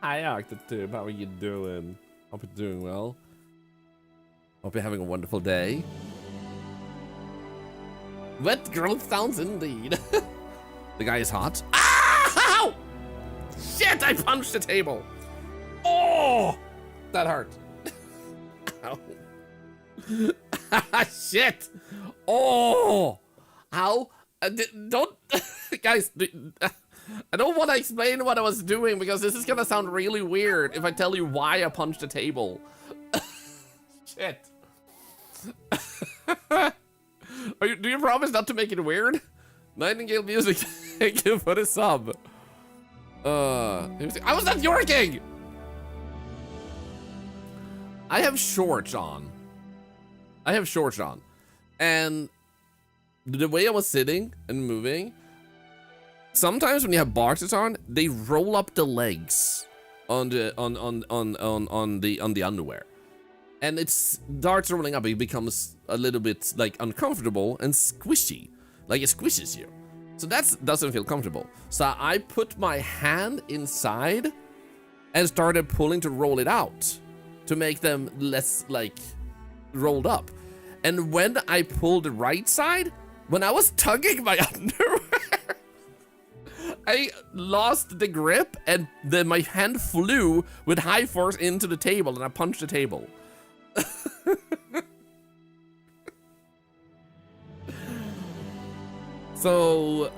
Hi, Octotube. How are you doing? Hope you're doing well. Hope you're having a wonderful day. Wet growth sounds indeed. The guy is hot. Ow! Shit, I punched the table. Oh, that hurt. Ow. Shit. Oh, ow. Don't, guys, I don't want to explain what I was doing because this is gonna sound really weird if I tell you why I punched the table. Shit. Do you promise not to make it weird? Nightingale Music, thank you for the sub. I was not working! I have shorts on. And the way I was sitting and moving, sometimes when you have boxers on, they roll up the legs on the underwear. And it starts rolling up, it becomes a little bit like uncomfortable and squishy. Like it squishes you. So that doesn't feel comfortable. So I put my hand inside and started pulling to roll it out to make them less like rolled up. And when I pulled the right side, when I was tugging my underwear, I lost the grip and then my hand flew with high force into the table and I punched the table. So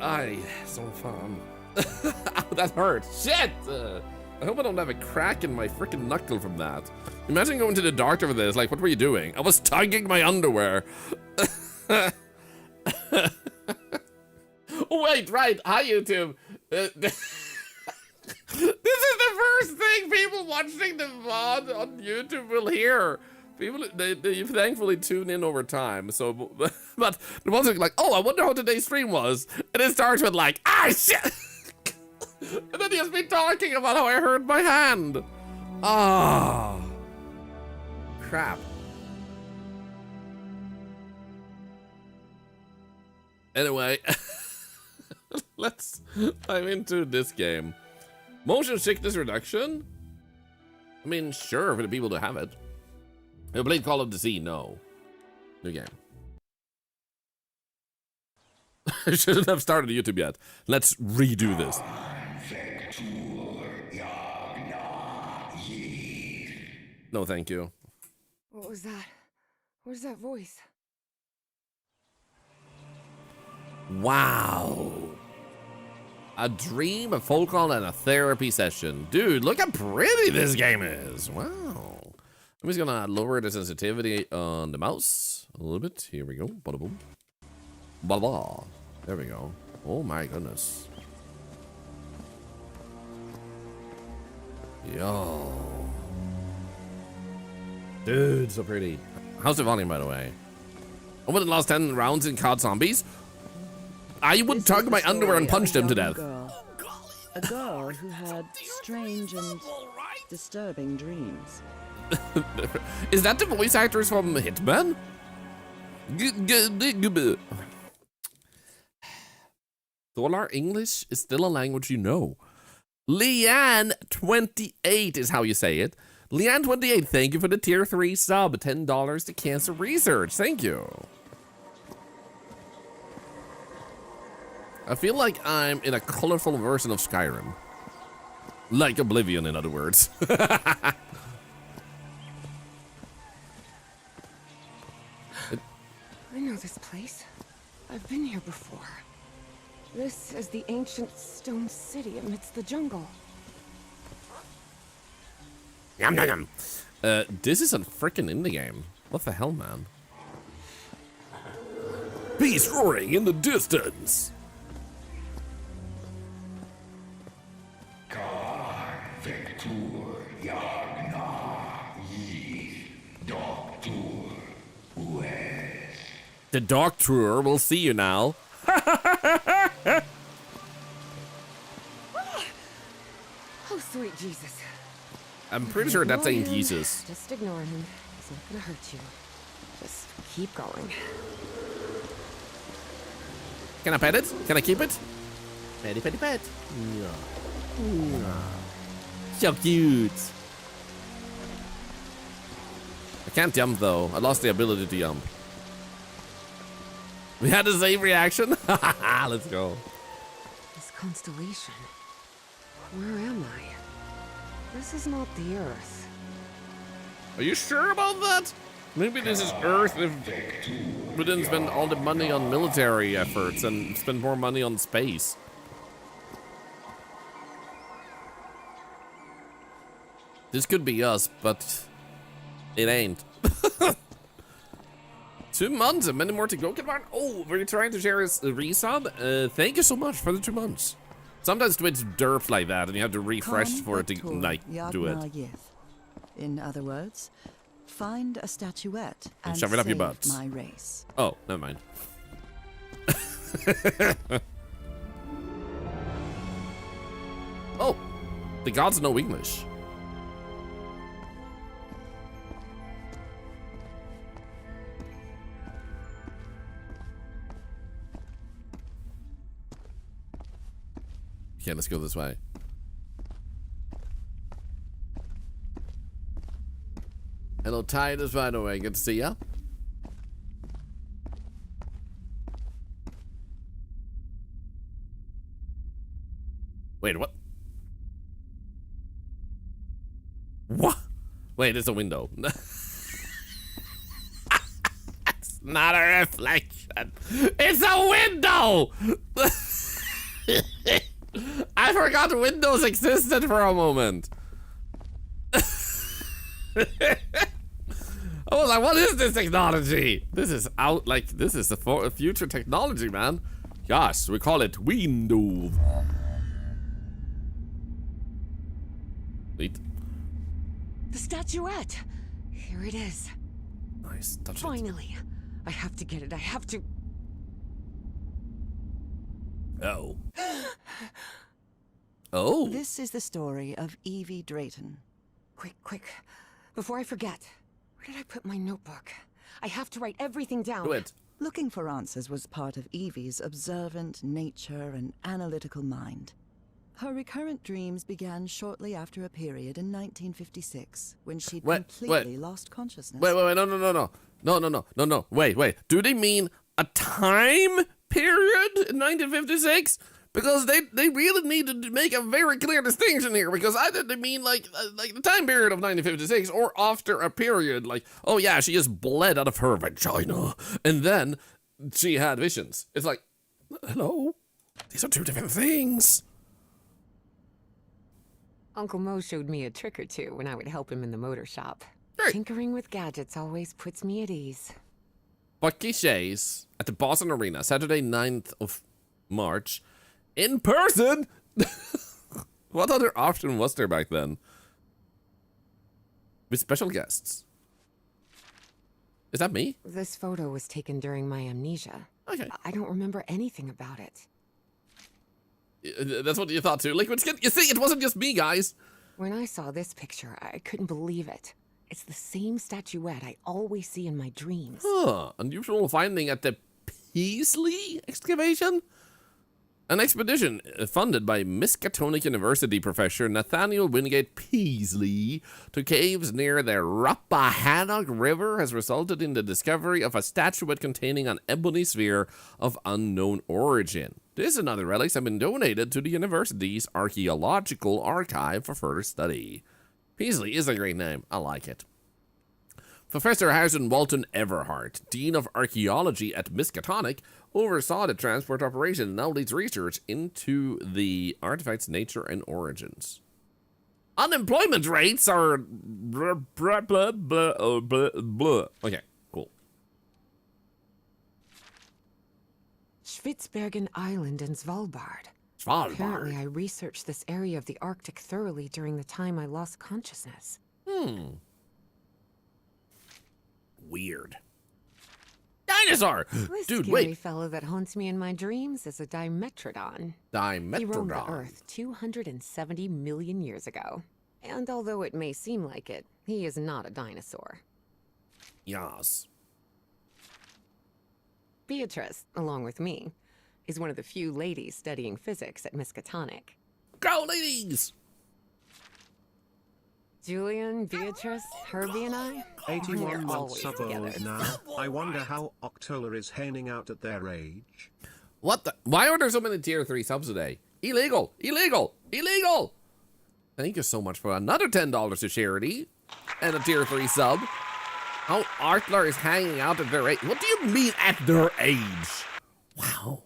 fun. Ow, that hurt. Shit! I hope I don't have a crack in my freaking knuckle from that. Imagine going to the doctor for this. Like, what were you doing? I was tugging my underwear. Oh, wait, right. Hi, YouTube. This is the first thing people watching the VOD on YouTube will hear. People, they thankfully tune in over time. So, but the ones are like, oh, I wonder how today's stream was. And it starts with like, ah, shit. And then he has me talking about how I hurt my hand. Ah, crap. Anyway, let's dive into this game. Motion sickness reduction? I mean, sure, for the people that have it. You played Call of the Sea? No. New game. I shouldn't have started YouTube yet. Let's redo this. No, thank you. What was that? What is that voice? Wow. A dream, a phone call, and a therapy session. Dude, look how pretty this game is. Wow. I'm just gonna lower the sensitivity on the mouse a little bit. Here we go. Bada boom. Bada blah. There we go. Oh my goodness. Yo. Dude, so pretty. How's the volume, by the way? I would have lost 10 rounds in COD Zombies. I would tug my underwear and punch them to death. A girl who had strange and disturbing dreams. Is that the voice actors from Hitman? Thorlar, English is still a language you know. Leanne28 is how you say it. Leanne28, thank you for the tier 3 sub. $10 to cancer research. Thank you. I feel like I'm in a colorful version of Skyrim. Like Oblivion, in other words. I know this place. I've been here before. This is the ancient stone city amidst the jungle. Yum, yum, yum. This is a freaking indie game. What the hell, man? Beast roaring in the distance. The doctor will see you now. Oh, sweet Jesus. I'm pretty sure that's saying Jesus. Just ignore him. He's not gonna hurt you. Just keep going. Can I pet it? Can I keep it? Petty, petty, pet. Yeah. So cute. I can't jump though. I lost the ability to jump. We had the same reaction. Let's go. This constellation. Where am I? This is not the Earth. Are you sure about that? Maybe this is Earth if we didn't spend all the money on military efforts and spend more money on space. This could be us, but it ain't. 2 months and many more to go. Oh, were you trying to share a resub? Thank you so much for the 2 months. Sometimes Twitch derps like that and you have to refresh for it to like do it. In other words, find a statuette and shove it up your save butts. my race. Oh, never mind. Oh, the gods know English. Okay, let's go this way. Hello, Titus, by the way. Good to see ya. Wait, what? What? Wait, it's a window. It's not a reflection. It's a window! I forgot windows existed for a moment. I was like, what is this technology? This is out, like, this is the future technology, man. Gosh, we call it window. Neat. The statuette! Here it is. Nice, touch it. Finally. I have to get it. I have to. Oh. Oh. This is the story of Evie Drayton. Quick, quick. Before I forget. Where did I put my notebook? I have to write everything down. Do it. Looking for answers was part of Evie's observant nature and analytical mind. Her recurrent dreams began shortly after a period in 1956 when she'd completely lost consciousness. Wait, no. Wait. Do they mean a time period in 1956? Because they really need to make a very clear distinction here, because either they mean like the time period of 1956 or after a period like, oh yeah, she just bled out of her vagina and then she had visions. It's like, hello? These are two different things. Uncle Mo showed me a trick or two when I would help him in the motor shop. Great. Tinkering with gadgets always puts me at ease. Bucky Shays at the Boston Arena, Saturday, 9th of March. In person? What other option was there back then? With special guests. Is that me? This photo was taken during my amnesia. Okay. I don't remember anything about it. That's what you thought too. Liquid Skin. You see, it wasn't just me, guys. When I saw this picture, I couldn't believe it. It's the same statuette I always see in my dreams. Huh. Unusual finding at the Peasley excavation? An expedition funded by Miskatonic University professor Nathaniel Wingate Peasley to caves near the Rappahannock River has resulted in the discovery of a statuette containing an ebony sphere of unknown origin. This and other relics have been donated to the university's archaeological archive for further study. Peasley is a great name. I like it. Professor Harrison Walton Everhart, Dean of Archaeology at Miskatonic, oversaw the transport operation and now leads research into the artifact's nature and origins. Unemployment rates are blah, blah, blah, blah, blah, blah. Okay, cool. Spitsbergen Island and Svalbard. Svalbard. Apparently, I researched this area of the Arctic thoroughly during the time I lost consciousness. Weird. Dinosaur! This Dude, scary wait. fellow that haunts me in my dreams is a Dimetrodon. Dimetrodon. He roamed the Earth 270 million years ago. And although it may seem like it, he is not a dinosaur. Yas. Beatrice, along with me, is one of the few ladies studying physics at Miskatonic. Go, ladies! Julian, Beatrice, Herbie, and I, 81 we're months always of together. old now. I wonder how Octoler is handing out at their age. What the? Why are there so many tier 3 subs today? Illegal! Illegal! Illegal! Thank you so much for another $10 to charity and a tier 3 sub. How Artler is hanging out at their age. What do you mean at their age? Wow.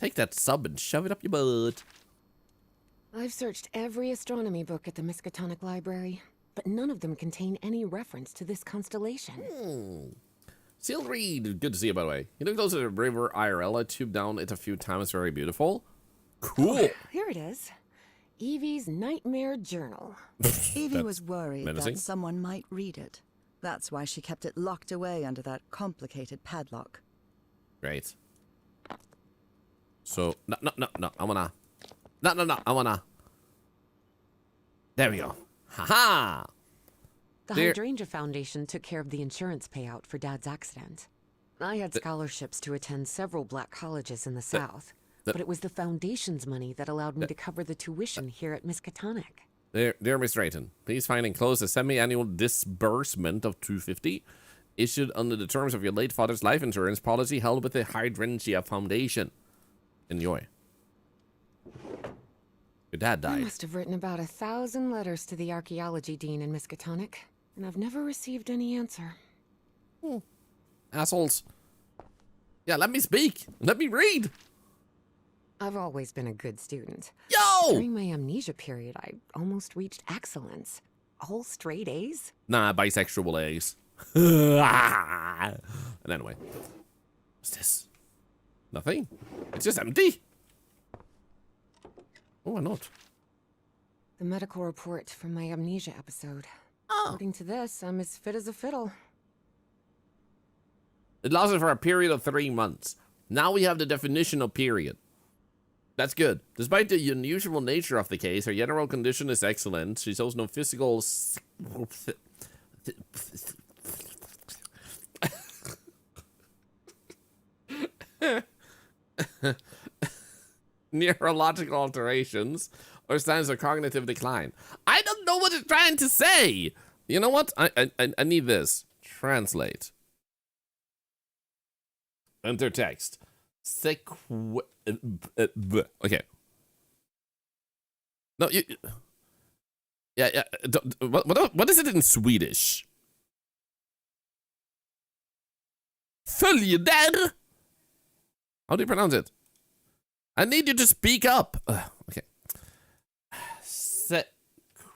Take that sub and shove it up your butt. I've searched every astronomy book at the Miskatonic Library, but none of them contain any reference to this constellation. Seal Reed, good to see you, by the way. You look close to the river IRL. I tubed down it a few times. Very beautiful. Cool. Oh, here it is. Evie's Nightmare Journal. Evie was worried menacing. that someone might read it. That's why she kept it locked away under that complicated padlock. Great. So, no, I wanna. I wanna. There we go. Haha! The There- Hydrangea Foundation took care of the insurance payout for Dad's accident. I had scholarships to attend several black colleges in the South, but it was the Foundation's money that allowed me to cover the tuition here at Miskatonic. Dear Miss Drayton, please find enclosed a semi-annual disbursement of $250 issued under the terms of your late father's life insurance policy held with the Hydrangea Foundation. Enjoy. Your dad I died. must have written about 1,000 letters to the archaeology dean in Miskatonic, and I've never received any answer. Assholes. Yeah, let me speak. Let me read. I've always been a good student. Yo! During my amnesia period, I almost reached excellence. All straight A's? Nah, bisexual A's. And anyway. What's this? Nothing. It's just empty. Oh, why not? The medical report from my amnesia episode. Oh. According to this, I'm as fit as a fiddle. It lasted for a period of 3 months. Now we have the definition of period. That's good. Despite the unusual nature of the case, her general condition is excellent. She shows no physical... neurological alterations or signs of cognitive decline. I don't know what it's trying to say. You know what? I need this. Translate. Enter text. Okay. No, you... Yeah. What is it in Swedish? Följ där. How do you pronounce it? I need you to speak up. Okay.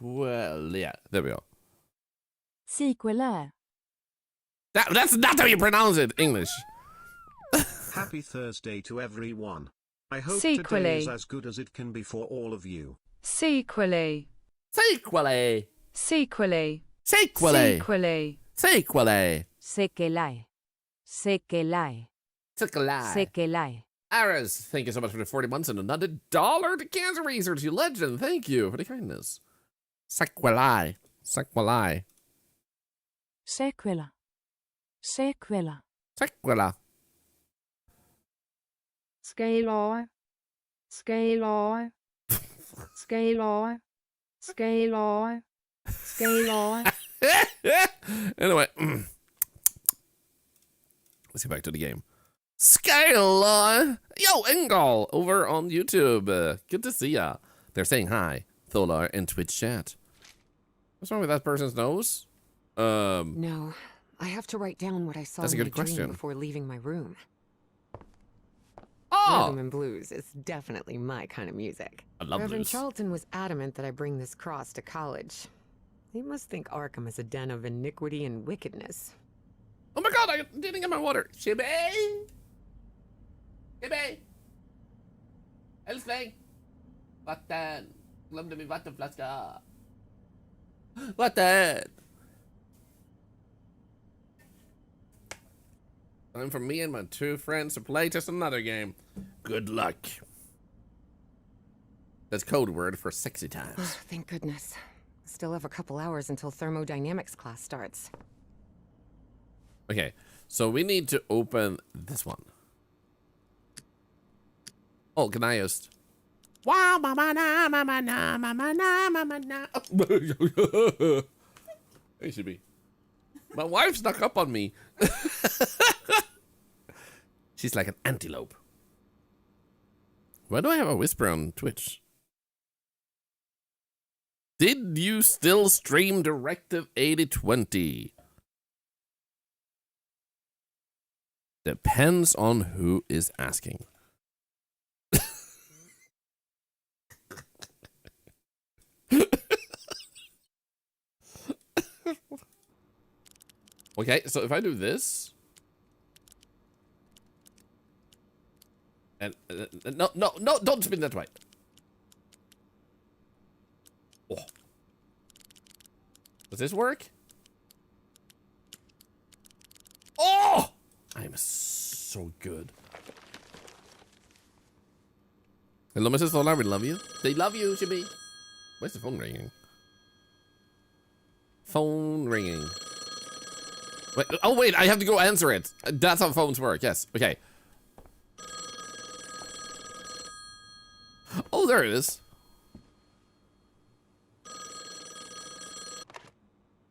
Yeah, there we go. Sequelär. That's not how you pronounce it, English. Happy Thursday to everyone. I hope Sequely. today is as good as it can be for all of you. Sequely. Sequely. Sequely. Sequely. Sequely. Sequely. Sekelai. Sekelai. Sequely. Sekelai. Aras, thank you so much for the 40 months and another $1 to cancer research, you legend. Thank you for the kindness. Sequeli. Sequeli. Sequela. Sequela. Sequela. Scalar. Scalar. Scalar. Scalar. Scalar. Anyway. Let's get back to the game. Scale! Yo, Engel! Over on YouTube. Good to see ya. They're saying hi. Thorlar in Twitch chat. What's wrong with that person's nose? No, I have to write down what I saw That's a in good my dream question. before leaving my room. Oh! Rhythm and blues is definitely my kind of music. I love Reverend blues. Charlton was adamant that I bring this cross to college. He must think Arkham is a den of iniquity and wickedness. Oh my god, I didn't get my water. Shibby! Shibby! Älskling! Vatten! Glömde min vattenflaska. Vatten! Time for me and my 2 friends to play just another game. Good luck. That's code word for sexy times. Oh, thank goodness. Still have a couple hours until thermodynamics class starts. Okay, so we need to open this one. Oh, can I just... Wow, mama na, mama na, mama na, mama na. Hey, should be. My wife snuck up on me. She's like an antelope. Why do I have a whisper on Twitch? Did you still stream Directive 8020? Depends on who is asking. Okay, so if I do this, and no, don't spin that way. Oh. Does this work? Oh, I'm so good. Hello, Mrs. Thorlar, we love you. They love you, Chibi. Where's the phone ringing? Phone ringing. Wait, oh wait, I have to go answer it. That's how phones work, yes. Okay. Oh, there it is.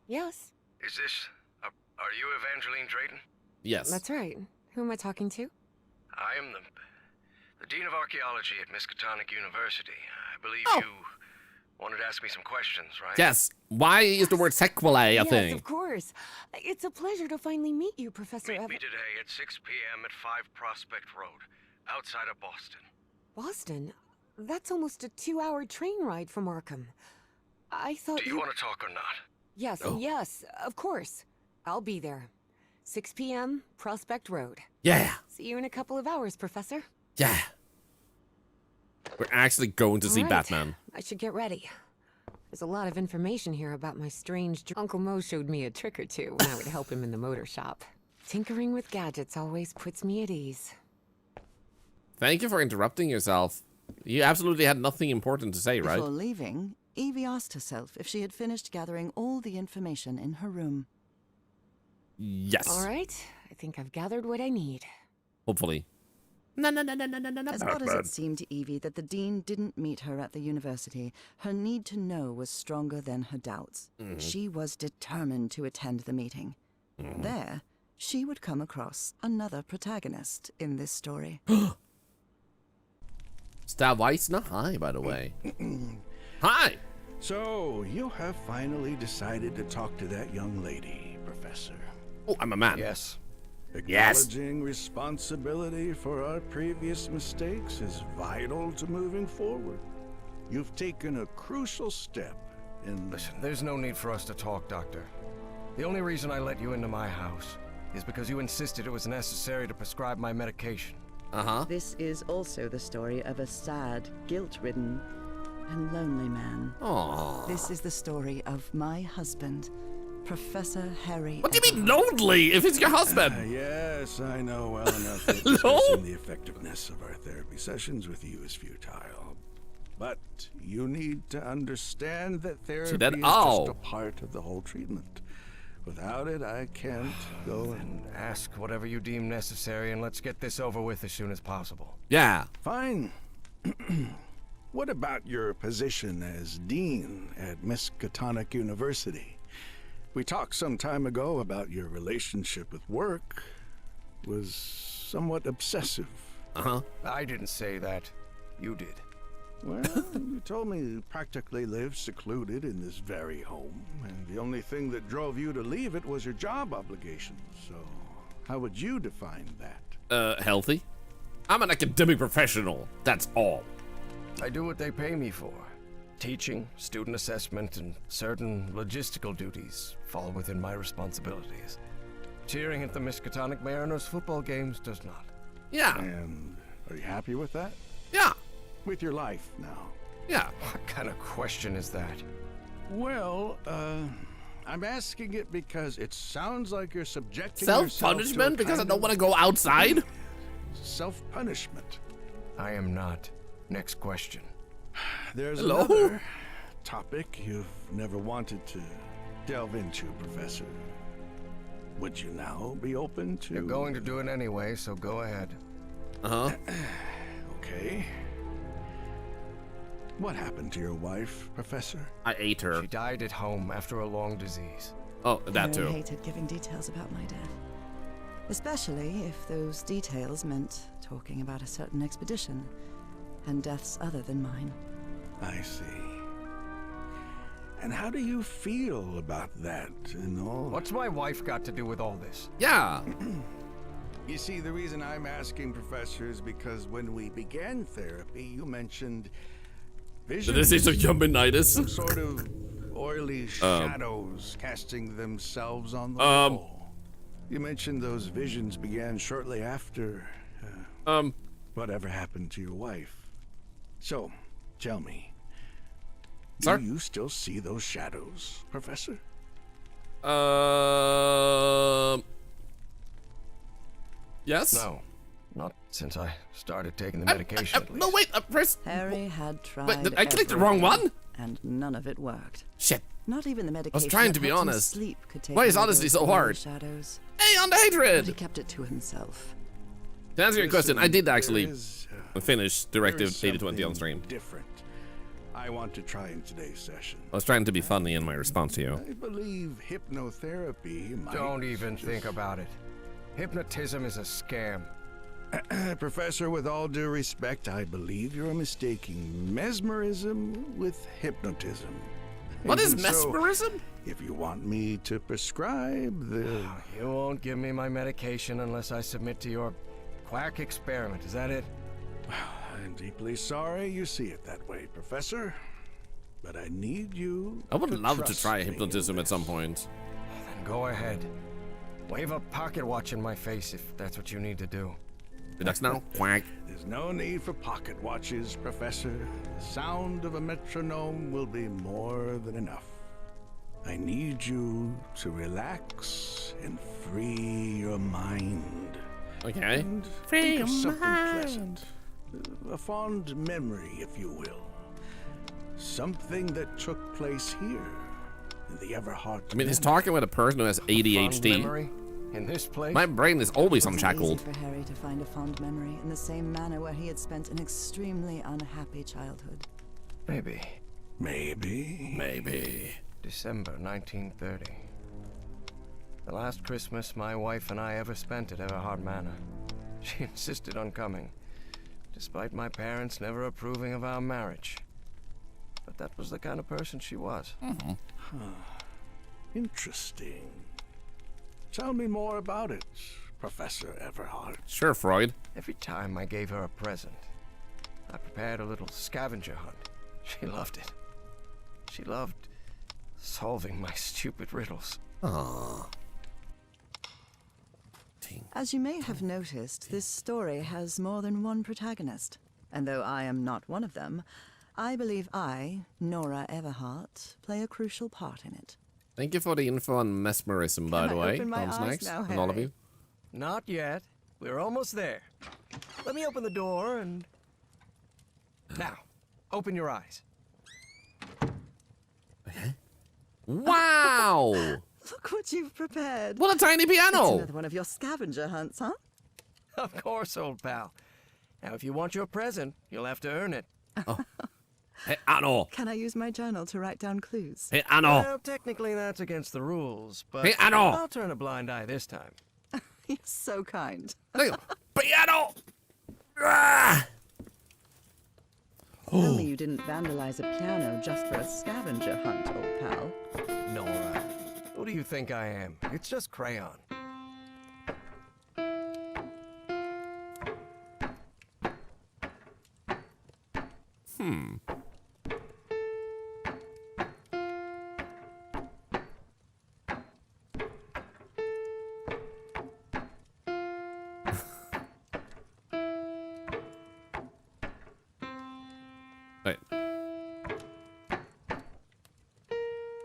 Yes, Is this... are you Evangeline Drayton? Yes. that's right. Who am I talking to? I am the Dean of Archaeology at Miskatonic University. I believe Oh. you wanted to ask me some questions, right? Yes. Why is the word sequelae a Yes, thing? of course. It's a pleasure to finally meet you, Professor Meet me today at 6 p.m. at 5 Prospect Road, outside of Boston. Boston? That's almost a 2-hour train ride from Arkham. I thought Do you want to talk or not? Yes, Oh. yes, of course. I'll be there. 6 p.m., Prospect Road. Yeah. See you in a couple of hours, Professor. Yeah. We're actually going to see All right. Batman. I should get ready. There's a lot of information here about my strange... Uncle Mo showed me a trick or two when I would help him in the motor shop. Tinkering with gadgets always puts me at ease. Thank you for interrupting yourself. You absolutely had nothing important to say, right? Before leaving, Evie asked herself if she had finished gathering all the information in her room. Yes. All right, I think I've gathered what I need. Hopefully. As odd as it seemed to Evie that the dean didn't meet her at the university, her need to know was stronger than her doubts. She was determined to attend the meeting. There, she would come across another protagonist in this story. Stab Weissner, hi, by the way. Hi. So, you have finally decided to talk to that young lady, Professor. Oh, I'm a man. Yes. Acknowledging responsibility for our previous mistakes is vital to moving forward. You've taken a crucial step in... Listen, there's no need for us to talk, Doctor. The only reason I let you into my house is because you insisted it was necessary to prescribe my medication. Uh-huh. This is also the story of a sad, guilt-ridden, and lonely man. Aww. This is the story of my husband, Professor Harry. What do you mean lonely if it's your husband? Yes, I know well enough that Hello? discussing the effectiveness of our therapy sessions with you is futile. But you need to understand that therapy that- is oh. just a part of the whole treatment. Without it, I can't go and... Ask whatever you deem necessary and let's get this over with as soon as possible. Yeah. Fine. What about your position as dean at Miskatonic University? We talked some time ago about your relationship with work was somewhat obsessive. Uh-huh. I didn't say that. You did. Well, you told me you practically lived secluded in this very home, and the only thing that drove you to leave it was your job obligations. So, how would you define that? Healthy? I'm an academic professional, that's all. I do what they pay me for. Teaching, student assessment, and certain logistical duties fall within my responsibilities. Cheering at the Miskatonic Mariners football games does not. Yeah. And are you happy with that? Yeah. With your life now? Yeah. What kind of question is that? Well, I'm asking it because it sounds like you're subjecting yourself to Self-punishment a because I kind don't of want to go outside? self-punishment. I am not. Next question. There's Hello? another topic you've never wanted to delve into, Professor. Would you now be open to... You're going to do it anyway, so go ahead. Uh-huh. Okay. What happened to your wife, Professor? I ate her. She died at home after a long disease. Oh, that Harry too. hated giving details about my death. Especially if those details meant talking about a certain expedition and deaths other than mine. I see. And how do you feel about that and all? What's my wife got to do with all this? Yeah. You see, the reason I'm asking, Professor, is because when we began therapy, you mentioned visions. This is a Some yumminitis. sort of oily shadows casting themselves on the wall. You mentioned those visions began shortly after whatever happened to your wife. So, tell me, Sir? do you still see those shadows, Professor? Yes? No, not since I started taking the medication. at No, least. wait, press. Harry had tried. Wait, I clicked the wrong one? and none of it worked. Shit. Not even the medication trying that to be helped him honest. sleep could take Why is away honesty those so evil hard? Shadows. Hey, on the But he hatred! kept it to himself. To answer your question, I did actually There is, finish Directive there is 8020 on something stream. Different. I want to try in today's session. I was trying to be funny in my response to you. I believe hypnotherapy might Don't even just- think about it. Hypnotism is a scam. Professor, with all due respect, I believe you're mistaking mesmerism with hypnotism. What is Even so, mesmerism? if you want me to prescribe the... You won't give me my medication unless I submit to your quack experiment. Is that it? I'm deeply sorry you see it that way, Professor. But I need you I would love to trust try me in hypnotism at this. some point. Then go ahead. Wave a pocket watch in my face if that's what you need to do. The ducks now? Quack. There's no need for pocket watches, Professor. The sound of a metronome will be more than enough. I need you to relax and free your mind. Okay. And Free think your of something mind. pleasant. A fond memory, if you will. Something that took place here in the Everhart. I mean, he's talking with a person who has Fond ADHD. memory? In this place? My brain is always It wasn't unshackled. easy for Harry to find a fond memory in the same manner where he had spent an extremely unhappy childhood. Maybe. Maybe. Maybe. December 1930. The last Christmas my wife and I ever spent at Everhard Manor. She insisted on coming, despite my parents never approving of our marriage. But that was the kind of person she was. Interesting. Tell me more about it, Professor Everhart. Sure, Freud. Every time I gave her a present, I prepared a little scavenger hunt. She loved it. She loved solving my stupid riddles. Aww. As you may have noticed, this story has more than one protagonist. And though I am not one of them, I believe I, Nora Everhart, play a crucial part in it. Thank you for the info on mesmerism, by Can the I way, open my Tom eyes Snacks, now, and all of Harry? you. Not yet. We're almost there. Let me open the door and... Now, open your eyes. Wow! Look what you've prepared. What a tiny It's piano! another one of your scavenger hunts, huh? Of course, old pal. Now, if you want your present, you'll have to earn it. Hey, Anno! Can I use my journal to write down clues? Hey, Anno! Well, technically, that's against the rules, but Hey, Anno! I'll turn a blind eye this time. You're so kind. Hey, piano! Ah! Only you didn't vandalize a piano just for a scavenger hunt, old pal. Nora, who do you think I am? It's just crayon. Wait.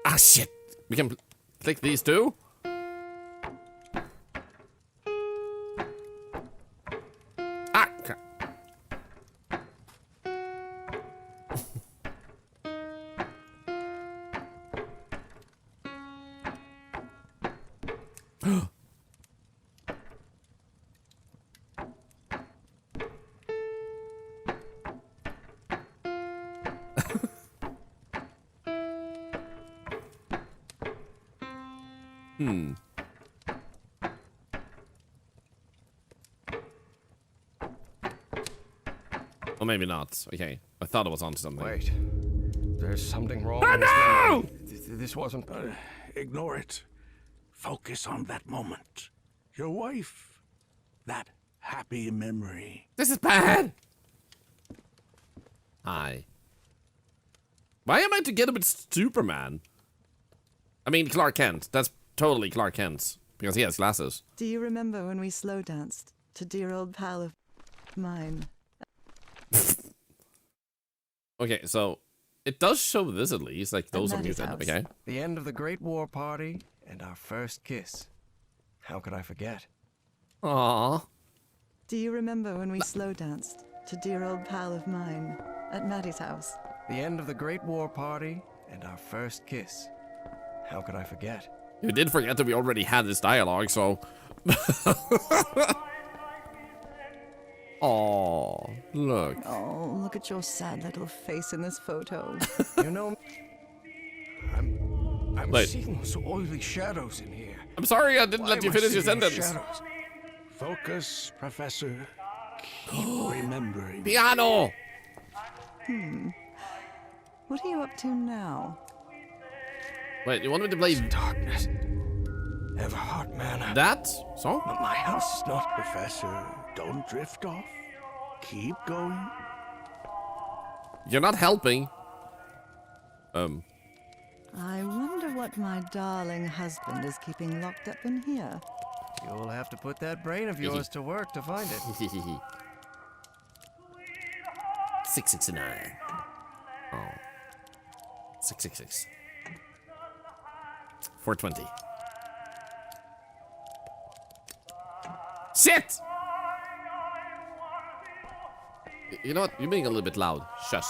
Ah, shit! We can click these two? Ah, crap. Or maybe not. Okay. I thought it was onto something. Wait. There's something wrong. Oh, with this no! memory. This wasn't. Ignore it. Focus on that moment. Your wife. That happy memory. This is bad! Hi. Why am I together with Superman? I mean, Clark Kent. That's totally Clark Kent. Because he has glasses. Do you remember when we slow danced to dear old pal of mine? Okay, so it does show this at least. Like, those are Maddie's muted. house. Okay. The end of the Great War Party and our first kiss. How could I forget? Aww. Do you remember when we slow danced to dear old pal of mine at Maddie's house? The end of the Great War Party and our first kiss. How could I forget? You did forget that we already had this dialogue, so. Aww. Look. Oh, look at your sad little face in this photo. You know, I'm Wait. seeing those oily shadows in here. I'm sorry I didn't Why let you am I finish your seeing those sentence. shadows? Focus, Professor. Keep remembering. Piano! What are you up to now? Wait, you want me to play Darkness. Everhart Manor. that song? But my house is not. Professor, don't drift off. Keep going. You're not helping. I wonder what my darling husband is keeping locked up in here. You'll have to put that brain of yours to work to find it. 669. Oh. 666. 420. Shit! You know what? You're being a little bit loud. Shush.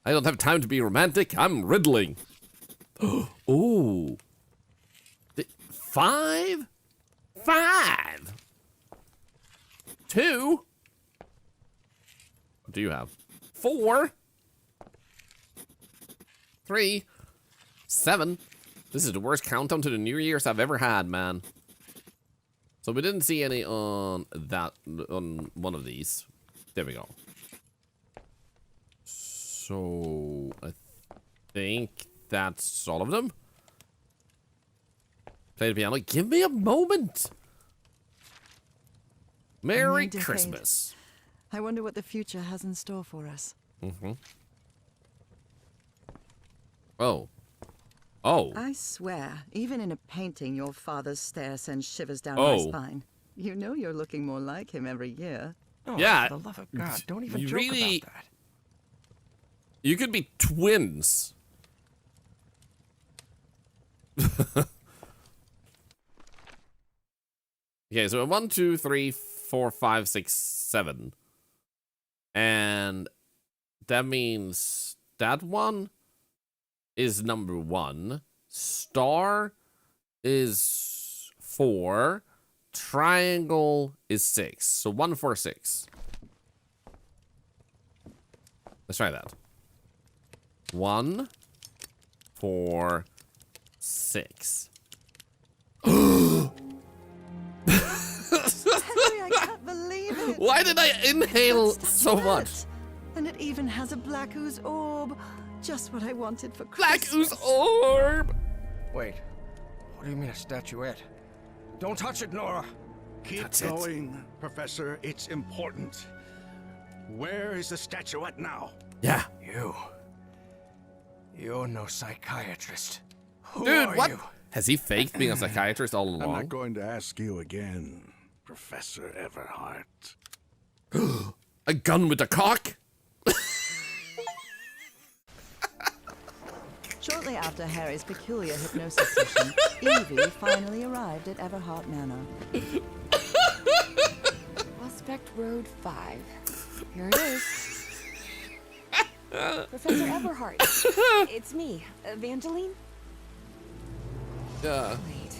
I don't have time to be romantic. I'm riddling. Ooh. 5? 5? 2? What do you have? 4? 3? 7? This is the worst countdown to the New Year's I've ever had, man. So we didn't see any on that, on one of these. There we go. So I think that's all of them. Play the piano. Give me a moment. Merry decade. Christmas. I wonder what the future has in store for us. Oh. Oh. I swear, even in a painting, your father's stare sends shivers down Oh. my spine. You know you're looking more like him every year. Oh, Yeah. For the love of God, don't even You joke really- about that. You could be twins. Okay, so 1, 2, 3, 4, 5, 6, 7. And that means that one is number 1. Star is 4. Triangle is 6. So 1, 4, 6. Let's try that. 1, 4, 6. Henry, I can't believe it. Why did I inhale That's so that. much? And it even has a black ooze orb. Just what I wanted for Black Christmas. ooze orb. Wait, what do you mean a statuette? Don't touch it, Nora. Keep That's it. going, Professor. It's important. Where is the statuette now? Yeah. You're no psychiatrist. Who Dude, are what? you? Has he faked being a psychiatrist all I'm along? not going to ask you again, Professor Everhart. A gun with a cock? Shortly after Harry's peculiar hypnosis session, Evie finally arrived at Everhart Manor. Prospect Road 5. Here it is. Professor Everhart. It's me, Evangeline. Yeah. Wait,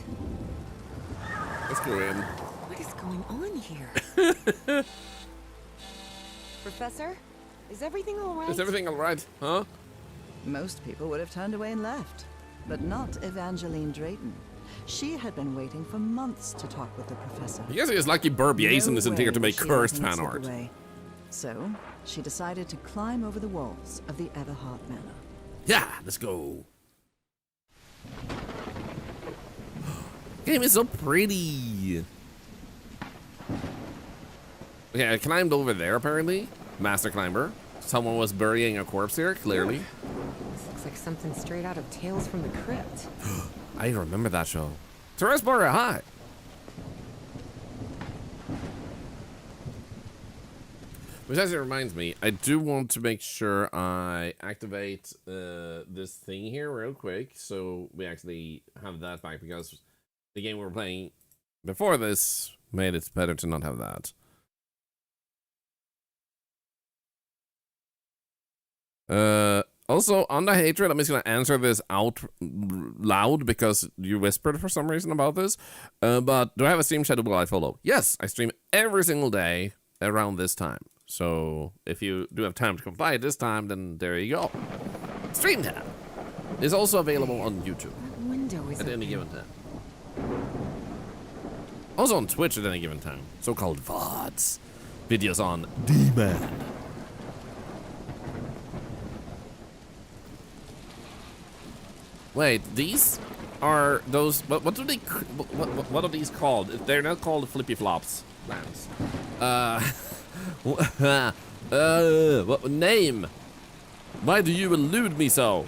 Let's go in. what is going on here? Professor, is everything all right? Is everything alright? Huh? Most people would have turned away and left. But not Evangeline Drayton. She had been waiting for months to talk with the professor. I guess he is lucky Burbies No isn't here to way make she let cursed him fan slip art. away. So, she decided to climb over the walls of the Everhart Manor. Yeah, let's go. Game is so pretty. Okay, I climbed over there apparently. Master climber. Someone was burying a corpse here, clearly. This looks like something straight out of Tales from the Crypt. I remember that show. Terrasbora, hi. Which actually reminds me, I do want to make sure I activate this thing here real quick, so we actually have that back, because the game we were playing before this made it better to not have that. Also, on the hatred, I'm just gonna answer this out loud because you whispered for some reason about this. But do I have a stream schedule I follow? Yes, I stream every single day around this time. So if you do have time to come by at this time, then there you go. Stream tab is also available on YouTube That window is at any open. given time. Also on Twitch at any given time. So-called VODs. Videos on demand. Wait, these are those? What do they? What are these called? They're not called flippy flops. Lance. What name? Why do you elude me so?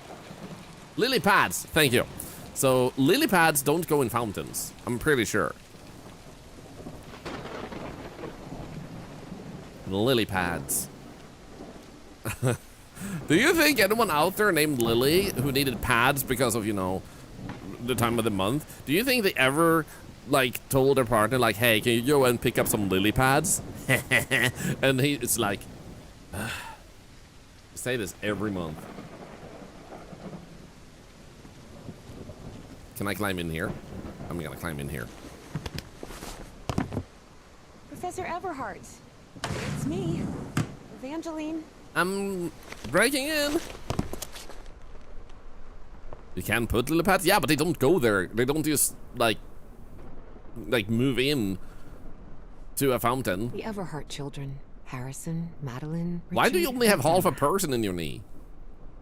Lily pads. Thank you. So lily pads don't go in fountains. I'm pretty sure. Lily pads. Do you think anyone out there named Lily who needed pads because of, you know, the time of the month, do you think they ever, like, told their partner, like, hey, can you go and pick up some lily pads? And it's like, I say this every month. Can I climb in here? I'm gonna climb in here. Professor Everhart. It's me, Evangeline. I'm breaking in. You can put lily pads? Yeah, but they don't go there. They don't just, like move in to a fountain. The Everhart children. Harrison, Madeline, Why do Richard, you only have and half a Emma. person in your knee?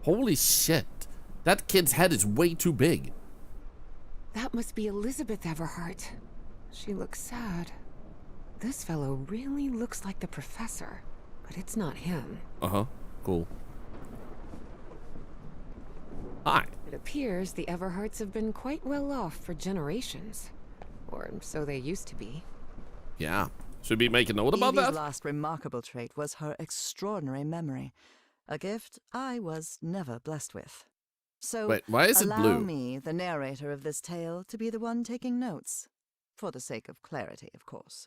Holy shit. That kid's head is way too big. That must be Elizabeth Everhart. She looks sad. This fellow really looks like the professor, but it's not him. Uh-huh. Cool. Hi. It appears the Everharts have been quite well off for generations. Or so they used to be. Yeah. Should we make a note about Evie's that? last remarkable trait was her extraordinary memory, a gift I was never blessed with. So, Wait, why is it allow blue? me, the narrator of this tale, to be the one taking notes. For the sake of clarity, of course.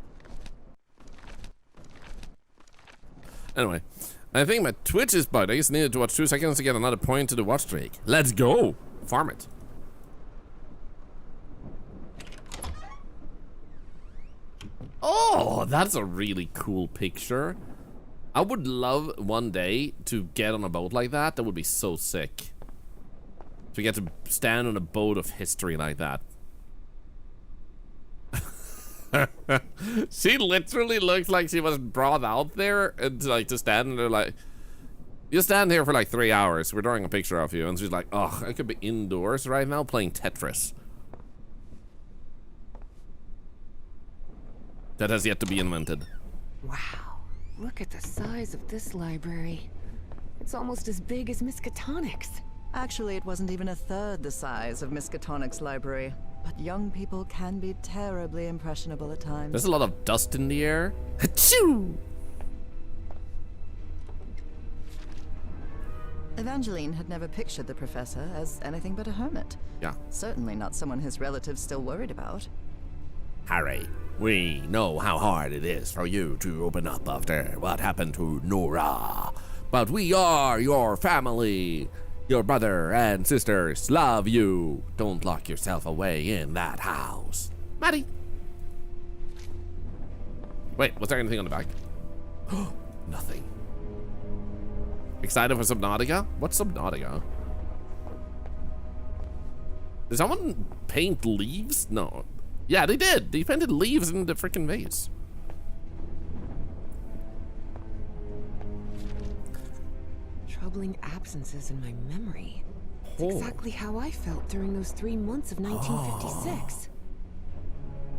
Anyway, I think my Twitch is bugged. I just needed to watch 2 seconds to get another point to the watch streak. Let's go! Farm it. Oh, that's a really cool picture. I would love one day to get on a boat like that. That would be so sick. To get to stand on a boat of history like that. She literally looks like she was brought out there and like to stand there like, you stand here for like 3 hours. We're drawing a picture of you, and she's like, oh, I could be indoors right now playing Tetris. That has yet to be invented. Wow. Look at the size of this library. It's almost as big as Miskatonic's. Actually, it wasn't even a third the size of Miskatonic's library. But young people can be terribly impressionable at times. There's a lot of dust in the air. Achoo! Evangeline had never pictured the professor as anything but a hermit. Yeah. Certainly not someone his relatives still worried about. Harry, we know how hard it is for you to open up after what happened to Nora. But we are your family. Your brother and sisters love you. Don't lock yourself away in that house. Maddie. Wait, was there anything on the back? Nothing. Excited for Subnautica? What's Subnautica? Did someone paint leaves? No. Yeah, they did. They painted leaves in the freaking vase. Troubling absences in my memory. It's exactly how I felt during those 3 months of 1956.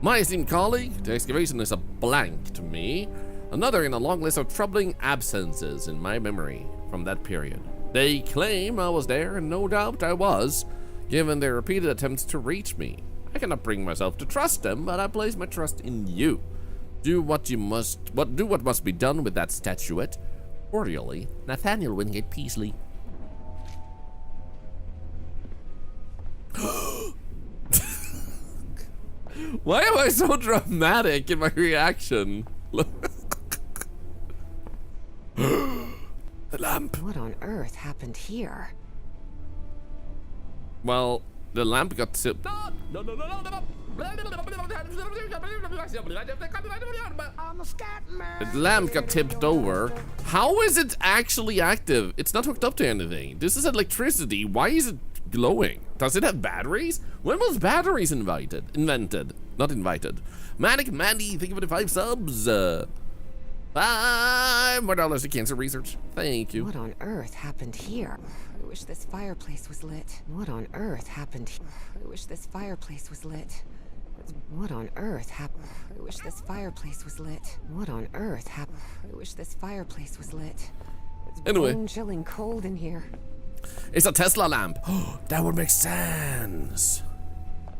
My esteemed colleague, the excavation is a blank to me. Another in a long list of troubling absences in my memory from that period. They claim I was there, and no doubt I was, given their repeated attempts to reach me. I cannot bring myself to trust them, but I place my trust in you. Do what must be done with that statuette. Cordially, Nathaniel Wingate Peasley. Why am I so dramatic in my reaction? The lamp. What on earth happened here? Well, the lamp got tipped. The lamp got tipped over. How is it actually active? It's not hooked up to anything. This is electricity. Why is it glowing? Does it have batteries? When was batteries invented? Not invited. Manic Mandy, thank you for the 5 subs. $5 more to cancer research. Thank you. What on earth happened here? I wish this fireplace was lit. What on earth happened here? I wish this fireplace was lit. What on earth happened? I wish this fireplace was lit. What on earth happened? I wish this fireplace was lit. It's Anyway. bone-chilling cold in here. It's a Tesla lamp. That would make sense.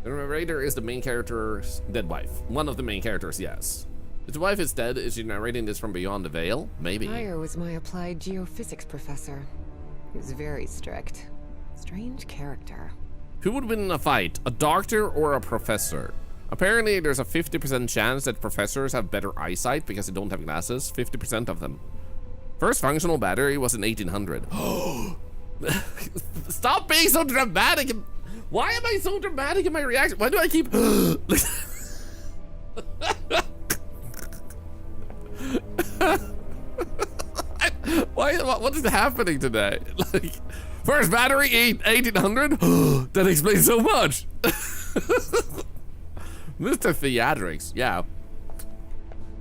The narrator is the main character's dead wife. One of the main characters, yes. His wife is dead. Is she narrating this from beyond the veil? Maybe. Meyer was my applied geophysics professor. He was very strict. Strange character. Who would win in a fight, a doctor or a professor? Apparently, there's a 50% chance that professors have better eyesight because they don't have glasses. 50% of them. First functional battery was in 1800. Stop being so dramatic. Why am I so dramatic in my reaction? Why do I keep... what is happening today? Like, first battery 1800? That explains so much. Mr. Theatrics, yeah.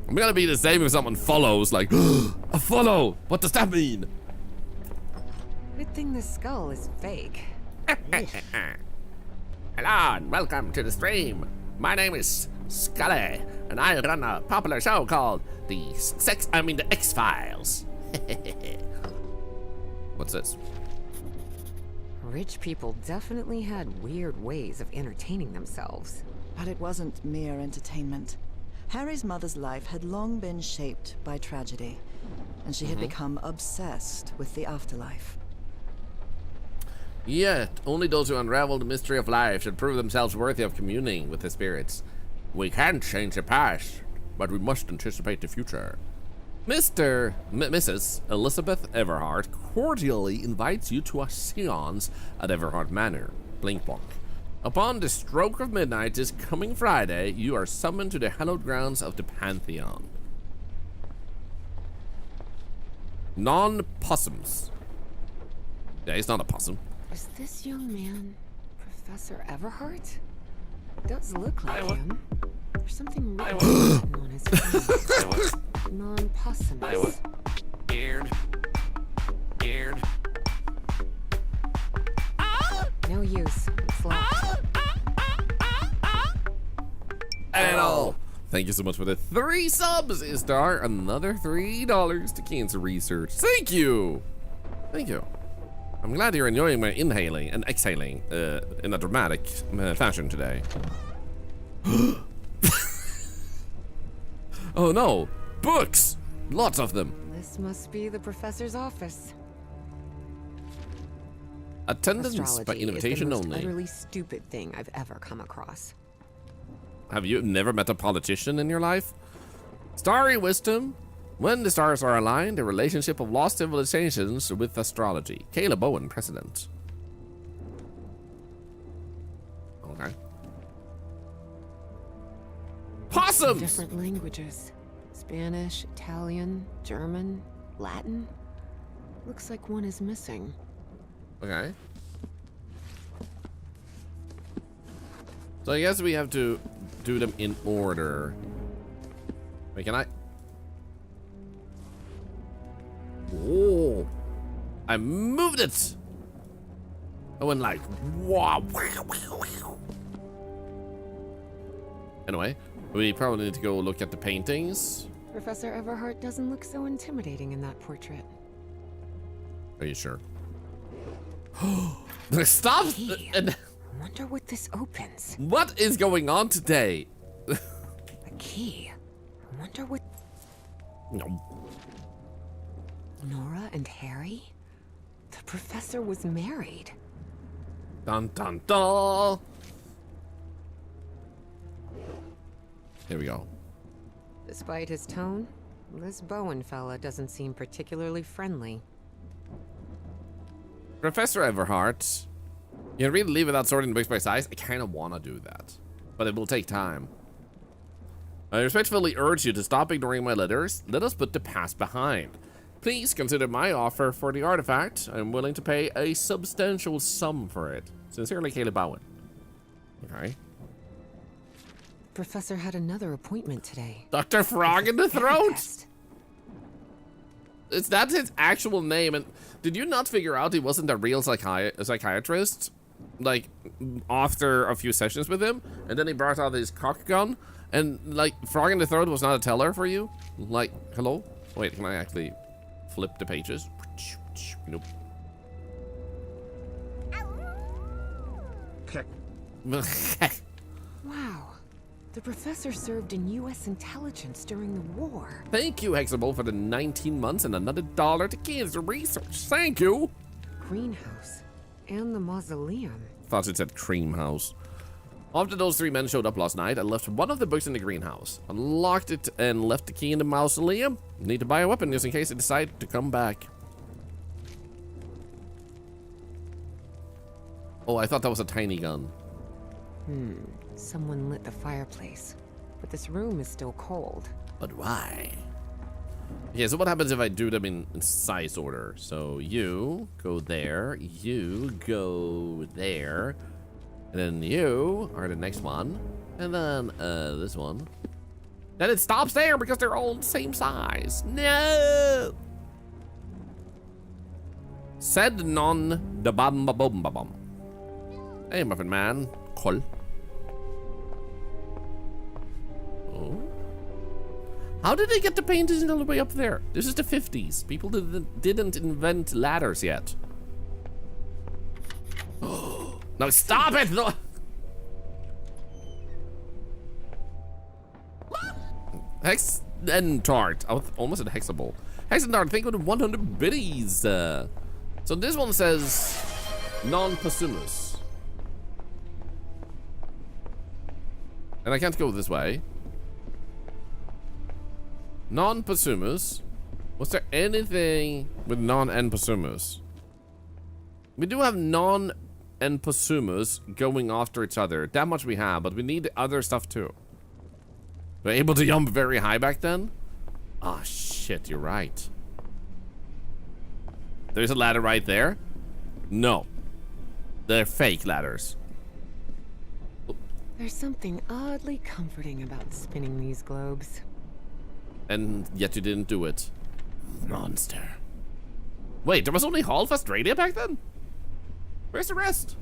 I'm gonna be the same if someone follows, like, a follow. What does that mean? Good thing the skull is fake. Hello and welcome to the stream. My name is Scully, and I run a popular show called the X-Files. What's this? Rich people definitely had weird ways of entertaining themselves. But it wasn't mere entertainment. Harry's mother's life had long been shaped by tragedy, and she had become obsessed with the afterlife. Yet, only those who unravel the mystery of life should prove themselves worthy of communing with the spirits. We can't change the past, but we must anticipate the future. Mrs. Elizabeth Everhart cordially invites you to a seance at Everhart Manor, Blink Bonk. Upon the stroke of midnight this coming Friday, you are summoned to the hallowed grounds of the Pantheon. Non-possums. Yeah, he's not a possum. Is this young man Professor Everhart? Does look like him. There's something written on his face. Non-possums. Beard. No use. It's locked. At all. Thank you so much for the 3 subs, Istar. Another $3 to cancer research. Thank you. Thank you. I'm glad you're enjoying my inhaling and exhaling in a dramatic fashion today. Oh no, books! Lots of them. This must be the professor's office. Attendance Astrology by invitation is the most only. utterly stupid thing I've ever come across. Have you never met a politician in your life? Starry wisdom. When the stars are aligned, the relationship of lost civilizations with astrology. Caleb Owen, president. Okay. Possums! Different languages. Spanish, Italian, German, Latin. Looks like one is missing. Okay. So I guess we have to do them in order. Wait, can I? Oh, I moved it. I went like, wow. Anyway, we probably need to go look at the paintings. Professor Everhart doesn't look so intimidating in that portrait. Are you sure? Stop! Key. Wonder what this opens. What is going on today? A key. Wonder what... No. Nora and Harry? The professor was married. Dun dun dun! Here we go. Despite his tone, this Bowen fella doesn't seem particularly friendly. Professor Everhart, you can really leave without sorting the books by size? I kind of want to do that, but it will take time. I respectfully urge you to stop ignoring my letters. Let us put the past behind. Please consider my offer for the artifact. I'm willing to pay a substantial sum for it. Sincerely, Caleb Bowen. Okay. Professor had another appointment today. Dr. Frog in the throat? Test. That's his actual name. And did you not figure out he wasn't a real psychiatrist? Like, after a few sessions with him, and then he brought out his cock gun, and like, Frog in the throat was not a teller for you? Like, hello? Wait, can I actually flip the pages? Nope. Wow. The professor served in U.S. intelligence during the war. Thank you, Hexable, for the 19 months and another $1 to cancer research. Thank you. Greenhouse. And the mausoleum. Thought it said cream house. After those 3 men showed up last night, I left one of the books in the greenhouse, unlocked it, and left the key in the mausoleum. Need to buy a weapon just in case they decide to come back. Oh, I thought that was a tiny gun. Someone lit the fireplace, but this room is still cold. But why? Okay, so what happens if I do them in size order? So you go there, you go there, and then you are the next one, and then this one. Then it stops there because they're all the same size. No! Said non the bum ba bum ba bum. Hey, Muffin Man. Cool. Oh. How did they get the paintings all the way up there? This is the 50s. People didn't invent ladders yet. No, stop it! No. Hex and Tart. I almost said Hexable. Hex and Tart, think of the 100 biddies. So this one says non-possumus. And I can't go this way. Non-possumus. Was there anything with non and possumus? We do have non and possumus going after each other. That much we have, but we need other stuff too. We're able to jump very high back then? Ah, shit, you're right. There's a ladder right there? No. They're fake ladders. There's something oddly comforting about spinning these globes. And yet you didn't do it. Monster. Wait, there was only Hallfest Radio back then? Where's the rest?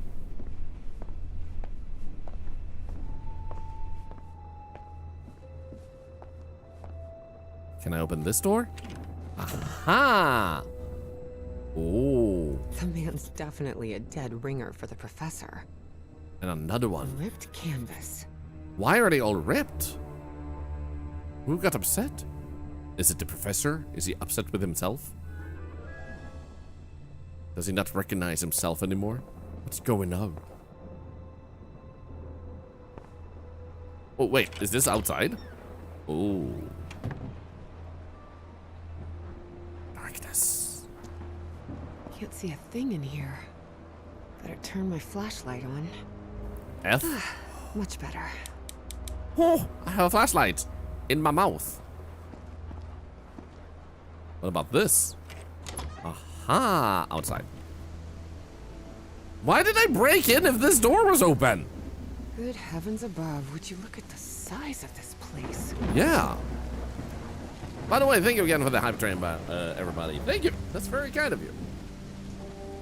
Can I open this door? Aha! Oh. The man's definitely a dead ringer for the professor. And another one. Ripped canvas. Why are they all ripped? Who got upset? Is it the professor? Is he upset with himself? Does he not recognize himself anymore? What's going on? Oh, wait. Is this outside? Oh. Darkness. Can't see a thing in here. Better turn my flashlight on. F? Much better. Oh, I have a flashlight in my mouth. What about this? Aha, outside. Why did I break in if this door was open? Good heavens above, would you look at the size of this place? Yeah. By the way, thank you again for the hype train, everybody. Thank you. That's very kind of you.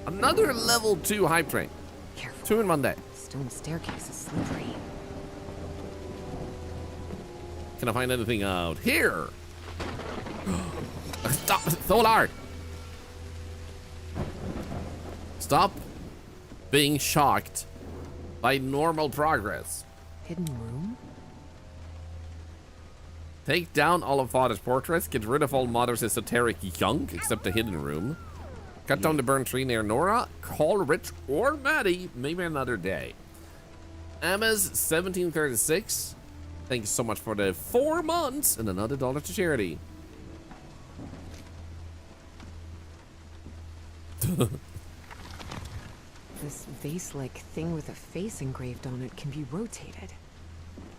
Another level 2 hype train. Careful. 2 in one day. Stone staircase is slippery. Can I find anything out here? Stop, Thorlar. Stop being shocked by normal progress. Hidden room? Take down all of Father's portraits, get rid of all Mother's esoteric junk, except the hidden room. Cut down the burnt tree near Nora, call Rich or Maddie, maybe another day. Emma's 1736. Thank you so much for the 4 months and another $1 to charity. This vase-like thing with a face engraved on it can be rotated.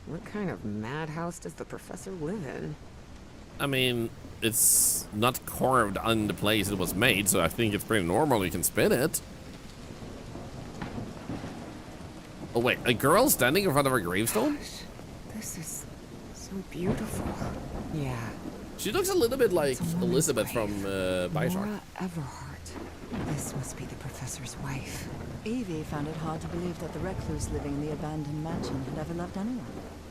What kind of madhouse does the professor live in? I mean, it's not carved on the place it was made, so I think it's pretty normal you can spin it. Oh wait, a girl standing in front of a gravestone? Gosh, this is so beautiful. Yeah. She looks a little bit like It's a woman's Elizabeth grave. from Bioshock. Nora Everhart. This must be the professor's wife. Evie found it hard to believe that the recluse living in the abandoned mansion had ever loved anyone.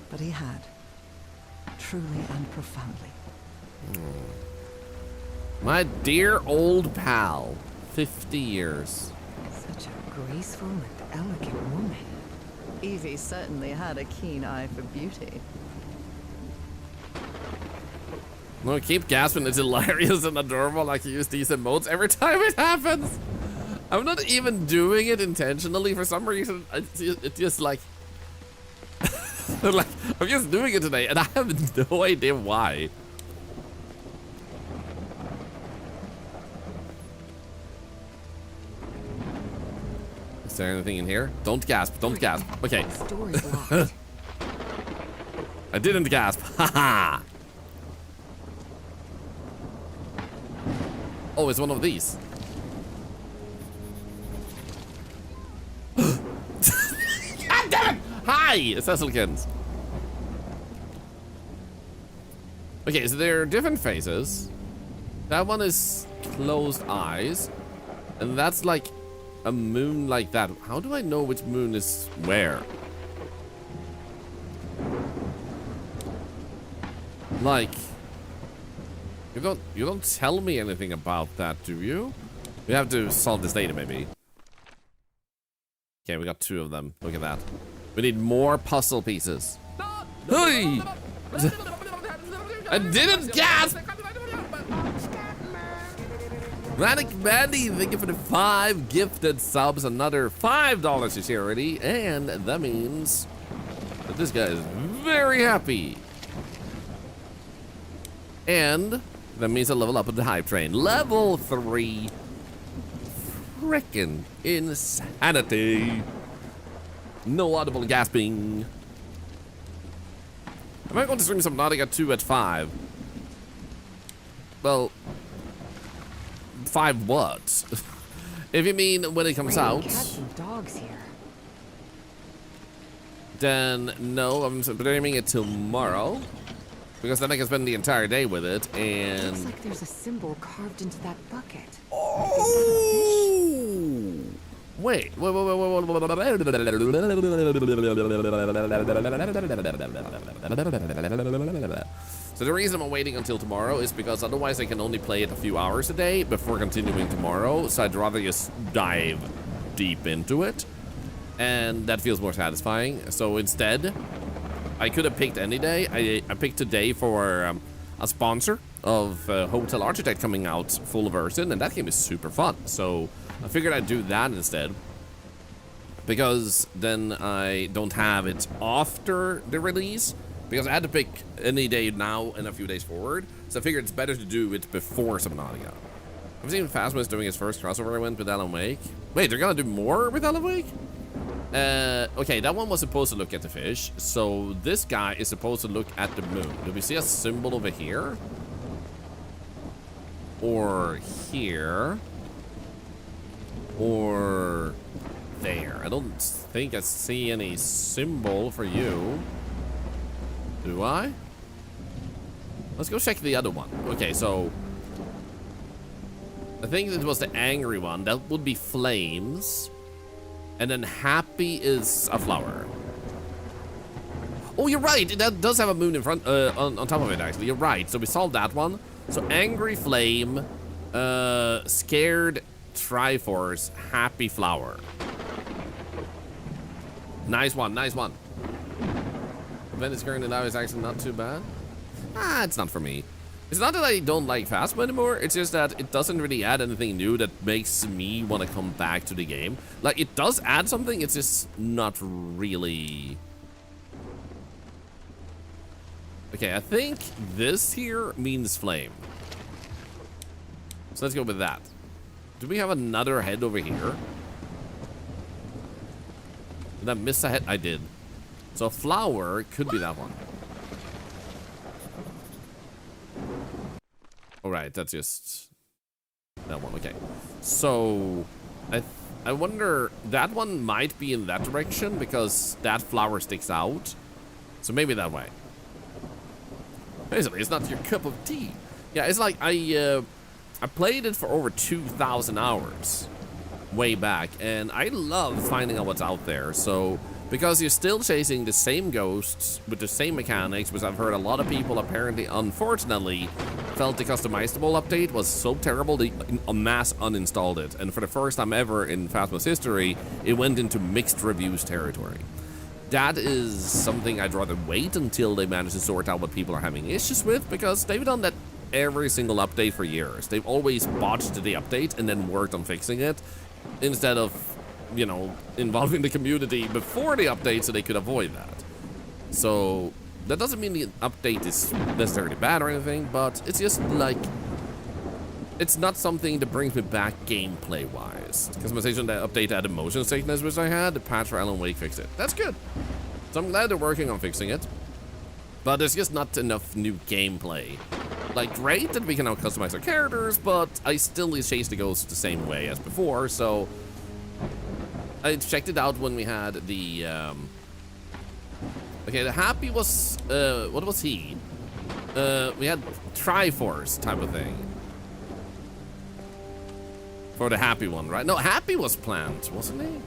But he had. Truly and profoundly. My dear old pal, 50 years. Such a graceful and elegant woman. Evie certainly had a keen eye for beauty. No, keep gasping. It's hilarious and adorable. Like you use these emotes every time it happens. I'm not even doing it intentionally for some reason. It's just like, like I'm just doing it today, and I have no idea why. Is there anything in here? Don't gasp. Don't gasp. Okay. This door is locked. I didn't gasp. Haha. Oh, it's one of these. God damn it! Hi, Cecilkins. Okay, so there are different faces. That one is closed eyes. And that's like a moon like that. How do I know which moon is where? Like, you don't tell me anything about that, do you? We have to solve this later, maybe. Okay, we got 2 of them. Look at that. We need more puzzle pieces. Hey! I didn't gasp! Manic Mandy, thank you for the 5 gifted subs. Another $5 to charity. And that means that this guy is very happy. And that means I level up with the hype train. Level 3. Frickin' insanity. No audible gasping. Am I going to stream Subnautica 2 at 5? Well, 5 what? If you mean when it comes out, Cats and dogs here. then no, I'm streaming it tomorrow. Because then I can spend the entire day with it, and... Looks like there's a symbol carved into that bucket. Oh! Wait. So the reason I'm waiting until tomorrow is because otherwise I can only play it a few hours a day before continuing tomorrow. So I'd rather just dive deep into it. And that feels more satisfying. So instead, I could have picked any day. I picked today for a sponsor of Hotel Architect coming out full version, and that game is super fun. So I figured I'd do that instead, because then I don't have it after the release, because I had to pick any day now and a few days forward. So I figured it's better to do it before Subnautica. I've seen Phasma is doing his first crossover event with Alan Wake. Wait, they're gonna do more with Alan Wake? Okay, that one was supposed to look at the fish, so this guy is supposed to look at the moon. Do we see a symbol over here? Or here? Or there. I don't think I see any symbol for you. Do I? Let's go check the other one. Okay, so I think it was the angry one. That would be flames. And then happy is a flower. Oh, you're right. That does have a moon in front, on top of it, actually. You're right. So we solved that one. So angry flame, scared Triforce, happy flower. Nice one, nice one. Event is currently now is actually not too bad. Ah, it's not for me. It's not that I don't like Phasma anymore, it's just that it doesn't really add anything new that makes me want to come back to the game. Like, it does add something, it's just not really... Okay, I think this here means flame. So let's go with that. Do we have another head over here? Did I miss a head? I did. So flower could be that one. Alright, that's just that one. Okay. So I wonder, that one might be in that direction because that flower sticks out. So maybe that way. Basically, it's not your cup of tea. Yeah, it's like I played it for over 2,000 hours way back, and I love finding out what's out there. So because you're still chasing the same ghosts with the same mechanics, which I've heard a lot of people apparently, unfortunately, felt the customizable update was so terrible they en masse uninstalled it. And for the first time ever in Phasma's history, it went into mixed reviews territory. That is something I'd rather wait until they manage to sort out what people are having issues with, because they've done that every single update for years. They've always botched the update and then worked on fixing it, instead of, you know, involving the community before the update so they could avoid that. So that doesn't mean the update is necessarily bad or anything, but it's just like, it's not something that brings me back gameplay-wise. Customization that update added motion sickness, which I had. The patch for Alan Wake fixed it. That's good. So I'm glad they're working on fixing it. But there's just not enough new gameplay. Like, great that we can now customize our characters, but I still chase the ghosts the same way as before, so... I checked it out when we had the, okay, the happy was, what was he? We had Triforce type of thing. For the happy one, right? No, happy was planned, wasn't he?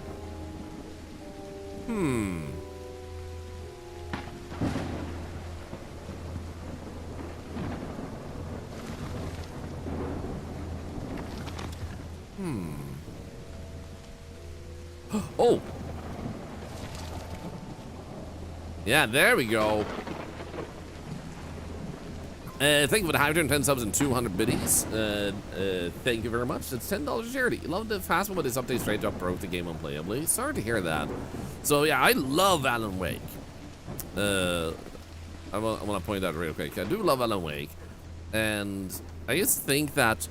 Oh! Yeah, there we go. Thank you for the 110 subs and 200 biddies. Thank you very much. It's $10 charity. Love the Phasma with his update straight up broke the game unplayably. Sorry to hear that. So yeah, I love Alan Wake. I want to point out real quick. I do love Alan Wake, and I just think that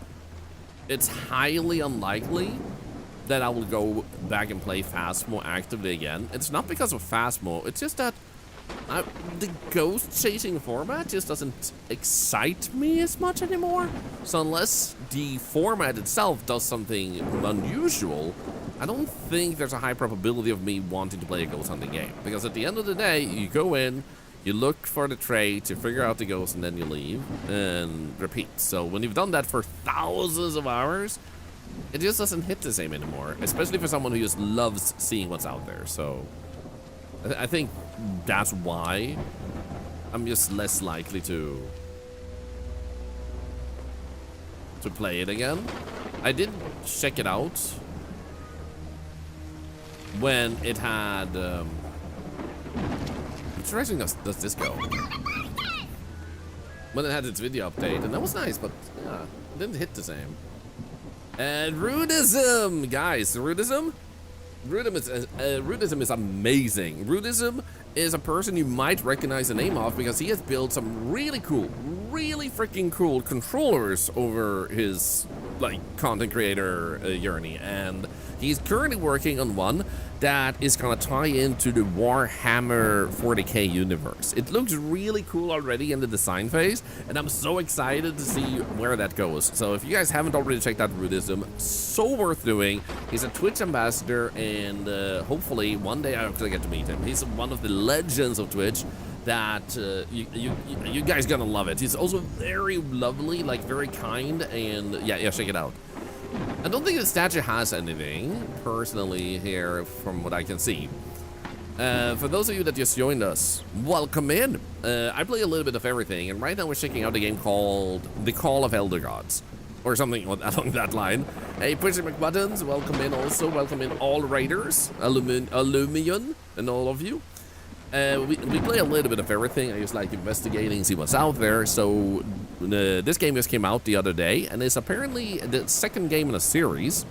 it's highly unlikely that I will go back and play Phasmo actively again. It's not because of Phasmo, it's just that the ghost chasing format just doesn't excite me as much anymore. So unless the format itself does something unusual, I don't think there's a high probability of me wanting to play a ghost hunting game. Because at the end of the day, you go in, you look for the trait, you figure out the ghost, and then you leave, and repeat. So when you've done that for thousands of hours, it just doesn't hit the same anymore, especially for someone who just loves seeing what's out there. So I think that's why I'm just less likely to play it again. I did check it out when it had which direction does this go? When it had its video update, and that was nice, but yeah, it didn't hit the same. And Rudism, guys, Rudism is amazing. Rudism is a person you might recognize the name of because he has built some really cool, really freaking cool controllers over his like content creator journey, and he's currently working on one that is gonna tie into the Warhammer 40k universe. It looks really cool already in the design phase, and I'm so excited to see where that goes. So if you guys haven't already checked out Rudism, so worth doing. He's a Twitch ambassador, and hopefully one day I'll get to meet him. He's one of the legends of Twitch that you guys gonna love it. He's also very lovely, like very kind, and yeah, check it out. I don't think the statue has anything personally here from what I can see. For those of you that just joined us, welcome in. I play a little bit of everything, and right now we're checking out a game called The Call of Elder Gods, or something along that line. Hey, Pushy McButtons, welcome in also. Welcome in all raiders, Illumion, and all of you. We play a little bit of everything. I just like investigating, see what's out there. So this game just came out the other day, and it's apparently the second game in a series.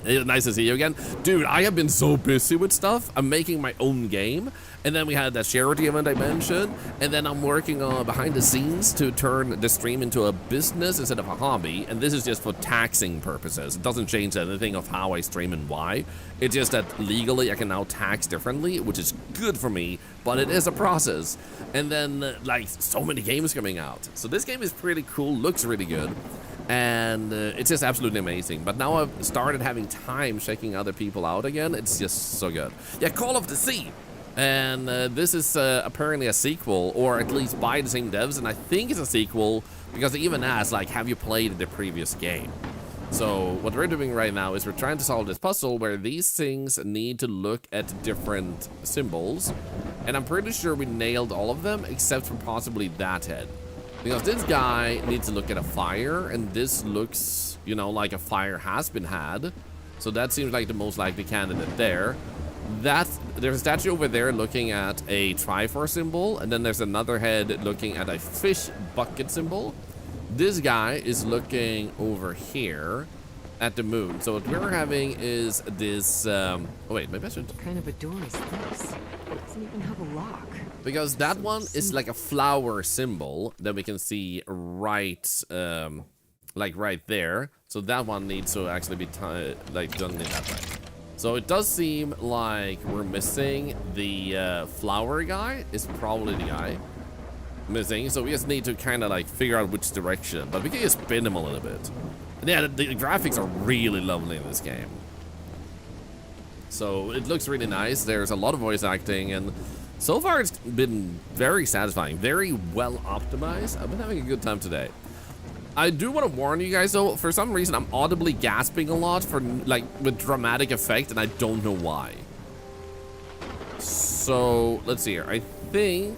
Nice to see you again. Dude, I have been so busy with stuff. I'm making my own game. And then we had that charity event I mentioned. And then I'm working on behind the scenes to turn the stream into a business instead of a hobby. And this is just for taxing purposes. It doesn't change anything of how I stream and why. It's just that legally I can now tax differently, which is good for me. But it is a process. And then, like, so many games coming out. So this game is pretty cool. Looks really good. And it's just absolutely amazing. But now I've started having time checking other people out again. It's just so good. Yeah, Call of the Sea. And this is apparently a sequel, or at least by the same devs. And I think it's a sequel because they even asked, like, have you played the previous game? So what we're doing right now is we're trying to solve this puzzle where these things need to look at different symbols. And I'm pretty sure we nailed all of them except for possibly that head. Because this guy needs to look at a fire, and this looks, you know, like a fire has been had. So that seems like the most likely candidate there. There's a statue over there looking at a Triforce symbol, and then there's another head looking at a fish bucket symbol. This guy is looking over here at the moon. So what we're having is this, oh wait, maybe I should... What kind of a door is this? It doesn't even have a lock. Because that one is like a flower symbol that we can see right, like right there. So that one needs to actually be like done in that way. So it does seem like we're missing the flower guy. Is probably the guy missing. So we just need to kind of like figure out which direction. But we can just spin him a little bit. And yeah, the graphics are really lovely in this game. So it looks really nice. There's a lot of voice acting, and so far it's been very satisfying, very well optimized. I've been having a good time today. I do want to warn you guys though, for some reason I'm audibly gasping a lot for like with dramatic effect, and I don't know why. So let's see here. I think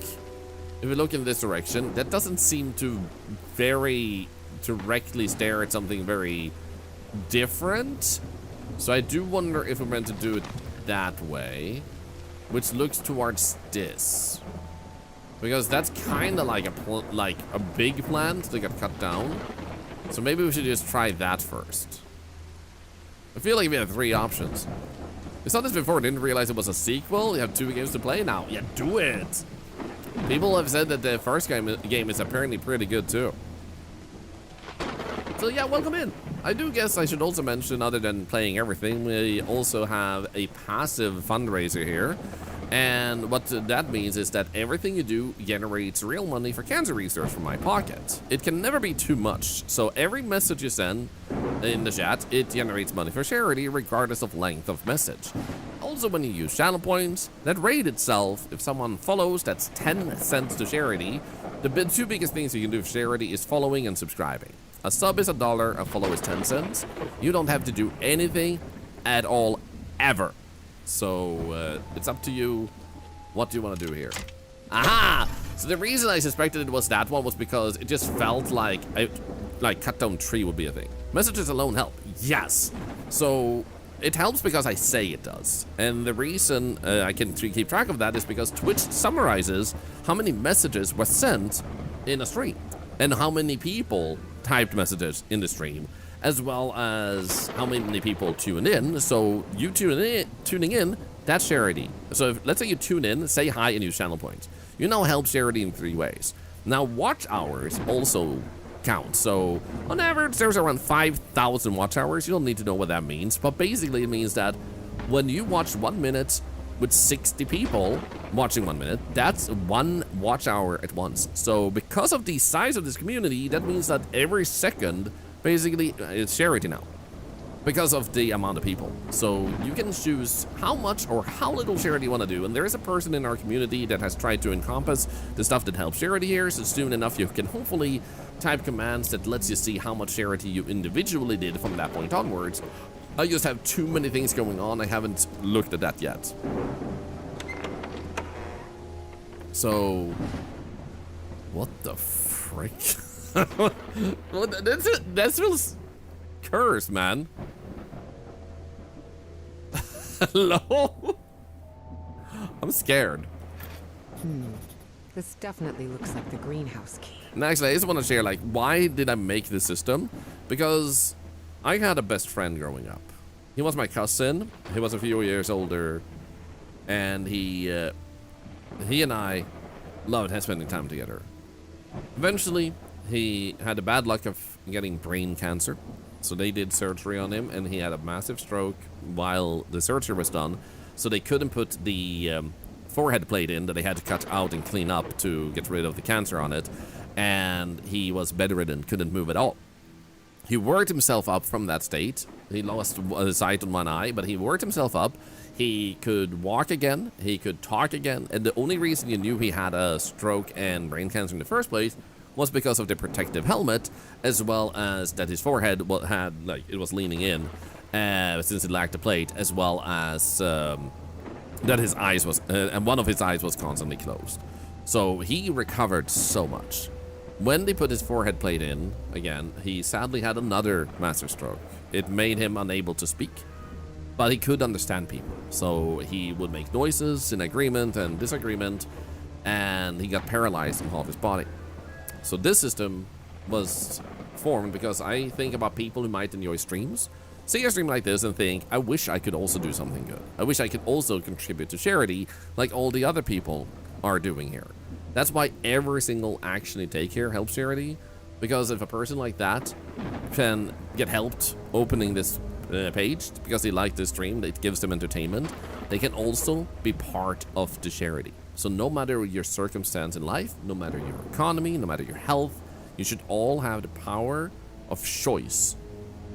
if we look in this direction, that doesn't seem to very directly stare at something very different. So I do wonder if we're meant to do it that way, which looks towards this, because that's kind of like a big plant that got cut down. So maybe we should just try that first. I feel like we have 3 options. We saw this before, didn't realize it was a sequel. You have 2 games to play now. Yeah, do it. People have said that the first game is apparently pretty good too. So yeah, welcome in. I do guess I should also mention, other than playing everything, we also have a passive fundraiser here. And what that means is that everything you do generates real money for cancer research from my pocket. It can never be too much, so every message you send in the chat, it generates money for charity regardless of length of message. Also, when you use channel points, that raid itself, if someone follows, that's 10 cents to charity. The 2 biggest things you can do for charity is following and subscribing. A sub is $1, a follow is 10 cents. You don't have to do anything at all, ever. So, it's up to you. What do you want to do here? Aha! So the reason I suspected it was that one was because it just felt like a cut down tree would be a thing. Messages alone help. Yes. So it helps because I say it does. And the reason I can keep track of that is because Twitch summarizes how many messages were sent in a stream and how many people typed messages in the stream, as well as how many people tune in. So you tuning in, that's charity. So if, let's say you tune in, say hi, and use channel points. You now help charity in 3 ways. Now watch hours also count. So on average, there's around 5,000 watch hours. You don't need to know what that means, but basically it means that when you watch 1 minute with 60 people watching 1 minute, that's 1 watch hour at once. So because of the size of this community, that means that every second basically it's charity now, because of the amount of people. So you can choose how much or how little charity you want to do. And there is a person in our community that has tried to encompass the stuff that helps charity here. So soon enough, you can hopefully type commands that lets you see how much charity you individually did from that point onwards. I just have too many things going on. I haven't looked at that yet. So, what the frick? Well, that's feels cursed, man. Hello? I'm scared. This definitely looks like the greenhouse key. And actually, I just want to share, like, why did I make this system? Because I had a best friend growing up. He was my cousin. He was a few years older. And he and I loved spending time together. Eventually, he had the bad luck of getting brain cancer. So they did surgery on him, and he had a massive stroke while the surgery was done. So they couldn't put the forehead plate in that they had to cut out and clean up to get rid of the cancer on it. And he was bedridden, couldn't move at all. He worked himself up from that state. He lost sight on one eye, but he worked himself up. He could walk again. He could talk again. And the only reason you knew he had a stroke and brain cancer in the first place was because of the protective helmet, as well as that his forehead had, like, it was leaning in, since it lacked a plate, as well as that his eyes was, and one of his eyes was constantly closed. So he recovered so much. When they put his forehead plate in again, he sadly had another massive stroke. It made him unable to speak, but he could understand people. So he would make noises in agreement and disagreement, and he got paralyzed in half his body. So this system was formed because I think about people who might enjoy streams, see a stream like this and think, I wish I could also do something good. I wish I could also contribute to charity like all the other people are doing here. That's why every single action you take here helps charity, because if a person like that can get helped opening this page because they like this stream, it gives them entertainment, they can also be part of the charity. So no matter your circumstance in life, no matter your economy, no matter your health, you should all have the power of choice.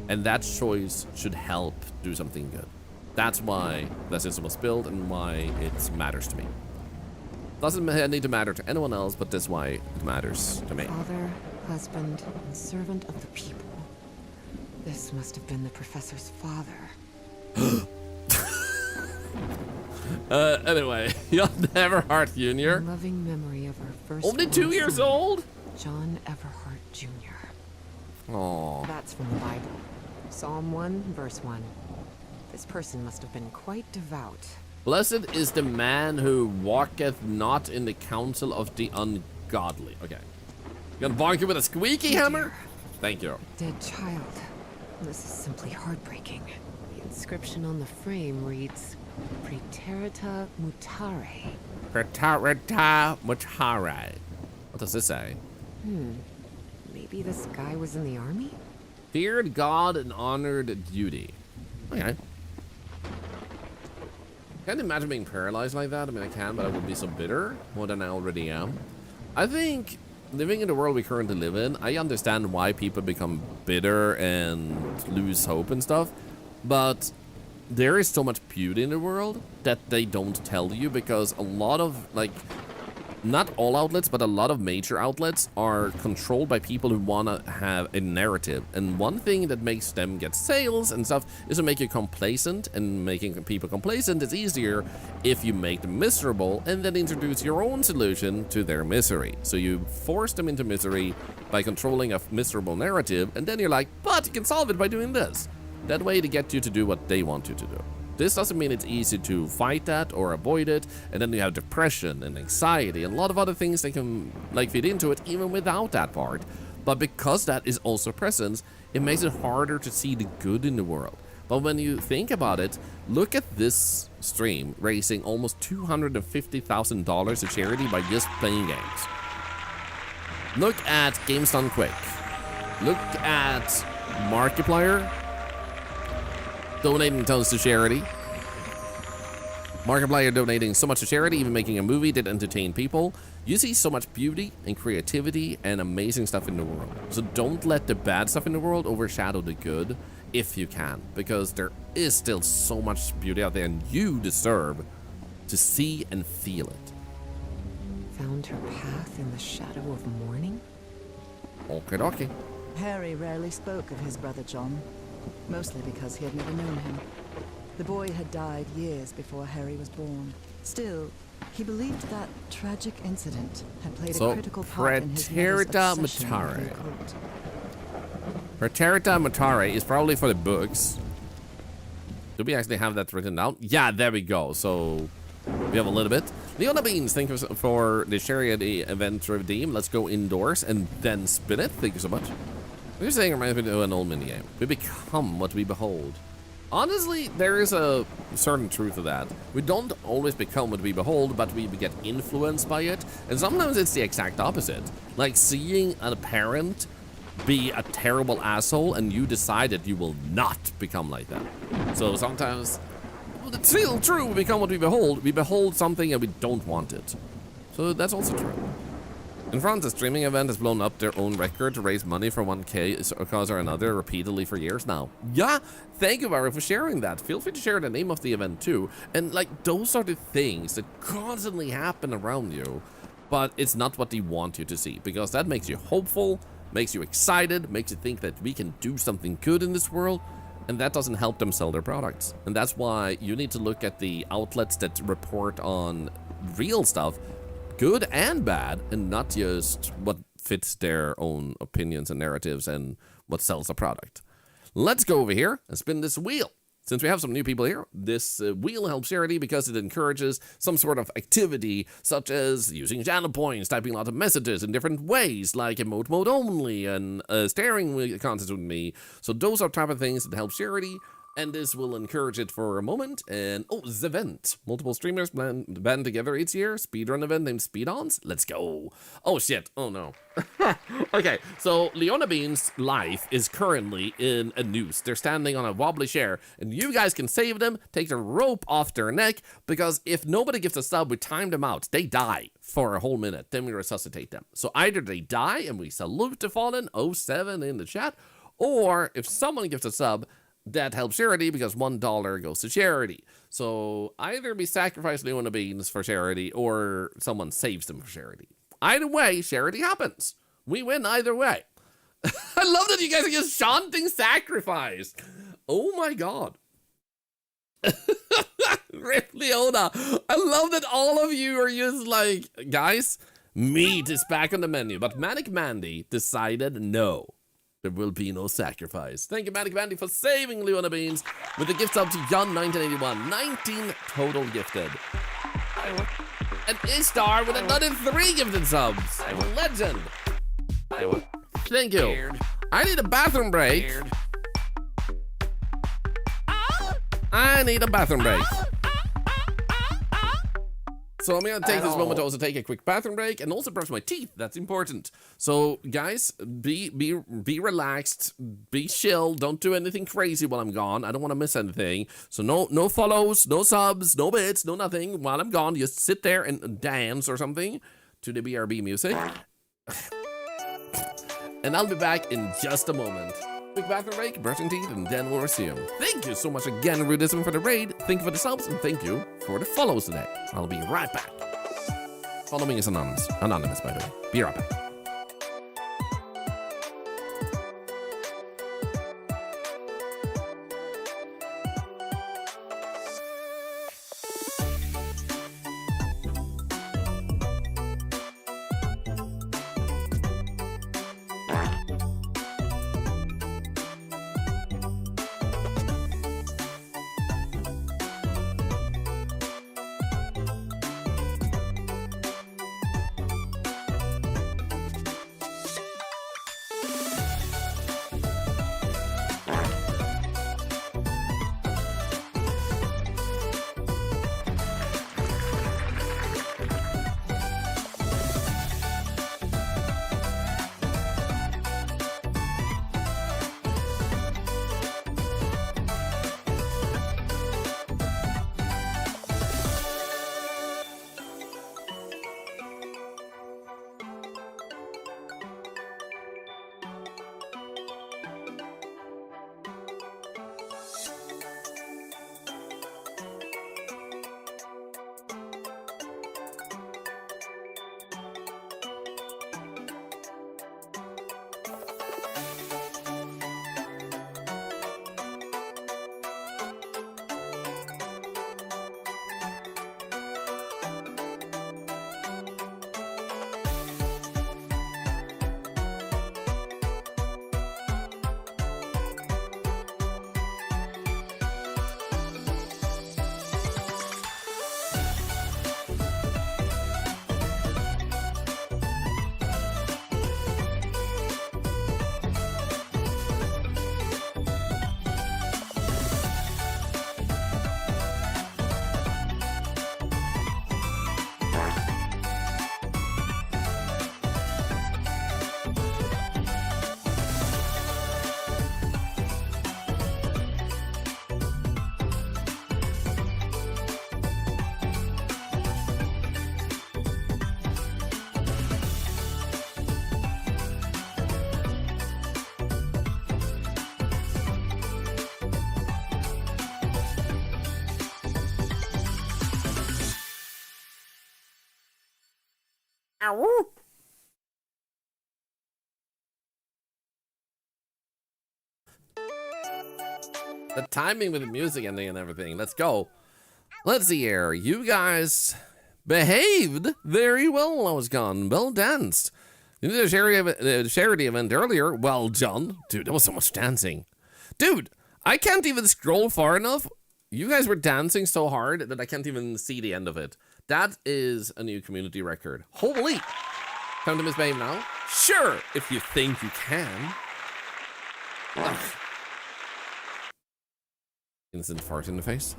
And that choice should help do something good. That's why that system was built and why it matters to me. Doesn't need to matter to anyone else, but that's why it matters to me. Father, husband, and servant of the people. This must have been the professor's father. Anyway, John Everhart Jr. In loving memory of our first. Only 2 years son, old? John Everhart Jr. Aww. That's from the Bible. Psalm 1, verse 1. This person must have been quite devout. Blessed is the man who walketh not in the counsel of the ungodly. Okay. You gonna bonk you with a squeaky hammer? Thank you. Dead child. This is simply heartbreaking. The inscription on the frame reads, Praeterita mutare. Praeterita mutare. What does this say? Maybe this guy was in the army? Feared God and honored duty. Okay. Can't imagine being paralyzed like that. I mean, I can, but I would be so bitter more than I already am. I think living in the world we currently live in, I understand why people become bitter and lose hope and stuff, but there is so much beauty in the world that they don't tell you, because a lot of, like, not all outlets, but a lot of major outlets are controlled by people who want to have a narrative. And one thing that makes them get sales and stuff is to make you complacent, and making people complacent is easier if you make them miserable and then introduce your own solution to their misery. So you force them into misery by controlling a miserable narrative, and then you're like, but you can solve it by doing this. That way to get you to do what they want you to do. This doesn't mean it's easy to fight that or avoid it, and then you have depression and anxiety and a lot of other things that can, like, feed into it even without that part. But because that is also present, it makes it harder to see the good in the world. But when you think about it, look at this stream raising almost $250,000 to charity by just playing games. Look at Games Done Quick. Look at Markiplier donating tons to charity. Markiplier donating so much to charity, even making a movie that entertain people. You see so much beauty and creativity and amazing stuff in the world. So don't let the bad stuff in the world overshadow the good if you can, because there is still so much beauty out there and you deserve to see and feel it. Found her path in the shadow of morning? Okay, dokie. Harry rarely spoke of his brother John, mostly because he had never known him. The boy had died years before Harry was born. Still, he believed that tragic incident had played a critical part in his mother's obsession with the occult. Praeterita Matare is probably for the books. Do we actually have that written down? Yeah, there we go. So we have a little bit. Leona Beans, thank you for the charity event redeem. Let's go indoors and then spin it. Thank you so much. What you're saying reminds me of an old minigame. We become what we behold. Honestly, there is a certain truth to that. We don't always become what we behold, but we get influenced by it. And sometimes it's the exact opposite. Like seeing a parent be a terrible asshole and you decide that you will not become like that. So sometimes it's still true, we become what we behold. We behold something and we don't want it. So that's also true. In France, a streaming event has blown up their own record to raise money for 1K cause or another repeatedly for years now. Yeah, thank you, Barry, for sharing that. Feel free to share the name of the event too. And like, those are the things that constantly happen around you, but it's not what they want you to see, because that makes you hopeful, makes you excited, makes you think that we can do something good in this world, and that doesn't help them sell their products. And that's why you need to look at the outlets that report on real stuff, good and bad, and not just what fits their own opinions and narratives and what sells the product. Let's go over here and spin this wheel. Since we have some new people here, this wheel helps charity because it encourages some sort of activity, such as using channel points, typing a lot of messages in different ways, like emote mode only and staring contest with me. So those are type of things that help charity. And this will encourage it for a moment. And oh, the event. Multiple streamers band together each year. Speedrun event named Speed-Ons. Let's go. Oh shit. Oh no. Okay, so Leona Bean's life is currently in a noose. They're standing on a wobbly chair. And you guys can save them, take the rope off their neck. Because if nobody gives a sub, we time them out. They die for a whole minute. Then we resuscitate them. So either they die and we salute the fallen, 07 in the chat. Or if someone gives a sub, that helps charity because $1 goes to charity. So either we sacrifice Leona Beans for charity or someone saves them for charity. Either way, charity happens. We win either way. I love that you guys are just chanting sacrifice. Oh my god. Rip Leona. I love that all of you are just like, guys, meat is back on the menu. But Manic Mandy decided no. There will be no sacrifice. Thank you, Manic Mandy, for saving Leona Beans with the gift sub to Jan1981. 19 total gifted. And Ishtar with another 3 gifted subs. Legend. Thank you. I need a bathroom break. I need a bathroom break. So I'm gonna take this moment to also take a quick bathroom break and also brush my teeth. That's important. So guys, be relaxed, be chill. Don't do anything crazy while I'm gone. I don't want to miss anything. So no follows, no subs, no bits, no nothing while I'm gone. Just sit there and dance or something to the BRB music. And I'll be back in just a moment. Quick bathroom break, brushing teeth, and then we'll resume. Thank you so much again, Rudism, for the raid. Thank you for the subs, and thank you for the follows today. I'll be right back. Following is anonymous. Anonymous, by the way. Be right back. Ow. The timing with the music ending and everything. Let's go. Let's see here. You guys behaved very well while I was gone. Well danced. You did a charity event earlier. Well done. Dude, there was so much dancing. Dude, I can't even scroll far enough. You guys were dancing so hard that I can't even see the end of it. That is a new community record. Holy. Time to Miss Babe now? Sure, if you think you can. Ugh. Instant fart in the face.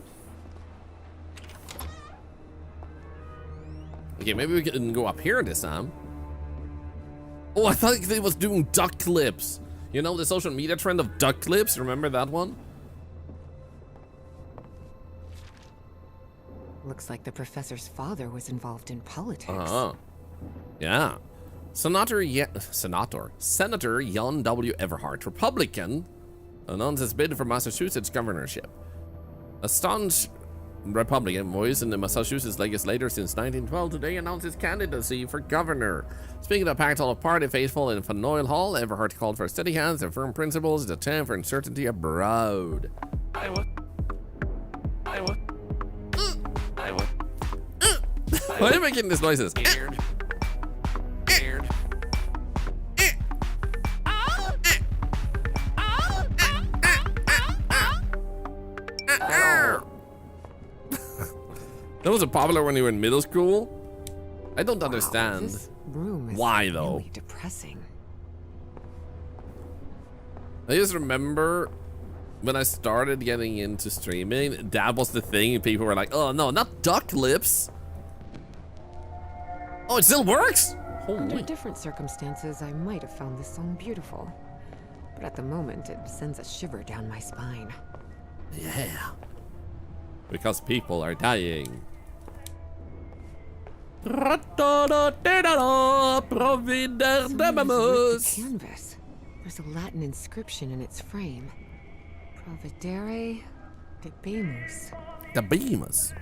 Okay, maybe we can go up here this time. Oh, I thought they was doing duck clips. You know, the social media trend of duck clips? Remember that one? Looks like the professor's father was involved in politics. Yeah. Senator Jan W. Everhart, Republican, announced his bid for Massachusetts governorship. A staunch Republican voice in the Massachusetts legislature since 1912 today announced his candidacy for governor. Speaking of packed hall of party faithful in Faneuil Hall, Everhart called for steady hands and firm principles to attempt for uncertainty abroad. Iowa. Why are you making these noises? Scared. That was a popular when you were in middle school. I don't understand. This room is why though. really depressing. I just remember when I started getting into streaming, that was the thing. People were like, "Oh no, not duck lips." Oh, it still works. Under Holy. different circumstances, I might have found this song beautiful. But at the moment, it sends a shiver down my spine. Yeah. Because people are dying. The canvas. There's a Latin inscription in its frame. Providere debemus. The Beamus.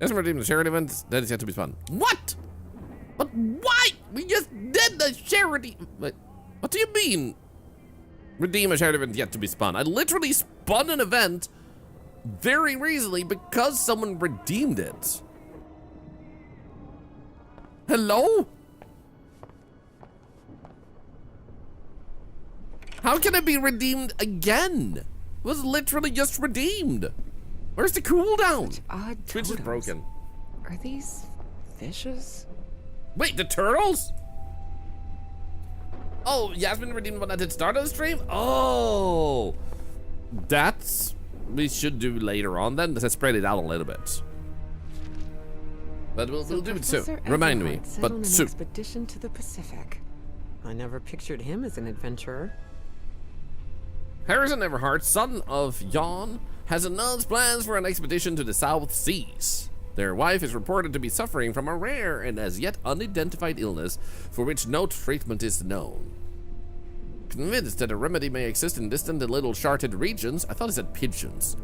As for the charity event, that is yet to be spun. What? But why? We just did the charity. What do you mean? Redeem a charity event yet to be spun. I literally spun an event very recently because someone redeemed it. Hello? How can it be redeemed again? It was literally just redeemed. Where's the cooldown? Such odd Twitch is totems. broken. Are these fishes? Wait, the turtles? Oh, Yasmin redeemed one at the start of the stream? Oh, that's we should do later on then. Let's spread it out a little bit. But we'll do it soon. Professor Remind me, Everhart set but on an soon. expedition to the Pacific. I never pictured him as an adventurer. Harrison Everhart, son of Jan, has announced plans for an expedition to the South Seas. Their wife is reported to be suffering from a rare and as yet unidentified illness for which no treatment is known. Convinced that a remedy may exist in distant and little charted regions, I thought it said pigeons,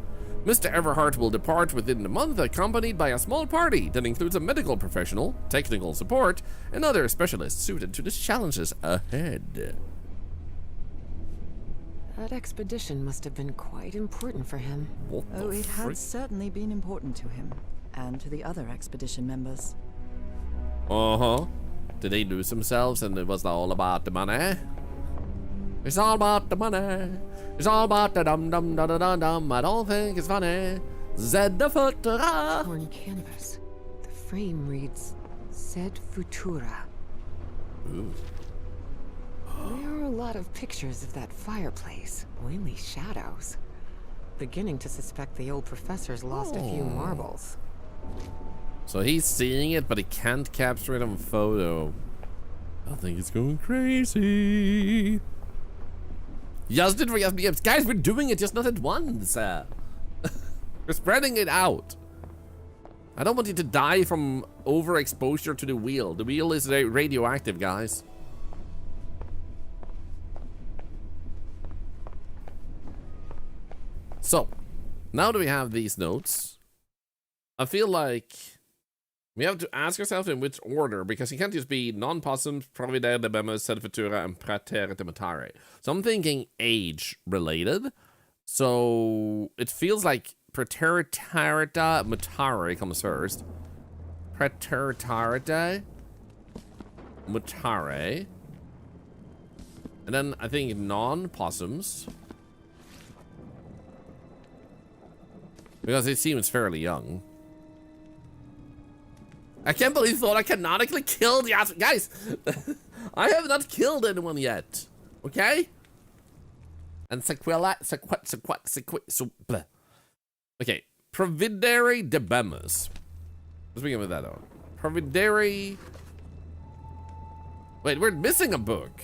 Mr. Everhart will depart within the month, accompanied by a small party that includes a medical professional, technical support, and other specialists suited to the challenges ahead. That expedition must have been quite important for him. What Oh, the it frick? had certainly been important to him, and to the other expedition members. Uh-huh. Did they lose themselves and it was all about the money? It's all about the money. It's all about the dum-dum-da-da-dum-dum. I don't think it's funny. Zed the futura. Torn canvas. The frame reads, Sed Futura. Ooh. There are a lot of pictures of that fireplace. Only shadows. Beginning to suspect the old professor's lost a few marbles. So he's seeing it, but he can't capture it on photo. I think it's going crazy. Just did for SBMs. Guys, we're doing it just not at once. We're spreading it out. I don't want you to die from overexposure to the wheel. The wheel is radioactive, guys. So, now that we have these notes, I feel like We have to ask ourselves in which order, because it can't just be non-possums, providere de bemus, sed futura, and praetere de mutare. So I'm thinking age-related. So it feels like praeterita mutare comes first. Praeterita mutare. And then I think non-possums. Because it seems fairly young. I can't believe Thorlar canonically killed the ass. Guys, I have not killed anyone yet. Okay? And sequela, okay. Providere de bemus. Let's begin with that one. Providere. Wait, we're missing a book.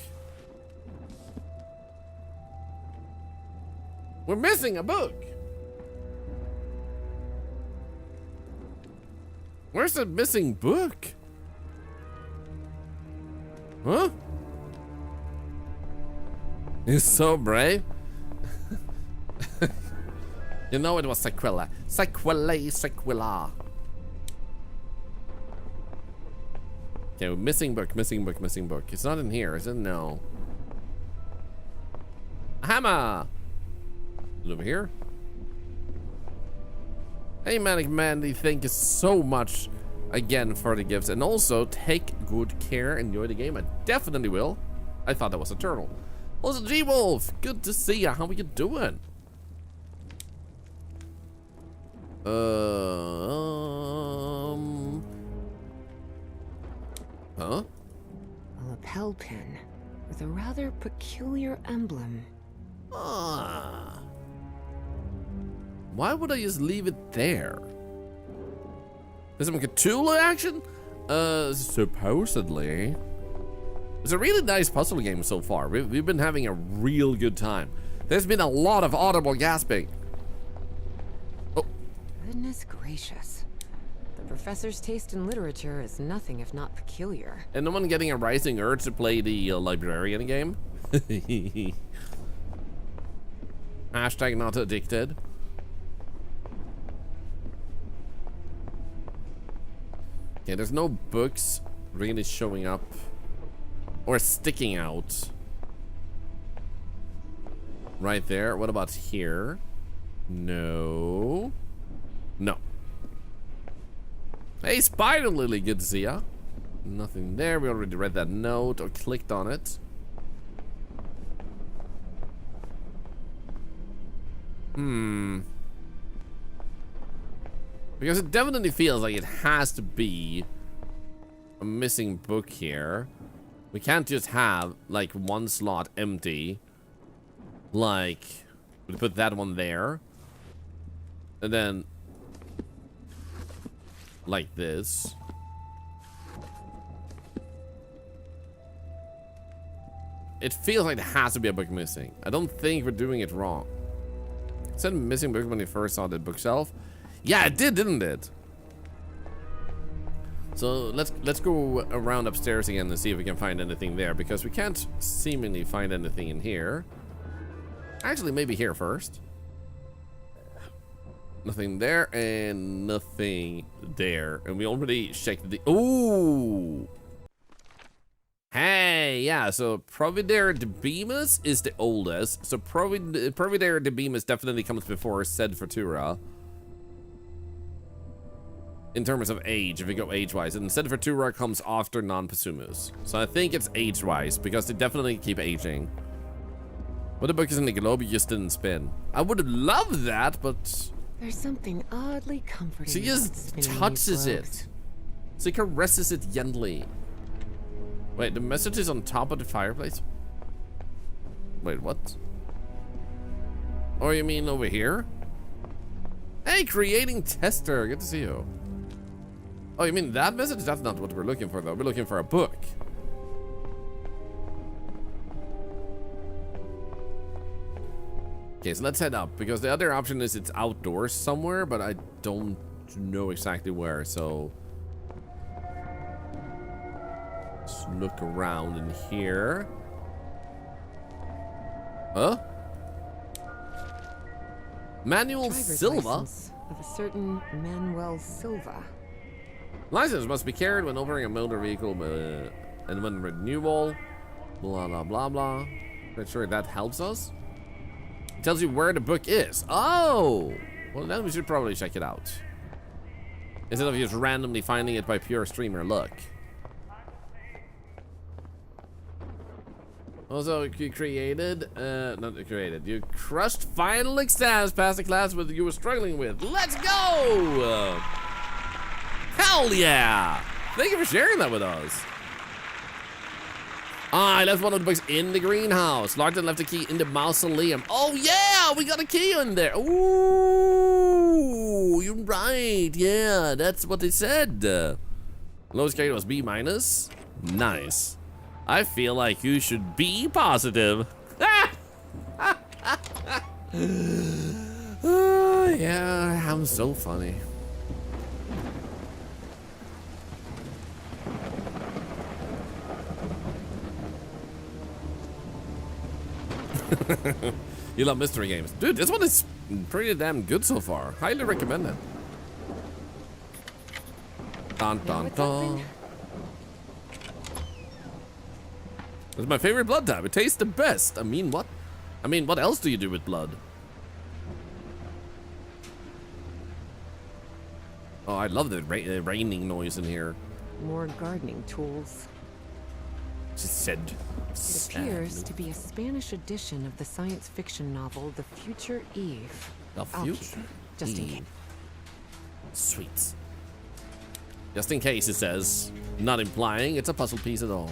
We're missing a book. Where's the missing book? Huh? He's so brave. You know it was sequela. Sequela. Okay, missing book. It's not in here, is it? No. A hammer. Is it over here? Hey, Manic Mandy, thank you so much again for the gifts. And also, take good care. Enjoy the game. I definitely will. I thought that was a turtle. Also, G-Wolf, good to see you. How are you doing? A lapel pin with a rather peculiar emblem. Ah. Why would I just leave it there? There's some Cthulhu action? Supposedly. It's a really nice puzzle game so far. We've been having a real good time. There's been a lot of audible gasping. Oh. Goodness gracious. The professor's taste in literature is nothing if not peculiar. And no one getting a rising urge to play the librarian game? Hashtag not addicted. Okay, there's no books really showing up or sticking out right there. What about here? No. No. Hey, Spider Lily, good to see ya. Nothing there. We already read that note or clicked on it. Because it definitely feels like it has to be a missing book here. We can't just have like one slot empty. Like, we put that one there. And then like this. It feels like there has to be a book missing. I don't think we're doing it wrong. It said missing book when you first saw the bookshelf. Yeah, it did, didn't it? So let's go around upstairs again and see if we can find anything there, because we can't seemingly find anything in here. Actually, maybe here first. Nothing there and nothing there. And we already checked the... Ooh! Hey, yeah, so Providere de Bemis is the oldest. So Providere de Bemis definitely comes before Sed Fortura. In terms of age, if we go age-wise. And Sed Fortura comes after Non-Possumus. So I think it's age-wise, because they definitely keep aging. What the book is in the globe you just didn't spin. I would have loved that, but... There's something oddly comforting. She just touches it. She caresses it gently. Wait, the message is on top of the fireplace? Wait, what? Oh, you mean over here? Hey, creating tester, good to see you. Oh, you mean that message? That's not what we're looking for, though. We're looking for a book. Okay, so let's head up, because the other option is it's outdoors somewhere, but I don't know exactly where, so... Let's look around in here. Huh? Manuel Driver's Silva? license of a certain Manuel Silva. License must be carried when operating a motor vehicle and when renewal. Blah, blah, blah, blah. Not sure that helps us. It tells you where the book is. Oh! Well, then we should probably check it out. Instead of just randomly finding it by pure streamer luck. Also, you created, not created, you crushed final exams past the class with you were struggling with. Let's go! Hell yeah! Thank you for sharing that with us. I left one of the books in the greenhouse. Larkin left a key in the mausoleum. Oh yeah, we got a key in there. Ooh, you're right. Yeah, that's what they said. Lowest grade was B-. Nice. I feel like you should be positive. Yeah, I'm so funny. You love mystery games. Dude, this one is pretty damn good so far. Highly recommend it. Dun dun dun. It's my favorite blood type. It tastes the best. I mean, what? I mean, what else do you do with blood? Oh, I love the raining noise in here. More gardening tools. She said. It appears to be a Spanish edition of the science fiction novel The Future Eve. The Future Just in Eve. case. Sweet. Just in case, it says. Not implying it's a puzzle piece at all.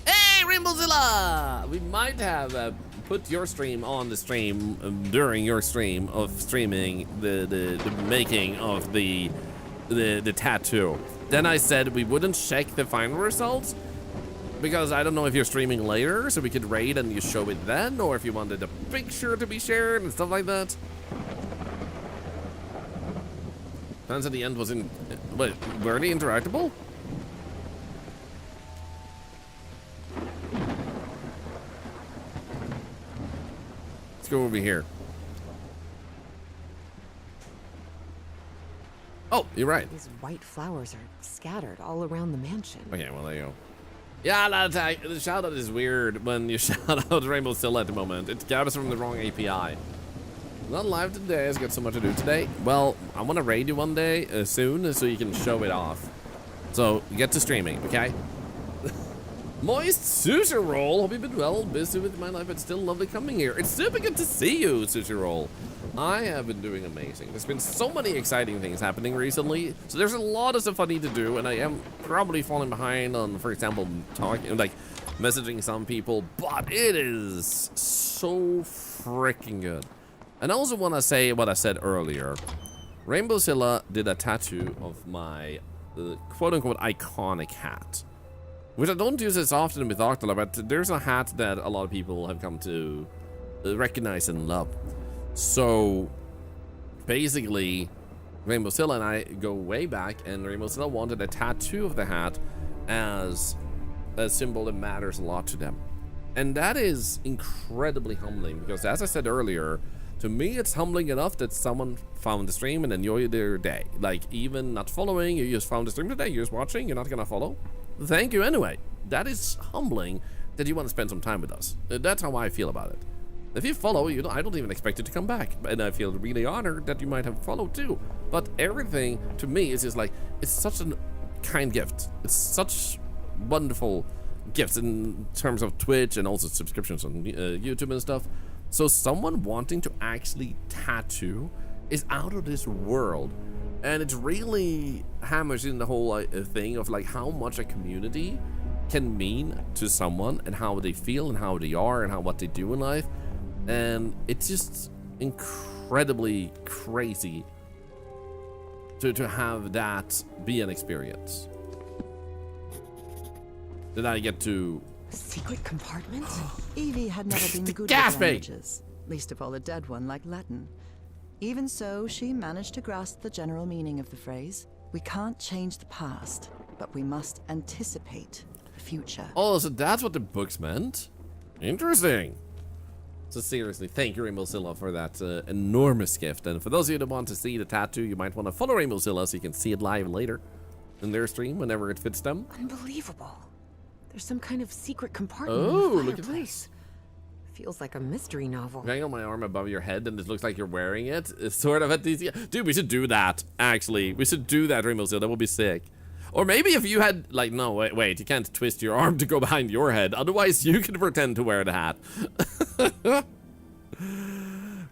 Hey, Rainbowzilla! We might have put your stream on the stream during your stream of streaming the making of the tattoo. Then I said we wouldn't check the final results because I don't know if you're streaming later, so we could raid and you show it then, or if you wanted a picture to be shared and stuff like that. Fans at the end was in. Wait, were they interactable? Let's go over here. Oh, you're right. These white flowers are scattered all around the mansion. Okay, well, there you go. Yeah, the shout out is weird when you shout out Rainbowzilla at the moment. It got us from the wrong API. Not live today, I've got so much to do today. Well, I want to raid you one day soon so you can show it off. So, get to streaming, okay? Moist Sushi Roll. Hope you've been well, busy with my life, but still lovely coming here. It's super good to see you, Sushi Roll. I have been doing amazing. There's been so many exciting things happening recently, so there's a lot of stuff I need to do, and I am probably falling behind on, for example, talking, like, messaging some people, but it is so freaking good. And I also want to say what I said earlier. Rainbowzilla did a tattoo of my quote-unquote iconic hat, which I don't use as often with Thorlar, but there's a hat that a lot of people have come to recognize and love. So basically, Rainbowzilla and I go way back, and Rainbowzilla wanted a tattoo of the hat as a symbol that matters a lot to them. And that is incredibly humbling because, as I said earlier, to me it's humbling enough that someone found the stream and enjoyed their day. Like, even not following, you just found the stream today, you're just watching, you're not gonna follow. Thank you anyway. That is humbling that you want to spend some time with us. That's how I feel about it. If you follow, I don't even expect you to come back. And I feel really honored that you might have followed too. But everything to me is just like, it's such a kind gift. It's such wonderful gifts in terms of Twitch and also subscriptions on YouTube and stuff. So someone wanting to actually tattoo is out of this world. And it really hammers in the whole thing of like how much a community can mean to someone and how they feel and how they are and how what they do in life. And it's just incredibly crazy to have that be an experience. Did I get to... A secret compartment? Evie had never been good with languages, least of all a dead one like Latin. Even so, she managed to grasp the general meaning of the phrase. We can't change the past, but we must anticipate the future. Oh, so that's what the books meant? Interesting. So seriously, thank you, Rainbowzilla, for that enormous gift. And for those of you that want to see the tattoo, you might want to follow Rainbowzilla so you can see it live later in their stream whenever it fits them. Unbelievable. There's some kind of secret compartment in Oh, the look at fireplace. Feels like a mystery novel. Hang on my arm above your head and it looks like you're wearing it. It's sort of at these. Dude, we should do that, actually. We should do that, Rainbowzilla. That would be sick. Or maybe if you had, like, no, wait, you can't twist your arm to go behind your head. Otherwise, you can pretend to wear the hat.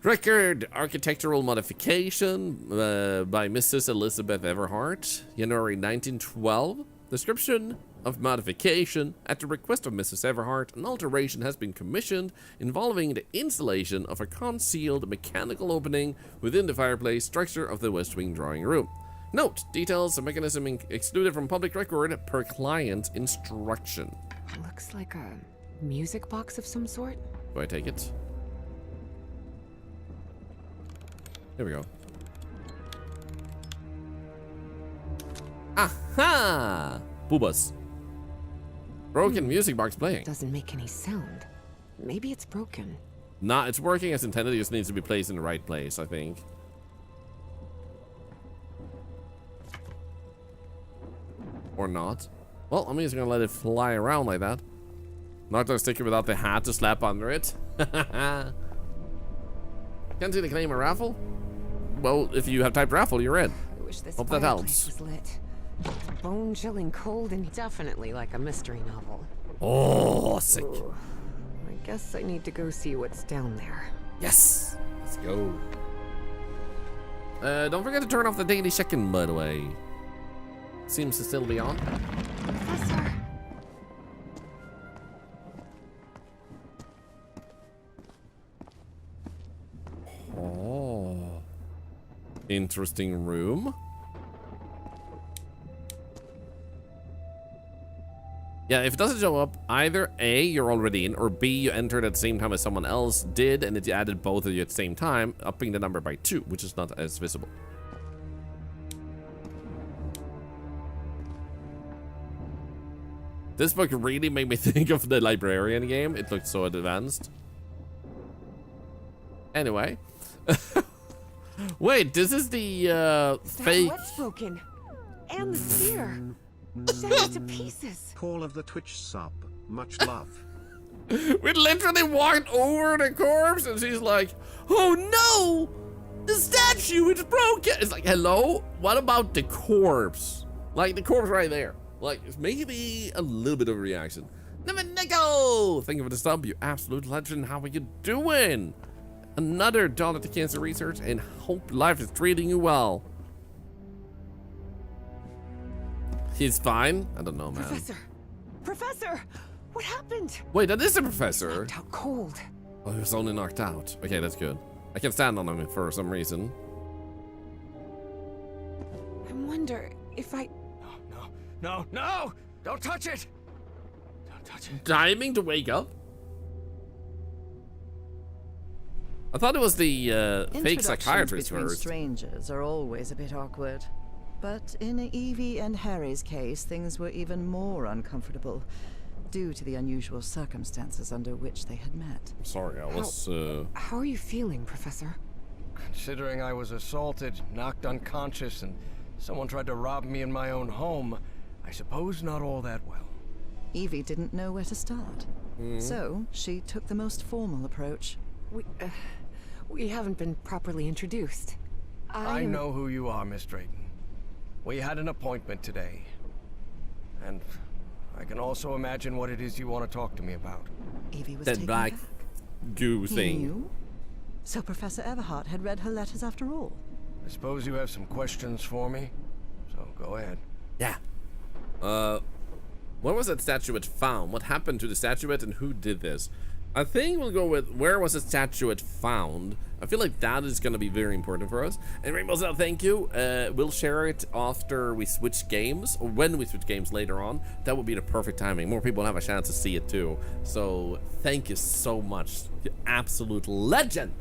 Record architectural modification by Mrs. Elizabeth Everhart, January 1912. Description of modification. At the request of Mrs. Everhart, an alteration has been commissioned involving the installation of a concealed mechanical opening within the fireplace structure of the West Wing drawing room. Note, details of mechanism excluded from public record per client instruction. Looks like a music box of some sort. Do I take it? Here we go. Aha! Boobas. Broken music box playing. Doesn't make any sound. Maybe it's broken. Nah, it's working as intended. It just needs to be placed in the right place, I think. Or not. Well, I'm just gonna let it fly around like that. Not gonna stick it without the hat to slap under it. Can't see the claim a raffle? Well, if you have typed raffle, you're in. I wish this Hope that fireplace helps. was lit. Bone-chilling cold and definitely like a mystery novel. Oh, sick. Ooh. I guess I need to go see what's down there. Yes. Let's go. Don't forget to turn off the daily check-in, by the way. Seems to still be on. Professor! Oh. Interesting room. Yeah, if it doesn't show up, either A, you're already in, or B, you entered at the same time as someone else did, and it added both of you at the same time, upping the number by 2, which is not as visible. This book really made me think of the librarian game. It looked so advanced. Anyway. Wait, this is the fake. What's broken? And the spear. Shattered to pieces. Paul of the Twitch sub, much love. We literally walked over the corpse and she's like, oh no! The statue, it's broken! It's like, hello? What about the corpse? Like, the corpse right there. Like, maybe a little bit of a reaction. Never Nico! Thank you for the sub, you absolute legend. How are you doing? Another dollar to cancer research and hope life is treating you well. He's fine? I don't know, man. Professor! Professor! What happened? Wait, that is the professor. Knocked out cold. Oh, he was only knocked out. Okay, that's good. I can stand on him for some reason. I wonder if I... No! Don't touch it! Don't touch it. Timing to wake up? I thought it was the fake psychiatrist between first. strangers are always a bit awkward. But in Evie and Harry's case, things were even more uncomfortable due to the unusual circumstances under which they had met. I'm sorry, I was How are you feeling, Professor? Considering I was assaulted, knocked unconscious, and someone tried to rob me in my own home, I suppose not all that well. Evie didn't know where to start. So she took the most formal approach. We haven't been properly introduced. I know who you are, Miss Drayton. We had an appointment today. And I can also imagine what it is you want to talk to me about. Evie was that taken black aback. goo He thing. knew? So Professor Everhart had read her letters after all. I suppose you have some questions for me, so go ahead. Yeah. Where was that statuette found? What happened to the statuette and who did this? I think we'll go with where was the statuette found. I feel like that is going to be very important for us. And Rainbowzilla, thank you. We'll share it after we switch games, or when we switch games later on. That would be the perfect timing. More people have a chance to see it too. So thank you so much. You absolute legend.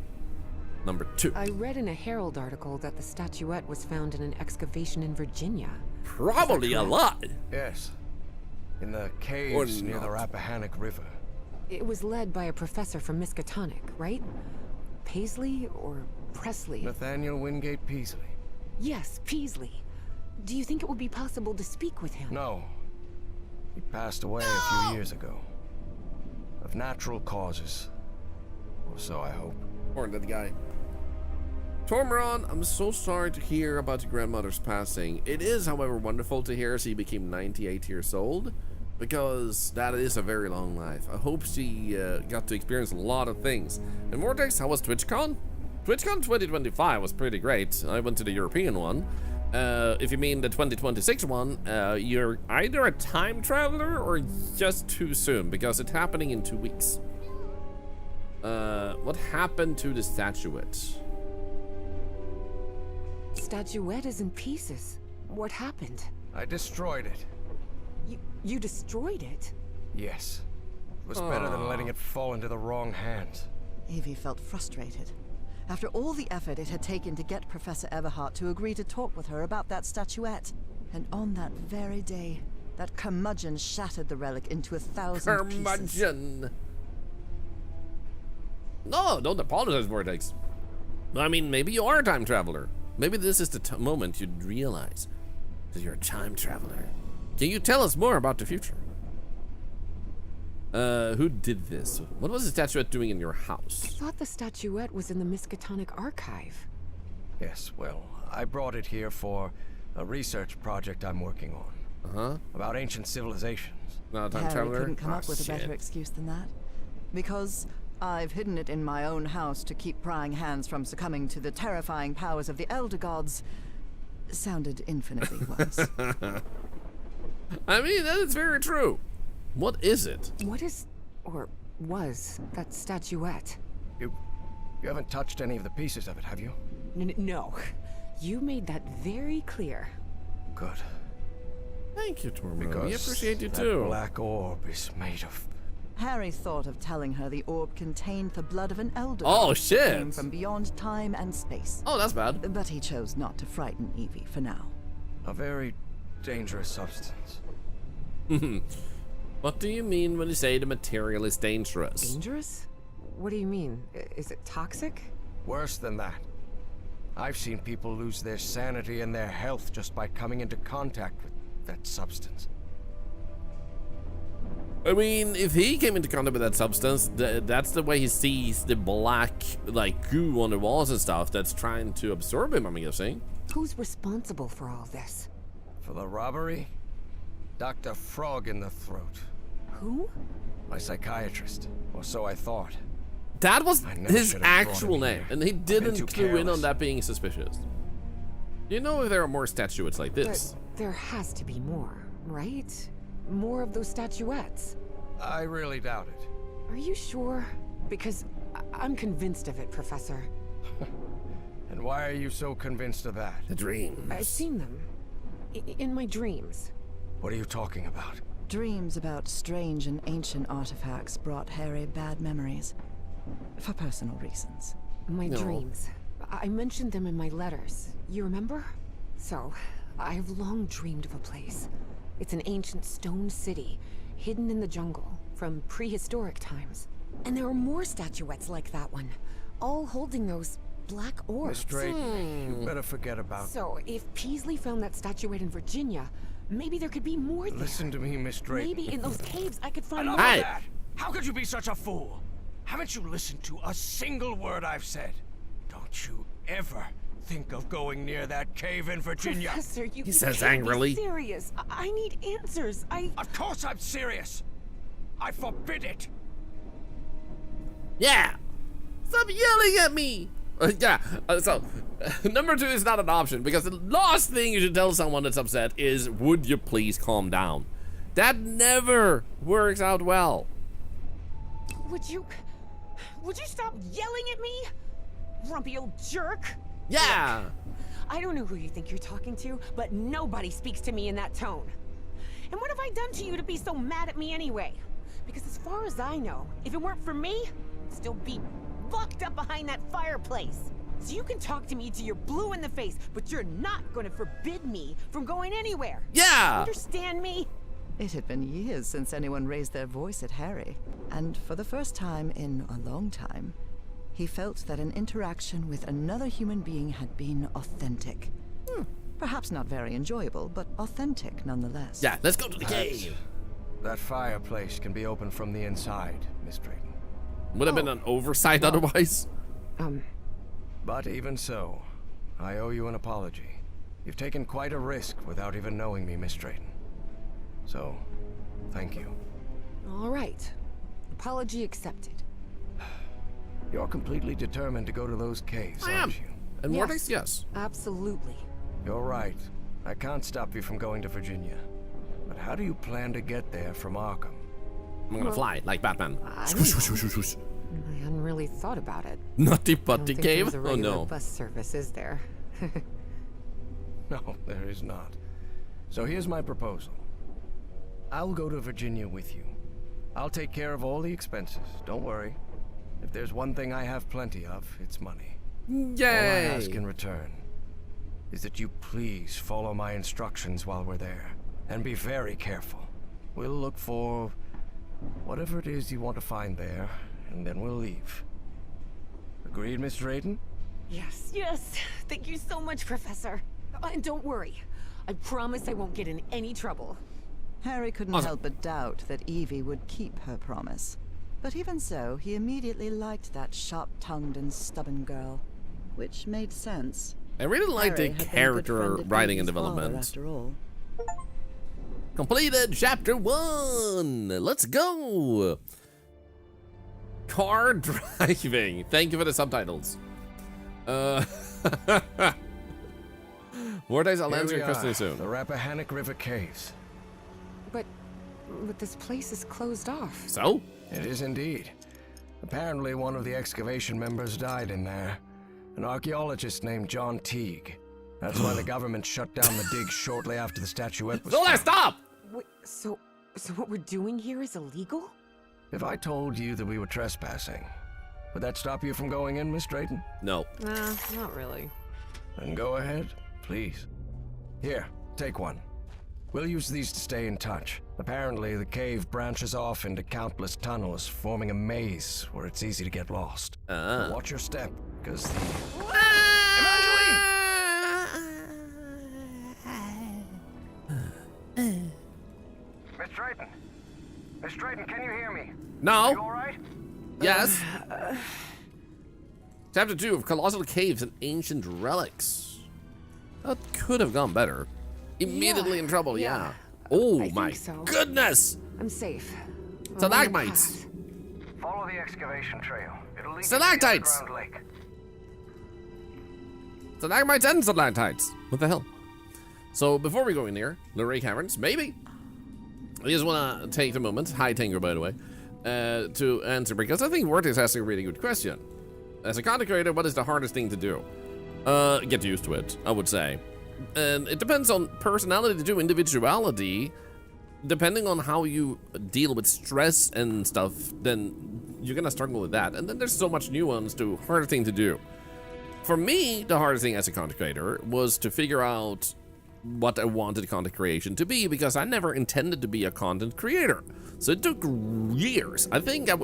Number 2. I read in a Herald article that the statuette was found in an excavation in Virginia. Probably a lie. Yes. In the caves near the not. Rappahannock River. It was led by a professor from Miskatonic, right? Paisley or Presley? Nathaniel Wingate Peasley. Yes, Peasley. Do you think it would be possible to speak with him? No. He passed away a few years ago. Of natural causes. Or so I hope. Poor that guy. Tormaron, I'm so sorry to hear about your grandmother's passing. It is, however, wonderful to hear she became 98 years old, because that is a very long life. I hope she got to experience a lot of things. And Vortex, how was TwitchCon? TwitchCon 2025 was pretty great. I went to the European one. If you mean the 2026 one, you're either a time traveler or just too soon, because it's happening in 2 weeks. What happened to the statuette? Statuette is in pieces. What happened? I destroyed it. You destroyed it? Yes. It was better than letting it fall into the wrong hands. Evie felt frustrated. After all the effort it had taken to get Professor Everhart to agree to talk with her about that statuette. And on that very day, that curmudgeon shattered the relic into 1,000 pieces. Curmudgeon! No, don't apologize, Vortex. I mean, maybe you are a time traveler. Maybe this is the moment you'd realize that you're a time traveler. Can you tell us more about the future? Who did this? What was the statuette doing in your house? I thought the statuette was in the Miskatonic archive. Yes, well, I brought it here for a research project I'm working on. About ancient civilizations. Not a time Harry traveler? couldn't come Ah, up with a better shit. excuse than that. Because I've hidden it in my own house to keep prying hands from succumbing to the terrifying powers of the Elder Gods sounded infinitely worse. I mean, that is very true. What is it? What is, or was, that statuette? You haven't touched any of the pieces of it, have you? No. You made that very clear. Good. Thank you, Tormund. Because We appreciate you that too. black orb is made of... Harry thought of telling her the orb contained the blood of an elder Oh, god shit. who came from beyond time and space. Oh, that's bad. But he chose not to frighten Evie for now. a very dangerous substance. What do you mean when you say the material is dangerous? Dangerous? What do you mean? Is it toxic? Worse than that. I've seen people lose their sanity and their health just by coming into contact with that substance. I mean, if he came into contact with that substance, that's the way he sees the black, like, goo on the walls and stuff that's trying to absorb him, I'm guessing. Who's responsible for all this? For the robbery? Dr. Frog in the throat. Who? My psychiatrist. Or so I thought. That was I never his should have brought actual him name, here. and he I've been didn't too clue in on careless. that being suspicious. Do you know if there are more statuettes like this? There has to be more, right? More of those statuettes. I really doubt it. Are you sure? Because I'm convinced of it, Professor. And why are you so convinced of that? The dreams. I've seen them. In my dreams. What are you talking about? Dreams about strange and ancient artifacts brought Harry bad memories. For personal reasons. My No. dreams. I mentioned them in my letters. You remember? So, I've long dreamed of a place. It's an ancient stone city, hidden in the jungle, from prehistoric times. And there are more statuettes like that one, all holding those black orbs. Miss Drayton, you better forget about... So, if Peasley found that statuette in Virginia, maybe there could be more there. Listen to me, Miss Drayton. Maybe in those caves I could find Enough more. Hey. of that! How could you be such a fool? Haven't you listened to a single word I've said? Don't you ever think of going near that cave in Virginia. Professor, you He says can't angrily. be serious. I need answers. Of course I'm serious. I forbid it. Yeah! Stop yelling at me! So, number 2 is not an option, because the last thing you should tell someone that's upset is, would you please calm down? That never works out well. Would you stop yelling at me? Grumpy old jerk. Yeah! I don't know who you think you're talking to, but nobody speaks to me in that tone. And what have I done to you to be so mad at me anyway? Because as far as I know, if it weren't for me, I'd still be locked up behind that fireplace. So you can talk to me till you're blue in the face, but you're not going to forbid me from going anywhere. Yeah! Understand me? It had been years since anyone raised their voice at Harry, and for the first time in a long time, he felt that an interaction with another human being had been authentic. Perhaps not very enjoyable, but authentic nonetheless. Yeah, let's go to the cave. That fireplace can be opened from the inside, Miss Drayton. Would have been an oversight otherwise. But even so, I owe you an apology. You've taken quite a risk without even knowing me, Miss Drayton. So, thank you. All right. Apology accepted. You're completely determined to go to those caves, I am. aren't you? And Yes. Vortex, yes. Absolutely. You're right. I can't stop you from going to Virginia. But how do you plan to get there from Arkham? I'm gonna fly like Batman. I Swoosh, don't swoosh, swoosh, swoosh. I hadn't really thought about it. Nutty I don't putty think cave? there's a Oh regular no. bus service, is there? No, there is not. So here's my proposal. I'll go to Virginia with you. I'll take care of all the expenses, don't worry. If there's one thing I have plenty of, it's money. All I ask Yay! in return is that you please follow my instructions while we're there. And be very careful. We'll look for whatever it is you want to find there, and then we'll leave. Agreed, Miss Drayton? Yes, yes. Thank you so much, Professor. And don't worry. I promise I won't get in any trouble. Harry couldn't Awesome. help but doubt that Evie would keep her promise. But even so, he immediately liked that sharp-tongued and stubborn girl, which made sense. I really like the Harry had been a good character friend of writing and Evie's father, development. after all. Completed chapter 1. Let's go. Car driving. Thank you for the subtitles. Vortex, I'll Here answer we your question are, soon. The Rappahannock River Caves. But this place is closed off. So? It is indeed. Apparently one of the excavation members died in there. An archaeologist named John Teague. That's why the government shut down the dig shortly after the statuette was Thorlar, found. stop! Wait, so what we're doing here is illegal? If I told you that we were trespassing, would that stop you from going in, Miss Drayton? No. Not really. Then go ahead, please. Here, take one. We'll use these to stay in touch. Apparently, the cave branches off into countless tunnels, forming a maze where it's easy to get lost. Watch your step, because the... Miss Drayton! Miss Drayton, can you hear me? You No. alright? Yes. Chapter 2 of Colossal Caves and Ancient Relics. That could have gone better. Immediately in trouble, yeah. Oh I think my so. goodness! I'm safe. I'm on the Stalagmites. path. Follow the excavation trail. It'll lead Stalactites. you to the underground lake. Stalagmites and stalactites. What the hell? So before we go in here, Luray Caverns, maybe. I just want to take a moment, hi Tango by the way, to answer, because I think Vortex is asking a really good question. As a content creator, what is the hardest thing to do? Get used to it, I would say. And it depends on personality to individuality. Depending on how you deal with stress and stuff, then you're gonna struggle with that. And then there's so much nuance to harder thing to do. For me, the hardest thing as a content creator was to figure out what I wanted content creation to be, because I never intended to be a content creator. So it took years. I think I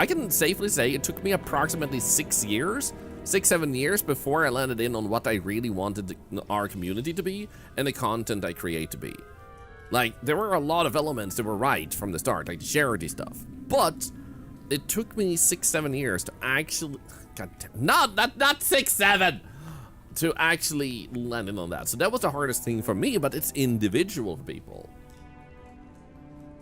can safely say it took me approximately 6 years, 6-7 years before I landed in on what I really wanted our community to be and the content I create to be. Like, there were a lot of elements that were right from the start, like the charity stuff. But it took me 6-7 years to actually, not 6-7, to actually land in on that. So that was the hardest thing for me, but it's individual for people.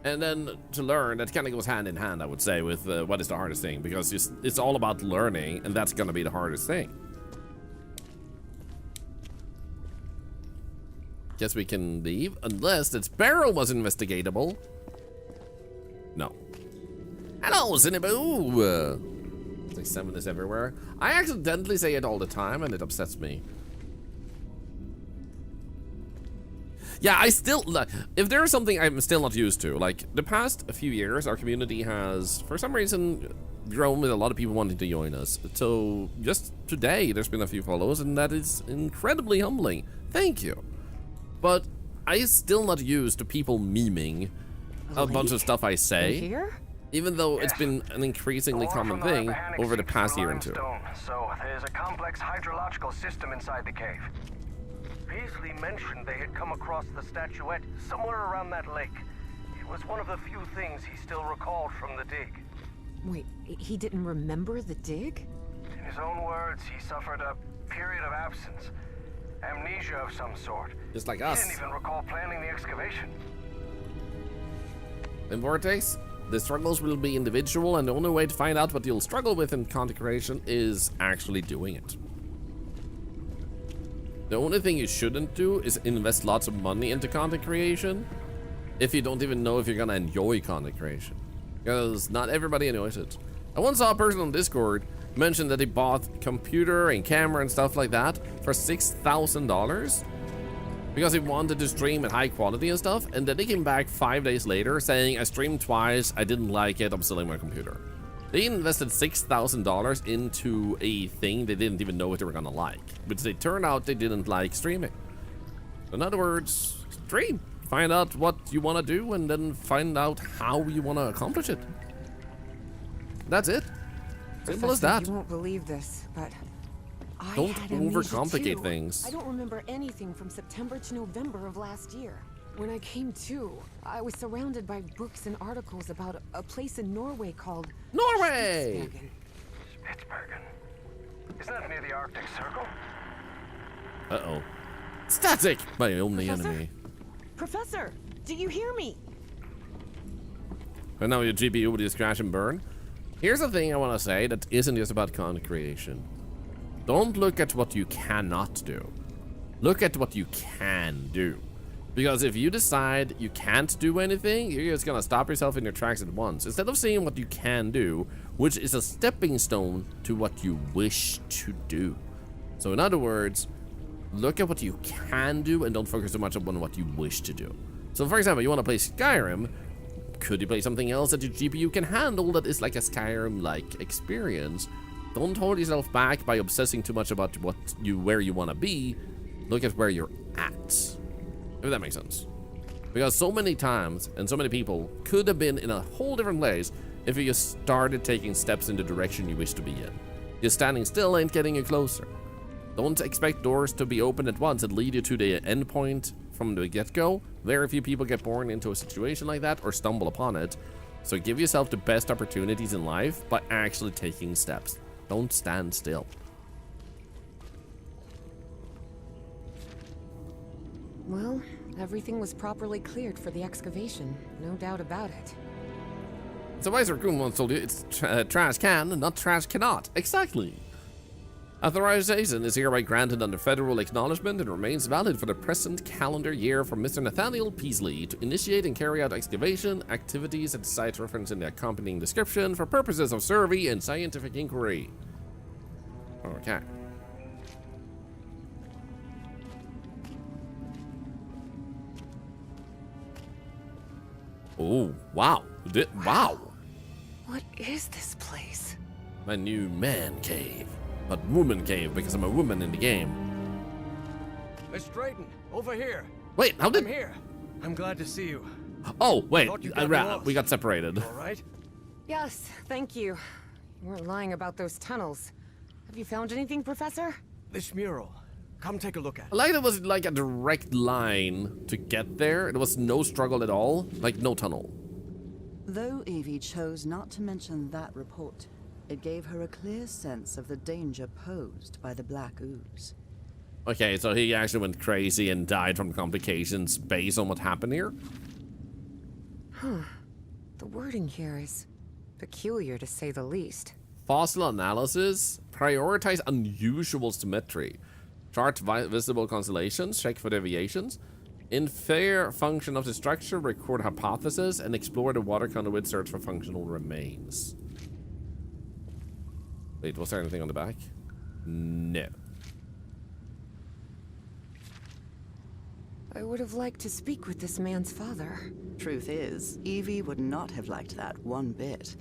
And then to learn, that kind of goes hand in hand, I would say, with what is the hardest thing, because it's all about learning, and that's gonna be the hardest thing. Guess we can leave, unless its barrel was investigatable. No. Hello, Cinnaboo! It's like 7 is everywhere. I accidentally say it all the time, and it upsets me. Yeah, I still, if there is something I'm still not used to, like, the past few years, our community has, for some reason, grown with a lot of people wanting to join us. So, just today, there's been a few follows, and that is incredibly humbling. Thank you. But I still not used to people memeing a bunch of stuff I say, Here? even though it's been an increasingly common thing over the past year or two. So there's a complex hydrological system inside the cave. Beasley mentioned they had come across the statuette somewhere around that lake. It was one of the few things he still recalled from the dig. Wait, he didn't remember the dig? In his own words, he suffered a period of absence. Amnesia of some sort. Just like He us. didn't even recall planning the excavation. In Vortex, the struggles will be individual, and the only way to find out what you'll struggle with in content creation is actually doing it. The only thing you shouldn't do is invest lots of money into content creation if you don't even know if you're gonna enjoy content creation. Because not everybody enjoys it. I once saw a person on Discord mention that he bought computer and camera and stuff like that for $6,000 because he wanted to stream at high quality and stuff, and then he came back 5 days later saying, I streamed twice, I didn't like it, I'm selling my computer. They invested $6,000 into a thing they didn't even know what they were gonna like, but it turned out they didn't like streaming. In other words, stream. Find out what you want to do and then find out how you want to accomplish it. That's it. Simple as that. You won't believe this, but I Don't had amnesia overcomplicate too. things. I don't remember anything from September to November of last year. When I came to, I was surrounded by books and articles about a place in Norway called Norway! Spitsbergen. Spitsbergen. Isn't that near the Arctic Circle? Uh-oh. Static! My only Professor? enemy. Professor, do you hear me? And now your GPU will just crash and burn. Here's the thing I want to say that isn't just about content creation. Don't look at what you cannot do. Look at what you can do. Because if you decide you can't do anything, you're just gonna stop yourself in your tracks at once. Instead of seeing what you can do, which is a stepping stone to what you wish to do. So in other words, look at what you can do and don't focus so much on what you wish to do. So for example, you want to play Skyrim. Could you play something else that your GPU can handle that is like a Skyrim-like experience? Don't hold yourself back by obsessing too much about where you want to be. Look at where you're at. If that makes sense. Because so many times and so many people could have been in a whole different place if you just started taking steps in the direction you wish to be in. Just standing still ain't getting you closer. Don't expect doors to be open at once and lead you to the end point from the get-go. Very few people get born into a situation like that or stumble upon it. So give yourself the best opportunities in life by actually taking steps. Don't stand still. Well, everything was properly cleared for the excavation. No doubt about it. So Wise Raccoon once told you it's trash can, not trash cannot. Exactly. Authorization is hereby granted under federal acknowledgement and remains valid for the present calendar year for Mr. Nathaniel Peasley to initiate and carry out excavation activities at the site referenced in the accompanying description for purposes of survey and scientific inquiry. Okay. Oh, wow. Wow. What is this place? My new man cave. But woman cave because I'm a woman in the game. Miss Drayton, over here. Wait, how did... I'm here. I'm glad to see you. Oh, wait. Thought you got lost. We got separated. All right? Yes, thank you. You weren't lying about those tunnels. Have you found anything, Professor? This mural. Come take a look at I it. like it was like a direct line to get there. There was no struggle at all. Like, no tunnel. Though Evie chose not to mention that report, it gave her a clear sense of the danger posed by the black ooze. Okay, so he actually went crazy and died from complications based on what happened here? Huh. The wording here is peculiar, to say the least. Fossil analysis. Prioritize unusual symmetry. Chart visible constellations. Check for deviations. Infer function of the structure. Record hypothesis. And explore the water conduit. Search for functional remains. Wait, was there anything on the back? No. I would have liked to speak with this man's father. Truth is, Evie would not have liked that one bit.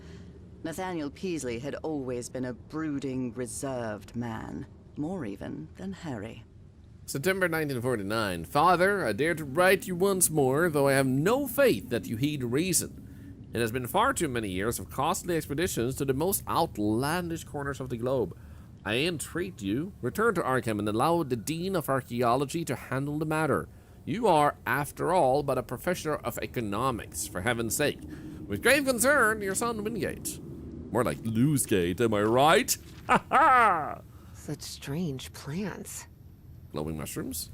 Nathaniel Peasley had always been a brooding, reserved man. More even than Harry. September 1949. Father, I dare to write you once more, though I have no faith that you heed reason. It has been far too many years of costly expeditions to the most outlandish corners of the globe. I entreat you, return to Arkham and allow the Dean of Archaeology to handle the matter. You are, after all, but a professor of economics, for heaven's sake. With grave concern, your son Wingate. More like Loosegate, am I right? Ha ha! Such strange plants. Glowing mushrooms.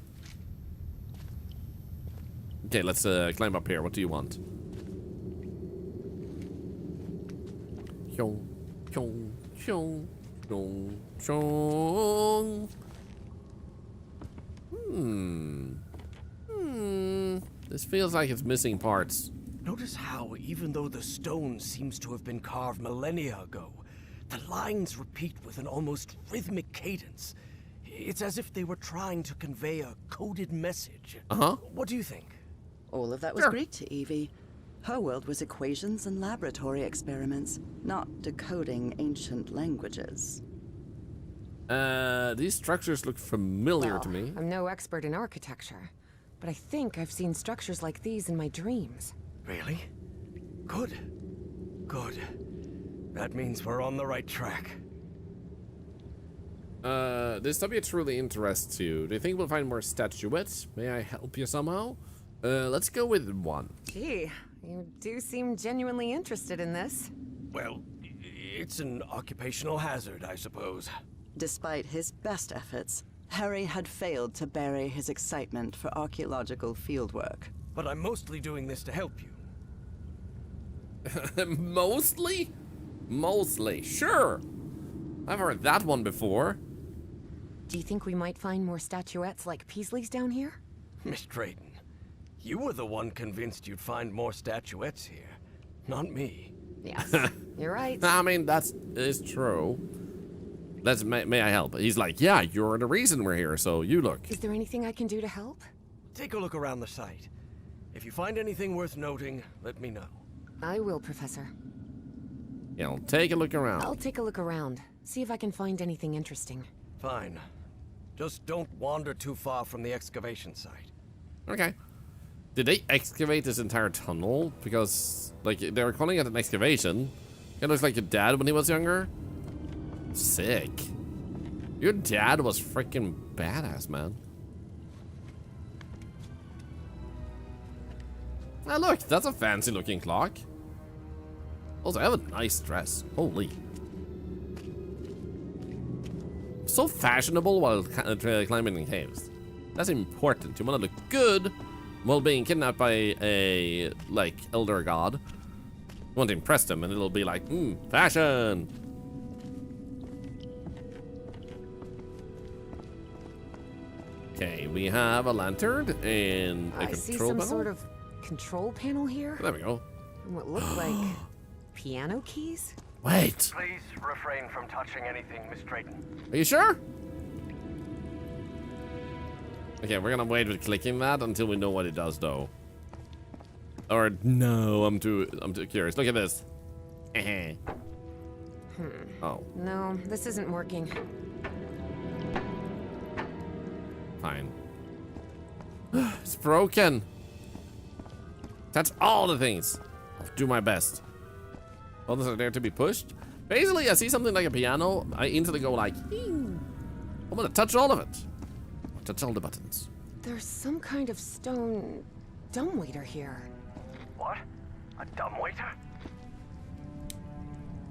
Okay, let's climb up here. What do you want? Hyong, hyong, hyong, hyong, hyong. This feels like it's missing parts. Notice how, even though the stone seems to have been carved millennia ago, the lines repeat with an almost rhythmic cadence. It's as if they were trying to convey a coded message. Uh-huh. What do you think? All of that was Greek to Evie. Her world was equations and laboratory experiments, not decoding ancient languages. These structures look familiar to me. I'm no expert in architecture, but I think I've seen structures like these in my dreams. Really? Good. Good. That means we're on the right track. This subject truly interests you. Do you think we'll find more statuettes? May I help you somehow? Let's go with one. Gee, you do seem genuinely interested in this. Well, it's an occupational hazard, I suppose. Despite his best efforts, Harry had failed to bury his excitement for archaeological fieldwork. But I'm mostly doing this to help you. Mostly? Mostly, sure. I've heard that one before. Do you think we might find more statuettes like Peasley's down here? Miss Drayton, you were the one convinced you'd find more statuettes here, not me. Yes, you're right. I mean, that is true. May I help? He's like, yeah, you're the reason we're here, so you look. Is there anything I can do to help? Take a look around the site. If you find anything worth noting, let me know. I will, Professor. Yeah, I'll take a look around. I'll take a look around. See if I can find anything interesting. Fine. Just don't wander too far from the excavation site. Okay. Did they excavate this entire tunnel? Because, like, they were calling it an excavation. It looks like your dad when he was younger. Sick. Your dad was freaking badass, man. Ah, look, that's a fancy looking clock. Also, I have a nice dress. Holy. So fashionable while climbing in caves. That's important. You want to look good while being kidnapped by a, like, elder god. You want to impress them and it'll be like, fashion. Okay, we have a lantern and a I control see some panel. sort of control panel here. There we go. And what look like piano keys? Wait, Please refrain from touching anything, Miss Drayton. are you sure? Okay, we're gonna wait with clicking that until we know what it does, though. Or no, I'm too curious. Look at this. Oh, No, this isn't working. fine. It's broken. That's all the things. I'll do my best. Others are there to be pushed. Basically, I see something like a piano. I instantly go like, "Ew." I'm gonna touch all of it. Touch all the buttons. There's some kind of stone dumbwaiter here. What? A dumbwaiter?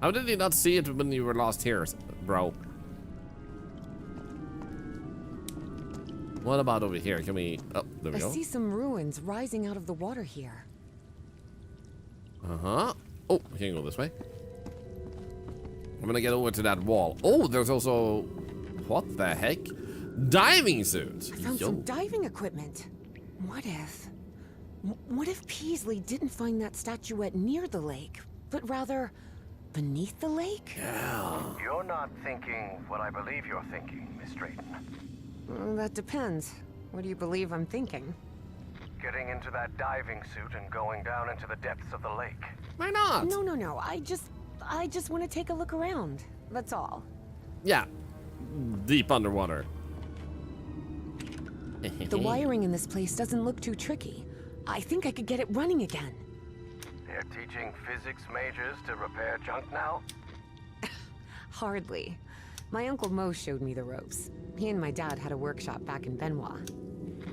How did you not see it when you were lost here, bro? What about over here? Can we... Oh, there we I go. see some ruins rising out of the water here. Uh-huh. Oh, we can go this way. I'm gonna get over to that wall. Oh, there's also... What the heck? Diving suit. I found some diving equipment. What if Peasley didn't find that statuette near the lake, but rather beneath the lake? You're not thinking what I believe you're thinking, Miss Drayton. That depends. What do you believe I'm thinking? Getting into that diving suit and going down into the depths of the lake. Why not? No. I just want to take a look around. That's all. Yeah. Deep underwater. The wiring in this place doesn't look too tricky. I think I could get it running again. They're teaching physics majors to repair junk now? Hardly. My Uncle Mo showed me the ropes. He and my dad had a workshop back in Benoit.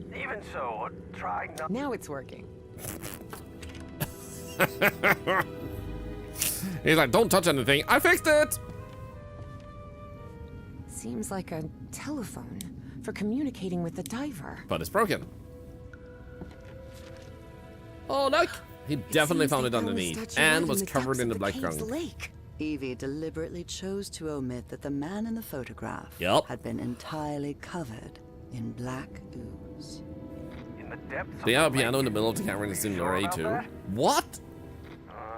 Even so, try not. Now it's working. He's like, don't touch anything. I fixed it. Seems like a telephone for communicating with the diver. But it's broken. Oh, look. He definitely found it underneath and was covered in the black gunk. Evie deliberately chose to omit that the man in the photograph had been entirely covered in black ooze. In the depths They have a piano in the middle of the camera in the Simulator A2. What?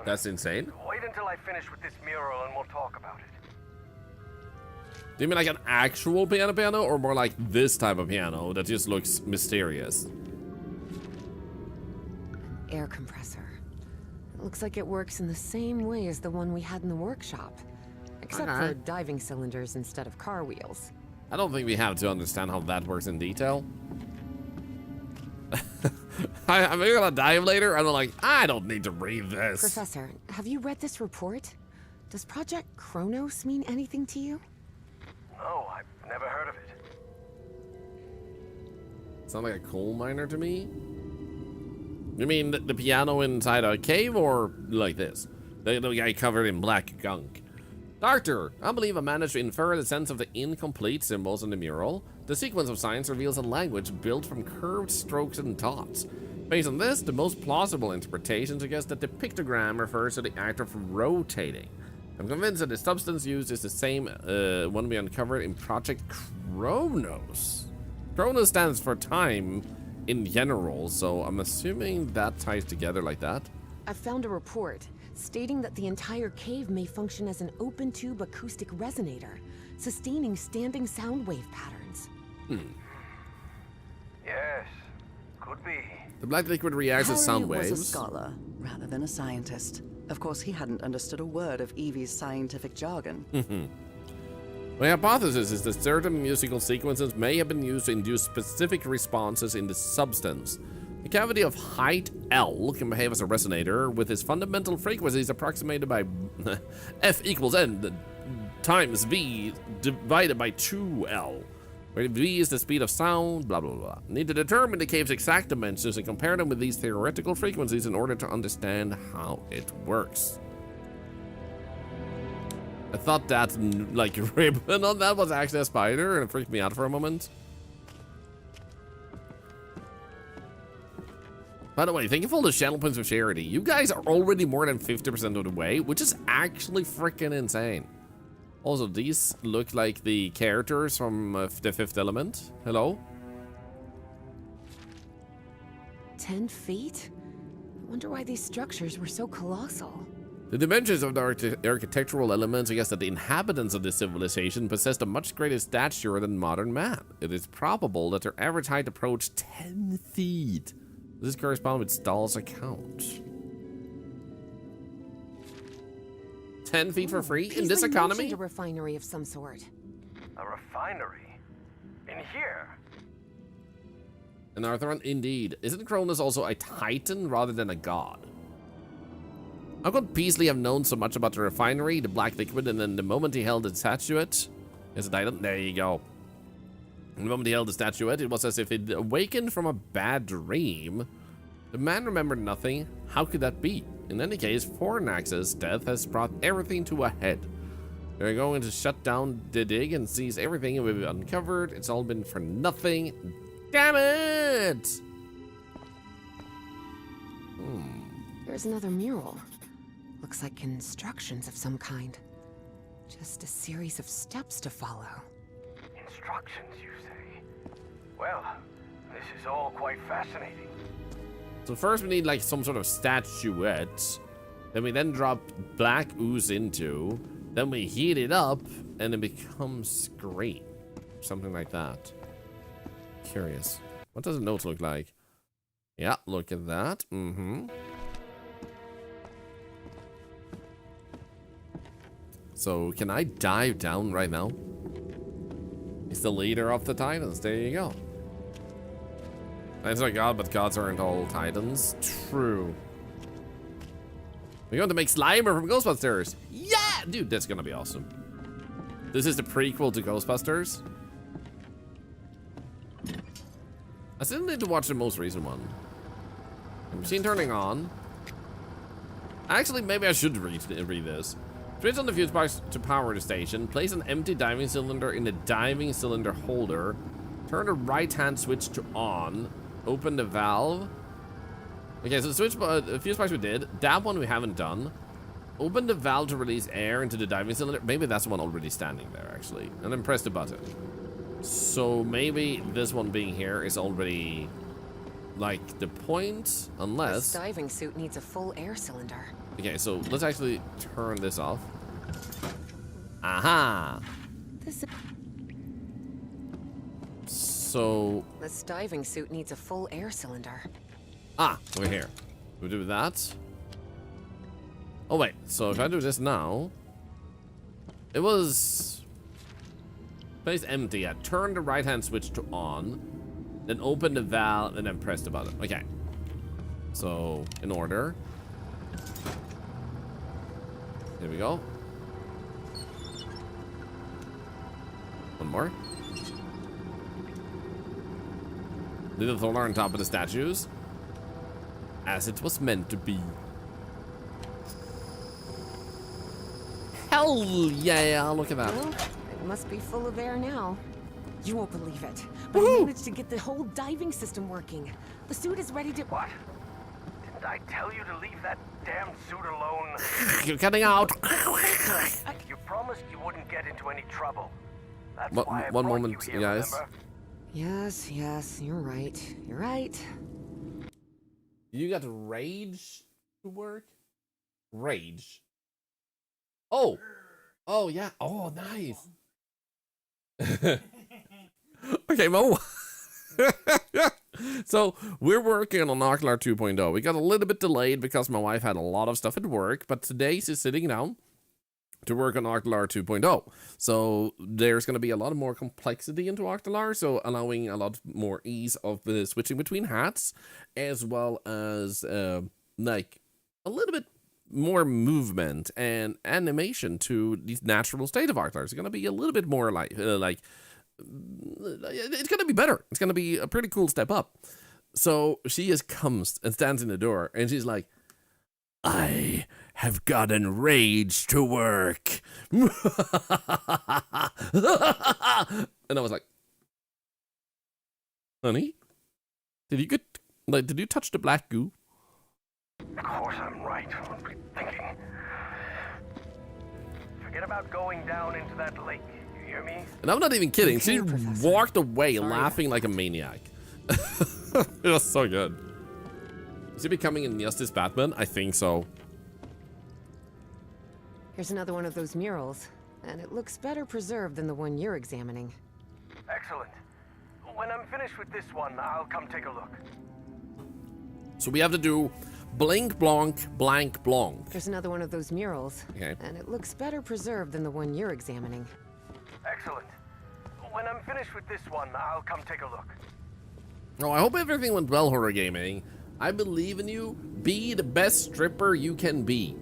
That's insane. Wait until I finish with this mural and we'll talk about it. Do you mean like an actual piano or more like this type of piano that just looks mysterious? Air compressor. It looks like it works in the same way as the one we had in the workshop. Except for diving cylinders instead of car wheels. I don't think we have to understand how that works in detail. I'm gonna dive later and I'm like, I don't need to read this. Professor, have you read this report? Does Project Kronos mean anything to you? No, I've never heard of it. Sounds like a coal miner to me. You mean the piano inside a cave or like this? The guy covered in black gunk. Doctor, I believe I managed to infer the sense of the incomplete symbols in the mural. The sequence of signs reveals a language built from curved strokes and dots. Based on this, the most plausible interpretation suggests that the pictogram refers to the act of rotating. I'm convinced that the substance used is the same one we uncovered in Project Kronos. Kronos stands for time in general, so I'm assuming that ties together like that. I found a report stating that the entire cave may function as an open-tube acoustic resonator, sustaining standing sound wave patterns. Yes, could be. The black liquid reacts as sound Harry waves. was a scholar rather than a scientist. Of course, he hadn't understood a word of Evie's scientific jargon. My hypothesis is that certain musical sequences may have been used to induce specific responses in the substance. The cavity of height L can behave as a resonator, with its fundamental frequencies approximated by F equals N times V divided by 2L, where V is the speed of sound, blah, blah, blah. Need to determine the cave's exact dimensions and compare them with these theoretical frequencies in order to understand how it works. I thought that, like, ribbon on that was actually a spider, and it freaked me out for a moment. By the way, thank you for all the channel points of charity. You guys are already more than 50% of the way, which is actually freaking insane. Also, these look like the characters from The Fifth Element. Hello? 10 feet? I wonder why these structures were so colossal. The dimensions of the architectural elements suggest that the inhabitants of this civilization possessed a much greater stature than modern man. It is probable that their average height approached 10 feet. This corresponds with Stahl's account. 10 feet for free in this economy? A refinery of some sort. A refinery? In here? An Arthur, indeed. Isn't Cronus also a titan rather than a god? How could Peasley have known so much about the refinery, the black liquid, and then the moment he held the statuette? Is it item? There you go. The moment he held the statuette, it was as if he'd awakened from a bad dream. The man remembered nothing. How could that be? In any case, Fornax's death has brought everything to a head. They're going to shut down the dig and seize everything we've uncovered. It's all been for nothing. Damn it! There's another mural. Looks like instructions of some kind. Just a series of steps to follow. Instructions, you say? Well, this is all quite fascinating. So first we need like some sort of statuette. Then we then drop black ooze into. Then we heat it up and it becomes green. Something like that. Curious. What does the note look like? Yeah, look at that. So can I dive down right now? He's the leader of the Titans. There you go. It's like God, but gods aren't all titans. True. We're going to make Slimer from Ghostbusters. Yeah, dude, that's gonna be awesome. This is the prequel to Ghostbusters. I still need to watch the most recent one. Machine turning on. Actually, maybe I should read this. Switch on the fuse box to power the station. Place an empty diving cylinder in the diving cylinder holder. Turn the right-hand switch to on. Open the valve. Okay, so the fuse box we did. That one we haven't done. Open the valve to release air into the diving cylinder. Maybe that's the one already standing there, actually. And then press the button. So maybe this one being here is already, like, the point, unless... This diving suit needs a full air cylinder. Okay, so let's actually turn this off. Aha! So... This diving suit needs a full air cylinder. Ah, we're here. We do that. Oh wait, so if I do this now, it was place empty. I turn the right hand switch to on, then open the valve and then press the button. Okay. So in order. There we go. One more. Little Thorlar on top of the statues. As it was meant to be. Hell yeah, look at that. Well, it must be full of air now. You won't believe it, but I managed to get the whole diving system working. The suit is ready to... What? Didn't I tell you to leave that damn suit alone? You're cutting out. You promised you wouldn't get into any trouble. That's What- why I one brought moment, you here, guys. remember? Yes, yes, you're right. You're right. You got rage to work? Rage. Oh. Oh, yeah. Oh, nice. Okay, Mo. So, we're working on Thorlar 2.0. We got a little bit delayed because my wife had a lot of stuff at work, but today she's sitting down to work on Thorlar 2.0. So, there's going to be a lot more complexity into Thorlar, so allowing a lot more ease of switching between hats, as well as, like, a little bit more movement and animation to the natural state of Thorlar. It's going to be a little bit more like, it's going to be better. It's going to be a pretty cool step up. So she just comes and stands in the door and she's like, I have gotten rage to work. And I was like, honey, did you touch the black goo? Of course I'm right. What were you thinking? Forget about going down into that lake. You hear me? And I'm not even kidding. Okay, She Professor. walked away Sorry. laughing like a maniac. It was so good. Is he becoming a Justice Batman? I think so. Here's another one of those murals, and it looks better preserved than the one you're examining. Excellent. When I'm finished with this one, I'll come take a look. So we have to do blink, blonk, blank, blonk. There's another one of those murals, Okay. and it looks better preserved than the one you're examining. Excellent. When I'm finished with this one, I'll come take a look. Oh, I hope everything went well, Horror Gaming. I believe in you. Be the best stripper you can be.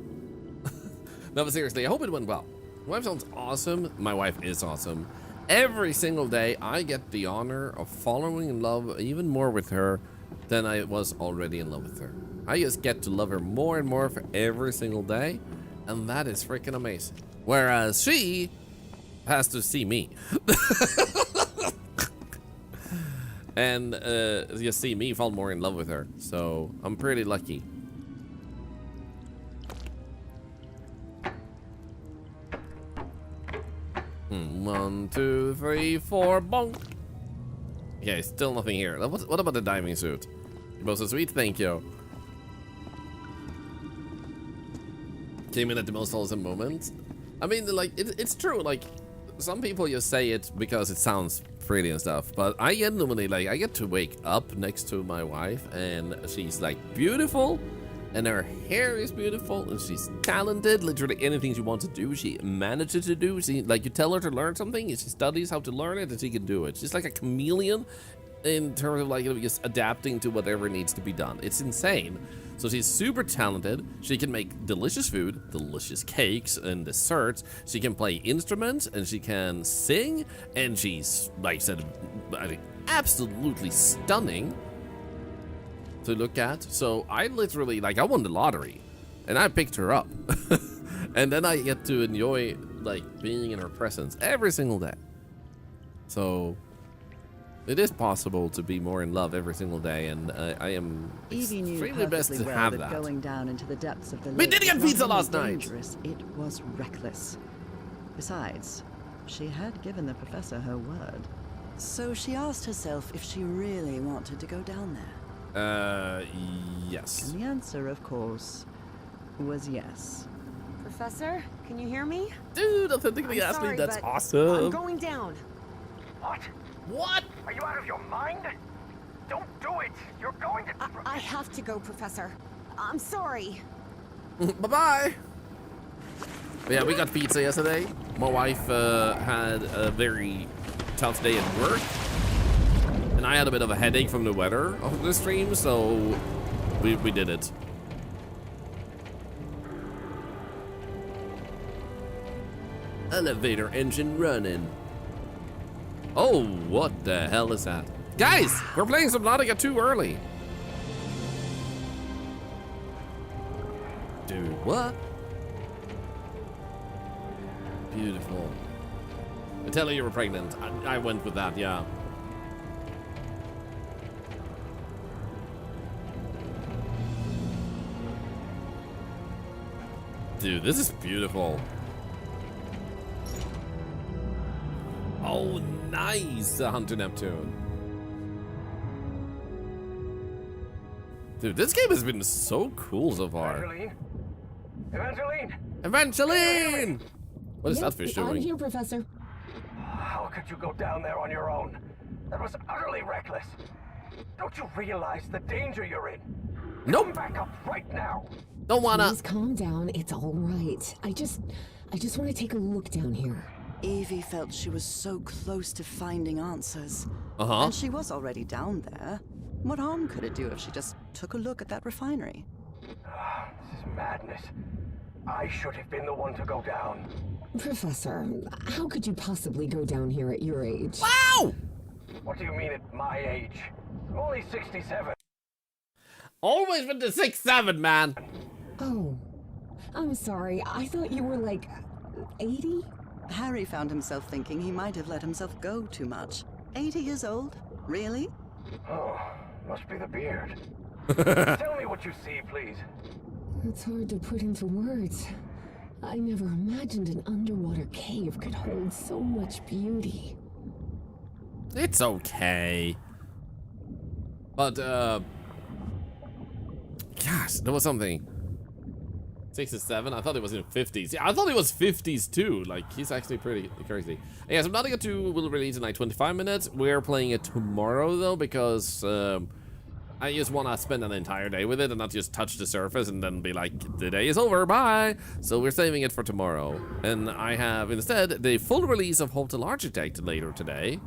No, but seriously, I hope it went well. My wife sounds awesome. My wife is awesome. Every single day, I get the honor of following in love even more with her than I was already in love with her. I just get to love her more and more for every single day, and that is freaking amazing. Whereas she has to see me. And you see me fall more in love with her, so I'm pretty lucky. One, two, three, four, bonk. Okay, still nothing here. What about the diving suit? It was so sweet, thank you. Came in at the most wholesome moment. I mean, like, it's true, like, some people just say it because it sounds pretty and stuff, but I genuinely, like, I get to wake up next to my wife and she's, like, beautiful, and her hair is beautiful, and she's talented. Literally anything she wants to do, she manages to do. She, like, you tell her to learn something, and she studies how to learn it, and she can do it. She's like a chameleon in terms of like just adapting to whatever needs to be done. It's insane. So she's super talented. She can make delicious food, delicious cakes and desserts. She can play instruments and she can sing. And she's, like I said, I think absolutely stunning to look at. So I literally, like, I won the lottery and I picked her up. And then I get to enjoy, like, being in her presence every single day. So it is possible to be more in love every single day, and I am Evie knew extremely best to perfectly well have that that. going down into the depths of the We lake did get was not pizza only last night. dangerous, it was reckless. Besides, she had given the professor her word. So she asked herself if she really wanted to go down there. Yes. And the answer, of course, was yes. Professor, can you hear me? Dude, authentically I'm asking, sorry, that's but awesome. I'm going down. What? What? Are you out of your mind? Don't do it! You're going to... I have to go, Professor. I'm sorry. Bye-bye. Yeah, we got pizza yesterday. My wife had a very tough day at work. And I had a bit of a headache from the weather of the stream, so we did it. Elevator engine running. Oh, what the hell is that? Guys, we're playing Subnautica too early. Dude, what? Beautiful. I tell you you were pregnant. I went with that, yeah. Dude, this is beautiful. Oh, nice, Hunter Neptune. Dude, this game has been so cool so far. Evangeline? Evangeline! Evangeline! What is that fish I'm doing? here, Professor. How could you go down there on your own? That was utterly reckless. Don't you realize the danger you're in? Come Nope. back up right now. Don't wanna. Please calm down. It's all right. I just want to take a look down here. Evie felt she was so close to finding answers. Uh-huh. And she was already down there. What harm could it do if she just took a look at that refinery? This is madness. I should have been the one to go down. Professor, how could you possibly go down here at your age? Wow! What do you mean at my age? I'm only 67. Always been to 6'7", man. Oh, I'm sorry. I thought you were like 80? Harry found himself thinking he might have let himself go too much. 80 years old? Really? Oh, must be the beard. Tell me what you see, please. It's hard to put into words. I never imagined an underwater cave could hold so much beauty. It's okay. But, gosh, there was something. 67? I thought it was in 50s. Yeah, I thought it was 50s too. Like, he's actually pretty crazy. Yeah, Subnautica 2 will release in like 25 minutes. We're playing it tomorrow though, because I just want to spend an entire day with it and not just touch the surface and then be like, the day is over, bye. So we're saving it for tomorrow. And I have instead the full release of Hotel Architect later today,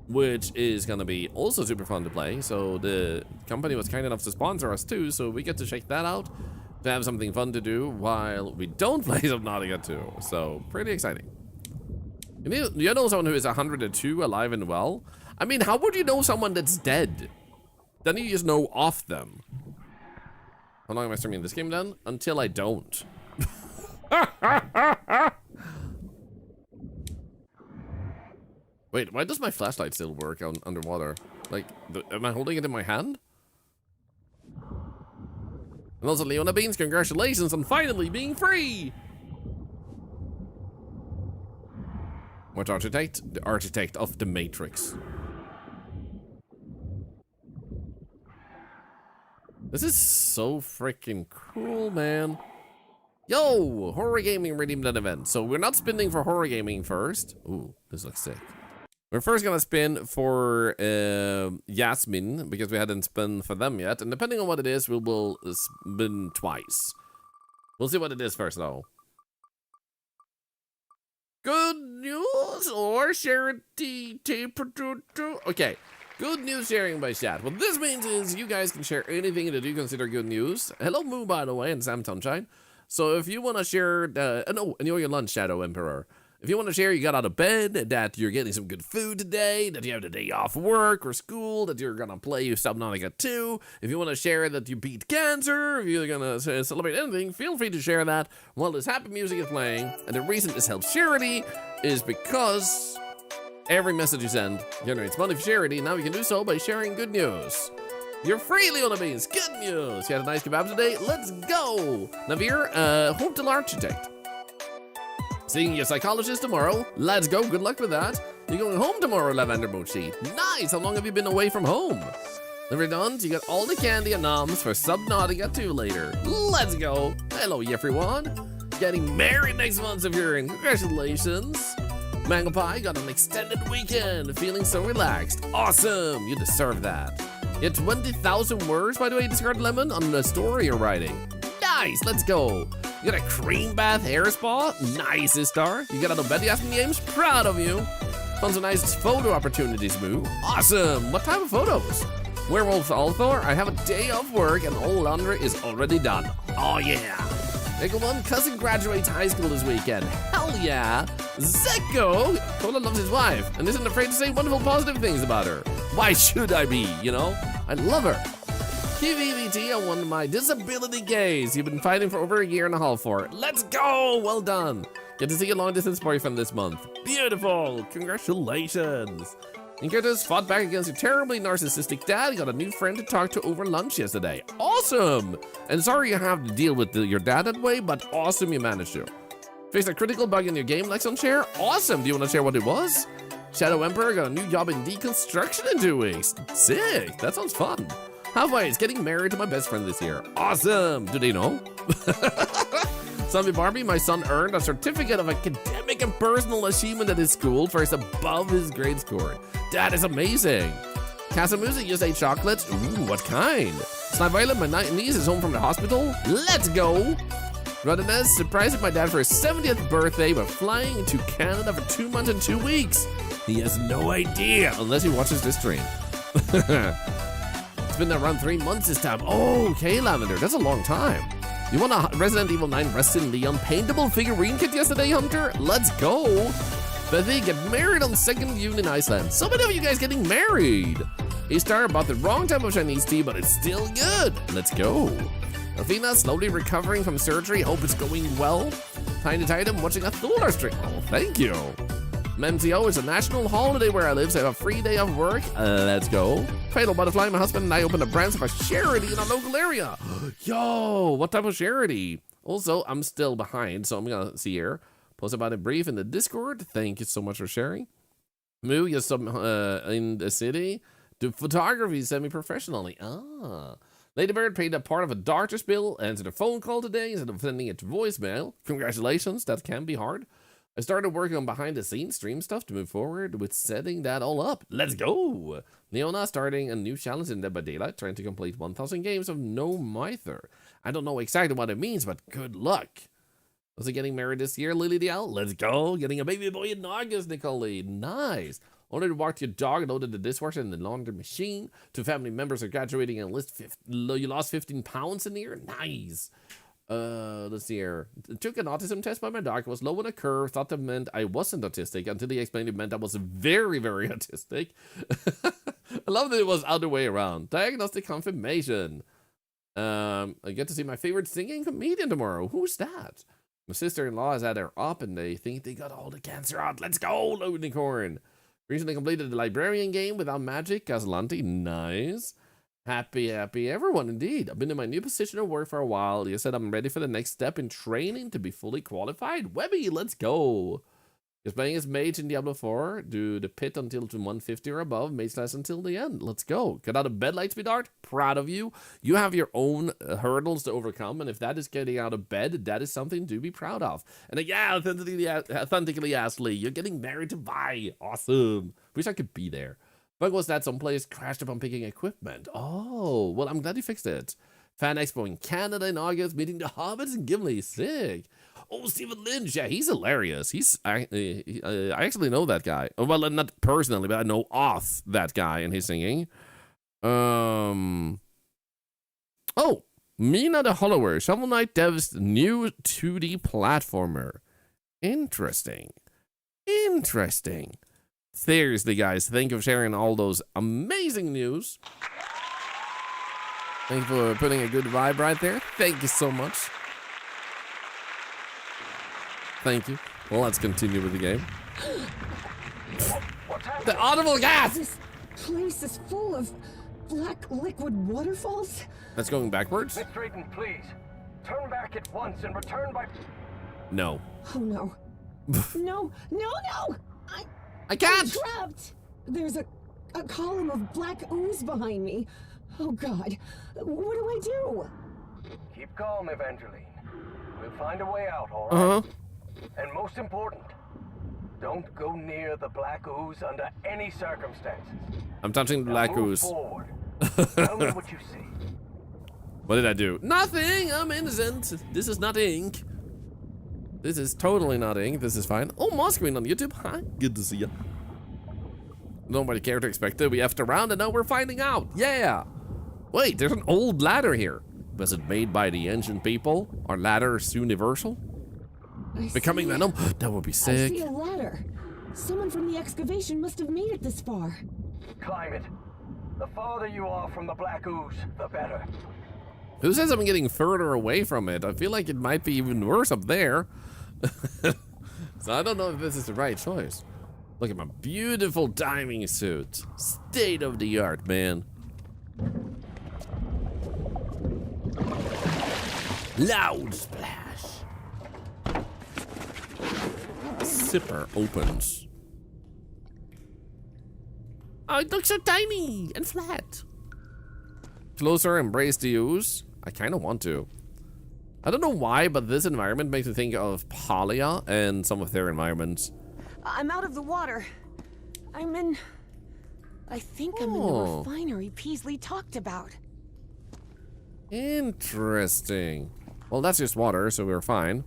which is gonna be also super fun to play. So the company was kind enough to sponsor us too, so we get to check that out, to have something fun to do while we don't play Subnautica 2. So pretty exciting. You know someone who is 102 alive and well? I mean, how would you know someone that's dead? Then you just know off them. How long am I streaming this game then? Until I don't. Wait, why does my flashlight still work underwater? Like, am I holding it in my hand? And also, Leona Beans, congratulations on finally being free! What architect? The architect of the Matrix. This is so freaking cool, man. Yo, horror gaming redeemed an event. So we're not spinning for horror gaming first. Ooh, this looks sick. We're first gonna spin for Yasmin, because we hadn't spun for them yet. And depending on what it is, we will spin twice. We'll see what it is first, though. Good news or charity tape. Okay, Good news sharing by chat. What this means is you guys can share anything that you consider good news. Hello, Moo, by the way, and Sam Sunshine. So if you want to share, enjoy your lunch, Shadow Emperor. If you want to share you got out of bed, that you're getting some good food today, that you have the day off work or school, that you're going to play Subnautica 2, if you want to share that you beat cancer, if you're going to celebrate anything, feel free to share that while this happy music is playing. And the reason this helps charity is because every message you send generates money for charity. Now you can do so by sharing good news. You're free, Leona Beans. Good news. You had a nice kebab today. Let's go. Navir, Thorlar Architect. Seeing your psychologist tomorrow. Let's go. Good luck with that. You're going home tomorrow, Lavender Mochi. Nice. How long have you been away from home? Never done. You got all the candy and noms for Subnautica 2 later. Let's go. Hello, everyone. Getting married next month if you're in. Congratulations. Mango Pie got an extended weekend. Feeling so relaxed. Awesome. You deserve that. You had 20,000 words, by the way, Discard Lemon, on the story you're writing. Nice. Let's go. You got a cream bath hair spa? Nice, Star. You got out of bed asking games? Proud of you. Tons of nice photo opportunities, Moo. Awesome. What type of photos? Werewolf Althor, I have a day off work and all laundry is already done. Oh yeah. Nickel One cousin graduates high school this weekend. Hell yeah. Zeko, Cola loves his wife and isn't afraid to say wonderful positive things about her. Why should I be, you know? I love her. QVVT, I won my disability gaze. You've been fighting for over a year and a half for it. Let's go! Well done. Get to see a long-distance boyfriend this month. Beautiful! Congratulations! Inkertus fought back against your terribly narcissistic dad. You got a new friend to talk to over lunch yesterday. Awesome! And sorry you have to deal with your dad that way, but awesome you managed to. Faced a critical bug in your game, Lexon share? Awesome! Do you want to share what it was? Shadow Emperor got a new job in deconstruction in 2 weeks. Sick! That sounds fun. Halfway, is getting married to my best friend this year. Awesome! Do they know? Zombie Barbie, my son earned a certificate of academic and personal achievement at his school for his above his grade score. That is amazing. Casamusa just ate chocolate. Ooh, what kind? Snipe Island, my niece is home from the hospital. Let's go! Rodinez surprised my dad for his 70th birthday by flying to Canada for 2 months and 2 weeks. He has no idea unless he watches this stream. It's been around 3 months this time. Oh, okay, Lavender, that's a long time. You want a Resident Evil 9 Resident Leon paintable figurine kit yesterday, Hunter? Let's go. Bethy, get married on 2nd of June in Iceland. So many of you guys getting married. A-Star bought the wrong type of Chinese tea, but it's still good. Let's go. Athena, slowly recovering from surgery. Hope it's going well. Tiny Titan, watching a Thorlar stream. Oh, thank you. MMTO is a national holiday where I live, so I have a free day of work. Let's go. Fatal Butterfly, my husband and I opened a branch of a charity in our local area. Yo, what type of charity? Also, I'm still behind, so I'm gonna see here. Post about it brief in the Discord. Thank you so much for sharing. Moo, you're in the city. Do photography semi-professionally. Ladybird paid a part of a doctor's bill and answered a phone call today instead of sending it to voicemail. Congratulations, that can be hard. I started working on behind-the-scenes stream stuff to move forward with setting that all up. Let's go! Leona starting a new challenge in Dead by Daylight, trying to complete 1,000 games of No Mither. I don't know exactly what it means, but good luck. Was it getting married this year, Lily Dial? Let's go! Getting a baby boy in August, Nicole. Nice! Ordered to walk your dog, loaded the dishwasher in the laundry machine. 2 family members are graduating and you lost 15 pounds in the year? Nice! Let's see here. Took an autism test by my doctor, was low on a curve, thought that meant I wasn't autistic until he explained it meant I was very, very autistic. I love that it was other way around. Diagnostic confirmation. I get to see my favorite singing comedian tomorrow. Who's that? My sister-in-law has had her up and they think they got all the cancer out. Let's go, Unicorn. Recently completed the librarian game without magic. Casalanti, nice. Happy everyone, indeed. I've been in my new position of work for a while. You said I'm ready for the next step in training to be fully qualified. Webby, let's go. He's playing as mage in Diablo 4. Do the pit until to 150 or above. Mage class until the end. Let's go. Get out of bed, Lightspeed Art. Proud of you. You have your own hurdles to overcome. And if that is getting out of bed, that is something to be proud of. And yeah, authentically asked Lee, you're getting married to Vi. Awesome. Wish I could be there. Bug was that someplace crashed upon picking equipment. Oh, well, I'm glad you fixed it. Fan Expo in Canada in August, meeting the Hobbits and Gimli. Sick. Oh, Stephen Lynch. Yeah, he's hilarious. I actually know that guy. Oh, well, not personally, but I know of that guy and his singing. Oh, Mina the Hollower, Shovel Knight Dev's new 2D platformer. Interesting. Seriously, guys, thank you for sharing all those amazing news. Thank you for putting a good vibe right there. Thank you so much. Thank you. Well, let's continue with the game. The audible gas! This place is full of black liquid waterfalls? That's going backwards? Miss Drayton, please. Turn back at once and return by... No. Oh no. No! I can't! I'm trapped! There's a column of black ooze behind me. Oh god. What do I do? Keep calm, Evangeline. We'll find a way out, all right? Uh-huh. And most important, don't go near the black ooze under any circumstances. I'm touching the black Move ooze. forward. Tell me what you see. What did I do? Nothing! I'm innocent. This is not ink. This is totally not ink. This is fine. Oh, Mossgreen on YouTube. Hi. Good to see you. Nobody cared to expect it. We effed around and now we're finding out. Yeah. Wait, there's an old ladder here. Was it made by the ancient people? Are ladders universal? Becoming Venom? That would be sick. I see a ladder. Someone from the excavation must have made it this far. Climb it. The farther you are from the black ooze, the better. Who says I'm getting further away from it? I feel like it might be even worse up there. So I don't know if this is the right choice. Look at my beautiful diving suit. State of the art, man. Loud splash. Zipper opens. Oh, it looks so tiny and flat. Closer, embrace the ooze. I kind of want to. I don't know why, but this environment makes me think of Palia and some of their environments. I'm out of the water. I think I'm in the refinery Peasley talked about. Interesting. Well, that's just water, so we're fine.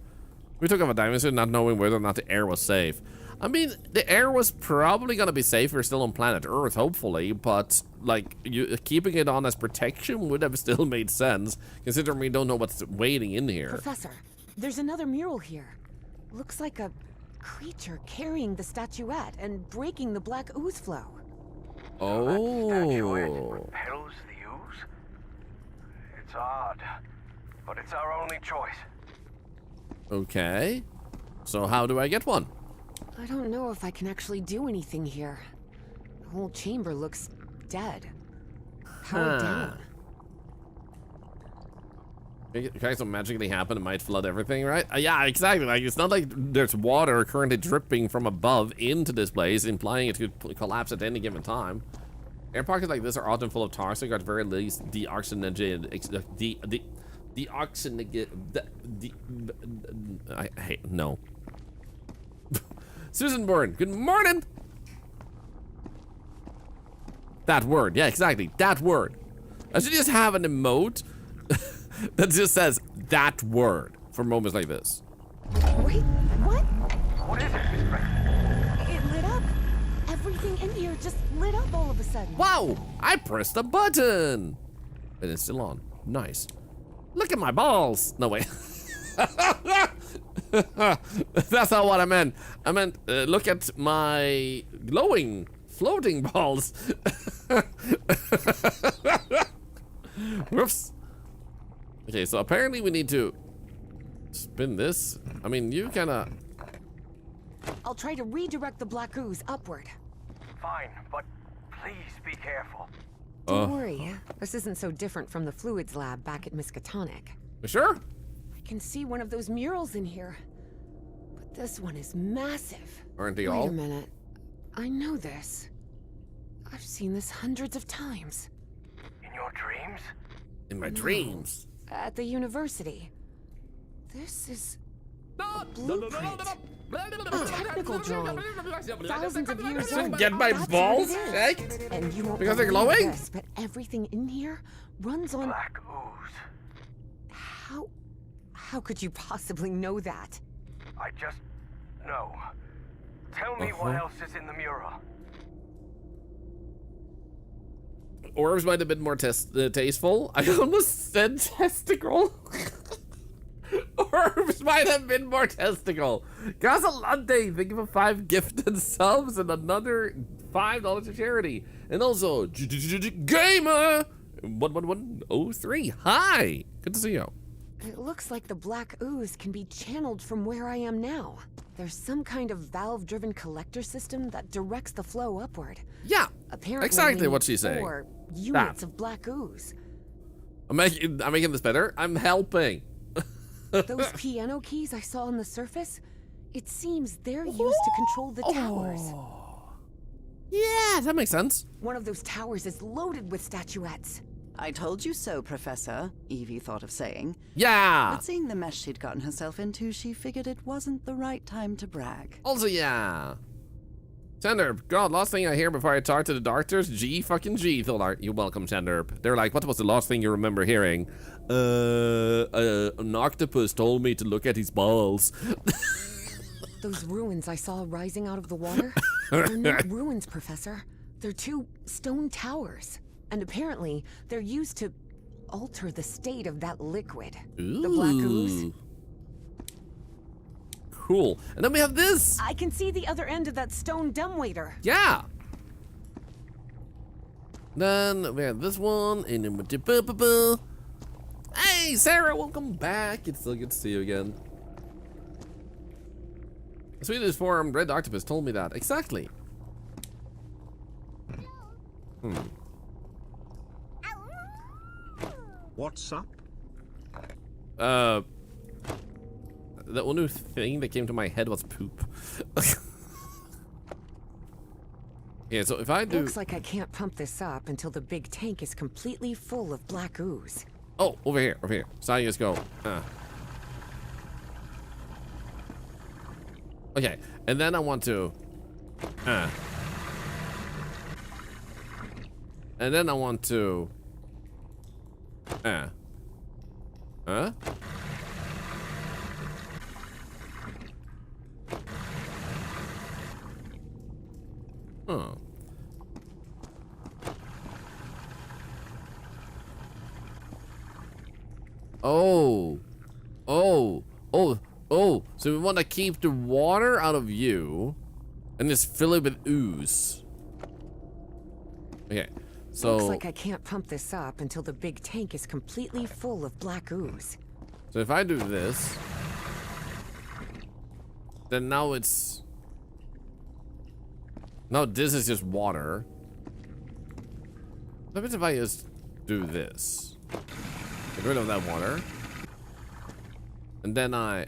We took off a diving suit not knowing whether or not the air was safe. I mean, the air was probably gonna be safe. We're still on planet Earth, hopefully, but like keeping it on as protection would have still made sense, considering we don't know what's waiting in here. Professor, there's another mural here. Looks like a creature carrying the statuette and breaking the black ooze flow. Oh. That statuette repels the ooze? It's odd, but it's our only choice. Okay. So how do I get one? I don't know if I can actually do anything here. The whole chamber looks dead. Powered down. Okay, so magically happen, it might flood everything, right? Yeah, exactly. Like, it's not like there's water currently dripping from above into this place, implying it could collapse at any given time. Air pockets like this are often full of toxic, or at the very least, I hate, no. Susan Bourne, good morning! That word, yeah, exactly, that word. I should just have an emote that just says that word for moments like this. Wait, what? What is it, Miss Drayton? It lit up. Everything in here just lit up all of a sudden. Wow, I pressed a button. And it's still on, nice. Look at my balls. No, wait. That's not what I meant. I meant, look at my glowing, floating balls. Whoops. Okay, so apparently we need to spin this. I mean, you kinda... I'll try to redirect the black ooze upward. Fine, but please be careful. Don't worry. This isn't so different from the fluids lab back at Miskatonic. Sure? I can see one of those murals in here. But this one is massive. Aren't they Wait all? a minute. I know this. I've seen this hundreds of times. In your dreams? In my dreams. At the university. This is a blueprint. A technical drawing. Thousands of years So old. get my That's balls what it is. shaked? And you won't Because they're believe glowing? this, but everything in here runs on... Black ooze. How could you possibly know that? I just... No. Tell me what else is in the mural. Orbs might have been more tasteful. I almost said testicle. Orbs might have been more testicle. Gasalante, thank you for 5 gifted subs and another $5 to charity. And also, Gamer 11103. Hi, good to see you. It looks like the black ooze can be channeled from where I am now. There's some kind of valve-driven collector system that directs the flow upward. Yeah, apparently exactly what she's saying. 4 units of black ooze. I'm making this better. I'm helping. Those piano keys I saw on the surface, it seems they're used to control the towers. Yeah, that makes sense. One of those towers is loaded with statuettes. I told you so, Professor, Evie thought of saying. Yeah. But seeing the mess she'd gotten herself into, she figured it wasn't the right time to brag. Also, yeah. Tenderp, God, last thing I hear before I talk to the doctors, G fucking G, Thorlar. You're welcome, Tenderp. They're like, what was the last thing you remember hearing? An octopus told me to look at his balls. Those ruins I saw rising out of the water? They're not ruins, Professor. They're 2 stone towers. And apparently, they're used to alter the state of that liquid. Ooh. The black ooze. Cool. And then we have this. I can see the other end of that stone dumbwaiter. Yeah. Then we have this one. And then with the hey, Sarah, welcome back. It's so good to see you again. The Swedish forum, Red Octopus told me that. Exactly. What's up? The only thing that came to my head was poop. Yeah, so if I do... Looks like I can't pump this up until the big tank is completely full of black ooze. Oh, over here. So I just go. Okay, and then I want to... And then I want to... So we want to keep the water out of you and just fill it with ooze. Okay, so... Looks like I can't pump this up until the big tank is completely full of black ooze. So if I do this, then now it's... Now this is just water. What happens if I just do this? Get rid of that water. And then I...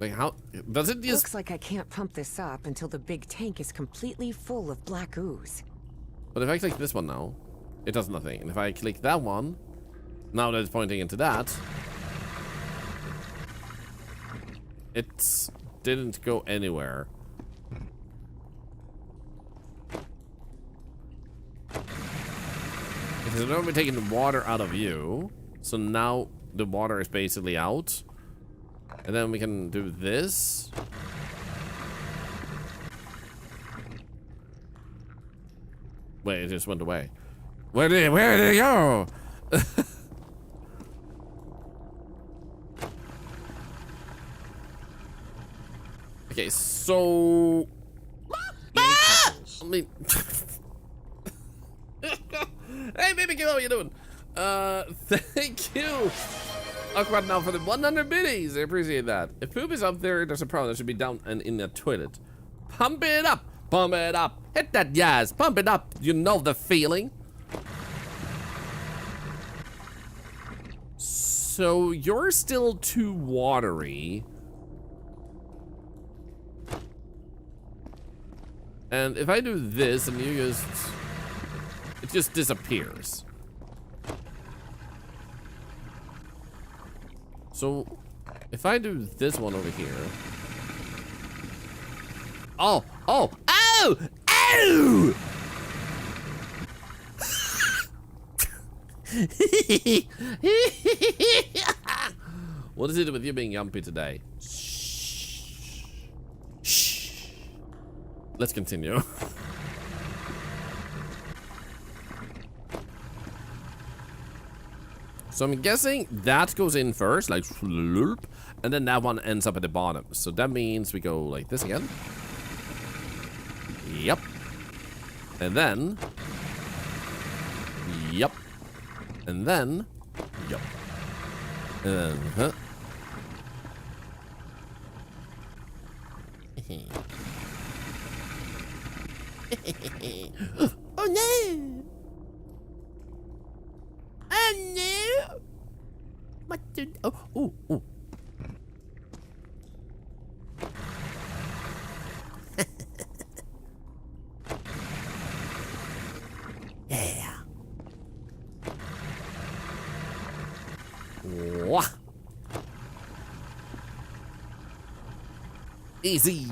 Like how... Does it just... Looks like I can't pump this up until the big tank is completely full of black ooze. But if I click this one now, it does nothing. And if I click that one, now that it's pointing into that, it didn't go anywhere. Because I've normally taken the water out of you, so now the water is basically out. And then we can do this. Wait, it just went away. Where did it go? Okay, so... I mean... Hey, baby, how you doing? Thank you. Awkward now for the 100 biddies. I appreciate that. If poop is up there, there's a problem. It should be down and in the toilet. Pump it up. Pump it up. Hit that yes. Pump it up. You know the feeling. So you're still too watery. And if I do this and you just... It just disappears. So, if I do this one over here... Oh! Oh! Oh! Oh! What is it with you being yumpy today? Shh. let's continue. So I'm guessing that goes in first, like, and then that one ends up at the bottom. So that means we go like this again. Yep. And then. Yep. And then. Yep. And then. Huh. Oh no! Oh no! What the? Oh, oh, oh. Yeah. Wah. Easy.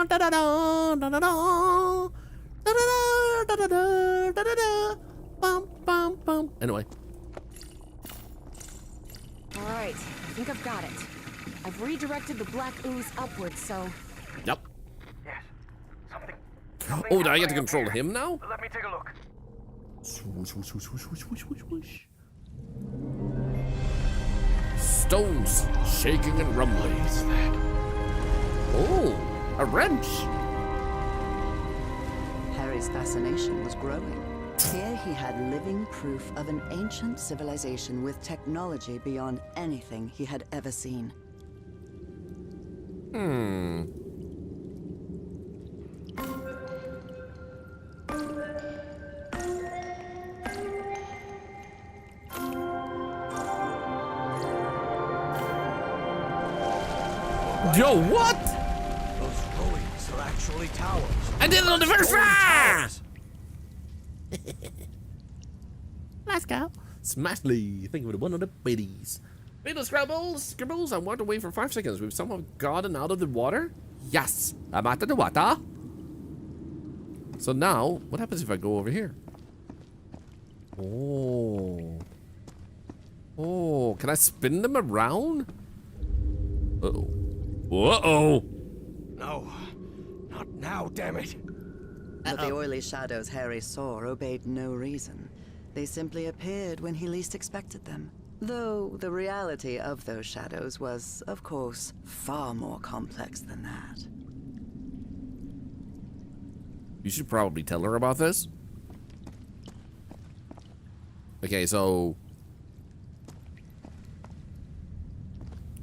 Da, da, da, da, da, da, da. Da, da, da, da, da, da, da, da. Bum, bum, bum. Anyway. All right, I think I've got it. I've redirected the black ooze upwards, so... Yep. Yes. Something Oh, do I get to happening up control here. him now? Let me take a look. Swoosh, swoosh, swoosh, swoosh, swoosh, swoosh, swoosh, swoosh. Stones shaking and rumbling. What's that? Oh, a wrench. Harry's fascination was growing. Here he had living proof of an ancient civilization with technology beyond anything he had ever seen. Yo, what? Those ruins are actually towers. I did it on the first try! Let's go. Smashly. Think of it, one of the biddies. Little Scribbles, I walked away for 5 seconds. We've somehow gotten out of the water? Yes, I'm out of the water. So now, what happens if I go over here? Oh. Oh, can I spin them around? Uh-oh. Uh-oh. No, not now, damn it. But the oily shadows Harry saw obeyed no reason. They simply appeared when he least expected them. Though the reality of those shadows was, of course, far more complex than that. You should probably tell her about this. Okay, so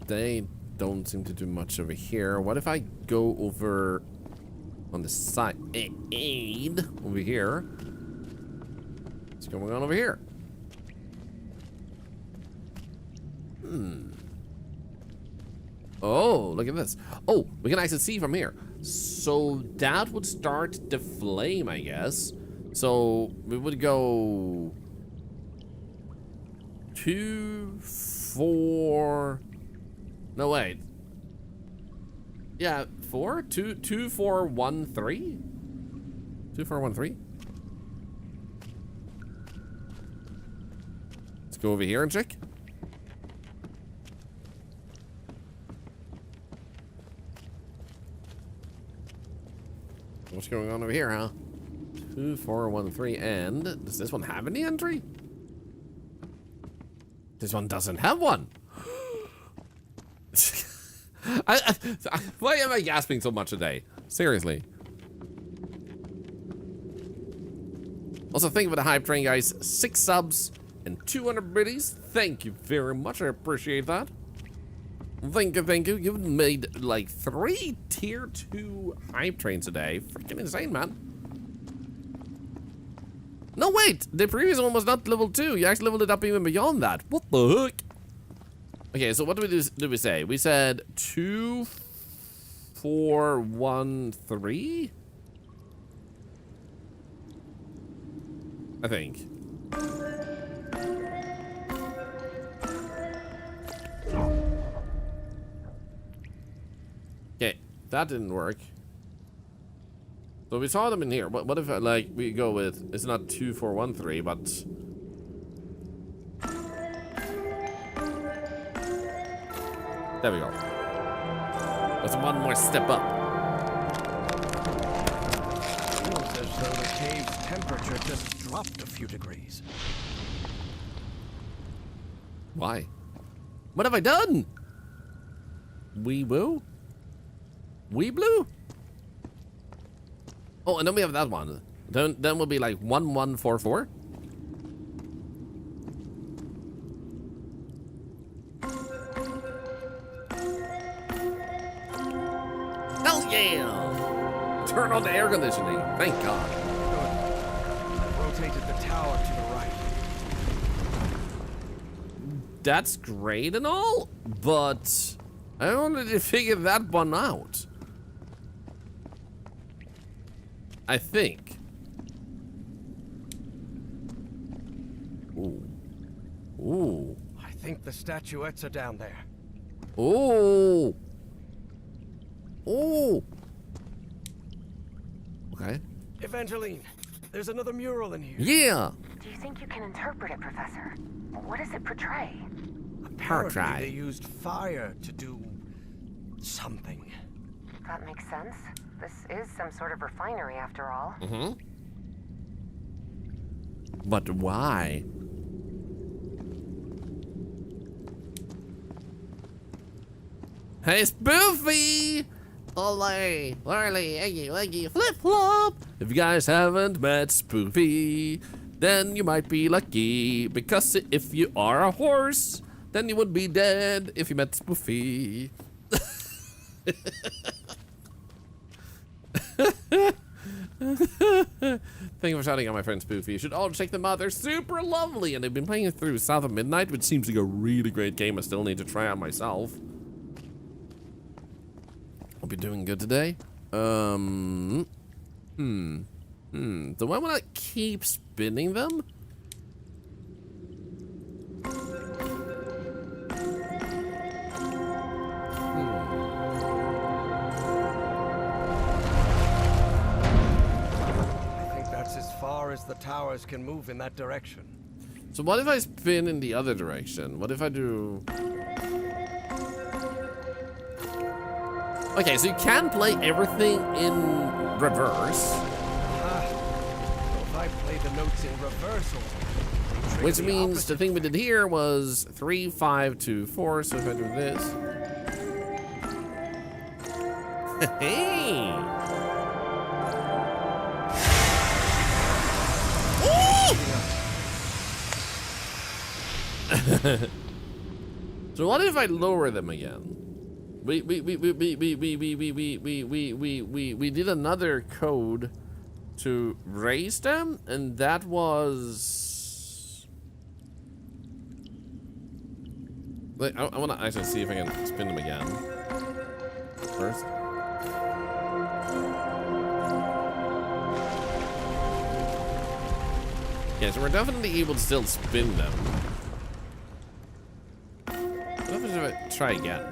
they don't seem to do much over here. What if I go over on the side? Aid over here. What's going on over here? Oh, look at this. Oh, we can actually see from here. So that would start the flame, I guess. So we would go 2, 4. No, wait. Yeah, 4? 2, 2, 4, 1, 3? 2, 4, 1, 3? Let's go over here and check. What's going on over here, huh? 2, 4, 1, 3, and does this one have any entry? This one doesn't have one. Why am I gasping so much today? Seriously. Also, thank you for the hype train, guys. 6 subs and 200 biddies. Thank you very much. I appreciate that. Thank you, thank you. You've made like 3 tier 2 hype trains today. Freaking insane, man. No, wait. The previous one was not level 2. You actually leveled it up even beyond that. What the heck? Okay, so what did we say? We said 2, 4, 1, 3? I think. Okay, that didn't work. So we saw them in here. What if like we go with, it's not 2, 4, 1, 3, but there we go. That's one more step up. Feels as though the cave's temperature just dropped a few degrees. Why? What have I done? Wee woo? Wee blue? Oh, and then we have that one. Then we'll be like 1144. Hell yeah! Turn on the air conditioning. Thank God. I've rotated the tower to the right. That's great and all, but I wanted to figure that one out. I think. Ooh. Ooh. I think the statuettes are down there. Ooh. Ooh. Okay. Evangeline, there's another mural in here. Yeah. Do you think you can interpret it, Professor? What does it portray? Apparently they used fire to do something. That makes sense. This is some sort of refinery after all. Mm-hmm. But why? Hey, Spoofy! Olay, Larly, Eggy, Leggy, Flip Flop! If you guys haven't met Spoofy, then you might be lucky. Because if you are a horse, then you would be dead if you met Spoofy. Thank you for shouting out my friend Spoofy. You should all check them out. They're super lovely, and they've been playing through South of Midnight, which seems like a really great game I still need to try out myself. Hope you're doing good today. Do I want to keep spinning them? As the towers can move in that direction. So what if I spin in the other direction? What if I do... Okay, so you can play everything in reverse. So if I play the notes in reversal, which means the thing we did here was 3, 5, 2, 4. So if I do this... Hey! So what if I lower them again? We did another code to raise them, and that was... Wait, I want to actually see if I can spin them again. First. Yeah, so we're definitely able to still spin them. What happens if I try again?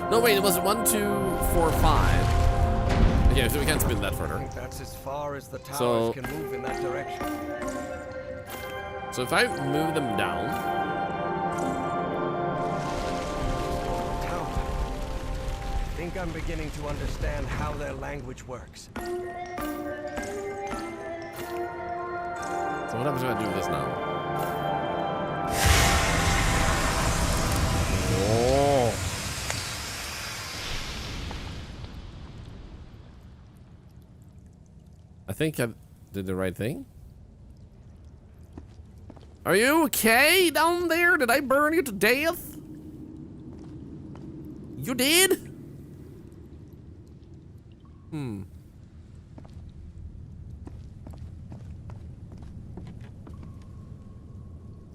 No, wait, it was 1, 2, 4, 5. Okay, so we can't spin that further. I think that's as far as the towers can move in that direction. So if I move them down. Tower. I think I'm beginning to understand how their language works. So what happens if I do this now? Oh. I think I did the right thing. Are you okay down there? Did I burn you to death? You did?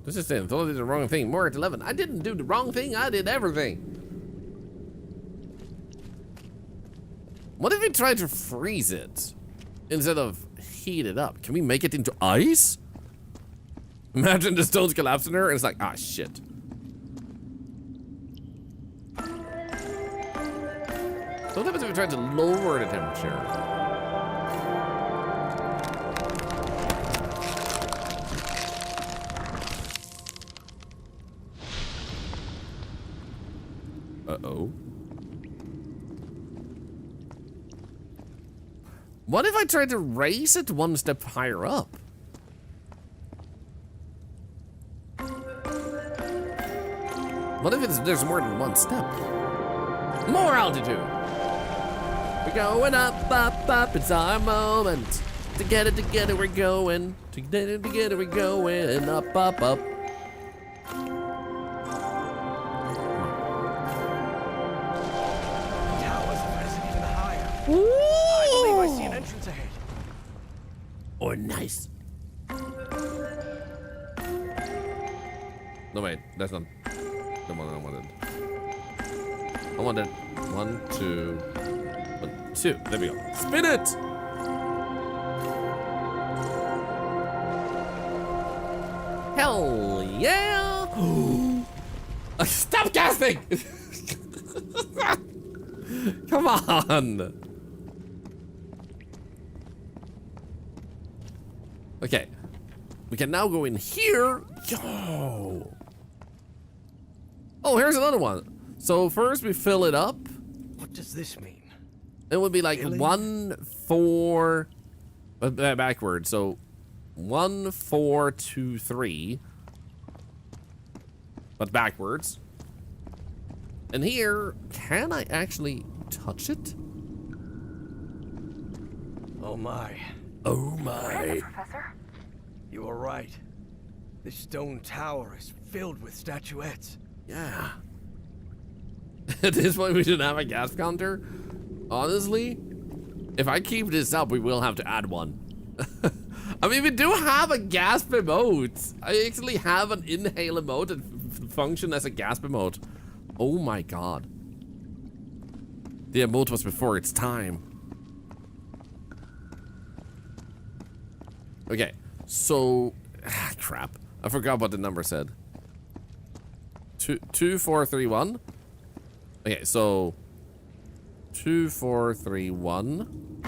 This is saying Thorlar did the wrong thing. More at 11. I didn't do the wrong thing. I did everything. What if we tried to freeze it instead of heat it up? Can we make it into ice? Imagine the stones collapsing her and it's like, ah, shit. So what happens if we tried to lower the temperature? Uh-oh. What if I tried to raise it one step higher up? What if there's more than one step? More altitude! We're going up, up, up, it's our moment. Together, together we're going. Together, together we're going. Up, up, up. Towers have risen even higher. Ooh. I believe I see an entrance ahead. Or nice. No, wait, that's not the one I wanted. I wanted 1, 2, 1, 2. There we go. Spin it! Hell yeah! Stop gasping! Come on! Okay. We can now go in here. Yo! Oh, here's another one. So first we fill it up. What does this mean? It would be like Really? 1, 4, backwards. So 1, 4, 2, 3, but backwards. And here, can I actually touch it? Oh my. Oh my. Professor? You were right. This stone tower is filled with statuettes. Yeah. At this point, we should have a gas counter. Honestly, if I keep this up, we will have to add one. I mean, we do have a gasp emote. I actually have an inhale emote that function as a gasp emote. Oh my god. The emote was before its time. Okay, so crap. I forgot what the number said. 2, 4, 3, 1. Okay, so 2, 4, 3, 1.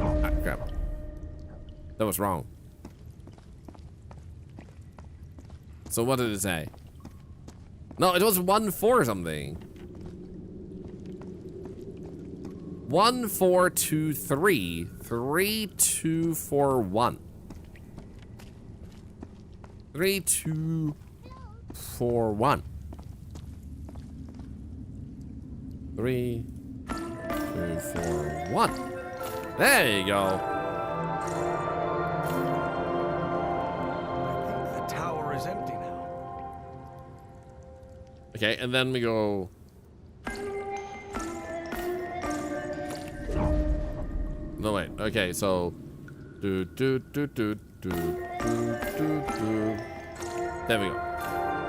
Ah, crap. That was wrong. So what did it say? No, it was 1, 4 something. 1, 4, 2, 3. 3, 2, 4, 1. 3, 2, 4, 1. 3, 2, 4, 1. There you go. I think the tower is empty now. Okay, and then we go. No wait. Okay, so do do do do do do do do. There we go.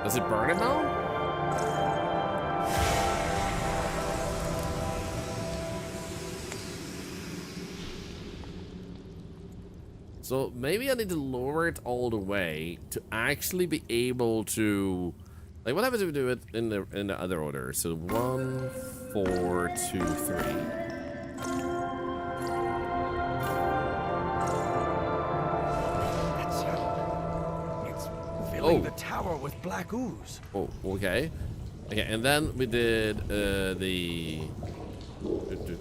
Does it burn it now? So maybe I need to lower it all the way to actually be able to, like, what happens if we do it in the other order? So 1, 4, 2, 3. It's filling the tower with black ooze. Oh, okay. Okay, and then we did the. Okay.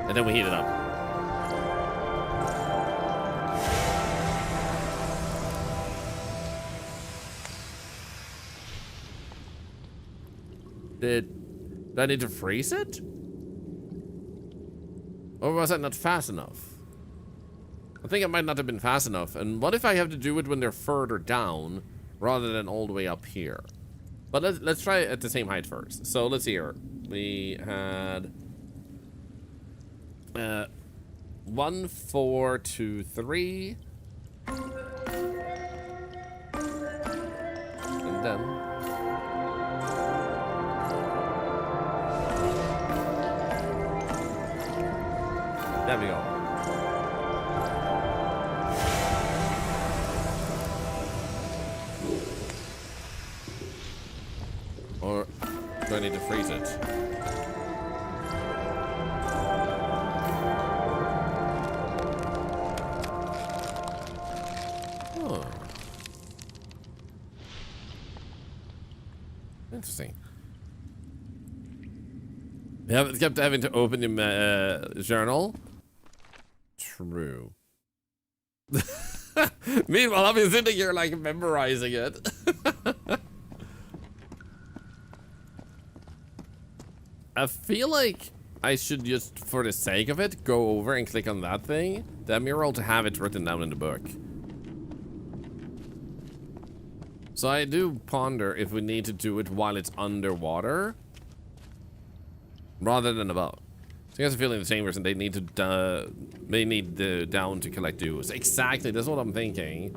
And then we heat it up. Do I need to freeze it? Or was that not fast enough? I think it might not have been fast enough. And what if I have to do it when they're further down rather than all the way up here? But let's try it at the same height first. So let's see here. We had 1, 4, 2, 3. And then there we go. Or do I need to freeze it? Oh. interesting. You haven't kept having to open your journal. True. Meanwhile, I've been sitting here like memorizing it. I feel like I should just, for the sake of it, go over and click on that thing, the mural, to have it written down in the book. So I do ponder if we need to do it while it's underwater rather than above. So you guys are feeling the chambers and they need the down to collect dews. Exactly, that's what I'm thinking.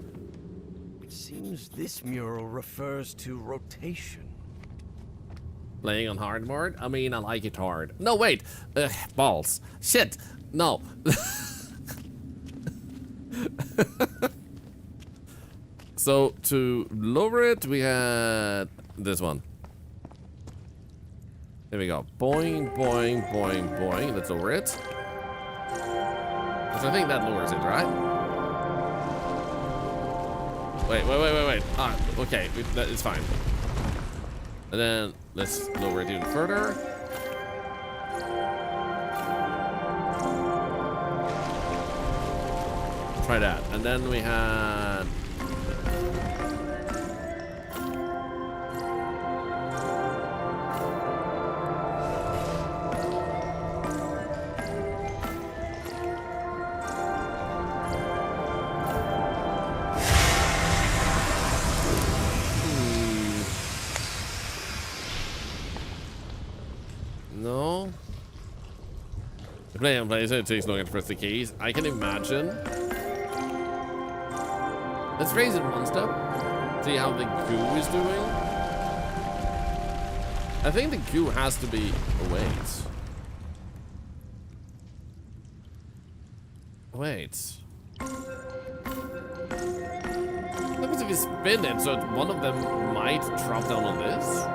It seems this mural refers to rotation. Playing on hard mode? I mean, I like it hard. No, wait. Balls. Shit. No. So to lower it, we had this one. There we go. Boing, boing, boing, boing. Let's lower it. Because I think that lowers it, right? Wait. Ah, okay. It's fine. And then let's lower it even further. Try that. And then we had... No. The play and play, so it takes longer to press the keys. I can imagine. Let's raise it one step. See how the goo is doing. I think the goo has to be... Oh, wait. What happens if you spin it so one of them might drop down on this?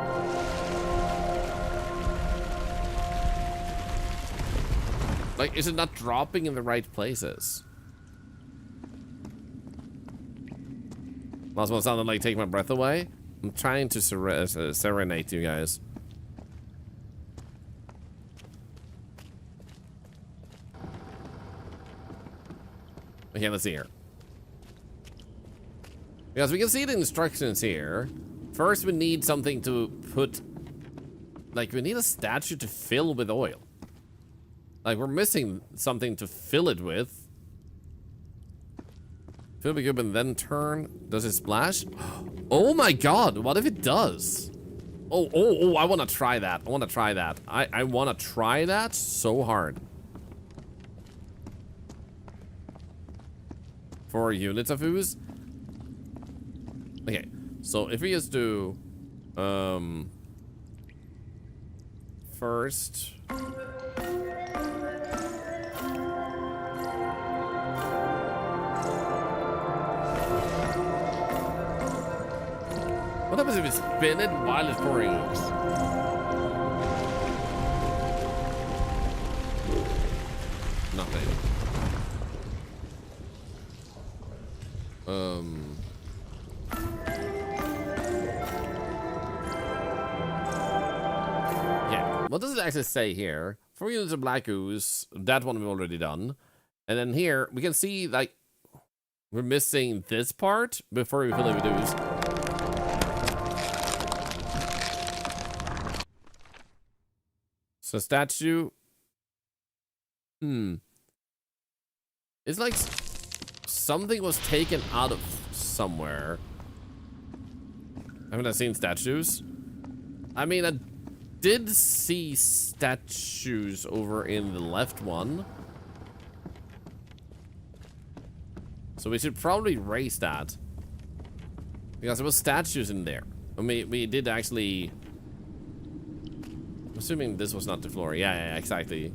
Like, is it not dropping in the right places? Last one sounded like take my breath away. I'm trying to serenade you guys. Okay, let's see here. Because we can see the instructions here. First, we need something to put... Like, we need a statue to fill with oil. Like, we're missing something to fill it with. Fill the cube and then turn. Does it splash? Oh my god, what if it does? Oh, I want to try that. I want to try that. I want to try that so hard. 4 units of ooze. Okay, so if we just do... First... What happens if you spin it while it's pouring? Nothing. Yeah. What does it actually say here? 4 units of black ooze. That one we've already done. And then here we can see like we're missing this part before we fill it with ooze. So statue. It's like something was taken out of somewhere. Haven't I seen statues? I mean, I did see statues over in the left one. So we should probably raise that. Because there was statues in there. I mean, we did actually... Assuming this was not the floor. Yeah, exactly.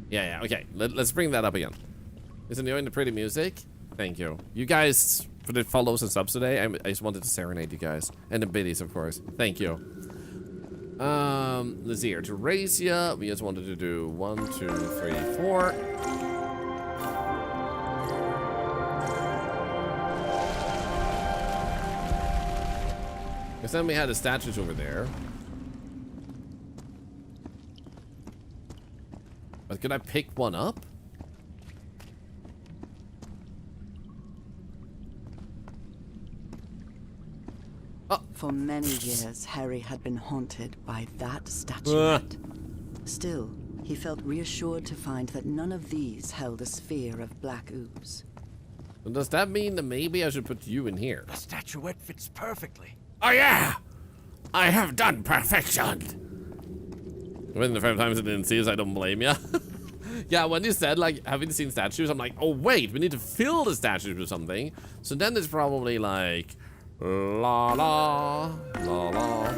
Yeah, okay. Let's bring that up again. Is enjoying the pretty music? Thank you. You guys, for the follows and subs today, I just wanted to serenade you guys. And the biddies, of course. Thank you. Let's see here. To raise ya, we just wanted to do 1, 2, 3, 4. Because then we had the statues over there. But could I pick one up? For many years, Harry had been haunted by that statuette. Still, he felt reassured to find that none of these held a sphere of black ooze. So does that mean that maybe I should put you in here? The statuette fits perfectly. Oh yeah! I have done perfection! When the 5 times I didn't see us, I don't blame ya. Yeah, when you said, like, having seen statues, I'm like, oh wait, we need to fill the statues with something. So then it's probably like, la la, la la.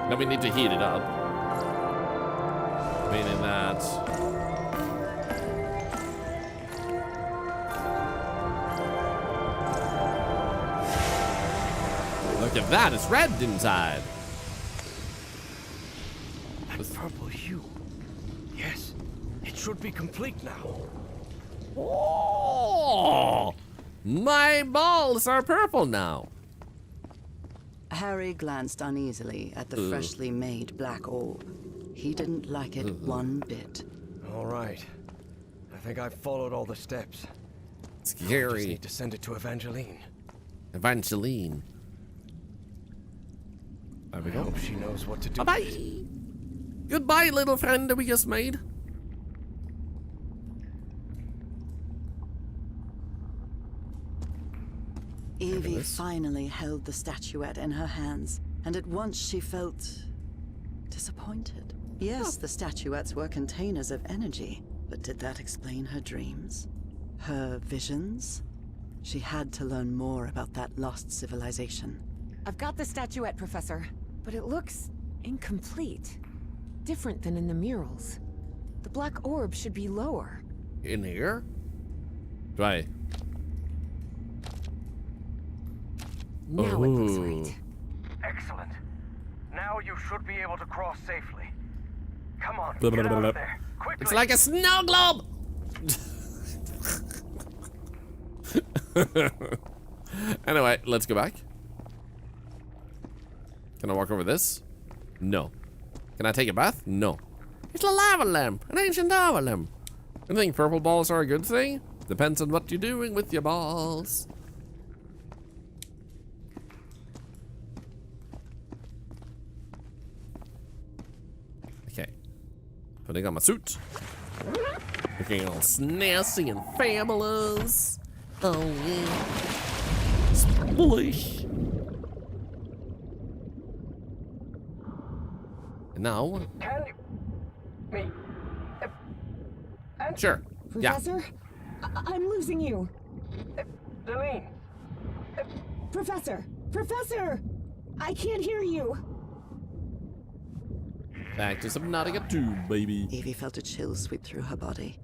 Then we need to heat it up. Meaning that... Look at that, it's red inside. That purple hue. Yes, it should be complete now. Oh! My balls are purple now. Harry glanced uneasily at the freshly made black orb. He didn't like it one bit. All right. I think I've followed all the steps. Scary. I just need to send it to Evangeline. Evangeline. There we I go. hope she knows what to do. Bye-bye. Goodbye, little friend that we just made. Evie finally held the statuette in her hands, and at once she felt disappointed. Yes, the statuettes were containers of energy, but did that explain her dreams? Her visions? She had to learn more about that lost civilization. I've got the statuette, Professor, but it looks incomplete. Different than in the murals. The black orb should be lower. In here? Right. Now it looks right. Excellent. Now you should be able to cross safely. Come on, Blah, blah, get blah, out blah. of there. Quickly. It's like a snow globe! Anyway, let's go back. Can I walk over this? No. Can I take a bath? No. It's a lava lamp, an ancient lava lamp. I think purple balls are a good thing. Depends on what you're doing with your balls. Okay. Putting on my suit. Looking all snazzy and fabulous. Oh yeah. Splish. And now. Can you... Me... Sure. Professor? I'm losing you. Delene. Professor! Professor! I can't hear you. Back to Subnautica 2, baby. Evie felt a chill sweep through her body.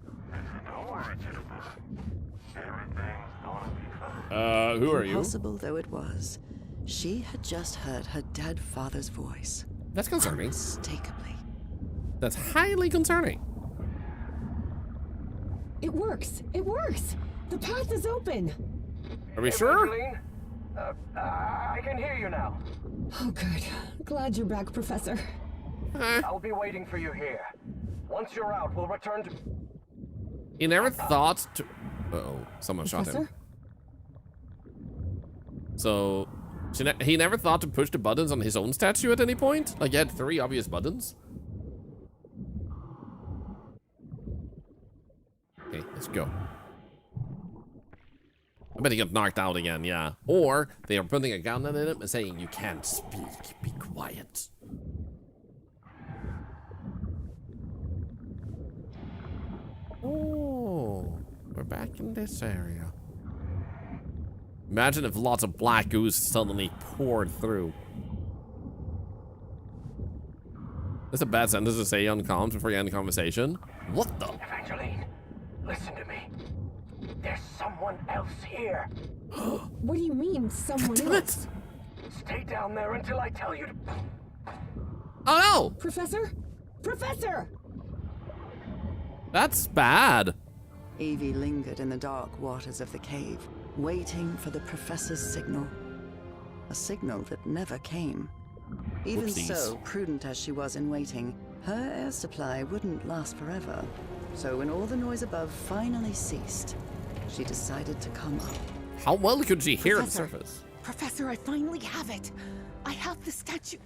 Who are you? Impossible though it was, she had just heard her dead father's voice. That's concerning. Unmistakably. That's highly concerning. It works. It works. The path is open. Are we sure? Delene? I can hear you now. Oh, good. Glad you're back, Professor. I'll be waiting for you here. Once you're out, we'll return to... He never thought to... Uh-oh, someone shot him. Professor? So, he never thought to push the buttons on his own statue at any point? Like, he had 3 obvious buttons? Okay, let's go. I bet he got knocked out again, yeah. Or, they are putting a gun at him and saying, you can't speak, be quiet. Oh, we're back in this area. Imagine if lots of black ooze suddenly poured through. That's a bad sentence to say on comms before you end the conversation. What the? Evangeline, listen to me. There's someone else here. What do you mean, someone Damn else? it. Stay down there until I tell you to... Oh no! Professor? Professor! That's bad. Evie lingered in the dark waters of the cave, waiting for the professor's signal. a signal that never came. Even Whoopsies. so, prudent as she was in waiting, her air supply wouldn't last forever. So when all the noise above finally ceased, she decided to come up. How well could she hear the Professor. surface? Professor, I finally have it. I have the statue.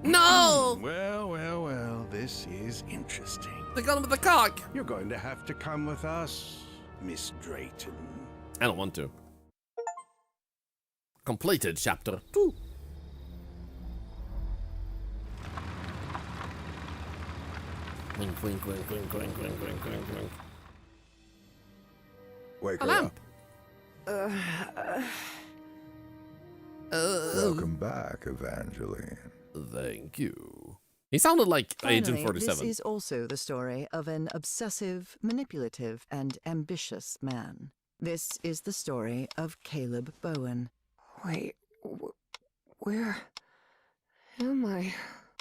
No! Well, this is interesting. The gun with the cock. You're going to have to come with us, Miss Drayton. I don't want to. Completed chapter 2. Wink, wink, wink, wink, wink, wink, wink, wink, wink. Wake A her lamp. up. Welcome back, Evangeline. Thank you. He sounded like Agent Finally, 47. this is also the story of an obsessive, manipulative, and ambitious man. This is the story of Caleb Bowen. Wait, where am I?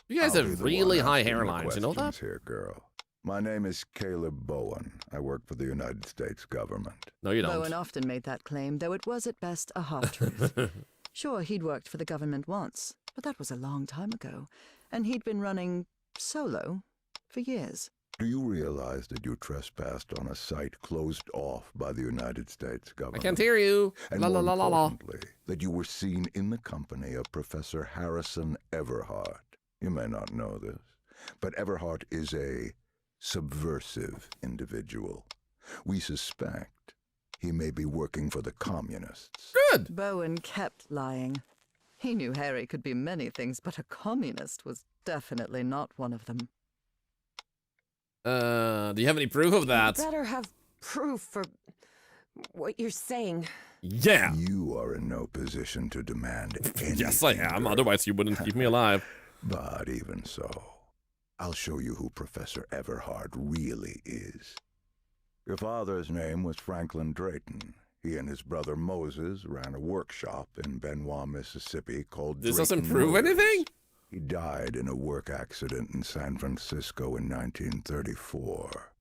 You guys I'll have be the really one high asking the hairlines, you know that? questions here, girl. My name is Caleb Bowen. I work for the United States government. No, you don't. Bowen often made that claim, though it was at best a half-truth. Sure, he'd worked for the government once, but that was a long time ago, and he'd been running solo for years. Do you realize that you trespassed on a site closed off by the United States I government? can't hear you. And La la more la la la. importantly, that you were seen in the company of Professor Harrison Everhart. You may not know this, but Everhart is a subversive individual. We suspect he may be working for the communists. Good. Bowen kept lying. He knew Harry could be many things, but a communist was definitely not one of them. Do you have any proof of that? You better have proof for what you're saying. Yeah. You are in no position to demand anything. Yes, I am. girl. Otherwise, you wouldn't keep me alive. But even so, I'll show you who Professor Everhart really is. Your father's name was Franklin Drayton. He and his brother Moses ran a workshop in Benoit, Mississippi called This Drayton doesn't prove Motors. anything? He died in a work accident in San Francisco in 1934.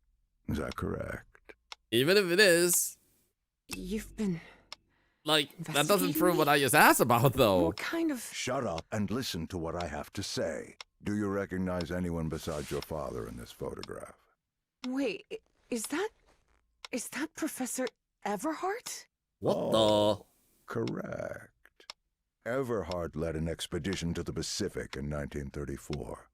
Is that correct? Even if it is, You've been... like, that doesn't Investigating prove me? what I just asked about, though. What kind of... Shut up and listen to what I have to say. Do you recognize anyone besides your father in this photograph? Wait, is that Professor Everhart? What Correct. Everhart led an expedition to the Pacific in 1934.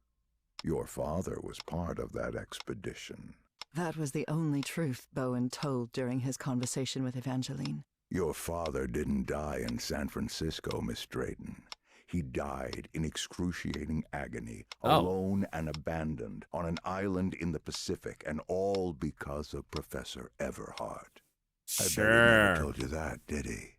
Your father was part of that expedition. That was the only truth Bowen told during his conversation with Evangeline. Your father didn't die in San Francisco, Miss Drayton. He died in excruciating agony, Oh. alone and abandoned, on an island in the Pacific, and all because of Professor Everhart. I bet he never Sure. told you that, did he?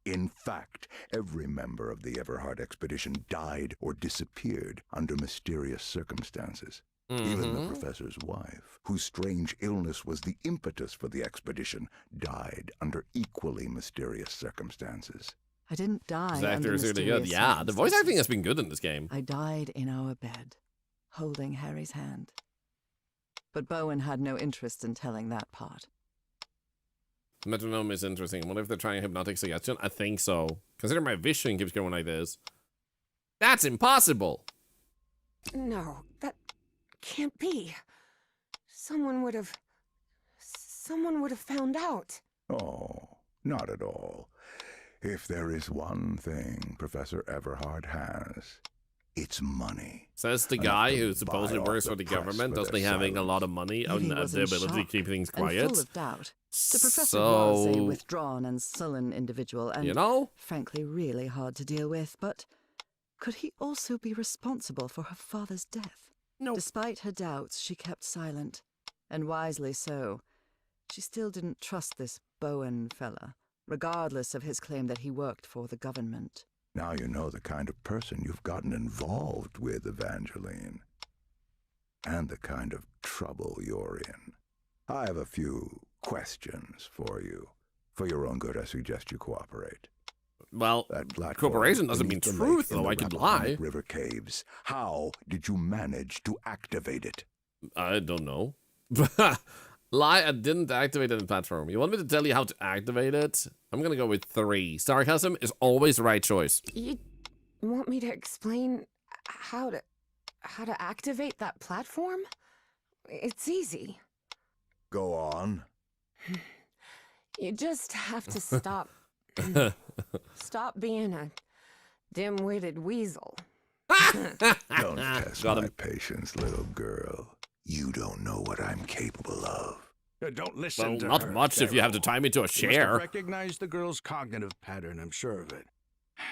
In fact, every member of the Everhart expedition died or disappeared under mysterious circumstances. Even the professor's wife, whose strange illness was the impetus for the expedition, died under equally mysterious circumstances. I didn't die This under actor is really good. mysterious Yeah, the voice acting has circumstances. been good in this game. I died in our bed, holding Harry's hand. But Bowen had no interest in telling that part. Metronome is interesting. I wonder if they're trying hypnotic suggestion. I think so. Consider my vision keeps going like this. That's impossible. No, that can't be. Someone would have found out. Oh, not at all. If there is one thing Professor Everhart has, it's money. Says the Enough guy to who buy supposedly off works the for the press government, for doesn't he their having a lot of silence. money Evie and was the in ability to shock keep things and quiet? full of doubt. The professor was a So, withdrawn and sullen individual, and you know? frankly really hard to deal with, but could he also be responsible for her father's death? No. Despite her doubts, she kept silent, and wisely so. She still didn't trust this Bowen fella, regardless of his claim that he worked for the government. Now you know the kind of person you've gotten involved with, Evangeline. And the kind of trouble you're in. I have a few questions for you. For your own good, I suggest you cooperate. Well, That black cooperation hole doesn't mean beneath the truth, lake in though. the I could Rappahannock lie. River caves. How did you manage to activate it? I don't know. Lie, I didn't activate it in platform. You want me to tell you how to activate it? I'm gonna go with 3. Sarcasm is always the right choice. You want me to explain how to activate that platform? It's easy. Go on. You just have to stop being a dim-witted weasel. Don't test my patience, little girl. You don't know what I'm capable of. Don't listen to not her, much if you have to Pharaoh. tie me to a You must have chair. recognized the girl's cognitive pattern, I'm sure of it.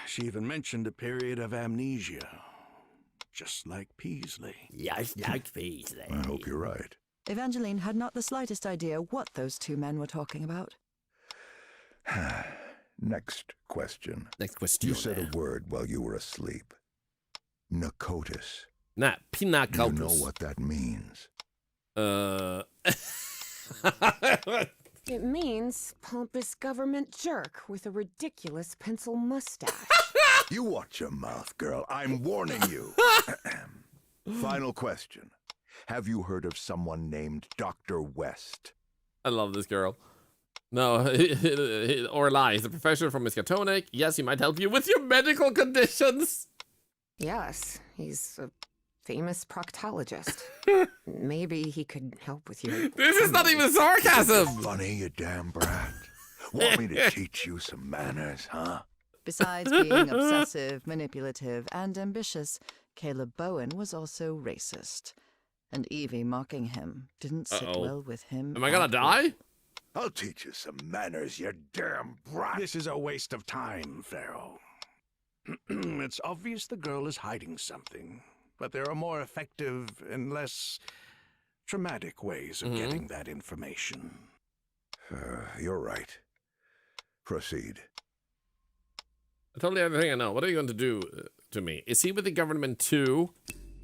She even mentioned a period of amnesia. Just like Peasley. Yes, like Peasley. I hope you're right. Evangeline had not the slightest idea what those two men were talking about. Next question. Next question. You said a word while you were asleep. Nakotis. Nah, pinacalcus. You know what that means. It means pompous government jerk with a ridiculous pencil mustache. You watch your mouth, girl. I'm warning you. Final question. Have you heard of someone named Dr. West? I love this girl. No, or lie. He's a professor from Miskatonic. Yes, he might help you with your medical conditions. Yes, he's a famous proctologist. Maybe he could help with your... This is not even sarcasm. Funny, you damn brat. Want me to teach you some manners, huh? Besides being obsessive, manipulative, and ambitious, Caleb Bowen was also racist. And Evie mocking him didn't sit well with him. Am I gonna die? I'll teach you some manners, you damn brat. This is a waste of time, Pharaoh. It's obvious the girl is hiding something, but there are more effective and less traumatic ways of getting that information. You're right. Proceed. I told you everything I know. What are you going to do to me? Is he with the government too?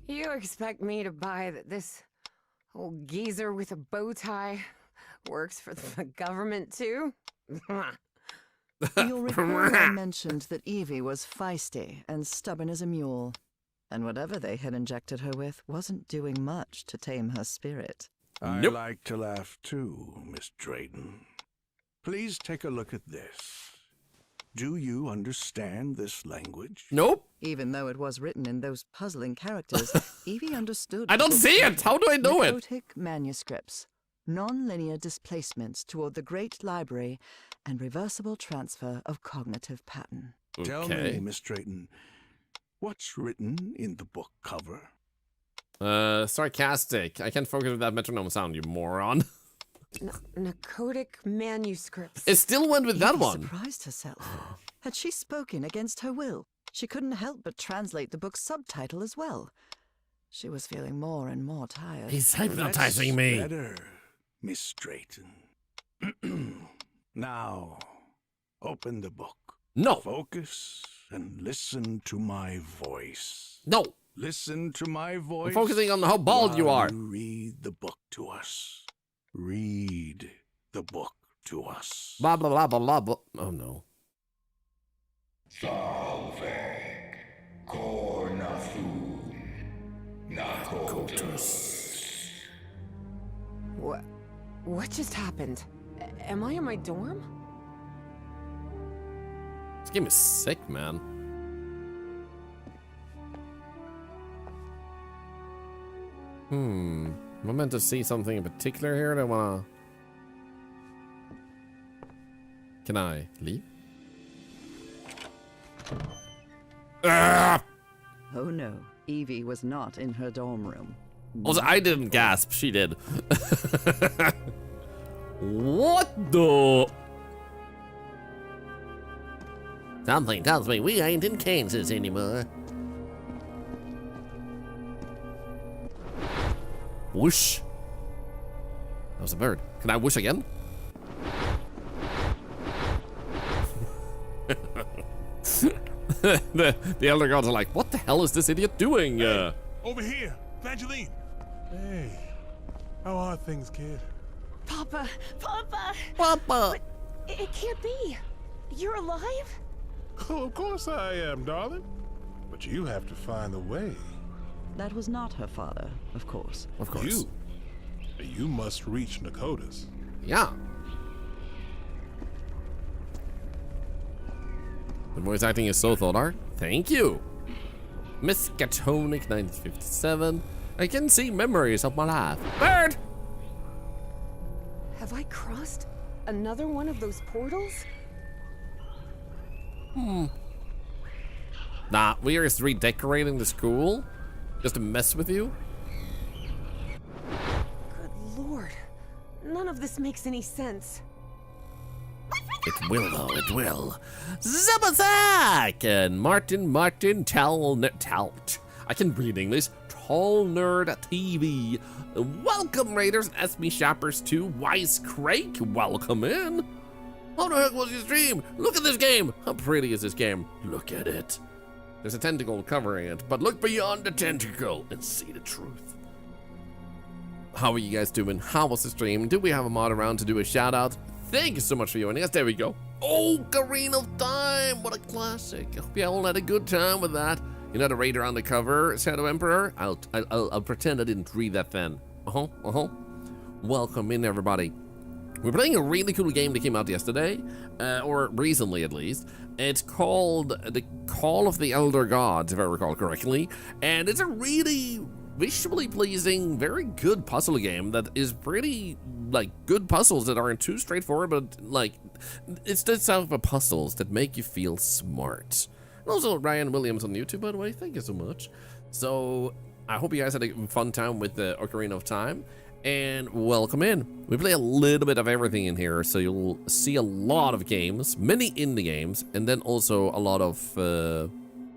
You expect me to buy that this old geezer with a bow tie works for the government too? You'll recall I mentioned that Evie was feisty and stubborn as a mule, and whatever they had injected her with wasn't doing much to tame her spirit. I Nope. like to laugh too, Miss Drayton. Please take a look at this. Do you understand this language? Nope. Even though it was written in those puzzling characters, Evie understood. I don't see it. How do I know it? Narcotic manuscripts, non-linear displacements toward the Great Library, and reversible transfer of cognitive pattern. Tell me, Miss Drayton, what's written in the book cover? Sarcastic. I can't focus with that metronome sound, you moron. Narcotic manuscripts. It still went with that Evie one. surprised herself. Had she spoken against her will? She couldn't help but translate the book's subtitle as well. She was feeling more and more tired. He's hypnotizing me. Better, Miss Drayton. Now, open the book. No. Focus and listen to my voice. No. Listen to my voice. I'm focusing on how bald you while are. You read the book to us. Read the book to us. Blah, blah, blah, blah, blah, blah. Oh, no. Salve, Cornathun, Nakotus. What just happened? Am I in my dorm? This game is sick, man. Am I meant to see something in particular here that I wanna... Can I leave? Ah! Oh no, Evie was not in her dorm room. Also, I didn't gasp. She did. What the? Something tells me we ain't in Kansas anymore. Whoosh. That was a bird. Can I whoosh again? the elder gods are like, what the hell is this idiot doing? Over here, Evangeline. Hey, how are things, kid? Papa! Papa! Papa! It can't be! You're alive? Oh, of course I am, darling. But you have to find a way. That was not her father, of course. Of course. You must reach Nakotis. Yeah. The voice acting is so Thorlar. Thank you. Miskatonic 1957. I can see memories of my life. Bird! Have I crossed another one of those portals? Nah, we are just redecorating the school just to mess with you. Good lord. None of this makes any sense. It will though, it will. Zabazak and Martin Tout. I can read English. Tall Nerd TV. Welcome Raiders and SB Shoppers to Wisecrake. Welcome in. How the heck was your stream? Look at this game. How pretty is this game? Look at it. There's a tentacle covering it, but look beyond the tentacle and see the truth. How are you guys doing? How was the stream? Do we have a mod around to do a shout out? Thank you so much for joining us. There we go. Oh, Ocarina of Time. What a classic. I hope you all had a good time with that. You're not a raider on the cover, Shadow Emperor. I'll pretend I didn't read that then. Welcome in, everybody. We're playing a really cool game that came out yesterday, or recently at least. It's called The Call of the Elder Gods, if I recall correctly. And it's a really visually pleasing, very good puzzle game that is pretty, like, good puzzles that aren't too straightforward, but, like, it's the type of puzzles that make you feel smart. And also, Ryan Williams on YouTube, by the way, thank you so much. So, I hope you guys had a fun time with the Ocarina of Time, and welcome in. We play a little bit of everything in here, so you'll see a lot of games, many indie games, and then also a lot of,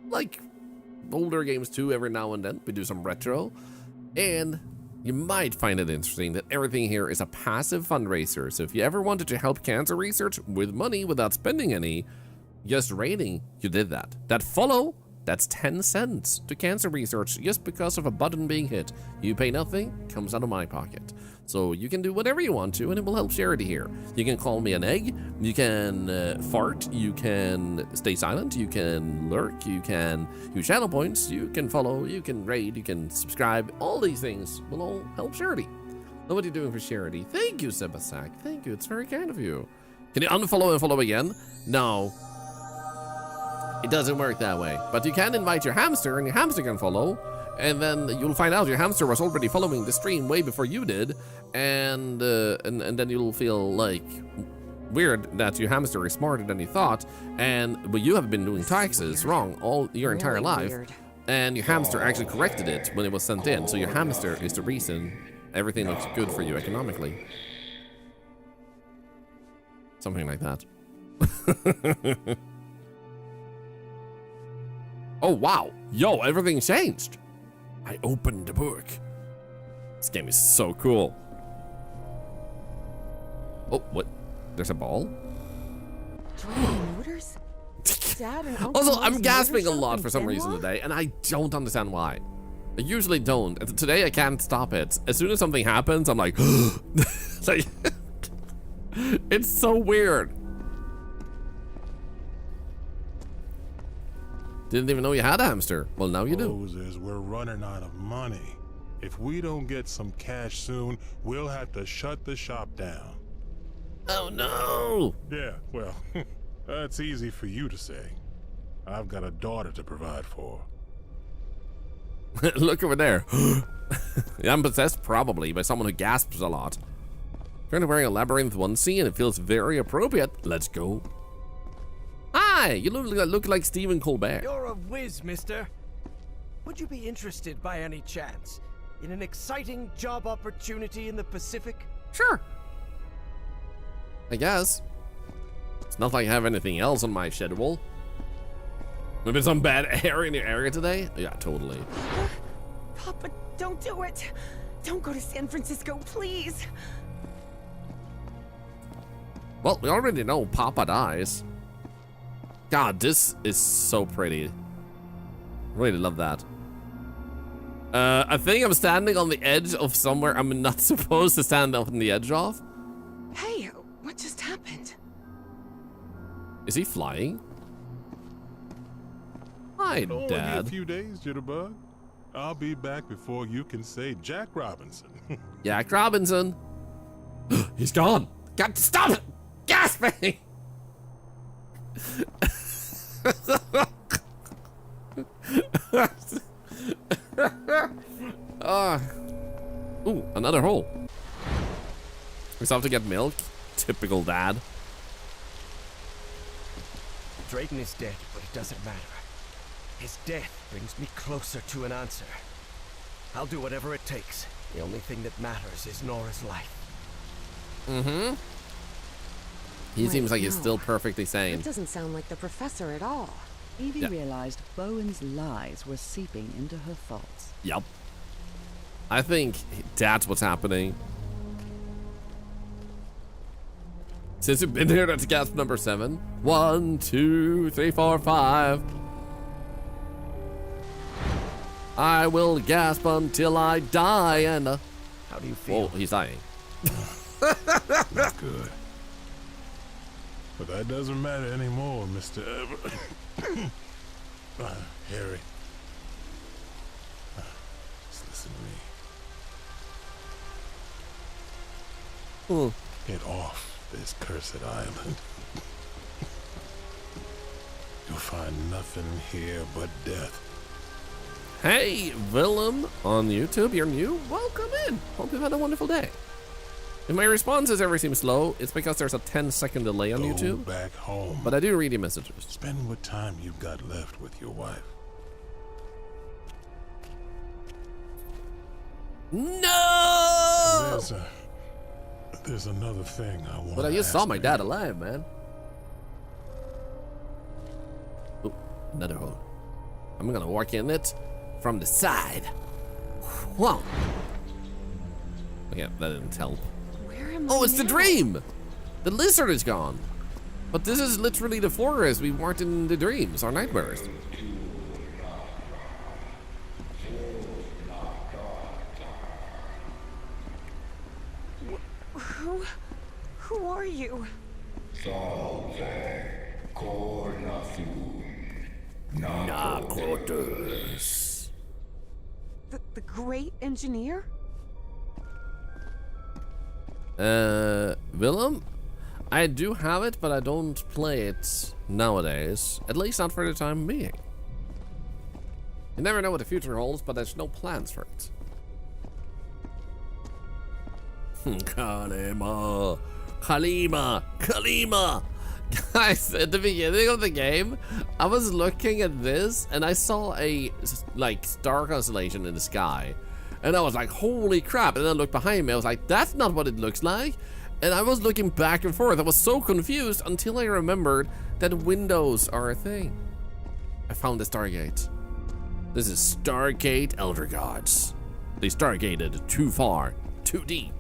like, older games too every now and then. We do some retro, and you might find it interesting that everything here is a passive fundraiser. So if you ever wanted to help cancer research with money without spending any, just rating, you did that. That follow, that's 10 cents to cancer research just because of a button being hit. You pay nothing, comes out of my pocket. So you can do whatever you want to, and it will help charity here. You can call me an egg, you can fart, you can stay silent, you can lurk, you can use channel points, you can follow, you can raid, you can subscribe. All these things will all help charity. Know what you're doing for charity. Thank you, Sebasak. Thank you, it's very kind of you. Can you unfollow and follow again? No. It doesn't work that way. But you can invite your hamster, and your hamster can follow. And then you'll find out your hamster was already following the stream way before you did, and then you'll feel like weird that your hamster is smarter than you thought, but you have been doing taxes wrong all your entire life, and your hamster actually corrected it when it was sent in. So your hamster is the reason everything looks good for you economically. Something like that. Oh wow, yo, everything changed. I opened the book. This game is so cool. Oh, what? There's a ball? Motors? Dad and Uncle Also, I'm Mom's gasping a motor lot shop for in some reason Denmark? today, and I don't understand why. I usually don't. Today, I can't stop it. As soon as something happens, I'm like, like it's so weird. Didn't even know you had a hamster. Well, now you do. Moses, we're running out of money. If we don't get some cash soon, we'll have to shut the shop down. Oh no! Yeah, well, that's easy for you to say. I've got a daughter to provide for. Look over there. I'm possessed probably by someone who gasps a lot. Currently wearing a labyrinth onesie and it feels very appropriate. Let's go. Hi, you look like Stephen Colbert. You're a whiz, mister. Would you be interested by any chance in an exciting job opportunity in the Pacific? Sure. I guess. It's not like I have anything else on my schedule. Maybe some bad air in your area today? Yeah, totally. Papa, don't do it. Don't go to San Francisco, please. Well, we already know Papa dies. God, this is so pretty. Really love that. I think I'm standing on the edge of somewhere I'm not supposed to stand on the edge of. Hey, what just happened? Is he flying? Hi, Only Dad. a few days, Jitterbug. I'll be back before you can say Jack Robinson. Jack Robinson. He's gone. Got to stop it. Gasping. Ooh, another hole. We still have to get milk. Typical dad. Drayton is dead, but it doesn't matter. His death brings me closer to an answer. I'll do whatever it takes. The only thing that matters is Nora's life. Mm-hmm. He seems like he's still perfectly sane. That doesn't sound like the professor at all. Evie realized Bowen's lies were seeping into her thoughts. Yup. I think that's what's happening. Since you've been here, that's gasp number 7. 1, 2, 3, 4, 5. I will gasp until I die and... How do you feel? Oh, he's dying. Not good. But that doesn't matter anymore, Mr. Harry. Just listen to me. Get off this cursed island. You'll find nothing here but death. Hey, Willem on YouTube, you're new? Welcome in. Hope you've had a wonderful day. If my responses ever seem slow, it's because there's a 10-second delay on YouTube. Go back home. But I do read your messages. Spend what time you've got left with your wife. No! There's another thing I want. But I just saw my dad alive, man. Ooh, another hole. I'm gonna walk in it from the side. Whoa. Okay, that didn't help. Where am Oh, I it's the now? dream! The lizard is gone. But this is literally the forest we weren't in the dreams or nightmares. Who are you? The great engineer? Willem? I do have it, but I don't play it nowadays. At least not for the time being. You never know what the future holds, but there's no plans for it. Kalima! Guys, at the beginning of the game, I was looking at this and I saw a like star constellation in the sky. And I was like, holy crap. And then I looked behind me, I was like, that's not what it looks like. And I was looking back and forth. I was so confused until I remembered that windows are a thing. I found the Stargate. This is Stargate Elder Gods. They stargated too far, too deep.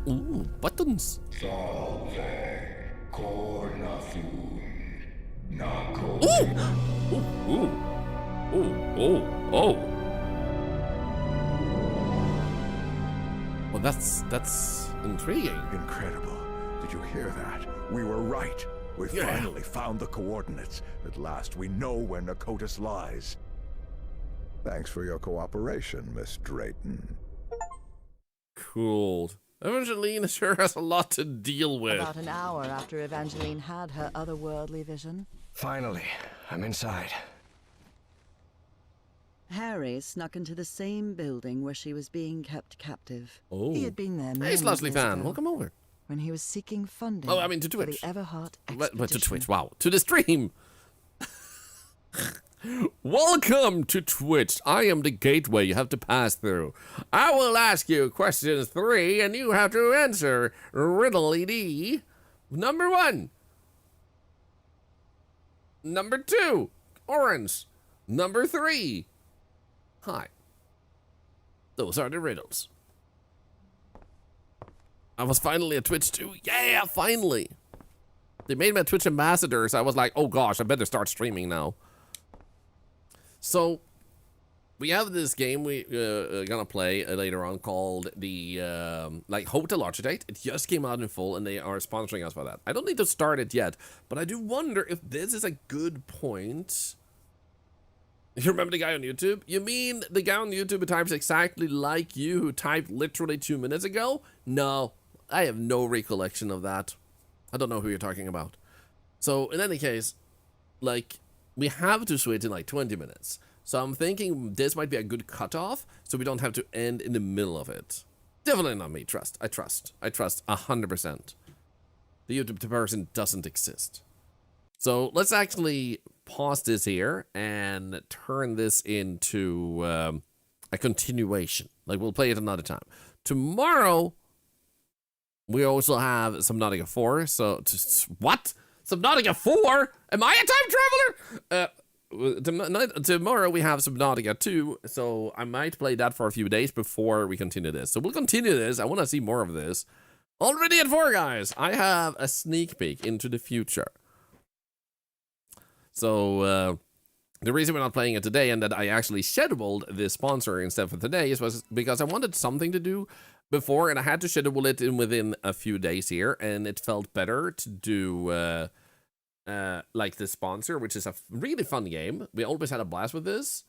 Ooh, buttons. Ooh! Ooh, ooh. Oh. Well, that's intriguing. Incredible. Did you hear that? We were right. We finally found the coordinates. At last, we know where Nakotis lies. Thanks for your cooperation, Miss Drayton. Cool. Evangeline sure has a lot to deal with. About an hour after Evangeline had her otherworldly vision, Finally, I'm inside. Harry snuck into the same building where she was being kept captive. Oh. He had been there many Hey, Sloshley years fan, ago, welcome over. when he was seeking funding Oh, I mean to for Twitch. the Everhart But to expedition. Twitch, wow. To the stream. Welcome to Twitch. I am the gateway you have to pass through. I will ask you questions 3 and you have to answer riddly dee. Number 1. Number 2. Orange. Number 3. Hi. Those are the riddles. I was finally at Twitch too. Yeah, finally. They made me a Twitch ambassador, so I was like, oh gosh, I better start streaming now. So, we have this game we gonna play later on called the like Hotel Architect. It just came out in full, and they are sponsoring us for that. I don't need to start it yet, but I do wonder if this is a good point. You remember the guy on YouTube? You mean the guy on YouTube who types exactly like you, who typed literally 2 minutes ago? No, I have no recollection of that. I don't know who you're talking about. So, in any case, like, we have to switch in like 20 minutes. So I'm thinking this might be a good cutoff, so we don't have to end in the middle of it. Definitely not me. I trust 100%. The YouTube person doesn't exist. So let's actually pause this here and turn this into a continuation. Like, we'll play it another time. Tomorrow, we also have Subnautica 4. So, what? Subnautica 4? Am I a time traveler? Tomorrow we have Subnautica 2, so I might play that for a few days before we continue this. So we'll continue this. I want to see more of this. Already at 4, guys. I have a sneak peek into the future. So, the reason we're not playing it today and that I actually scheduled this sponsor instead for today was because I wanted something to do before, and I had to schedule it in within a few days here, and it felt better to do like this sponsor, which is a really fun game. We always had a blast with this,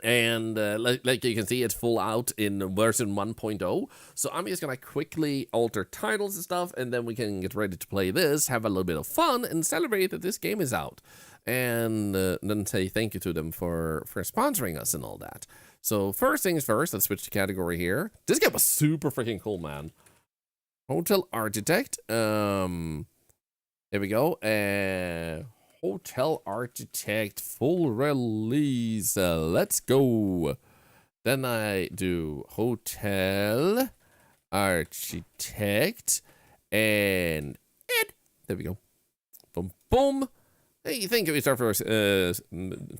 and like you can see, it's full out in version 1.0. So I'm just gonna quickly alter titles and stuff, and then we can get ready to play this, have a little bit of fun, and celebrate that this game is out, and then say thank you to them for sponsoring us and all that. So first things first, let's switch to category here. This game was super freaking cool, man. Hotel Architect. Here we go. Hotel Architect full release. Let's go. Then I do Hotel Architect and it. There we go. Boom, boom. Hey, thank you, Mr. for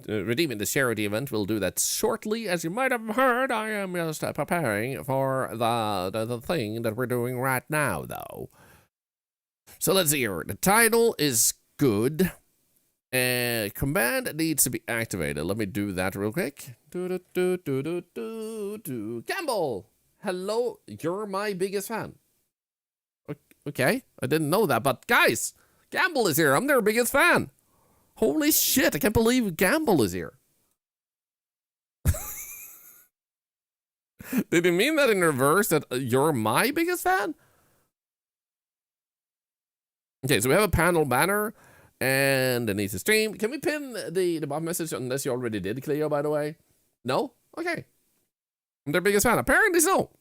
redeeming the charity event. We'll do that shortly. As you might have heard, I am just preparing for the thing that we're doing right now, though. So let's see here. The title is good. Command needs to be activated. Let me do that real quick. Campbell! Hello, you're my biggest fan. Okay, I didn't know that, but guys, Campbell is here. I'm their biggest fan. Holy shit, I can't believe Gamble is here. Did you mean that in reverse, that you're my biggest fan? Okay, so we have a panel banner, and it needs to stream. Can we pin the bottom message unless you already did, Cleo, by the way? No? Okay. I'm their biggest fan. Apparently so.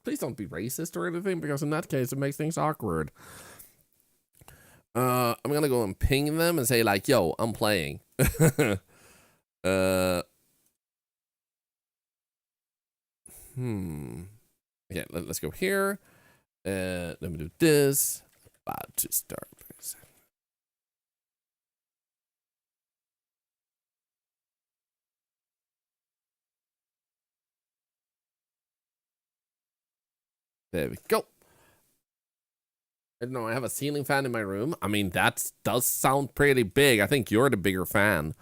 Please don't be racist or anything, because in that case, it makes things awkward. I'm gonna go and ping them and say like, yo, I'm playing. Okay, let's go here. Let me do this. About to start. There we go. I don't know, I have a ceiling fan in my room. I mean, that does sound pretty big. I think you're the bigger fan.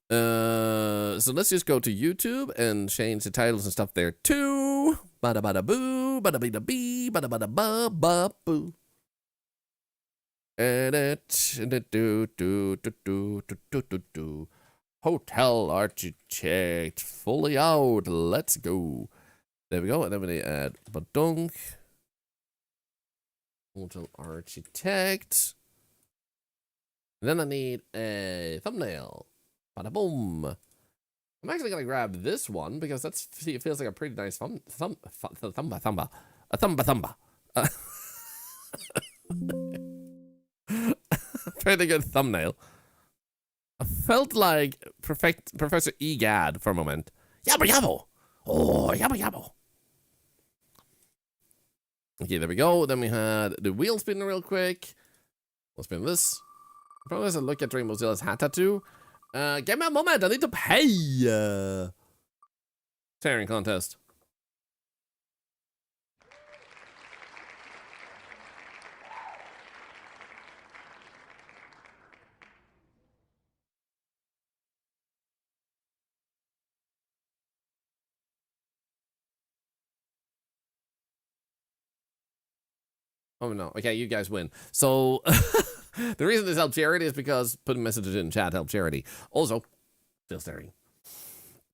So let's just go to YouTube and change the titles and stuff there too. Bada bada boo, bada bada bee, bada bada ba ba boo. Do. Hotel Architect fully out. Let's go. There we go. And then we add badunk. Hotel Architect. And then I need a thumbnail. Bada boom. I'm actually gonna grab this one because it feels like a pretty nice thumba. Pretty good thumbnail. I felt like Professor Egad for a moment. Yabba yabbo. Oh, yabba yabbo. Okay, there we go. Then we had the wheel spinner real quick. We'll spin this. Probably has a look at Rainbow Zilla's hat tattoo. Give me a moment. I need to pay. Tearing contest. Oh no, okay, you guys win. So, the reason this helps charity is because putting messages in chat helps charity. Also, still staring.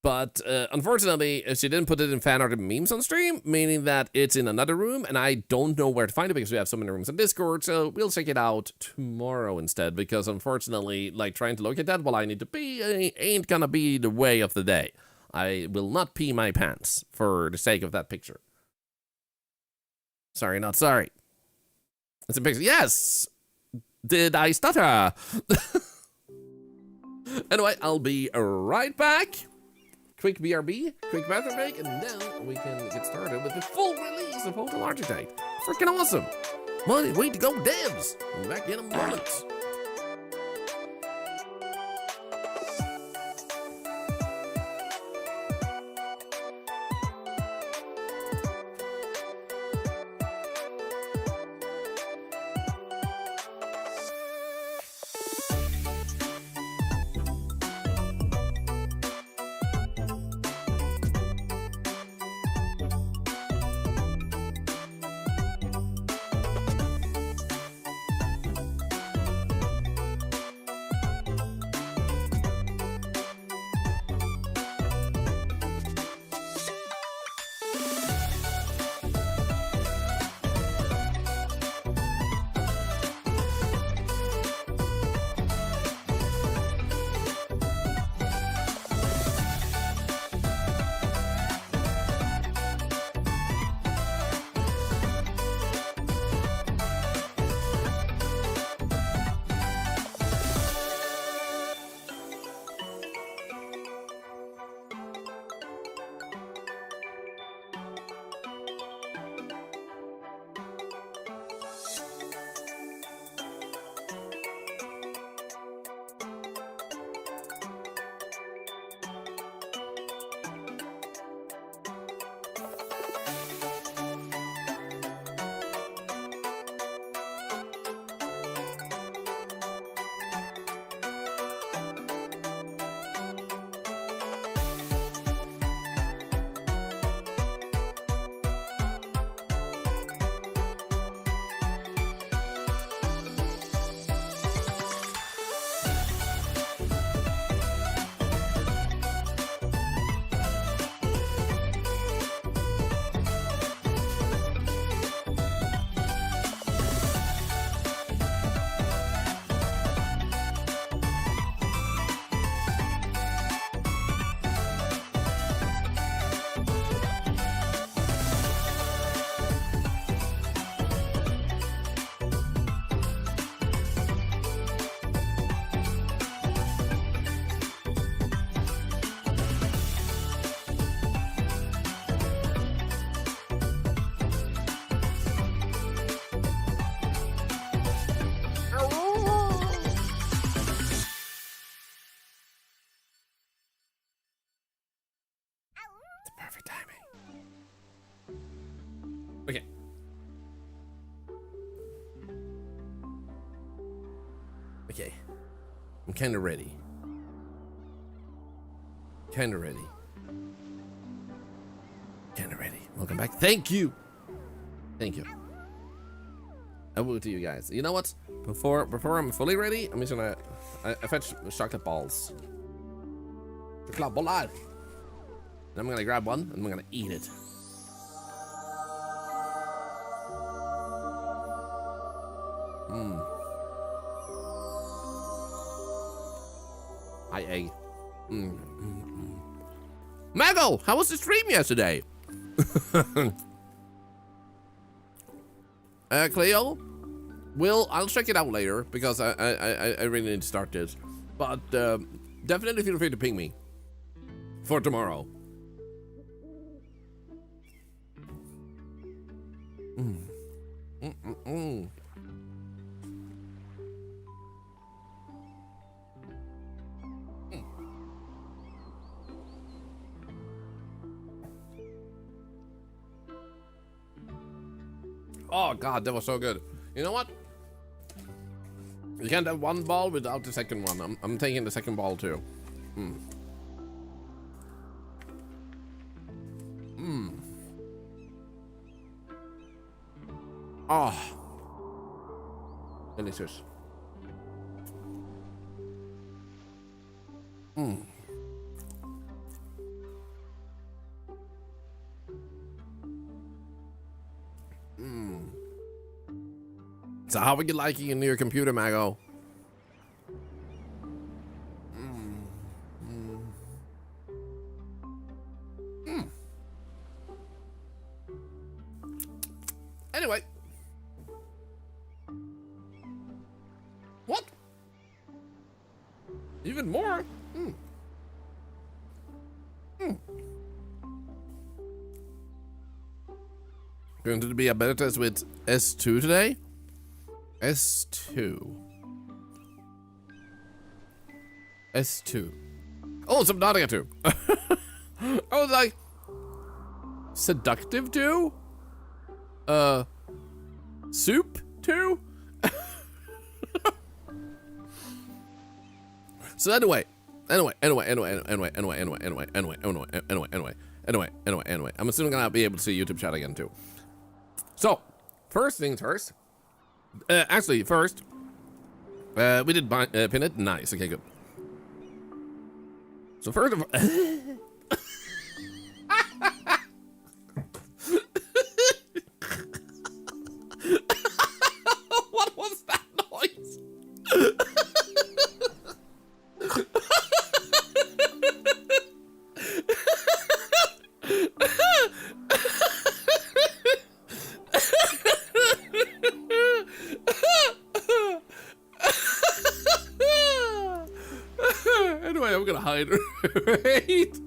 But unfortunately, she didn't put it in fan art and memes on stream, meaning that it's in another room, and I don't know where to find it because we have so many rooms on Discord, so we'll check it out tomorrow instead, because unfortunately, like, trying to locate that while I need to pee ain't gonna be the way of the day. I will not pee my pants for the sake of that picture. Sorry, not sorry. It's a picture. Yes! Did I stutter? Anyway, I'll be right back. Quick BRB, quick bathroom break, and then we can get started with the full release of Hotel Architect. Freaking awesome. Way to go, devs. I'm back in a moment. Perfect timing. Okay. Okay. I'm kind of ready. Kind of ready. Kind of ready. Welcome back. Thank you. Thank you. I will to you guys. You know what? Before I'm fully ready, I'm just gonna I fetch chocolate balls. Chocolate bollar. And I'm gonna grab one and I'm gonna eat it. Hi, egg. Mago, how was the stream yesterday? Cleo, I'll check it out later because I really need to start this. But definitely feel free to ping me for tomorrow. Oh god, that was so good. You know what? You can't have one ball without the second one. I'm taking the second ball too. Oh, delicious. So how are you liking your new computer, Mago? Anyway. What? Even more? Going to be a better test with S2 today? S2. S2. Oh, Subnautica 2. I was like, Seductive 2? Soup 2? So anyway, I'm assuming I'll be able to see YouTube chat again too. So, first things first. Actually, first, we did pin it. Nice. Okay, good. So first of all, what was that noise? Anyway, I'm gonna hide her. Right?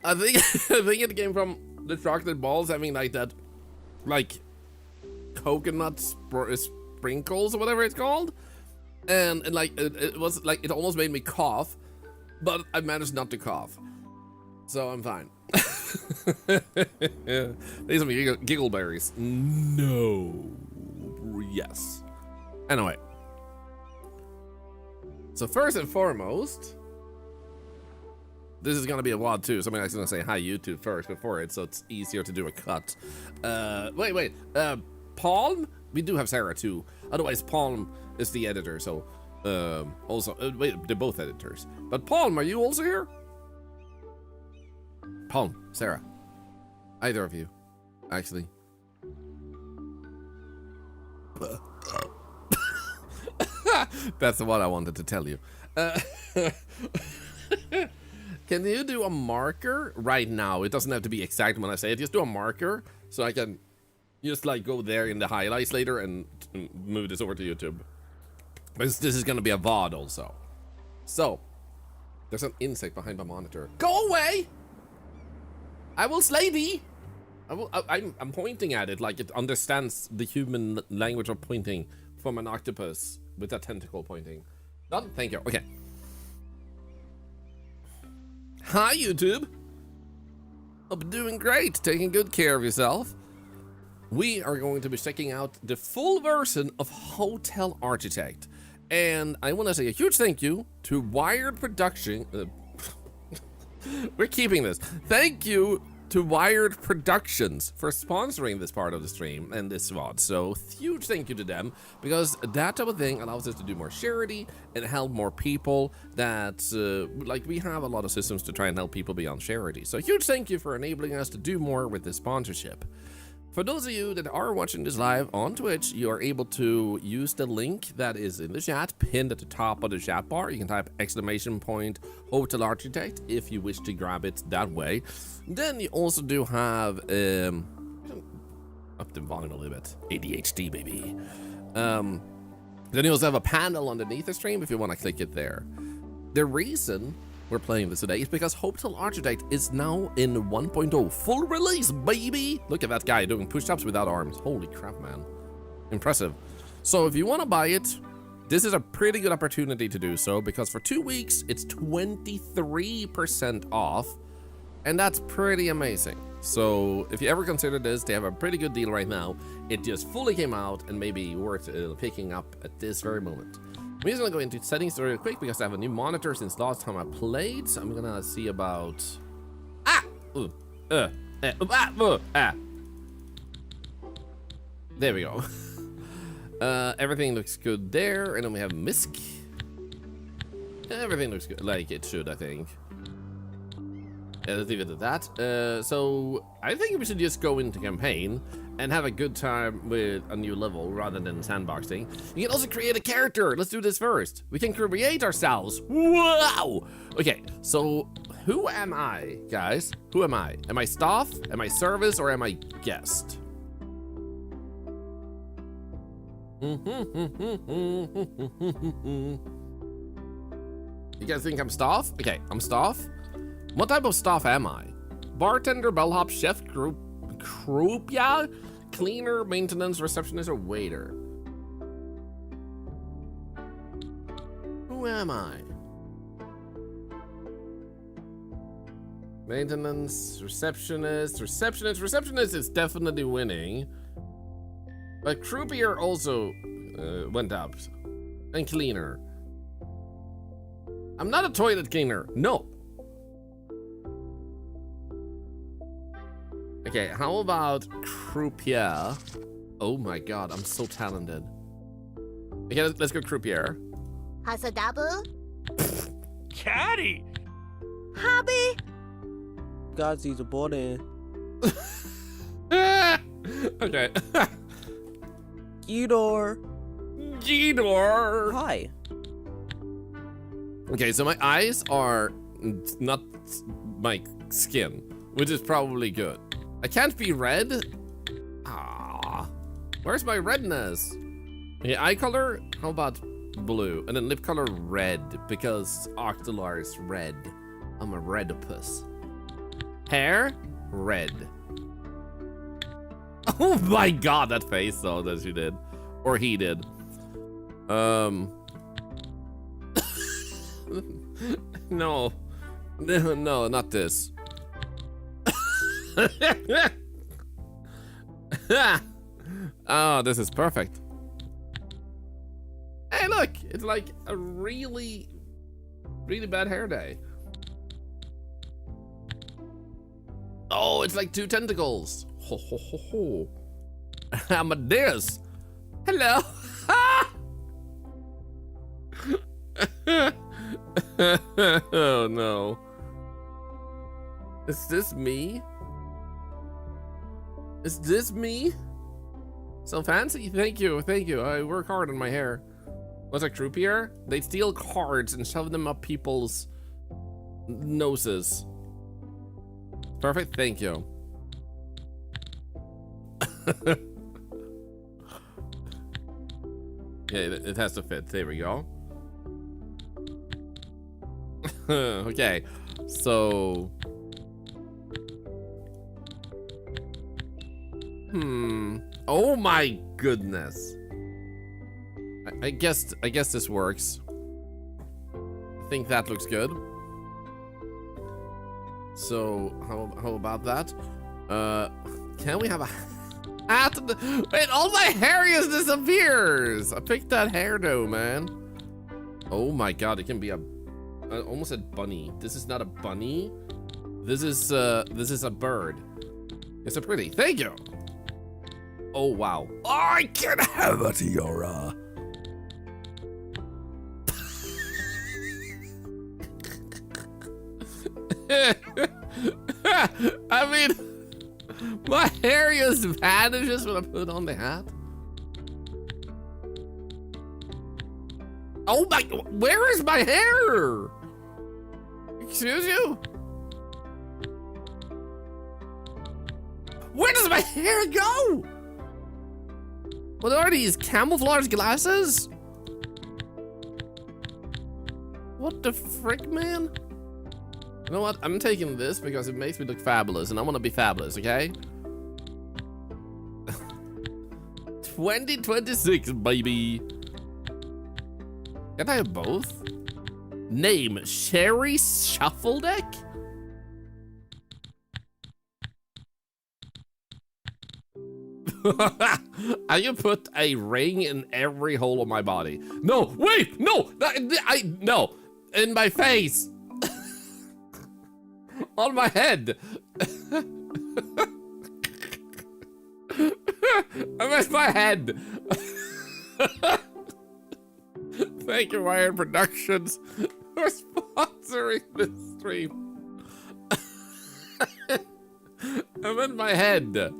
I think it came from the chocolate balls having like that, like coconut sprinkles or whatever it's called, and like it was like it almost made me cough, but I managed not to cough, so I'm fine. These are my giggle berries. No. Yes. Anyway. So first and foremost, this is gonna be a VOD too, so I'm actually gonna say hi YouTube first before it, so it's easier to do a cut. Wait. Palm? We do have Sarah too. Otherwise, Palm is the editor, so also wait, they're both editors. But Palm, are you also here? Palm, Sarah. Either of you, actually. That's the one I wanted to tell you. Can you do a marker right now? It doesn't have to be exact when I say it. Just do a marker so I can just like go there in the highlights later and move this over to YouTube. This is going to be a VOD also. So, there's an insect behind my monitor. Go away! I will slay thee! I'm pointing at it like it understands the human language of pointing from an octopus with a tentacle pointing. Thank you. Okay. Hi, YouTube. Hope you're doing great, taking good care of yourself. We are going to be checking out the full version of Hotel Architect. And I want to say a huge thank you to Wired Production. We're keeping this. Thank you to Wired Productions for sponsoring this part of the stream and this VOD. So huge thank you to them, because that type of thing allows us to do more charity and help more people that like we have a lot of systems to try and help people beyond charity. So huge thank you for enabling us to do more with this sponsorship. For those of you that are watching this live on Twitch, you are able to use the link that is in the chat, pinned at the top of the chat bar. You can type !Hotel Architect if you wish to grab it that way. Then you also do have, up the volume a little bit, ADHD baby. Then you also have a panel underneath the stream if you want to click it there. The reason we're playing this today is because Hotel Architect is now in 1.0 full release, baby. Look at that guy doing push-ups without arms. Holy crap, man. Impressive. So if you want to buy it, this is a pretty good opportunity to do so, because for 2 weeks, it's 23% off, and that's pretty amazing. So if you ever consider this, they have a pretty good deal right now. It just fully came out and maybe worth picking up at this very moment. I'm just gonna go into settings real quick because I have a new monitor since last time I played. So I'm gonna see about there we go. Everything looks good there, and then we have MISC. Everything looks good, like it should, I think. let's leave it at that. So I think we should just go into campaign and have a good time with a new level rather than sandboxing. You can also create a character. Let's do this first. We can create ourselves. Wow! Okay, so who am I, guys? Who am I? Am I staff? Am I service? Or am I guest? You guys think I'm staff? Okay, I'm staff. What type of staff am I? Bartender, bellhop, chef, croupier, cleaner, maintenance, receptionist, or waiter? Who am I? Maintenance, receptionist is definitely winning. But croupier also went up. And cleaner. I'm not a toilet cleaner, no. Okay, how about croupier? Oh my god, I'm so talented. Okay, let's go croupier. Hasadabu? Caddy! Hobby? Gazi's a boarding. Okay. Gidor. Gidor. Hi. Okay, so my eyes are not my skin, which is probably good. I can't be red. Ah, where's my redness? Okay, eye color, how about blue? And then lip color, red, because Octolar is red. I'm a redopus. Hair, red. Oh my god, that face though that she did. Or he did. No. No, not this. Oh, this is perfect. Hey, look! It's like a really, really bad hair day. Oh, it's like 2 tentacles. Ho, ho, ho, ho. Amadeus. Hello. Oh, no. Is this me? Is this me? So fancy? Thank you, thank you. I work hard on my hair. What's a croupier? They steal cards and shove them up people's noses. Perfect, thank you. Yeah, it has to fit. There we go. Okay, so... Oh my goodness. I guess this works. I think that looks good. So how about that? Can we have a hat? Wait, all my hair just disappears. I picked that hairdo, man. Oh my god, it can be a almost a bunny. This is not a bunny. This is a bird. It's a pretty. Thank you. Oh wow. I can have a tiara. I mean, my hair just vanishes when I put on the hat. Oh my, where is my hair? Excuse you? Where does my hair go? What are these, camouflage glasses? What the frick, man? You know what? I'm taking this because it makes me look fabulous, and I want to be fabulous, okay? 2026, baby. Can I have both? Name, Sherry Shuffle Deck? I can put a ring in every hole of my body. No, wait, no, no, in my face. On my head. I missed my head. Thank you, Wired Productions, for sponsoring this stream. I'm in my head.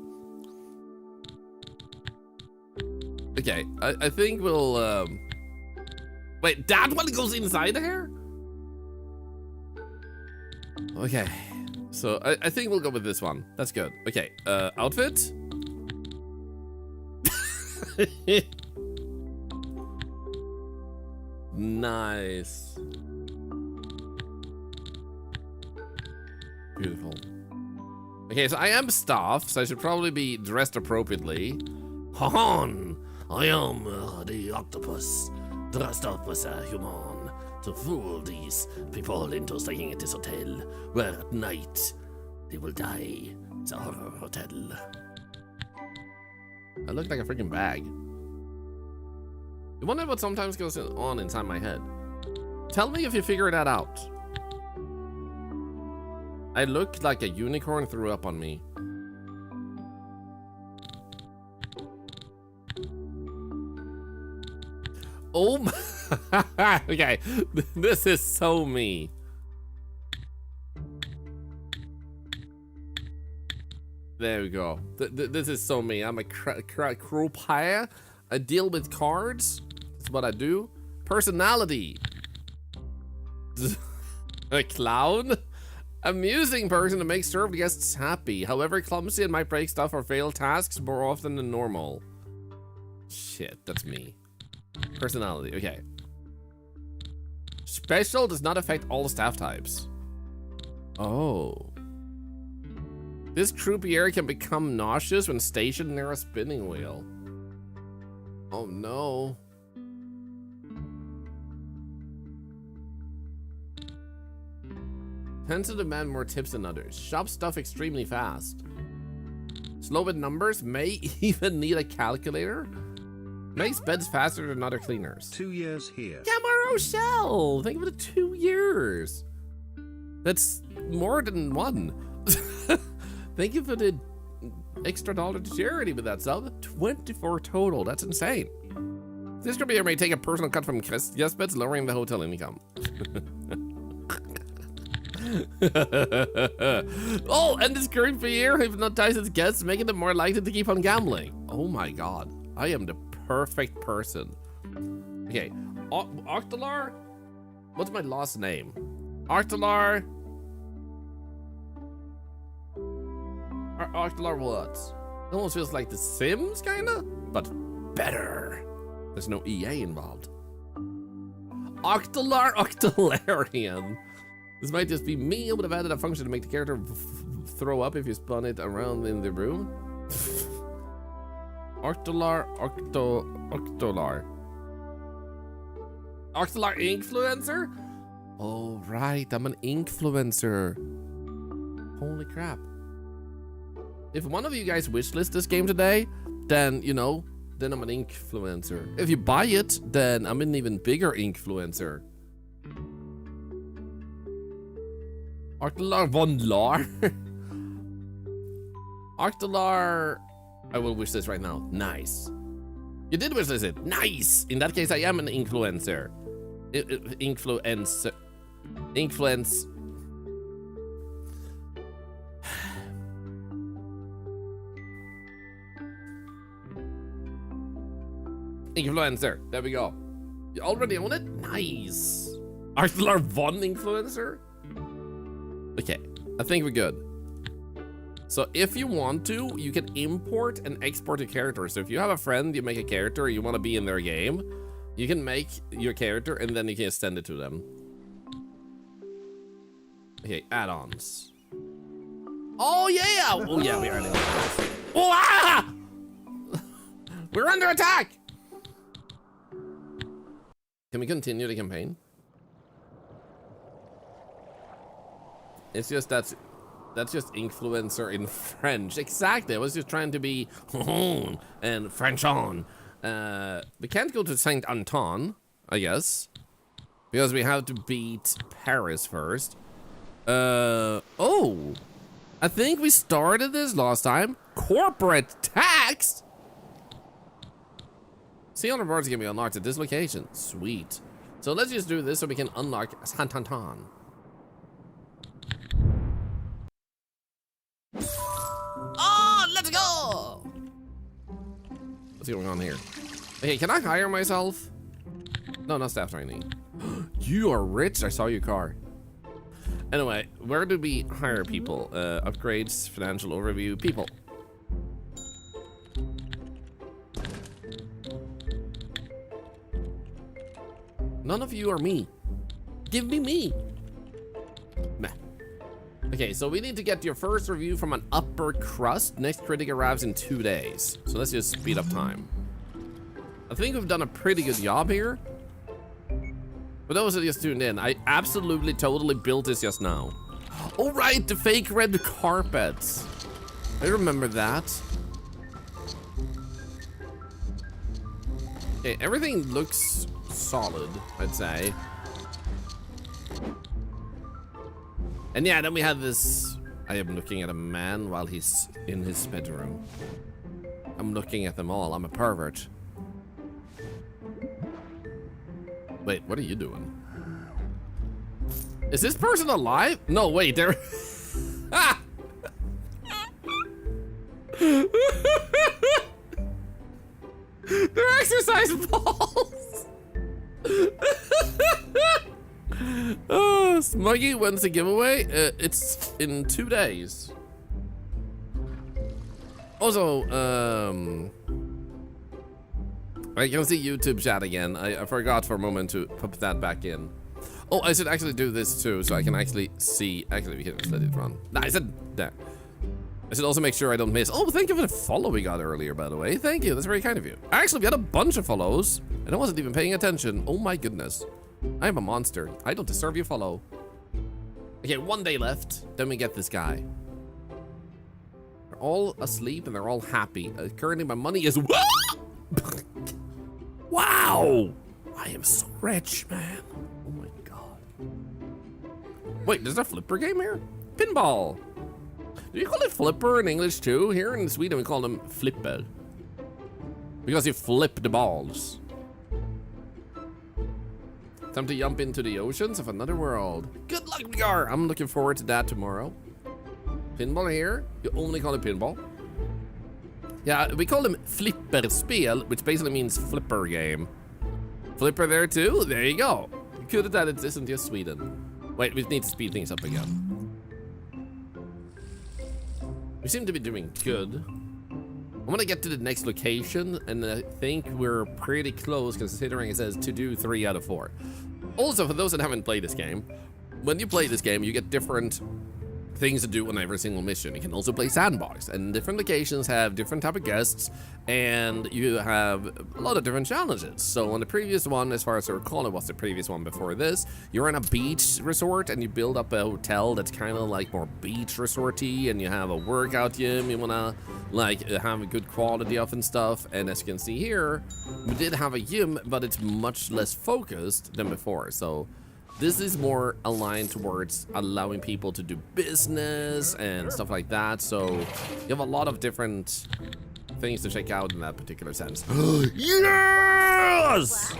Okay, I think we'll, wait, that one goes inside there? Okay, so I think we'll go with this one. That's good. Okay, outfit? Nice. Beautiful. Okay, so I am staff, so I should probably be dressed appropriately. Han! I am the octopus, dressed up as a human to fool these people into staying at this hotel, where at night they will die. It's a horror hotel. I look like a freaking bag. You wonder what sometimes goes on inside my head. Tell me if you figure that out. I look like a unicorn threw up on me. Oh my, okay, this is so me. There we go. This is so me. I'm a croupier. I deal with cards. That's what I do. Personality. A clown. Amusing person to make served guests happy. However clumsy and might break stuff or fail tasks more often than normal. Shit, that's me. Personality, okay. Special does not affect all staff types. Oh. This croupier can become nauseous when stationed near a spinning wheel. Oh no. Tends to demand more tips than others. Shop stuff extremely fast. Slow with numbers, may even need a calculator. Makes beds faster than other cleaners. 2 years here. Gamma Shell! Think of the 2 years. That's more than one. Thank you for the extra $1 to charity with that sub. 24 total, that's insane. This croupier may take a personal cut from guest beds, lowering the hotel income. Oh, and this croupier hypnotizes guests, making them more likely to keep on gambling. Oh my god, I am the perfect person. Okay, Octolar? What's my last name? Octolar? Octolar what? It almost feels like The Sims, kinda? But better. There's no EA involved. Octolar Octolarian. This might just be me. I would have added a function to make the character throw up if you spun it around in the room. Octolar Octolar influencer? Oh right, I'm an influencer. Holy crap. If one of you guys wishlist this game today, then you know, then I'm an influencer. If you buy it, then I'm an even bigger influencer. Octolar von Lar. Octolar. I will wish this right now. Nice. You did wish this it. Nice. In that case, I am an influencer. Influence. Influencer. There we go. You already own it? Nice. Octolar von influencer? Okay, I think we're good. So if you want to, you can import and export a character. So if you have a friend, you make a character, you want to be in their game, you can make your character and then you can send it to them. Okay, add-ons. Oh yeah! Oh yeah, we are in it. Oh ah! We're under attack! Can we continue the campaign? It's just that's just influencer in French. Exactly. I was just trying to be and French on. We can't go to Saint Anton, I guess, because we have to beat Paris first. Oh, I think we started this last time. Corporate tax. See on the boards can be unlocked at this location. Sweet. So let's just do this so we can unlock Saint Anton. What's going on here? Okay, can I hire myself? No, not staff training. You are rich. I saw your car. Anyway, where do we hire people? Upgrades, financial overview, people. None of you are me. Give me me. Meh. Okay, so we need to get your first review from an upper crust. Next critic arrives in 2 days. So let's just speed up time. I think we've done a pretty good job here. For those that just tuned in, I absolutely totally built this just now. Oh right, the fake red carpets. I remember that. Okay, everything looks solid, I'd say. And yeah, then we have this. I am looking at a man while he's in his bedroom. I'm looking at them all. I'm a pervert. Wait, what are you doing? Is this person alive? No, wait, they're... Ah! They're exercise balls! Oh, Smuggy wins a giveaway. It's in 2 days. Also, I can see YouTube chat again. I forgot for a moment to put that back in. Oh, I should actually do this too, so I can actually see. Actually, we can just let it run. Nah, I said there. I should also make sure I don't miss. Oh, thank you for the follow we got earlier, by the way. Thank you. That's very kind of you. Actually, we had a bunch of follows, and I wasn't even paying attention. Oh my goodness. I am a monster. I don't deserve your follow. Okay, 1 day left. Then we get this guy. They're all asleep and they're all happy. Currently, my money is... Wow! I am so rich, man. Oh my god. Wait, there's a flipper game here? Pinball. Do you call it flipper in English too? Here in Sweden, we call them flipper. Because you flip the balls. Time to jump into the oceans of another world. Good luck, Bjar! I'm looking forward to that tomorrow. Pinball here. You only call it pinball. Yeah, we call them flipperspel, which basically means flipper game. Flipper there too? There you go. Good that it isn't just Sweden. Wait, we need to speed things up again. We seem to be doing good. I'm gonna get to the next location, and I think we're pretty close considering it says to do 3 out of 4. Also, for those that haven't played this game, when you play this game, you get different things to do on every single mission. You can also play sandbox, and different locations have different type of guests, and you have a lot of different challenges. So on the previous one, as far as I recall, it was the previous one before this, you're in a beach resort and you build up a hotel that's kind of like more beach resorty, and you have a workout gym you wanna like have a good quality of and stuff. And as you can see here, we did have a gym, but it's much less focused than before. So this is more aligned towards allowing people to do business and stuff like that. So you have a lot of different things to check out in that particular sense. Yes!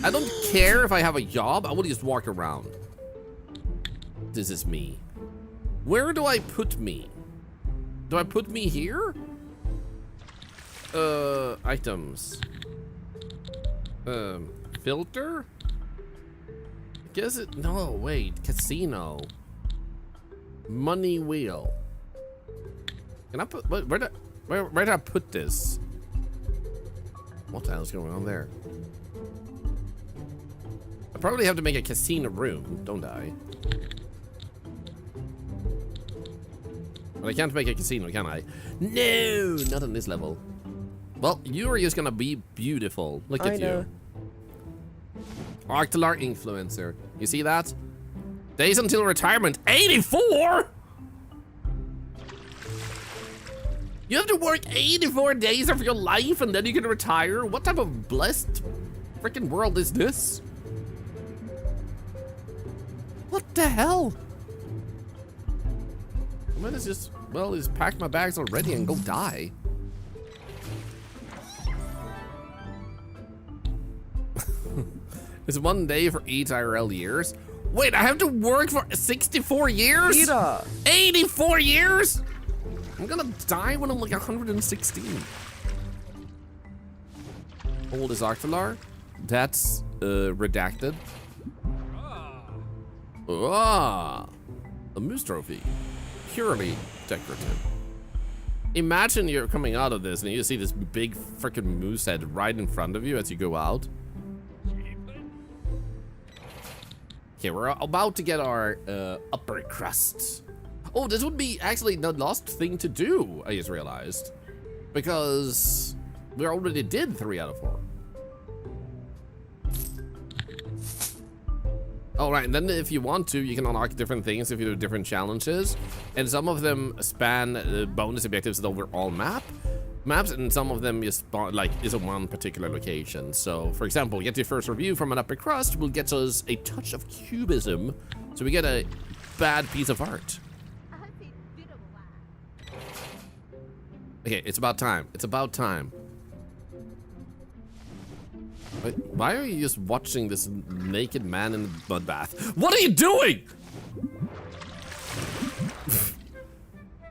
I don't care if I have a job. I will just walk around. This is me. Where do I put me? Do I put me here? Items. Filter? Guess it. No, wait. Casino. Money wheel. Can I put? Where did I put this? What the hell is going on there? I probably have to make a casino room, don't I? But I can't make a casino, can I? No, not on this level. Well, you are just gonna be beautiful. Look at you. Thorlar influencer. You see that? Days until retirement. 84? You have to work 84 days of your life and then you can retire? What type of blessed freaking world is this? What the hell? I might as just, well, just pack my bags already and go die. It's 1 day for 8 IRL years. Wait, I have to work for 64 years? Peter. 84 years? I'm gonna die when I'm like 116. old is Thorlar? That's redacted. Ah, a moose trophy. Purely decorative. Imagine you're coming out of this and you see this big freaking moose head right in front of you as you go out. Okay, we're about to get our upper crust. Oh, this would be actually the last thing to do, I just realized. Because we already did 3 out of 4. All right, and then if you want to, you can unlock different things if you do different challenges. And some of them span bonus objectives over all maps, and some of them is in one particular location. So, for example, get your first review from an upper crust will get us a touch of cubism, so we get a bad piece of art. Okay, it's about time. It's about time. Wait, why are you just watching this naked man in a mud bath? What are you doing?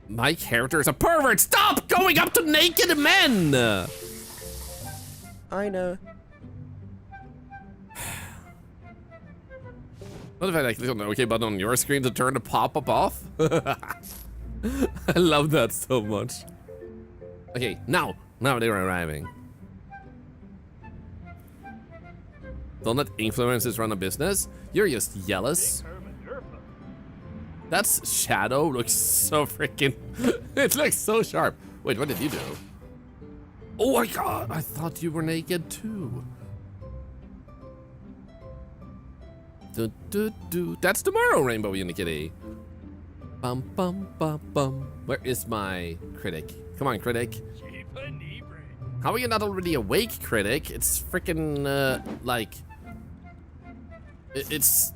My character is a pervert. Stop going up to naked men. I know. What if I click on the OK button on your screen to turn the pop-up off? I love that so much. Okay, now they're arriving. Don't let influencers run a business. You're just jealous. That's shadow looks so freaking. It looks so sharp. Wait, what did you do? Oh my god, I thought you were naked too. That's tomorrow, Rainbow Unikitty. Bum bum bum bum. Where is my critic? Come on, critic. How are you not already awake, critic? It's freaking like. It's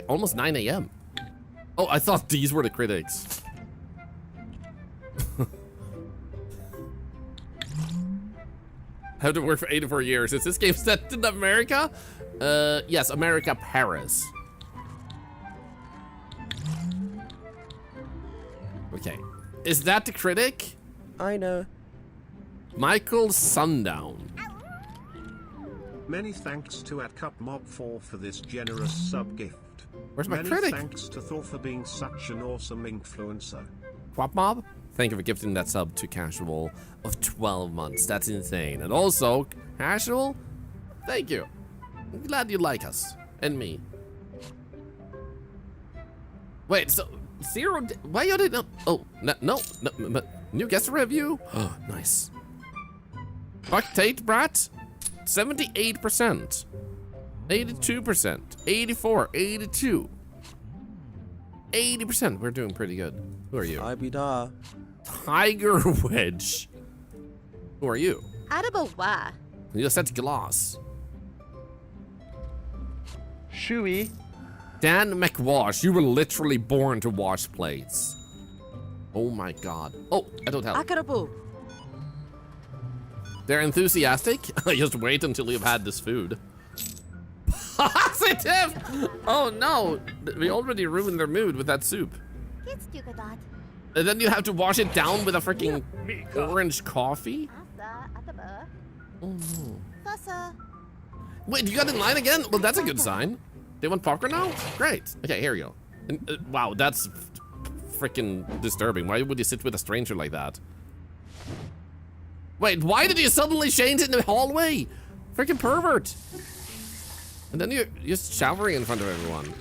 almost 9 a.m. Oh, I thought these were the critics. Have to work for 84 years. Is this game set in America? Yes, America, Paris. Okay. Is that the critic? I know. Michael Sundown. Many thanks to @CupMob4 for this generous sub gift. Where's my Many critic? Thanks to Thor for being such an awesome influencer. Quap Mob? Thank you for gifting that sub to Casual of 12 months. That's insane. And also, Casual, thank you. I'm glad you like us. And me. Wait, so, Zero, why you didn't, oh, no, new guest review? Oh, nice. Octate Brat? 78%. 82%. 84. 82. 80%. We're doing pretty good. Who are you? I be da. Tiger Wedge. Who are you? Arabawa. You said glass. Shui. Dan McWash. You were literally born to wash plates. Oh my god. Oh, I don't help. Akarabu. They're enthusiastic? Just wait until you've had this food. Positive! Oh no, we already ruined their mood with that soup. And then you have to wash it down with a freaking orange coffee? Oh no. Wait, you got in line again? Well, that's a good sign. They want popcorn now? Great. Okay, here you go. And, wow, that's freaking disturbing. Why would you sit with a stranger like that? Wait, why did you suddenly change in the hallway? Freaking pervert. And then you're just showering in front of everyone.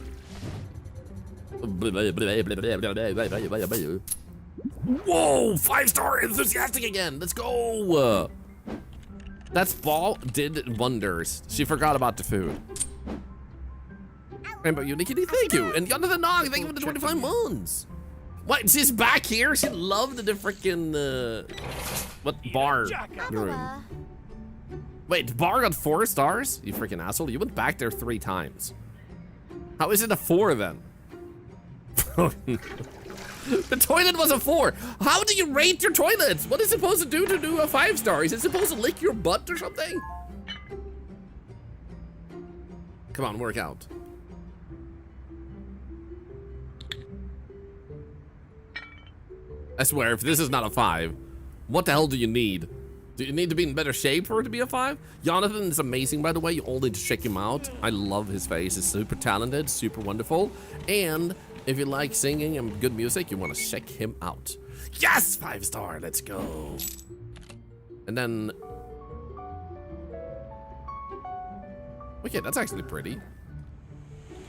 Whoa, 5-star enthusiastic again. Let's go. That's ball did wonders. She forgot about the food. Rainbow Unikitty, thank you. And Jonathan Nog, thank you for the 25 months. What, she's back here? She loved the freaking, what, bar room. Wait, bar got 4 stars? You freaking asshole. You went back there 3 times. How is it a 4 then? The toilet was a 4. How do you rate your toilets? What is it supposed to do a 5-star? Is it supposed to lick your butt or something? Come on, work out. I swear, if this is not a 5, what the hell do you need? Do you need to be in better shape for it to be a 5? Jonathan is amazing, by the way. You all need to check him out. I love his face. He's super talented, super wonderful. And if you like singing and good music, you want to check him out. Yes! 5-star. Let's go. And then... Okay, that's actually pretty.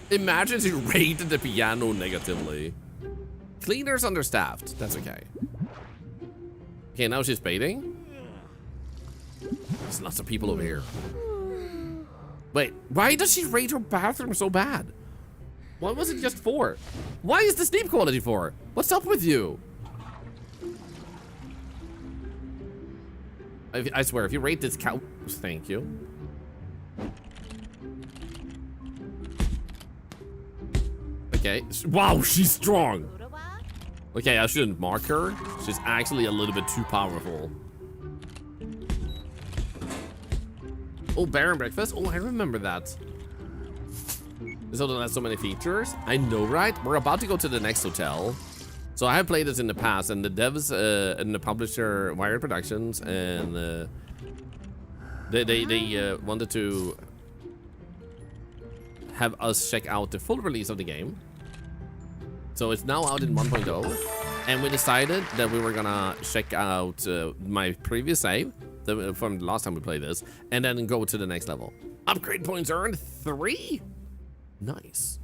Imagine you rated the piano negatively. Cleaner's understaffed. That's okay. Okay, now she's baiting. There's lots of people over here. Wait, why does she rate her bathroom so bad? What was it just for? Why is the sleep quality for? What's up with you? I swear, if you rate this couch, thank you. Okay, wow, she's strong. Okay, I shouldn't mark her. She's actually a little bit too powerful. Oh, Baron Breakfast. Oh, I remember that. This hotel has so many features. I know, right? We're about to go to the next hotel. So I have played this in the past, and the devs and the publisher, Wired Productions, and they wanted to have us check out the full release of the game. So it's now out in 1.0, and we decided that we were gonna check out my previous save from the last time we played this, and then go to the next level. Upgrade points earned 3. Nice.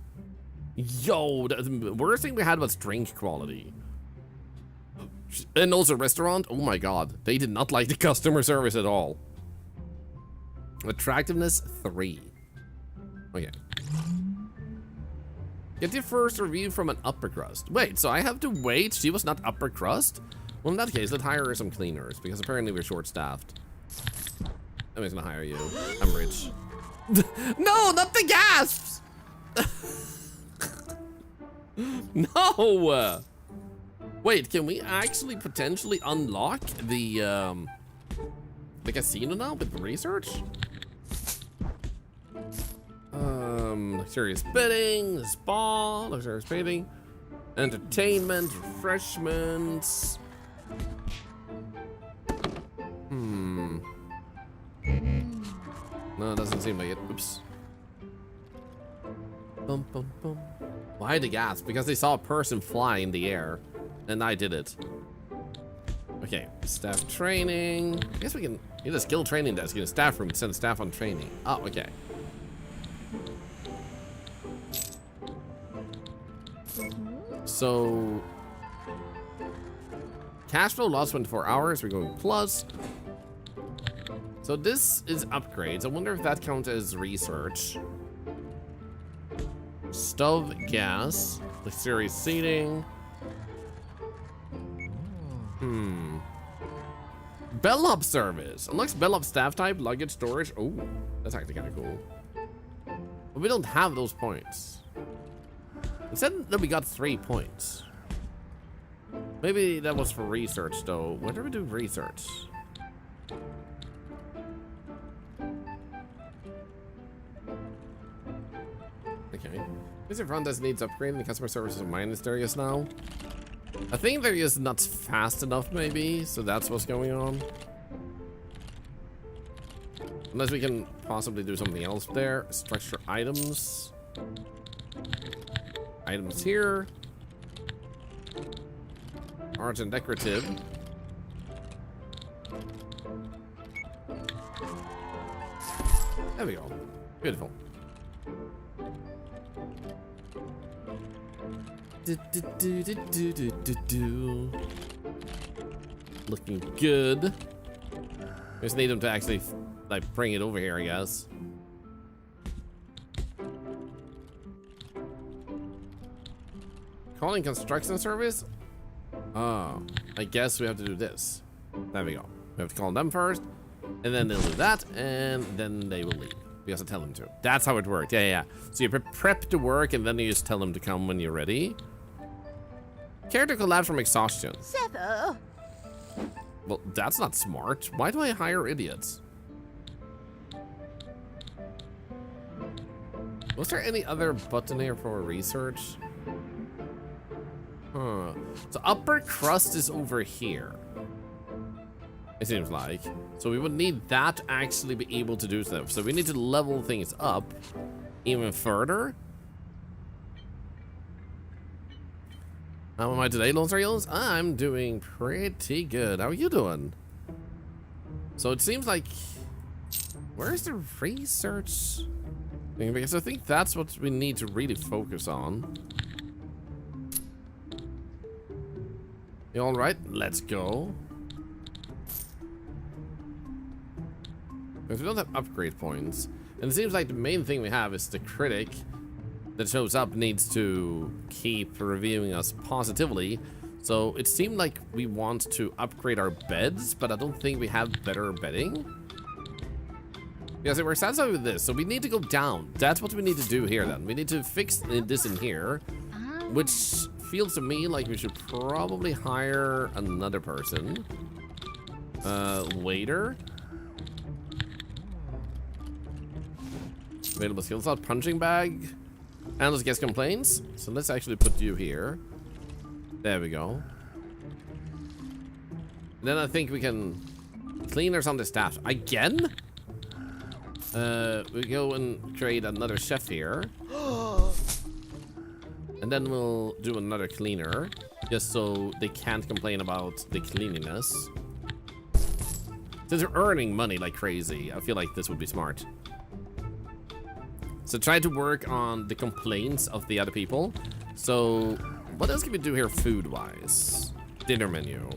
Yo, the worst thing we had was drink quality. And also restaurant. Oh my god, they did not like the customer service at all. Attractiveness 3. Okay. Get your first review from an upper crust. Wait, so I have to wait? She was not upper crust? Well, in that case, let's hire some cleaners, because apparently we're short-staffed. I'm just gonna hire you. I'm rich. No, not the gasps! No! Wait, can we actually potentially unlock the casino now with research? Luxurious bidding, spa, luxurious painting, entertainment, refreshments. No, it doesn't seem like it. Oops. Bum, bum, bum. Why the gas? Because they saw a person fly in the air, and I did it. Okay, staff training. I guess we can get a skill training desk in a staff room and send staff on training. Oh, okay. So, cash flow lost 24 hours. We're going plus. So this is upgrades. I wonder if that counts as research. Stove, gas, luxurious seating. Bellhop service. Unlocks bellhop staff type, luggage storage. Oh, that's actually kind of cool. But we don't have those points. It said that we got 3 points. Maybe that was for research, though. Where do we do research? Okay. This front desk needs upgrading. The customer service is minus areas now. I think they're just not fast enough, maybe. So that's what's going on. Unless we can possibly do something else there. Structure items. Items here. Art and decorative. There we go. Beautiful. Looking good. We just need them to actually like bring it over here, I guess. Calling construction service? Oh, I guess we have to do this. There we go. We have to call them first, and then they'll do that, and then they will leave. We have to tell them to. That's how it worked. Yeah. So you prep the work, and then you just tell them to come when you're ready. Character collapse from exhaustion. Sever. Well, that's not smart. Why do I hire idiots? Was there any other button here for research? Huh. So upper crust is over here. It seems like. So we would need that to actually be able to do stuff. So we need to level things up even further. How am I today, Lone Star Yellows? I'm doing pretty good. How are you doing? So it seems like... Where's the research thing? Because I think that's what we need to really focus on. You all right? Let's go. Because we don't have upgrade points. And it seems like the main thing we have is the critic that shows up needs to keep reviewing us positively. So it seemed like we want to upgrade our beds, but I don't think we have better bedding. Because we're satisfied with this, so we need to go down. That's what we need to do here then. We need to fix this in here, which feels to me like we should probably hire another person. Waiter. Available skill slot, punching bag. Analyst guest complaints. So let's actually put you here. There we go. Then I think we can cleaners on the staff again. We go and create another chef here. And then we'll do another cleaner, just so they can't complain about the cleanliness. Since they're earning money like crazy, I feel like this would be smart. So try to work on the complaints of the other people. So what else can we do here food-wise? Dinner menu.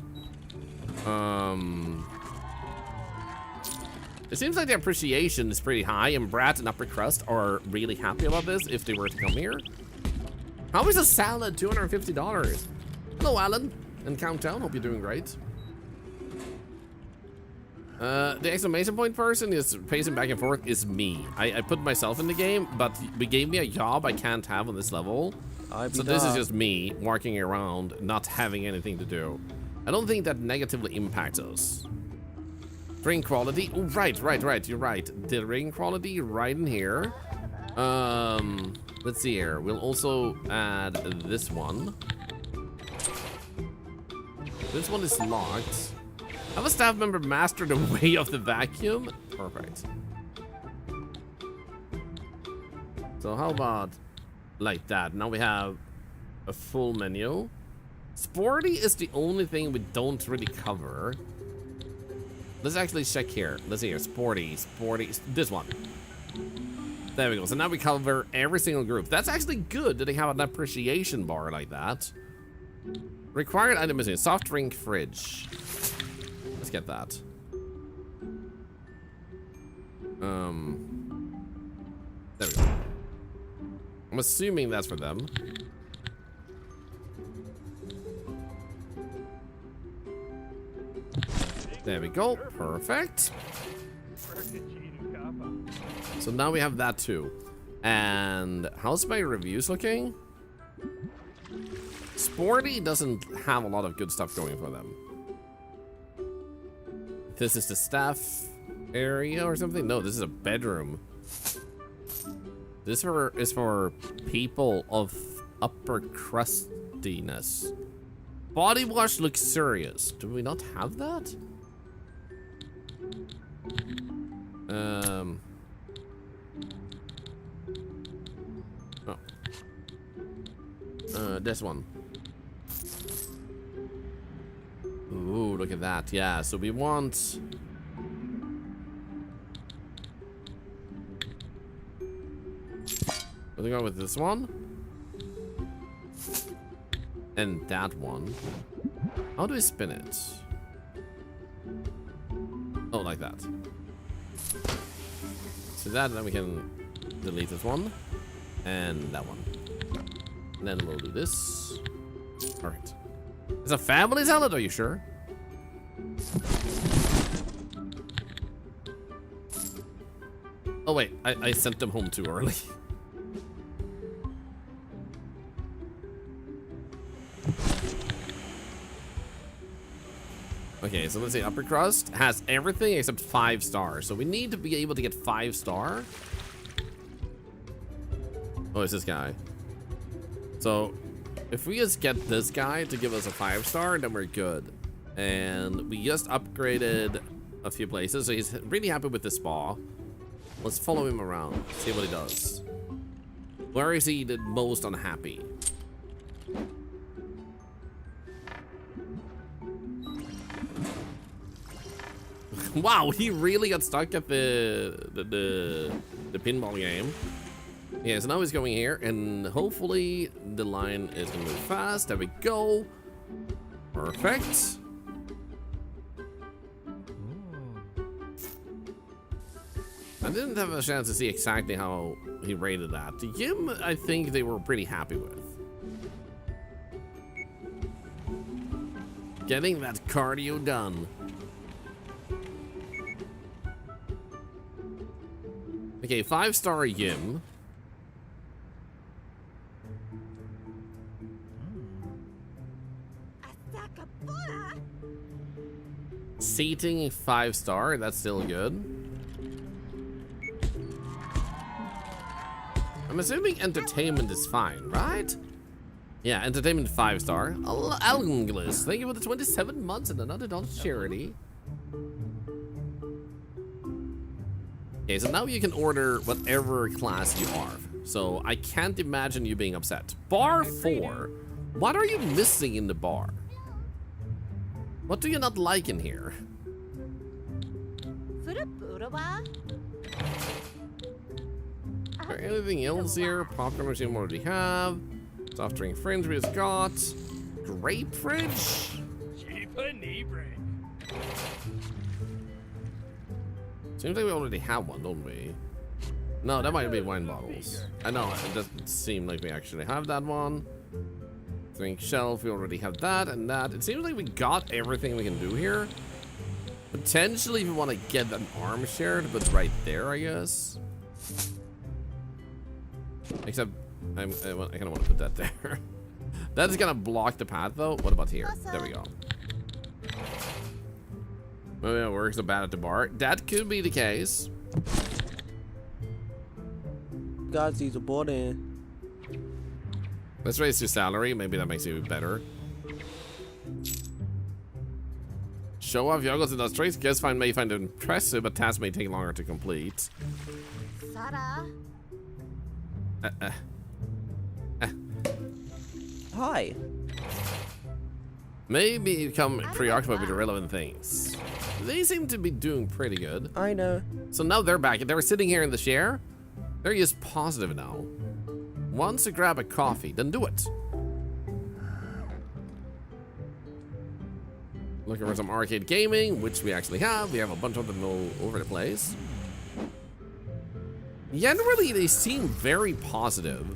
It seems like the appreciation is pretty high, and Brad and Upper Crust are really happy about this if they were to come here. How is a salad $250? Hello, Alan and Countdown. Hope you're doing great. The exclamation point person is pacing back and forth is me. I put myself in the game, but we gave me a job I can't have on this level. So this is just me walking around, not having anything to do. I don't think that negatively impacts us. Drink quality. Oh, right. You're right. The drink quality right in here. Let's see here. We'll also add this one. This one is locked. Have a staff member master the way of the vacuum? Perfect. So how about like that? Now we have a full menu. Sporty is the only thing we don't really cover. Let's actually check here. Let's see here. Sporty. This one. There we go. So now we cover every single group. That's actually good that they have an appreciation bar like that. Required item missing. Soft drink fridge. Let's get that. There we go. I'm assuming that's for them. There we go. Perfect. So now we have that too. And how's my reviews looking? Sporty doesn't have a lot of good stuff going for them. This is the staff area or something? No, this is a bedroom. This is for people of upper crustiness. Body wash luxurious. Do we not have that? This one. Ooh, look at that. Yeah, so we want... We're gonna go with this one. And that one. How do I spin it? Oh, like that. So that, and then we can delete this one. And that one. And then we'll do this. Alright. It's a family salad, are you sure? Oh wait, I sent them home too early. Okay, so let's see. Upper crust has everything except 5 stars. So we need to be able to get 5 star. Oh, it's this guy. So if we just get this guy to give us a 5 star, then we're good. And we just upgraded a few places, so he's really happy with the spa. Let's follow him around, see what he does. Where is he the most unhappy? Wow, he really got stuck at the pinball game. Yeah, so now he's going here, and hopefully the line is gonna move fast. There we go. Perfect. I didn't have a chance to see exactly how he rated that. The gym, I think they were pretty happy with. Getting that cardio done. Okay, 5-star gym. Seating 5-star, that's still good. I'm assuming entertainment is fine, right? Yeah, entertainment 5-star. Alglis, thank you for the 27 months and another $1 charity. Okay, so now you can order whatever class you are. So I can't imagine you being upset. Bar 4. What are you missing in the bar? What do you not like in here? Is there anything else here? Popcorn machine we already have. Soft drink fridge we just got. Grape fridge? Seems like we already have one, don't we? No, that might be wine bottles. I know, it doesn't seem like we actually have that one. Drink shelf, we already have that and that. It seems like we got everything we can do here. Potentially, if we want to get an armchair to put right there, I guess. Except, I kind of want to put that there. That is gonna block the path, though. What about here? There we go. Oh yeah, works so bad at the bar. That could be the case. Guys, these are bought in. Let's raise your salary. Maybe that makes you better. Show off Yogos in those traits. Guess may find it impressive, but tasks may take longer to complete. Hi. Maybe become preoccupied with irrelevant things. They seem to be doing pretty good. I know. So now they're back. They were sitting here in the chair. They're just positive now. Wants to grab a coffee, then do it. Looking for some arcade gaming, which we actually have. We have a bunch of them all over the place. Generally, they seem very positive.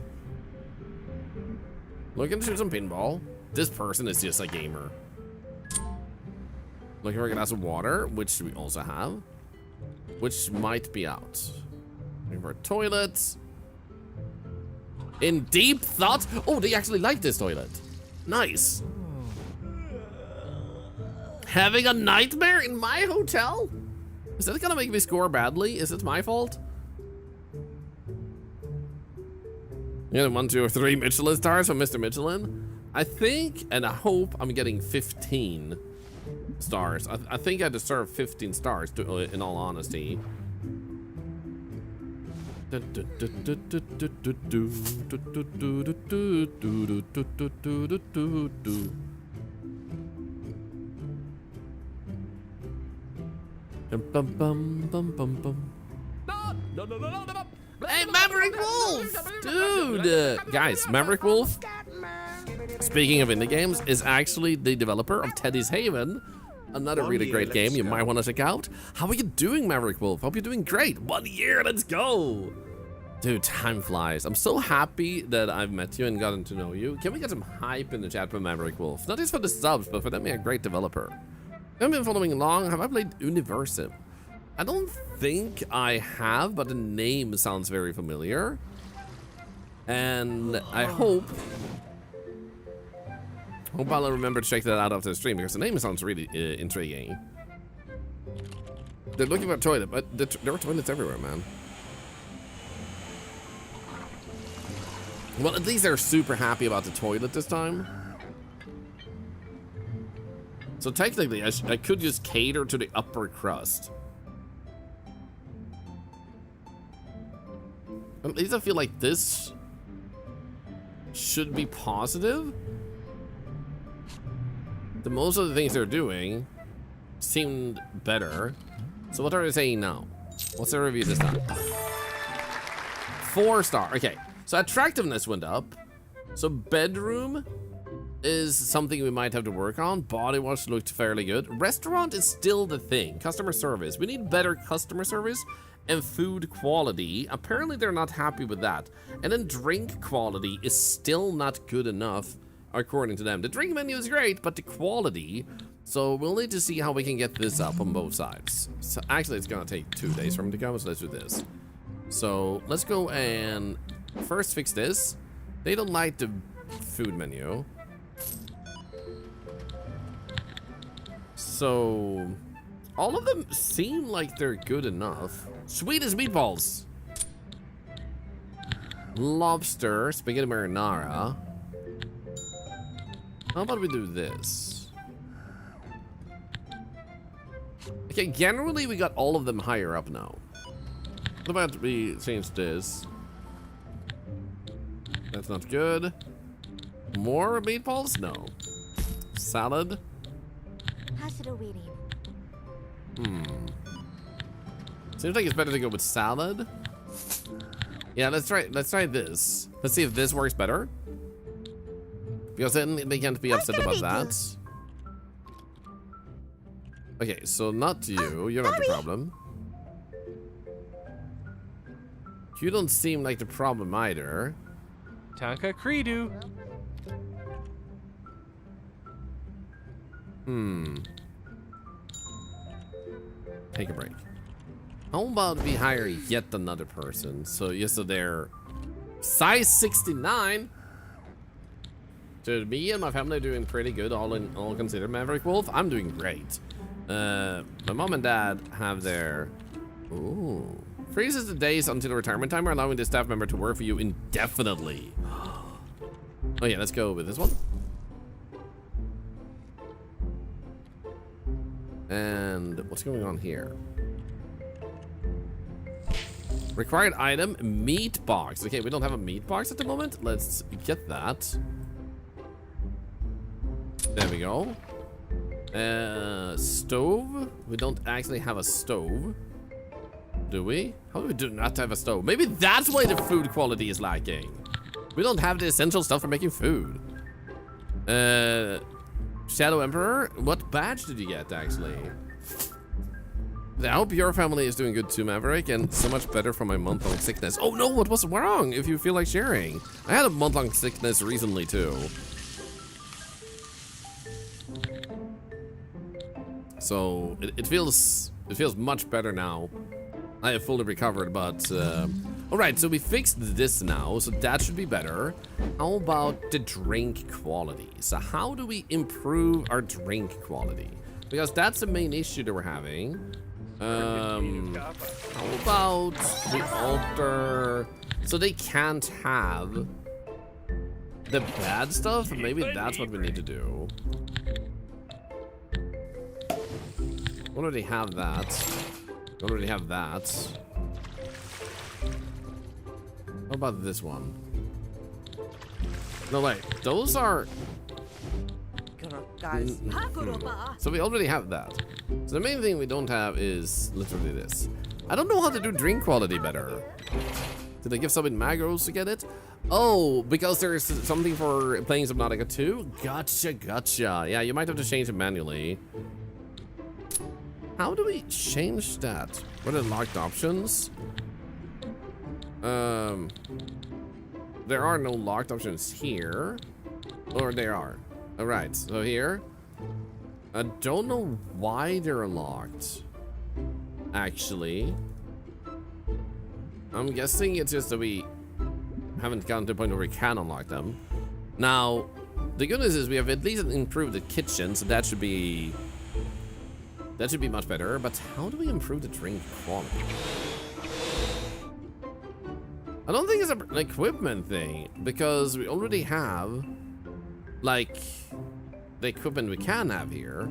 Looking to shoot some pinball. This person is just a gamer. Looking for a glass of water, which we also have. Which might be out. Looking for a toilet. In deep thought. Oh, they actually like this toilet. Nice. Having a nightmare in my hotel? Is that gonna make me score badly? Is it my fault? Yeah, 1, 2, or 3 Michelin stars from Mr. Michelin. I think and I hope I'm getting 15 stars. I think I deserve 15 stars, in all honesty. Hey, Maverick Wolf! Dude! Guys, Maverick Wolf, speaking of indie games, is actually the developer of Teddy's Haven. Another really great game you might want to check out. How are you doing, Maverick Wolf? Hope you're doing great. 1 year, let's go! Dude, time flies. I'm so happy that I've met you and gotten to know you. Can we get some hype in the chat for Maverick Wolf? Not just for the subs, but for them being a great developer. I've been following along. Have I played Universum? I don't think I have, but the name sounds very familiar. And I hope I'll remember to check that out after the stream, because the name sounds really intriguing. They're looking for a toilet, but there are toilets everywhere, man. Well, at least they're super happy about the toilet this time. So technically, I could just cater to the upper crust. At least I feel like this should be positive. The most of the things they're doing seemed better. So what are they saying now? What's the review this time? 4-star. Okay, so attractiveness went up. So bedroom is something we might have to work on. Body wash looked fairly good. Restaurant is still the thing. Customer service. We need better customer service and food quality. Apparently they're not happy with that. And then drink quality is still not good enough according to them. The drink menu is great, but the quality, so we'll need to see how we can get this up on both sides. So actually it's gonna take 2 days for them to come, so let's do this. So let's go and first fix this. They don't like the food menu. So all of them seem like they're good enough. Sweet as meatballs. Lobster, spaghetti marinara. How about we do this? Okay, generally we got all of them higher up now. What about we change this? That's not good. More meatballs? No. Salad? Seems like it's better to go with salad. Yeah, let's try this. Let's see if this works better. Because then they can't be upset about that. Okay, so not you. You're not the problem. You don't seem like the problem either. Tanka Credu. Take a break. How about we hire yet another person? So yes, so they're size 69. So me and my family are doing pretty good, all considered. Maverick Wolf, I'm doing great. My mom and dad have their freezes the days until the retirement timer, allowing the staff member to work for you indefinitely. Oh yeah, let's go with this one. And what's going on here? Required item, meat box. Okay, we don't have a meat box at the moment. Let's get that. There we go. Stove. We don't actually have a stove. Do we? How do we do not have a stove? Maybe that's why the food quality is lacking. We don't have the essential stuff for making food. Shadow Emperor, what badge did you get actually? I hope your family is doing good too, Maverick, and so much better from my month-long sickness. Oh no, what was wrong? If you feel like sharing. I had a month-long sickness recently too. So it feels much better now. I have fully recovered, but all right, so we fixed this now, so that should be better. How about the drink quality? So how do we improve our drink quality? Because that's the main issue that we're having. How about we alter so they can't have the bad stuff? Maybe that's what we need to do. We already have that. We already have that. How about this one? No, wait. Those are... Guys. So we already have that. So the main thing we don't have is literally this. I don't know how to do drink quality better. Did I give something Magos to get it? Oh, because there's something for playing Subnautica 2? Gotcha, gotcha. Yeah, you might have to change it manually. How do we change that? What are the locked options? There are no locked options here. Or there are. Alright, so here. I don't know why they're locked. Actually. I'm guessing it's just that we haven't gotten to the point where we can unlock them. Now, the good news is we have at least improved the kitchen, so that should be much better. But how do we improve the drink quality? I don't think it's an equipment thing, because we already have, like, the equipment we can have here.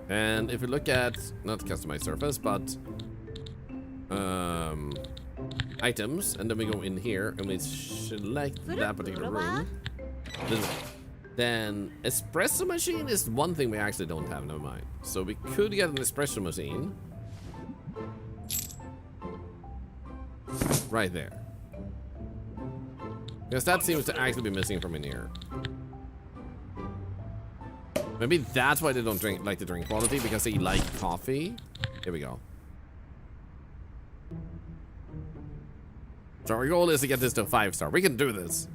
And if we look at, not customize surface, but items, and then we go in here and we select that particular room, then espresso machine is one thing we actually don't have, never mind. So we could get an espresso machine right there. Because that seems to actually be missing from in here. Maybe that's why they don't like to drink quality, because they like coffee. Here we go. So our goal is to get this to 5-star. We can do this.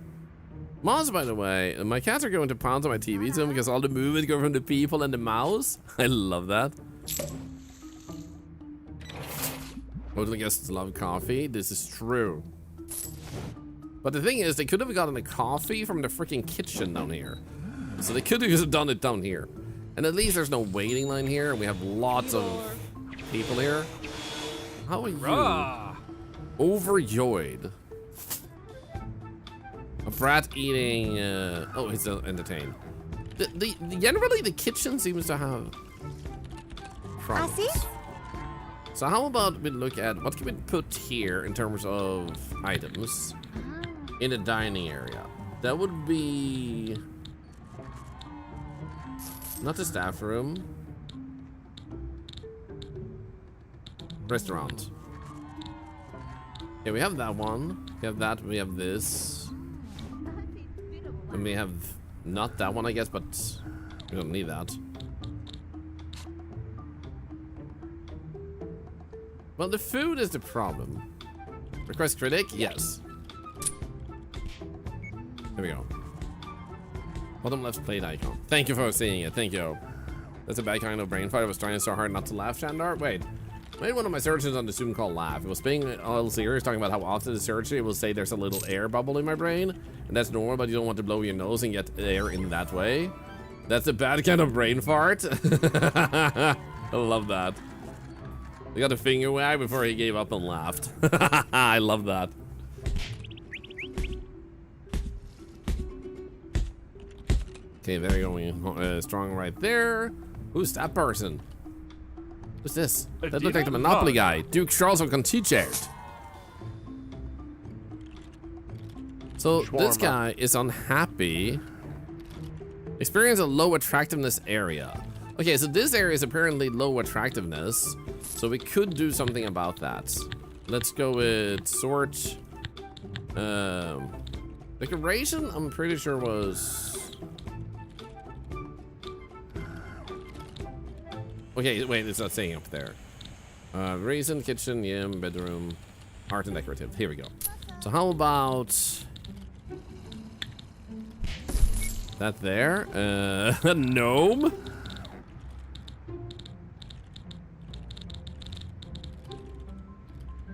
Mouse, by the way, my cats are going to pounce on my TV soon because all the movement go from the people and the mouse. I love that. Hotel guests love coffee. This is true. But the thing is, they could have gotten the coffee from the freaking kitchen down here. So they could have just done it down here. And at least there's no waiting line here. And we have lots of people here. How are you? Overjoyed. A brat eating, oh, he's entertained. Generally, the kitchen seems to have problems. So how about we look at, what can we put here in terms of items in the dining area? That would be, not the staff room. Restaurant. Okay, we have that one. We have that, we have this. And we have not that one, I guess, but we don't need that. Well, the food is the problem. Request critic? Yes. Here we go. Bottom left plate icon. Thank you for seeing it. Thank you. That's a bad kind of brain fart. I was trying so hard not to laugh, Shandar. Wait. I made one of my searches on the Zoom called Laugh. It was being a little serious, talking about how often the search it will say there's a little air bubble in my brain. And that's normal, but you don't want to blow your nose and get air in that way. That's a bad kind of brain fart. I love that. We got a finger wag before he gave up and laughed. I love that. Okay, there going strong right there. Who's that person? Who's this? That looked like the Monopoly guy. Duke Charles of Contichert. So this guy is unhappy. Experience a low attractiveness area. Okay, so this area is apparently low attractiveness. So we could do something about that. Let's go with sort. Decoration, I'm pretty sure was. Okay, wait, it's not saying up there. Reason, kitchen, yam, bedroom, art and decorative. Here we go. So how about that there? A gnome?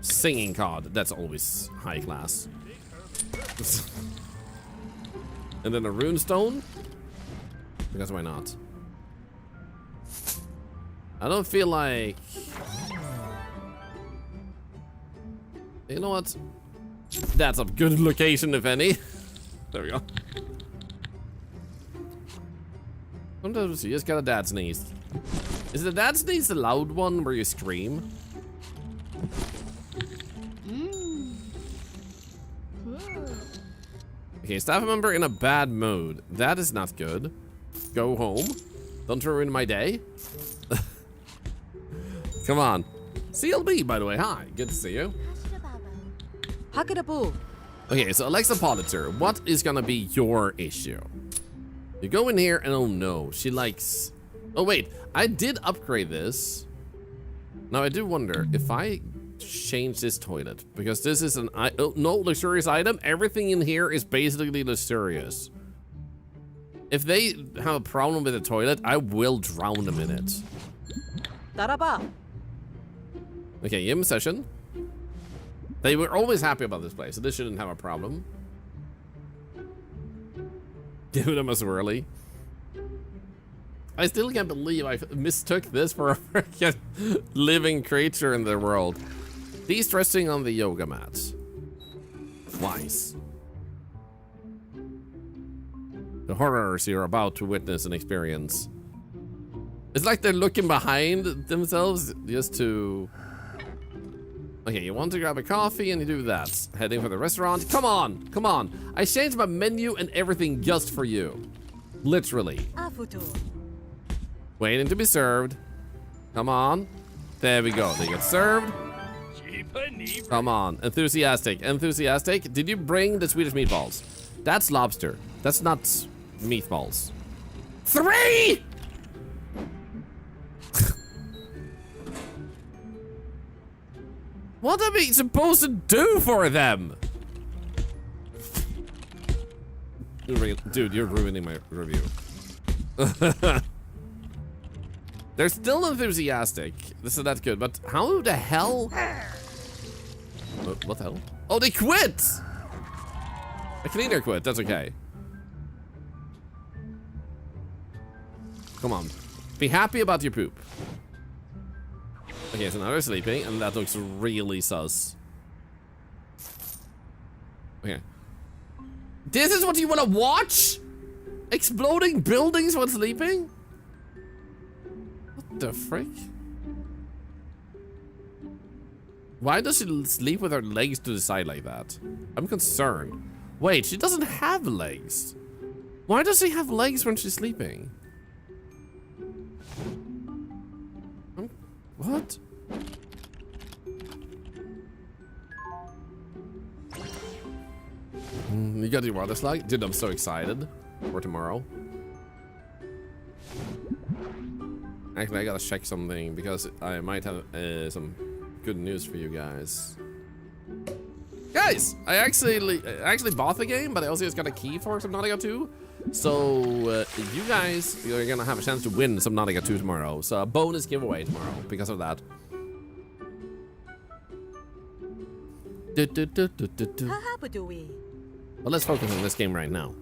Singing cod. That's always high class. And then a runestone? Because why not? I don't feel like... You know what? That's a good location, if any. There we go. Sometimes you just got a dad sneeze. Is the dad sneeze the loud one where you scream? Okay, staff member in a bad mood. That is not good. Go home. Don't ruin my day. Come on. CLB, by the way. Hi. Good to see you. Okay, so Alexa Politzer, what is gonna be your issue? You go in here and oh no, she likes... Oh wait, I did upgrade this. Now I do wonder if I change this toilet, because this is an no luxurious item. Everything in here is basically luxurious. If they have a problem with the toilet, I will drown them in it. Okay, gym session. They were always happy about this place, so this shouldn't have a problem. Give them a swirly. I still can't believe I mistook this for a freaking living creature in the world. De-stressing on the yoga mat. Wise. The horrors you're about to witness and experience. It's like they're looking behind themselves just to... Okay, you want to grab a coffee and you do that. Heading for the restaurant. Come on, come on. I changed my menu and everything just for you. Literally. Waiting to be served. Come on. There we go. They get served. Come on. Enthusiastic. Enthusiastic. Did you bring the Swedish meatballs? That's lobster. That's not meatballs. 3! What am I supposed to do for them? Dude, you're ruining my review. They're still enthusiastic. This is not good, but how the hell? What the hell? Oh, they quit! A cleaner quit, that's okay. Come on. Be happy about your poop. Okay, so now they're sleeping, and that looks really sus. Okay. This is what you want to watch? Exploding buildings while sleeping? What the frick? Why does she sleep with her legs to the side like that? I'm concerned. Wait, she doesn't have legs. Why does she have legs when she's sleeping? What? You got your water slide? Dude, I'm so excited for tomorrow. Actually, I gotta check something because I might have some good news for you guys. Guys, I actually bought the game, but I also just got a key for Subnautica 2. So you guys are gonna have a chance to win Subnautica 2 tomorrow. So a bonus giveaway tomorrow because of that. Well, let's focus on this game right now.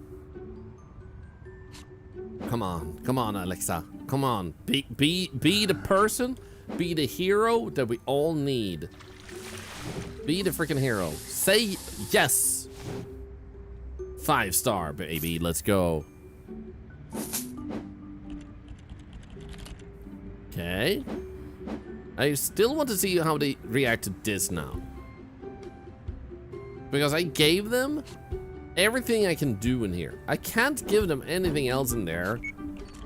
Come on, Alexa. Come on, be the person, be the hero that we all need. Be the freaking hero. Say yes. 5-star, baby. Let's go. Okay. I still want to see how they react to this now. Because I gave them everything I can do in here. I can't give them anything else in there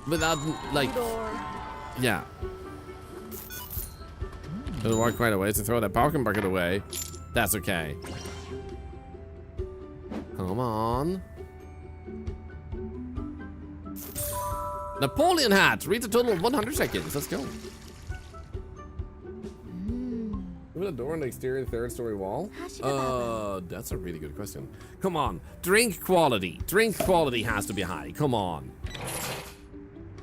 without, like... Yeah. Gonna walk quite a ways to throw that Falcon bucket away. That's okay. Come on. Napoleon hat. Reads a total of 100 seconds. Let's go. Open a door on the exterior 3rd-story wall? That's a really good question. Come on. Drink quality. Drink quality has to be high. Come on.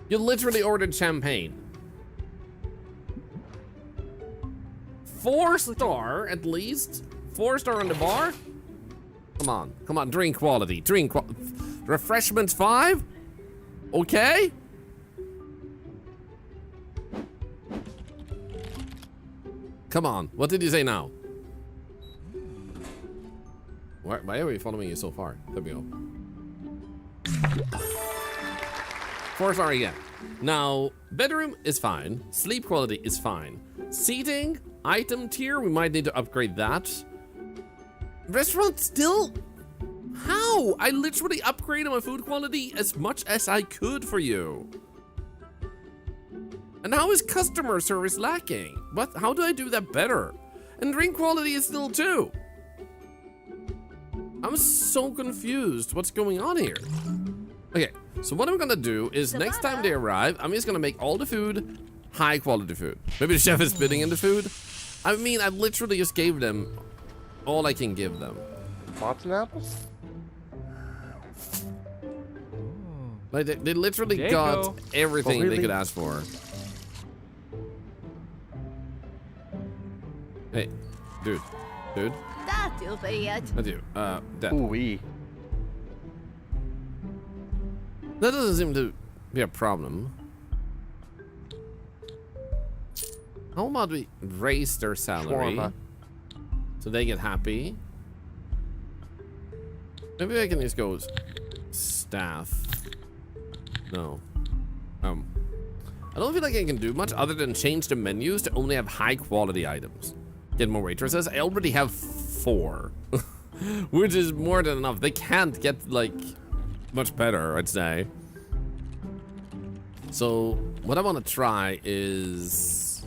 You literally ordered champagne. 4-star at least. 4-star on the bar. Come on, drink quality, refreshments 5? Okay. Come on, what did you say now? Why are we following you so far? There we go. 4-star again. Now, bedroom is fine. Sleep quality is fine. Seating, item tier, we might need to upgrade that. Restaurant still? How? I literally upgraded my food quality as much as I could for you. And how is customer service lacking? What? How do I do that better? And drink quality is still 2. I'm so confused. What's going on here? Okay, so what I'm gonna do is next time they arrive, I'm just gonna make all the food high quality food. Maybe the chef is spitting in the food. I mean, I literally just gave them all I can give them. Pots and apples? Like they literally got everything they could ask for. Hey, dude. That doesn't seem to be a problem. How about we raise their salary so they get happy? Maybe I can just go staff. No. I don't feel like I can do much other than change the menus to only have high quality items. Get more waitresses. I already have 4, which is more than enough. They can't get like much better, I'd say. So what I want to try is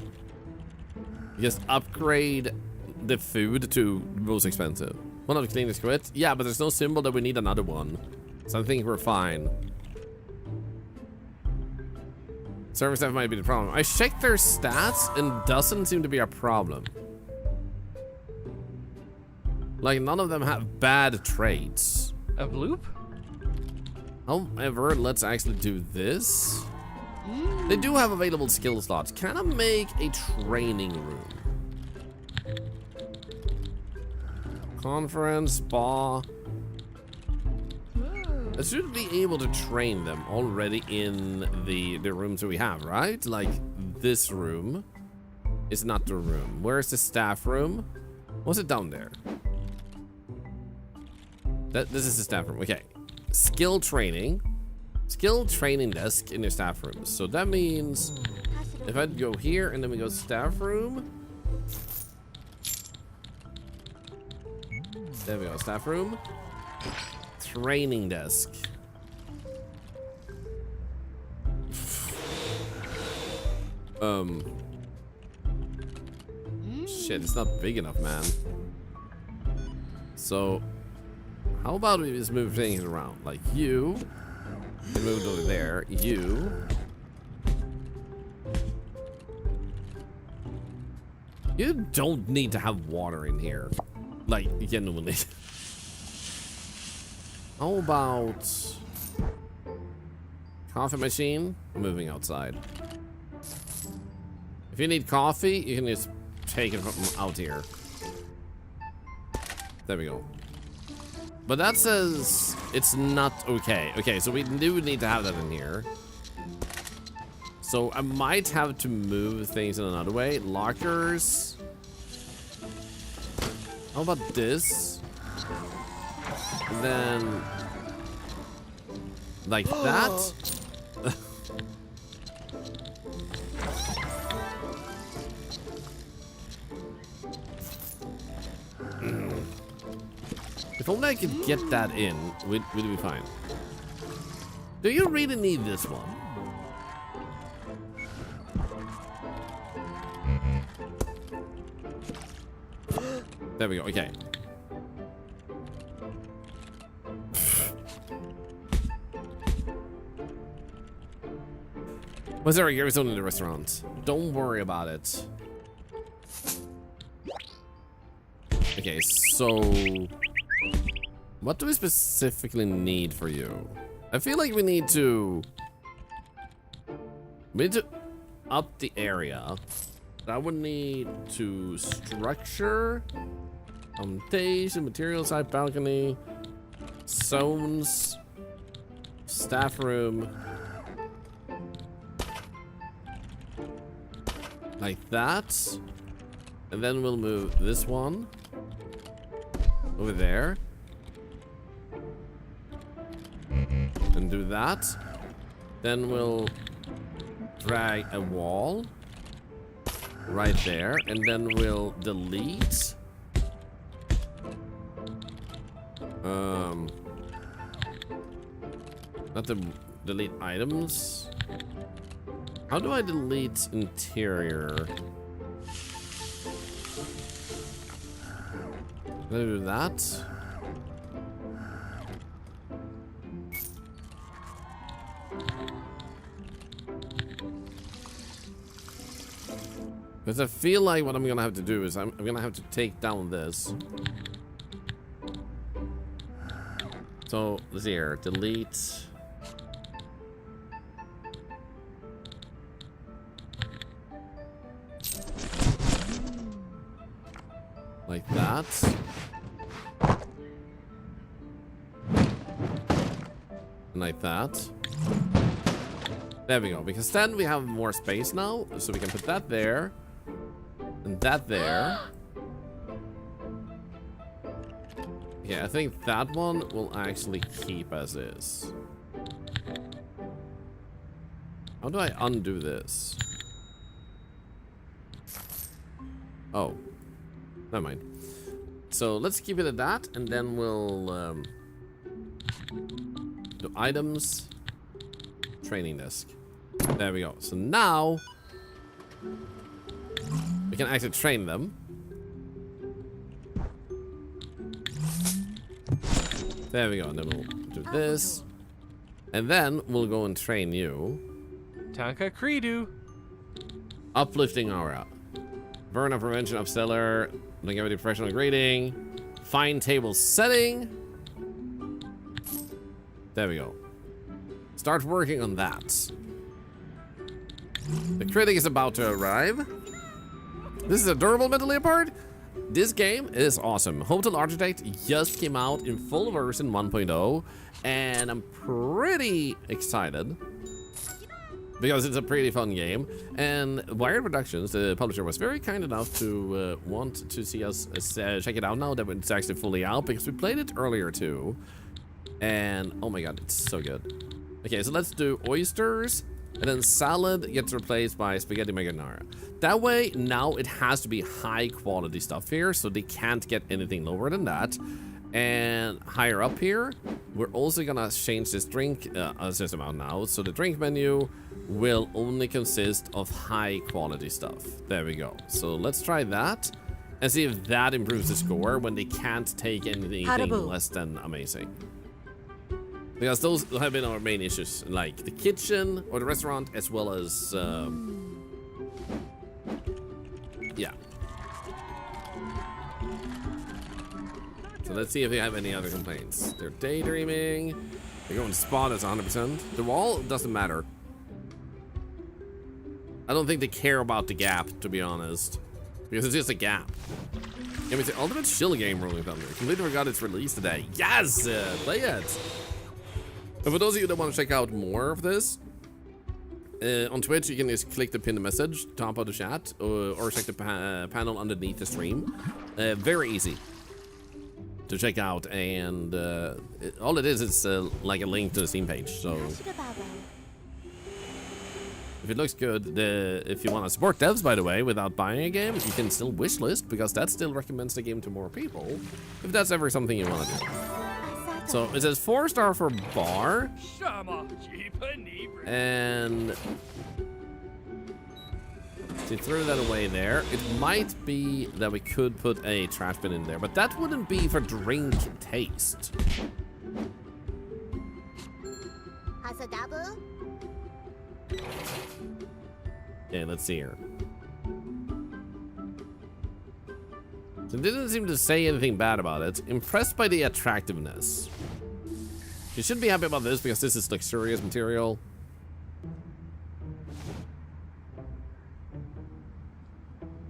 just upgrade the food to most expensive. One of the cleanest quit. Yeah, but there's no symbol that we need another one. So I think we're fine. Server staff might be the problem. I checked their stats and doesn't seem to be a problem. Like, none of them have bad traits. A bloop? However, let's actually do this. They do have available skill slots. Can I make a training room? Conference, spa. I should be able to train them already in the rooms that we have, right? Like, this room is not the room. Where's the staff room? What's it down there? This is the staff room. Okay. Skill training desk in your staff room. So that means if I go here and then we go staff room. There we go, staff room. Training desk. Shit, it's not big enough, man. So how about we just move things around? Like you can move over there. You don't need to have water in here. Like, genuinely. How about coffee machine? Moving outside. If you need coffee, you can just take it from out here. There we go. But that says it's not okay. Okay, so we do need to have that in here. So I might have to move things in another way. Lockers. How about this? And then like that. If only I could get that in, we'd be fine. Do you really need this one? There we go, okay. Was there a Garrison in the restaurant? Don't worry about it. Okay, so what do we specifically need for you? I feel like we need to up the area. I would need to structure, foundation, material side, balcony, zones, staff room, like that, and then we'll move this one over there, and do that. Then we'll drag a wall right there, and then we'll delete not to delete items. How do I delete interior? Can I do that? Because I feel like what I'm gonna have to do is I'm gonna have to take down this. So let's see here, delete. Like that. And like that. There we go, because then we have more space now, so we can put that there. And that there. Yeah, I think that one will actually keep as is. How do I undo this? Oh. Never mind. So let's keep it at that, and then we'll do items, training desk. There we go. So now we can actually train them. There we go. And then we'll do this, and then we'll go and train you. Tanka Credu. Uplifting aura. Burnout prevention, upseller, longevity, professional grading, fine table setting. There we go. Start working on that. The critic is about to arrive. This is a durable metal leopard. This game is awesome. Hotel Architect just came out in full version 1.0, and I'm pretty excited because it's a pretty fun game. And Wired Productions, the publisher, was very kind enough to want to see us check it out now that it's actually fully out, because we played it earlier too. And oh my god, it's so good. Okay, so let's do oysters, and then salad gets replaced by spaghetti marinara. That way, now it has to be high quality stuff here, so they can't get anything lower than that. And higher up here, we're also gonna change this drink system out now. So the drink menu will only consist of high quality stuff. There we go. So let's try that and see if that improves the score when they can't take anything less than amazing. Because those have been our main issues, like the kitchen or the restaurant, as well as yeah. So let's see if they have any other complaints. They're daydreaming. They're going to spot us 100%. The wall doesn't matter. I don't think they care about the gap, to be honest, because it's just a gap. And it's the ultimate chill game, Rolling Thunder. Completely forgot it's released today. Yes, play it. And for those of you that want to check out more of this, on Twitch, you can just click the pinned message, top of the chat, or check the panel underneath the stream. Very easy to check out, and all it is like a link to the Steam page. So if it looks good, if you want to support devs, by the way, without buying a game, you can still wishlist, because that still recommends the game to more people, if that's ever something you want to do. So it says 4-star for bar, and to throw that away there, it might be that we could put a trash bin in there, but that wouldn't be for drink taste. Yeah, let's see here. So it didn't seem to say anything bad about it. Impressed by the attractiveness. You should be happy about this, because this is luxurious material.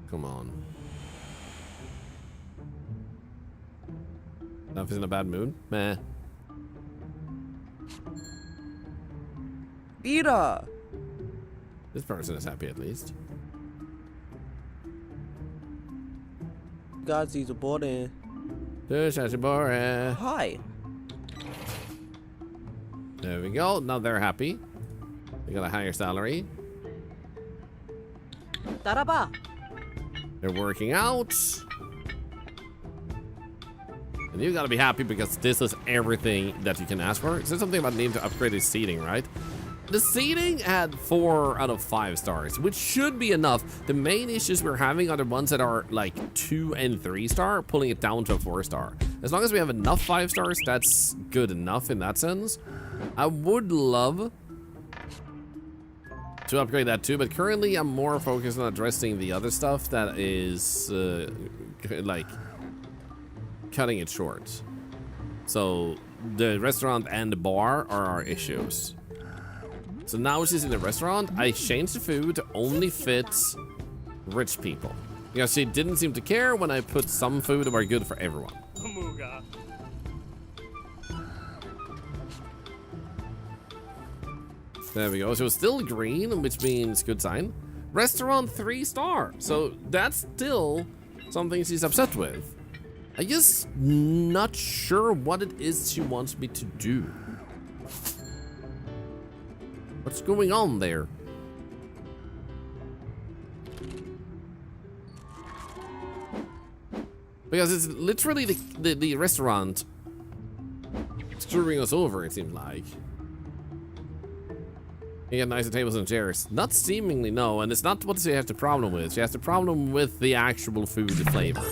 Come on. Enough is in a bad mood? Meh. Bira! This person is happy at least. Guys, he's a boarding. Hi. There we go. Now they're happy. They got a higher salary. Taraba. They're working out. And you gotta be happy, because this is everything that you can ask for. Is there something about needing to upgrade his seating, right? The seating had 4 out of 5 stars, which should be enough. The main issues we're having are the ones that are like 2 and 3 star, pulling it down to a 4-star. As long as we have enough 5 stars, that's good enough in that sense. I would love to upgrade that too, but currently I'm more focused on addressing the other stuff that is like cutting it short. So the restaurant and the bar are our issues. So now she's in the restaurant. I changed the food to only fit rich people, because she didn't seem to care when I put some food that were good for everyone. There we go. So it's still green, which means good sign. Restaurant 3-star. So that's still something she's upset with. I just not sure what it is she wants me to do. What's going on there? Because it's literally the restaurant screwing us over, it seems like. You get nicer tables and chairs. Not seemingly, no, and it's not what she has the problem with. She has the problem with the actual food flavor.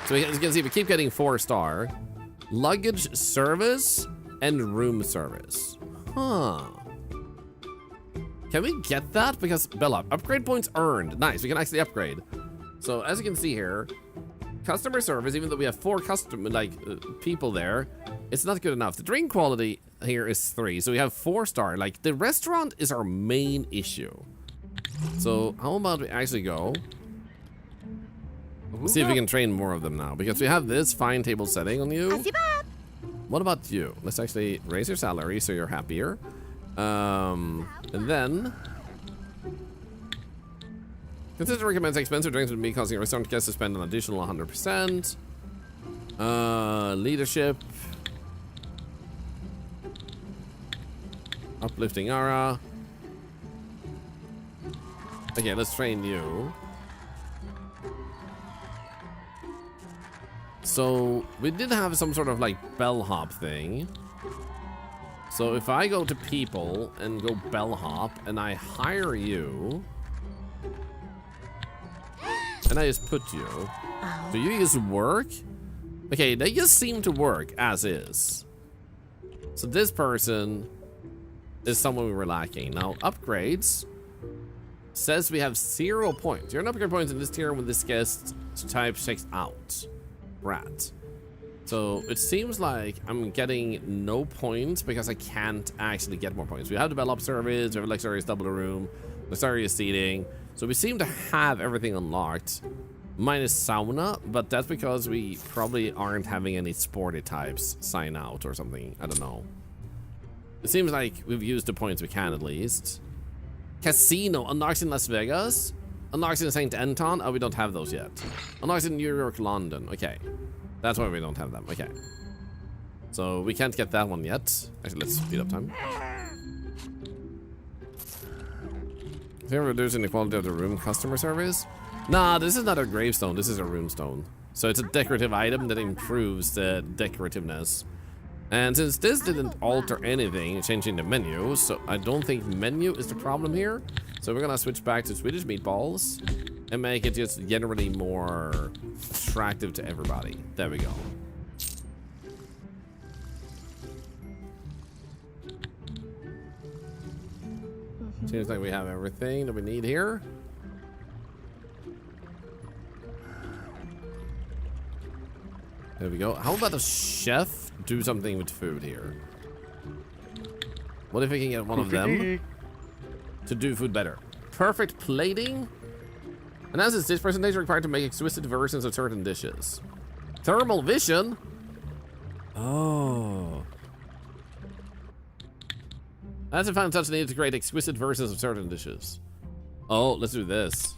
So as you can see, we keep getting 4-star. Luggage service and room service. Huh. Can we get that? Because Bella, upgrade points earned. Nice, we can actually upgrade. So as you can see here, customer service, even though we have 4 people there, it's not good enough. The drink quality here is 3, so we have 4-star. Like, the restaurant is our main issue. So how about we actually go? See if we can train more of them now, because we have this fine table setting on you. What about you? Let's actually raise your salary so you're happier. And then consider to recommend expensive drinks with me causing a restaurant guests to spend an additional 100%. Leadership. Uplifting aura. Okay, let's train you. So we did have some sort of like bellhop thing. So if I go to people and go bellhop and I hire you and I just put you, do you just work? Okay, they just seem to work as is. So this person is someone we were lacking. Now upgrades says we have 0 points. You're an upgrade points in this tier when this guest type checks out. Rat. So it seems like I'm getting no points because I can't actually get more points. We have developed service, we have luxurious double room, luxurious seating. So we seem to have everything unlocked, minus sauna, but that's because we probably aren't having any sporty types sign out or something. I don't know. It seems like we've used the points we can at least. Casino unlocks in Las Vegas. Unlocks in St. Anton. Oh, we don't have those yet. Unlocks in New York, London. Okay. That's why we don't have them. Okay. So we can't get that one yet. Actually, let's speed up time. Is there reducing the quality of the room customer service? Nah, this is not a gravestone. This is a runestone. So it's a decorative item that improves the decorativeness. And since this didn't alter anything, changing the menu, so I don't think menu is the problem here. So we're gonna switch back to Swedish meatballs and make it just generally more attractive to everybody. There we go. Seems like we have everything that we need here. There we go. How about a chef do something with food here? What if we can get one of them to do food better? Perfect plating. And as is this presentation required to make exquisite versions of certain dishes. Thermal vision. Oh. That's a fun touch needed to create exquisite versions of certain dishes. Oh, let's do this.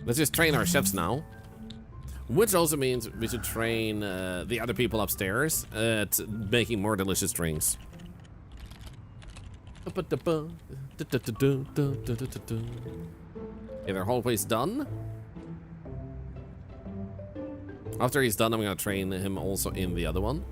Let's just train our chefs now. Which also means we should train the other people upstairs at making more delicious drinks. Okay, their whole place done. After he's done, I'm gonna train him also in the other one.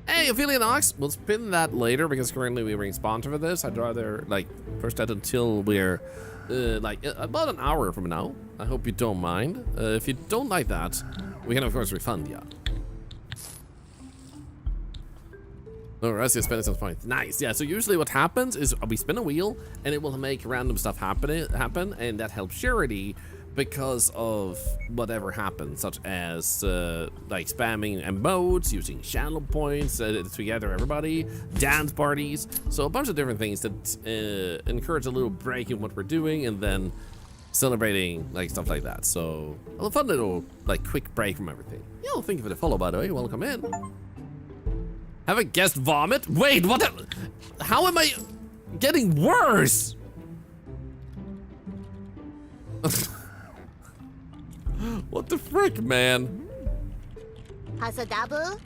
Hey, Ophelia Knox! We'll spin that later because currently we bring sponsor for this. I'd rather like push that until we're about an hour from now. I hope you don't mind. If you don't like that, we can of course refund you. Oh, Russia spending some points. Nice. Yeah, so usually what happens is we spin a wheel and it will make random stuff happen, and that helps charity because of whatever happens, such as like spamming emotes, using channel points to gather everybody, dance parties. So a bunch of different things that encourage a little break in what we're doing and then celebrating like stuff like that. So a fun little like quick break from everything. Yo, thank you for the follow, by the way. Welcome in. Have a guest vomit? Wait, what? How am I getting worse? What the frick, man? Hasadabu?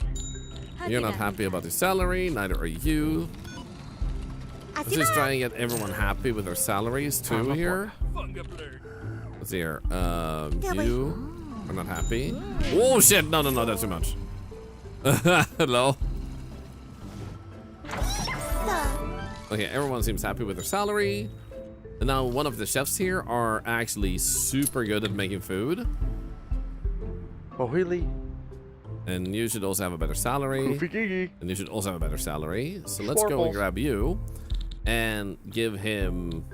You're not happy about your salary, neither are you. Let's just try and get everyone happy with their salaries too here. Let's see here. You are not happy. Oh shit! No, that's too much. Hello. Okay, everyone seems happy with their salary. And now one of the chefs here are actually super good at making food. Oh, really? And you should also have a better salary. And you should also have a better salary. So let's go and grab you and give him...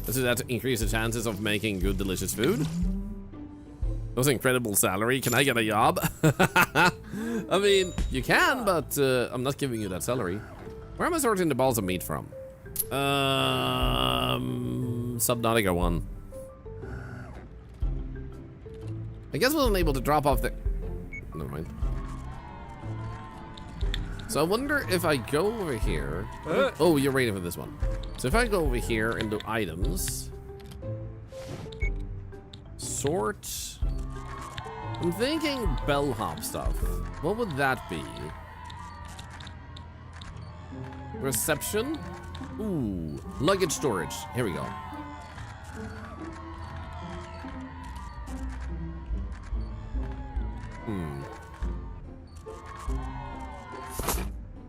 This is that to increase the chances of making good, delicious food. That's an incredible salary. Can I get a job? I mean, you can, but I'm not giving you that salary. Where am I sorting the balls of meat from? Subnautica 1. I guess we're unable to drop off the... Never mind. So I wonder if I go over here... Oh, you're waiting for this one. So if I go over here and do items... Sort... I'm thinking bellhop stuff. What would that be? Reception? Ooh, luggage storage. Here we go.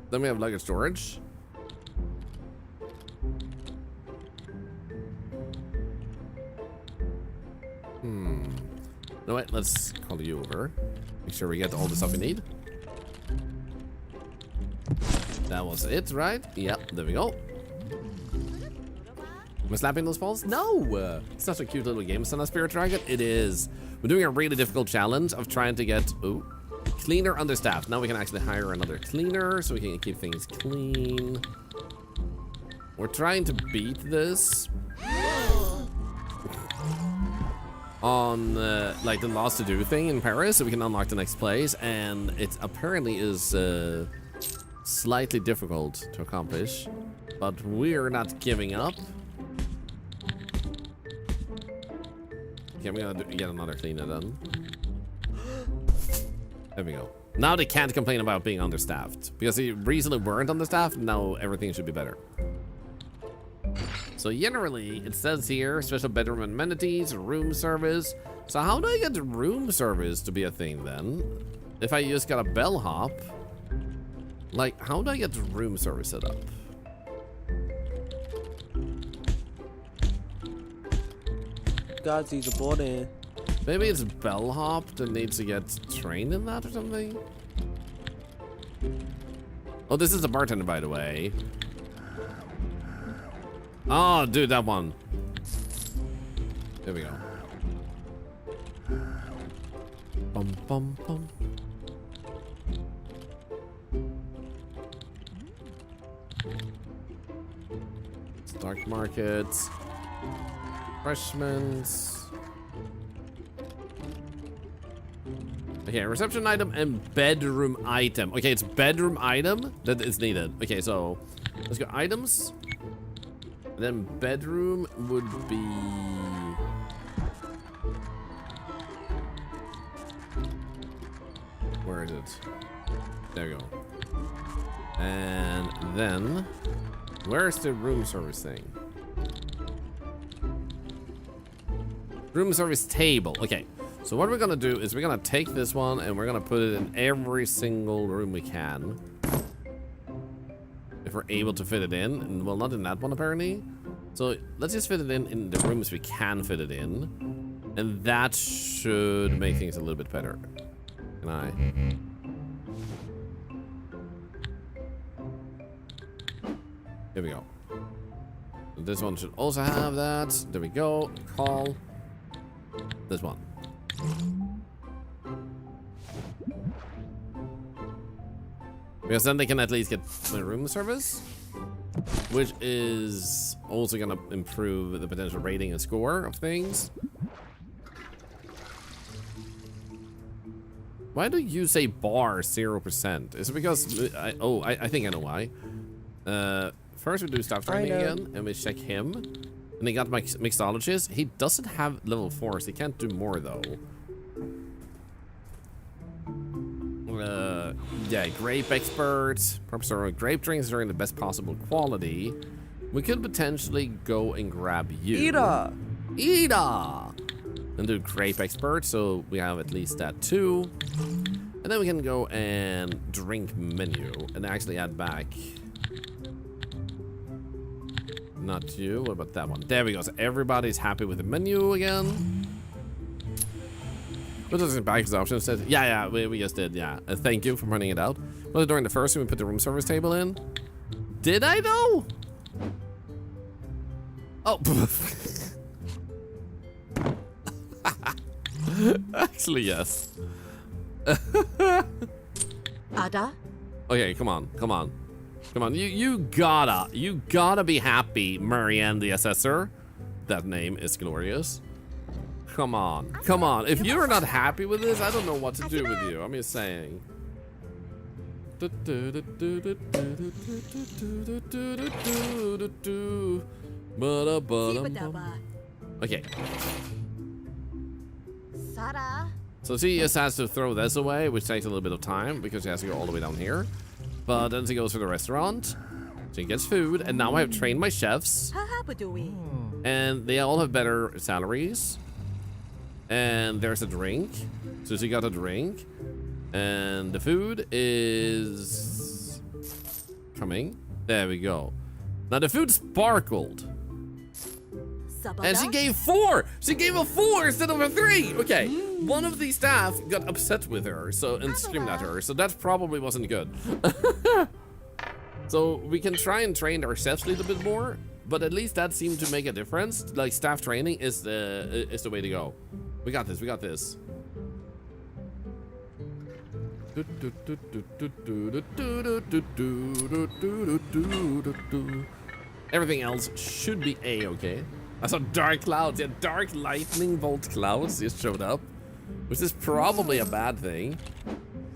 Then we have luggage storage. No, wait, let's call you over. Make sure we get all the stuff we need. That was it, right? Yep, there we go. Am I slapping those balls? No! It's such a cute little game, Son of Spirit Dragon. It is. We're doing a really difficult challenge of trying to get... Ooh. Cleaner understaffed. Now we can actually hire another cleaner so we can keep things clean. We're trying to beat this on like the Lost to Do thing in Paris so we can unlock the next place, and it apparently is slightly difficult to accomplish, but we're not giving up. Okay, I'm gonna get another cleaner then. There we go. Now they can't complain about being understaffed because they recently weren't understaffed. Now everything should be better. So generally, it says here, special bedroom amenities, room service. So how do I get the room service to be a thing then? If I just got a bellhop, like how do I get the room service set up? Godsy's a board in. Maybe it's bellhop that needs to get trained in that or something? Oh, this is the bartender, by the way. Oh, dude, that one. There we go. Bum, bum, bum. Stock markets. Refreshments. Okay, reception item and bedroom item. Okay, it's bedroom item that is needed. Okay, so let's go items. Then bedroom would be... Where is it? There we go. And then, where's the room service thing? Room service table. Okay, so what we're gonna do is we're gonna take this one and we're gonna put it in every single room we can. If we're able to fit it in, and well, not in that one apparently. So let's just fit it in the rooms we can fit it in, and that should make things a little bit better. Can I? Here we go. This one should also have that. There we go. Call this one. Because then they can at least get the room service, which is also gonna improve the potential rating and score of things. Why do you say bar 0%? Is it because I think I know why. First we do staff training again, and we check him. And he got mixologist. He doesn't have level 4, so he can't do more though. Yeah, grape expert. Professor, grape drinks are in the best possible quality. We could potentially go and grab you. Ida! Ida! And do grape expert, so we have at least that too. And then we can go and drink menu and actually add back. Not you, what about that one? There we go, so everybody's happy with the menu again. What does it back as option? Says, yeah, we just did, yeah. Thank you for pointing it out. Was it during the first when we put the room service table in? Did I though? Oh. Actually, yes. Ada? Okay, come on. You gotta be happy, Marianne the Assessor. That name is glorious. Come on. If you're not happy with this, I don't know what to do with you. I'm just saying. Okay. Sarah? So she just has to throw this away, which takes a little bit of time because she has to go all the way down here. But then she goes to the restaurant. She gets food, and now I have trained my chefs. And they all have better salaries. And there's a drink. So she got a drink. And the food is coming. There we go. Now the food sparkled. And she gave 4! She gave a 4 instead of a 3! Okay, one of the staff got upset with her and screamed at her, so that probably wasn't good. So we can try and train our chefs a little bit more, but at least that seemed to make a difference. Like, staff training is the way to go. We got this. Everything else should be A-okay. I saw dark clouds, yeah, dark lightning bolt clouds just showed up, which is probably a bad thing.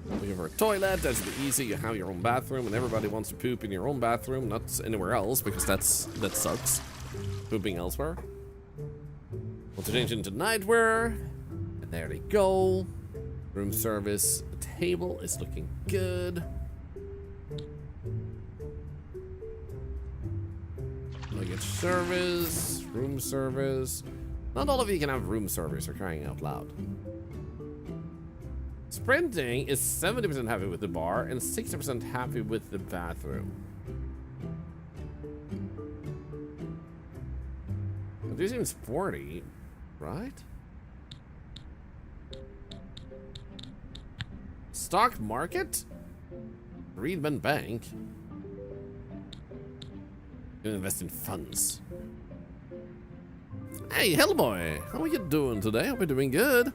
Looking for a toilet, that should be easy. You have your own bathroom, and everybody wants to poop in your own bathroom, not anywhere else, because that sucks. Pooping elsewhere. Want to change into nightwear, and there they go. Room service table is looking good. Luggage service, room service. Not all of you can have room service, for crying out loud. Sprinting is 70% happy with the bar and 60% happy with the bathroom. This seems 40, right? Stock market? Reedman Bank? Invest in funds. Hey, Hellboy, how are you doing today? Hope you're doing good.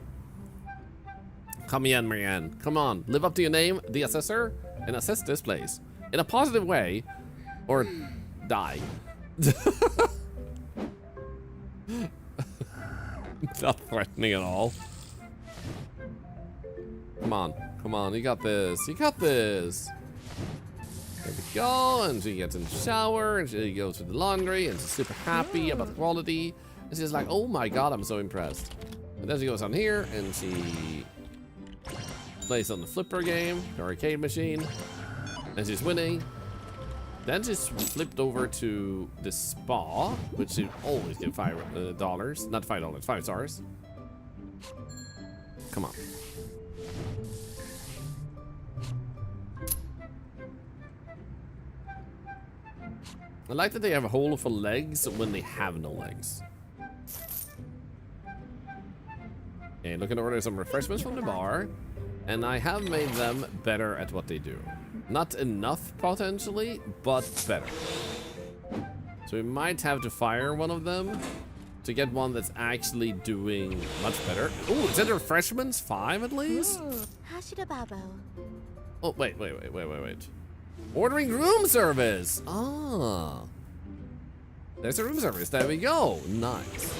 Come in, Marianne. Come on, live up to your name, the Assessor, and assess this place in a positive way, or die. Not threatening at all. Come on, you got this. There we go, and she gets in the shower, and she goes to the laundry, and she's super happy about the quality. And she's like, oh my god, I'm so impressed. And then she goes on here, and she plays on the flipper game, the arcade machine, and she's winning. Then she's flipped over to the spa, which she always give $5, not $5, 5 stars. Come on. I like that they have a hole for legs when they have no legs. Okay, looking to order some refreshments from the bar, and I have made them better at what they do. Not enough, potentially, but better. So we might have to fire one of them to get one that's actually doing much better. Oh, is that refreshments? 5 at least? Oh, wait. Ordering room service. Ah. There's a room service. There we go. Nice.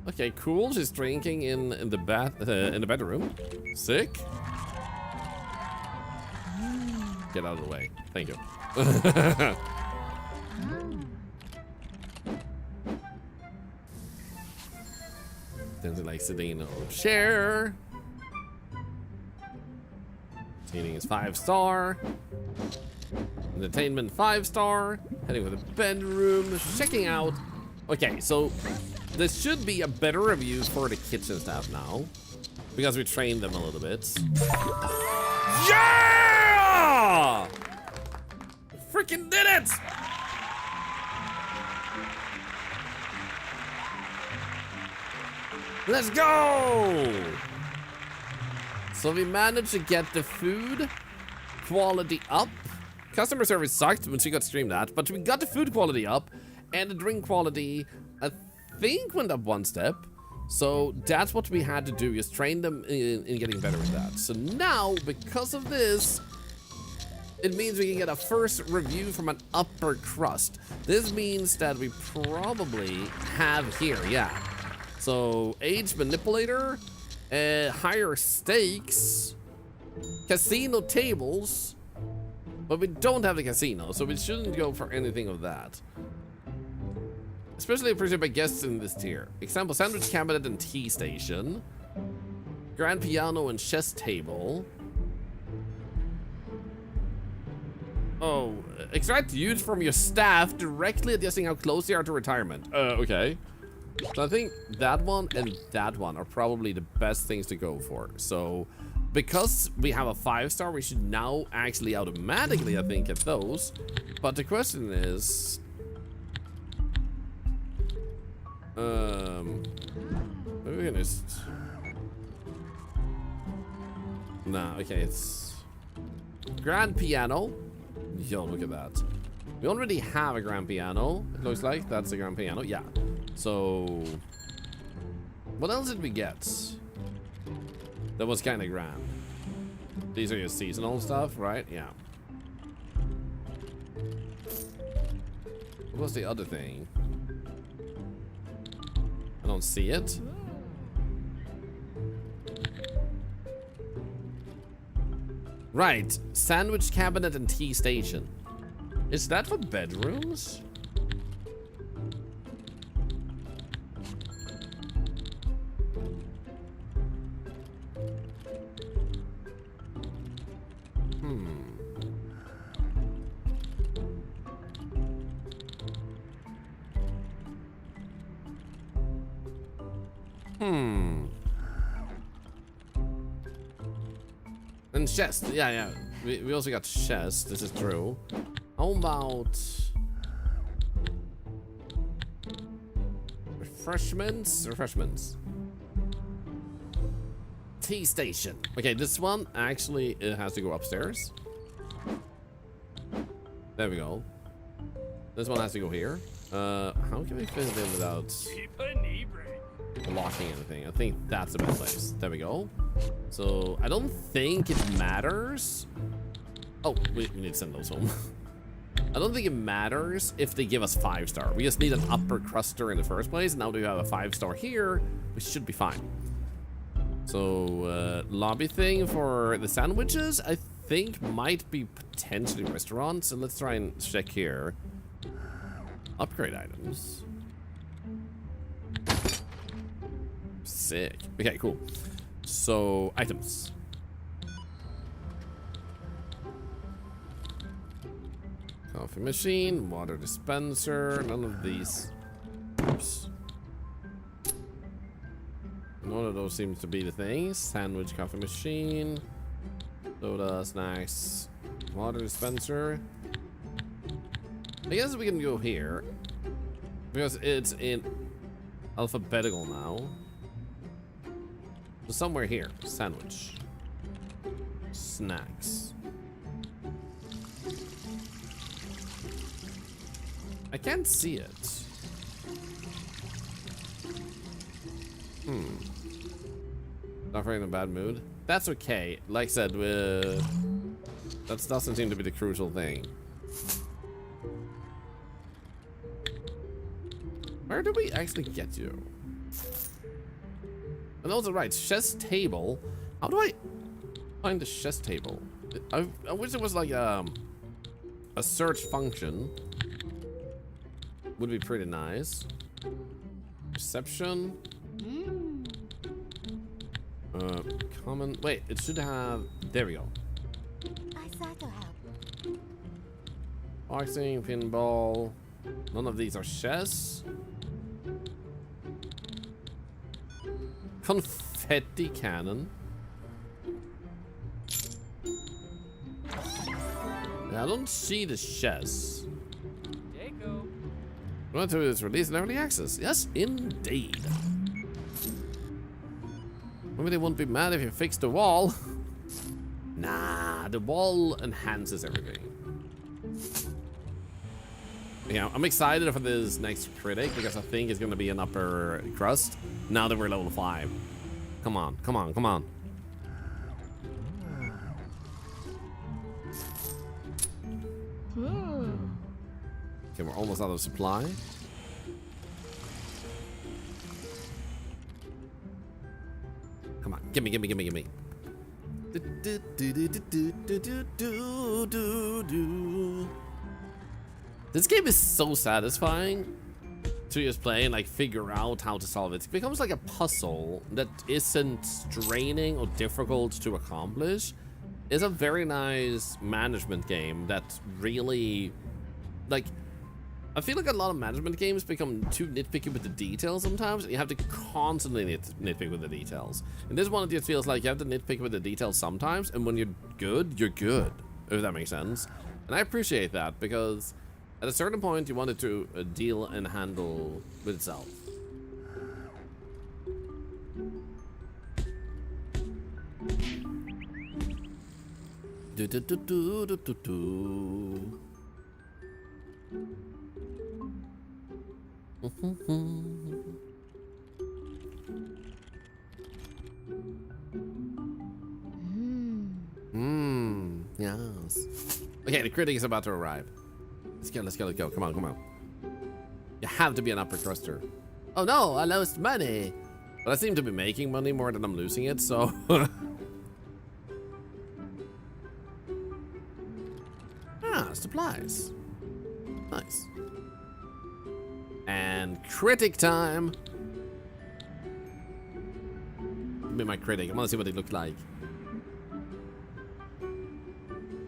Okay, cool. She's drinking in the bedroom. Sick. Get out of the way. Thank you. Then she like sitting in a little chair. Eating is 5-star. Entertainment 5-star. Heading for the bedroom. Checking out. Okay, so this should be a better review for the kitchen staff now. Because we trained them a little bit. Yeah! Freaking did it! Let's go! So we managed to get the food quality up. Customer service sucked when she got streamed at, but we got the food quality up, and the drink quality, I think, went up 1 step. So that's what we had to do, is train them in getting better at that. So now, because of this, it means we can get a first review from an upper crust. This means that we probably have here, yeah. So, age manipulator, higher stakes, casino tables, but we don't have the casino, so we shouldn't go for anything of that. Especially appreciated by guests in this tier. Example, sandwich cabinet and tea station. Grand piano and chess table. Oh, extract use from your staff, directly adjusting how close they are to retirement. Okay. So I think that one and that one are probably the best things to go for. So, because we have a 5-star, we should now actually automatically, I think, get those. But the question is... maybe we can just... Nah, okay, it's... Grand piano. Yo, look at that. We already have a grand piano, it looks like. That's a grand piano, yeah. So... what else did we get? That was kind of grand. These are your seasonal stuff, right? Yeah. What was the other thing? I don't see it. Right, sandwich cabinet and tea station. Is that for bedrooms? And chest, yeah. We also got chest, this is true. How about... refreshments? Tea station. Okay, this one actually it has to go upstairs. There we go. This one has to go here. How can we fit it in without blocking anything? I think that's the best place. There we go. So I don't think it matters. Oh, we need to send those home. I don't think it matters if they give us 5-star. We just need an upper cruster in the first place. Now that we have a 5-star here, we should be fine. So lobby thing for the sandwiches, I think might be potentially restaurants. So let's try and check here. Upgrade items. Sick. Okay, cool. So items. Coffee machine, water dispenser, none of these. Oops. None of those seems to be the things. Sandwich, coffee machine, soda, snacks, water dispenser. I guess we can go here because it's in alphabetical now. So somewhere here, sandwich, snacks. I can't see it. Not in a bad mood. That's okay. Like I said, that doesn't seem to be the crucial thing. Where do we actually get you? And also, right, chess table. How do I find the chess table? I wish it was like a search function. Would be pretty nice. Reception. Common. Wait, it should have. There we go. Boxing, pinball. None of these are chess. Confetti cannon. I don't see the chess. Jacob. Going through this release in early access. Yes, indeed. Maybe they won't be mad if you fix the wall. Nah, the wall enhances everything. Yeah, I'm excited for this next critic because I think it's gonna be an upper crust. Now that we're level 5. Come on, come on, come on. Okay, we're almost out of supply. Come on, gimme, gimme, gimme, gimme. This game is so satisfying to just play and like figure out how to solve it. It becomes like a puzzle that isn't draining or difficult to accomplish. It's a very nice management game that really, like, I feel like a lot of management games become too nitpicky with the details sometimes, and you have to constantly nitpick with the details. And this one, it just feels like you have to nitpick with the details sometimes, and when you're good, if that makes sense. And I appreciate that, because at a certain point, you want it to deal and handle with itself. Yes. Okay, the critic is about to arrive. Let's go, let's go, let's go. Come on, come on. You have to be an upper cruster. Oh no, I lost money. But I seem to be making money more than I'm losing it, so. Ah, supplies. Nice. And critic time. Give me my critic. I want to see what they look like.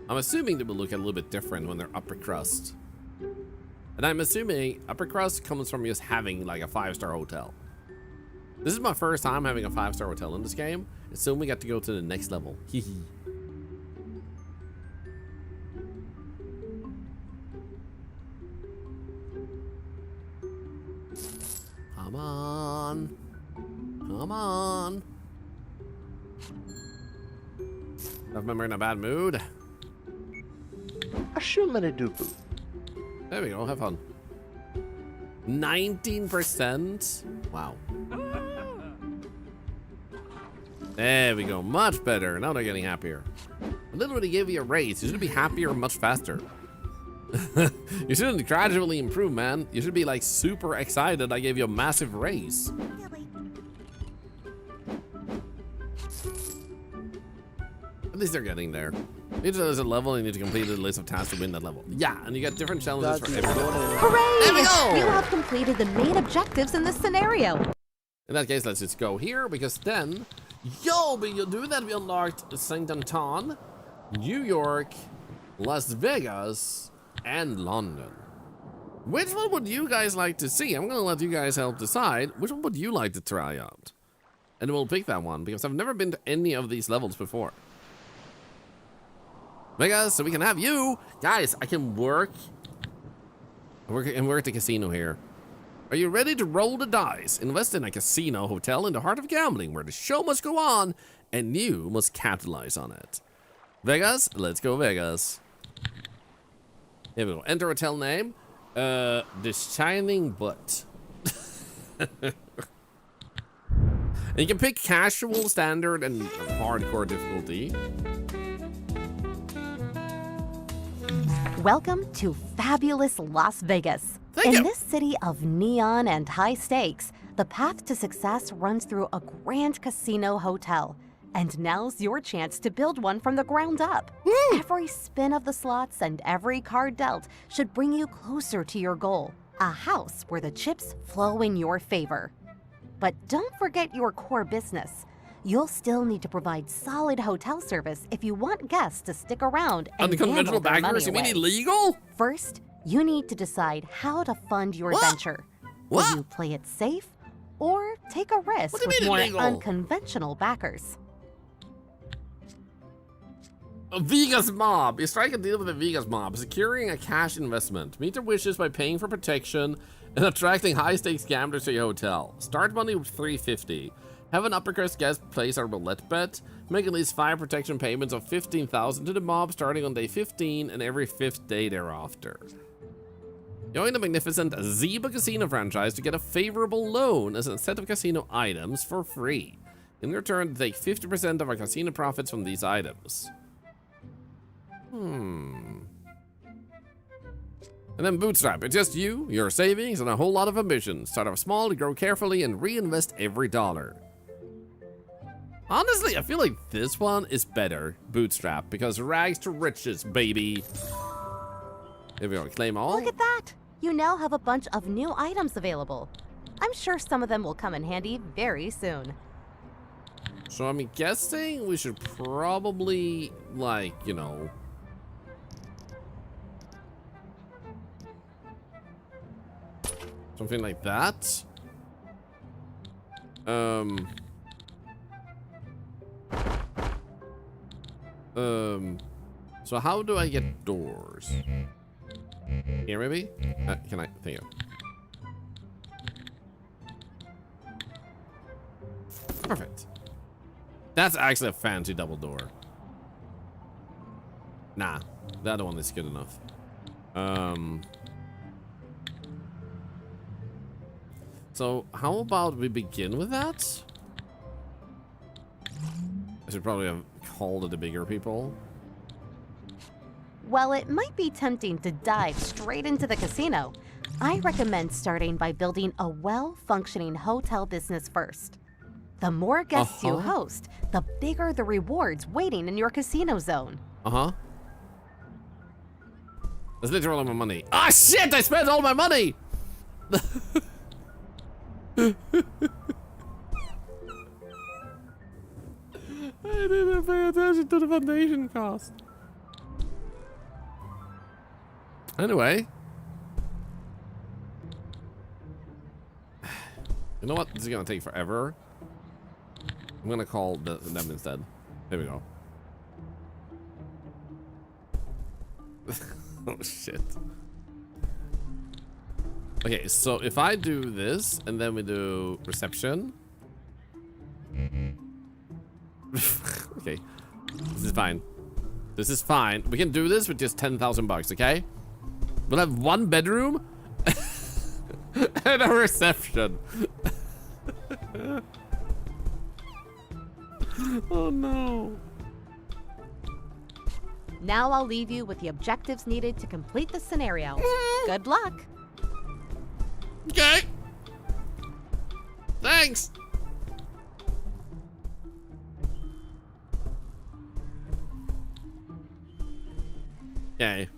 I'm assuming they will look a little bit different when they're upper crust. And I'm assuming upper crust comes from just having like a 5-star hotel. This is my first time having a 5-star hotel in this game. And soon we got to go to the next level. Hee hee. Come on. Come on. Remember in a bad mood? There we go, have fun. 19%? Wow. There we go, much better. Now they're getting happier. I literally gave you a raise. You should be happier much faster. You shouldn't gradually improve, man. You should be like super excited I gave you a massive raise. At least they're getting there. There's a level and you need to complete a list of tasks to win that level. Yeah, and you get different challenges for every level. Hooray! There we go! You have completed the main objectives in this scenario. In that case, let's just go here, because then, but you do that, we unlocked St. Anton, New York, Las Vegas, and London. Which one would you guys like to see? I'm gonna let you guys help decide. Which one would you like to try out? And we'll pick that one, because I've never been to any of these levels before. Vegas, so we can have you. Guys, I can work at the casino here. Are you ready to roll the dice? Invest in a casino hotel in the heart of gambling, where the show must go on, and you must capitalize on it. Vegas, let's go Vegas. Here we go. Enter hotel name. The Shining Butt. And you can pick casual, standard, and hardcore difficulty. Welcome to fabulous Las Vegas. Thank you. In this city of neon and high stakes, the path to success runs through a grand casino hotel. And now's your chance to build one from the ground up. Woo! Every spin of the slots and every card dealt should bring you closer to your goal, a house where the chips flow in your favor. But don't forget your core business. you'll still need to provide solid hotel service if you want guests to stick around and Unconventional gamble their money backers? You mean away. illegal? First, you need to decide how to fund your What? venture. What? Will you play it safe or take a risk What do you with mean more illegal? unconventional backers? A Vegas mob. You strike a deal with a Vegas mob, securing a cash investment. Meet their wishes by paying for protection and attracting high-stakes gamblers to your hotel. Start money with $350. Have an upper-crust guest place a roulette bet. Make at least 5 protection payments of $15,000 to the mob starting on day 15 and every 5th day thereafter. Join the magnificent Zeba Casino franchise to get a favorable loan as a set of casino items for free. In return, take 50% of our casino profits from these items. And then Bootstrap. It's just you, your savings, and a whole lot of ambition. Start off small to grow carefully and reinvest every dollar. Honestly, I feel like this one is better, Bootstrap, because rags to riches, baby. Here we go, claim all. Look at that! You now have a bunch of new items available. I'm sure some of them will come in handy very soon. So I'm guessing we should probably, like, you know... something like that. So how do I get doors? Here, maybe? Can I? Thank you. Perfect. That's actually a fancy double door. Nah, the other one is good enough. So how about we begin with that? I should probably have called it the bigger people. While it might be tempting to dive straight into the casino, I recommend starting by building a well-functioning hotel business first. The more guests you host, the bigger the rewards waiting in your casino zone. That's literally all my money. Ah, shit! I spent all my money! I didn't pay attention to the foundation cost. Anyway. You know what? This is gonna take forever. I'm gonna call them instead. Here we go. Oh shit. Okay, so if I do this and then we do reception. Okay, this is fine. This is fine. We can do this with just 10,000 bucks, okay? We'll have 1 bedroom and a reception. Oh no. Now I'll leave you with the objectives needed to complete the scenario. Good luck. Okay. Thanks. Okay.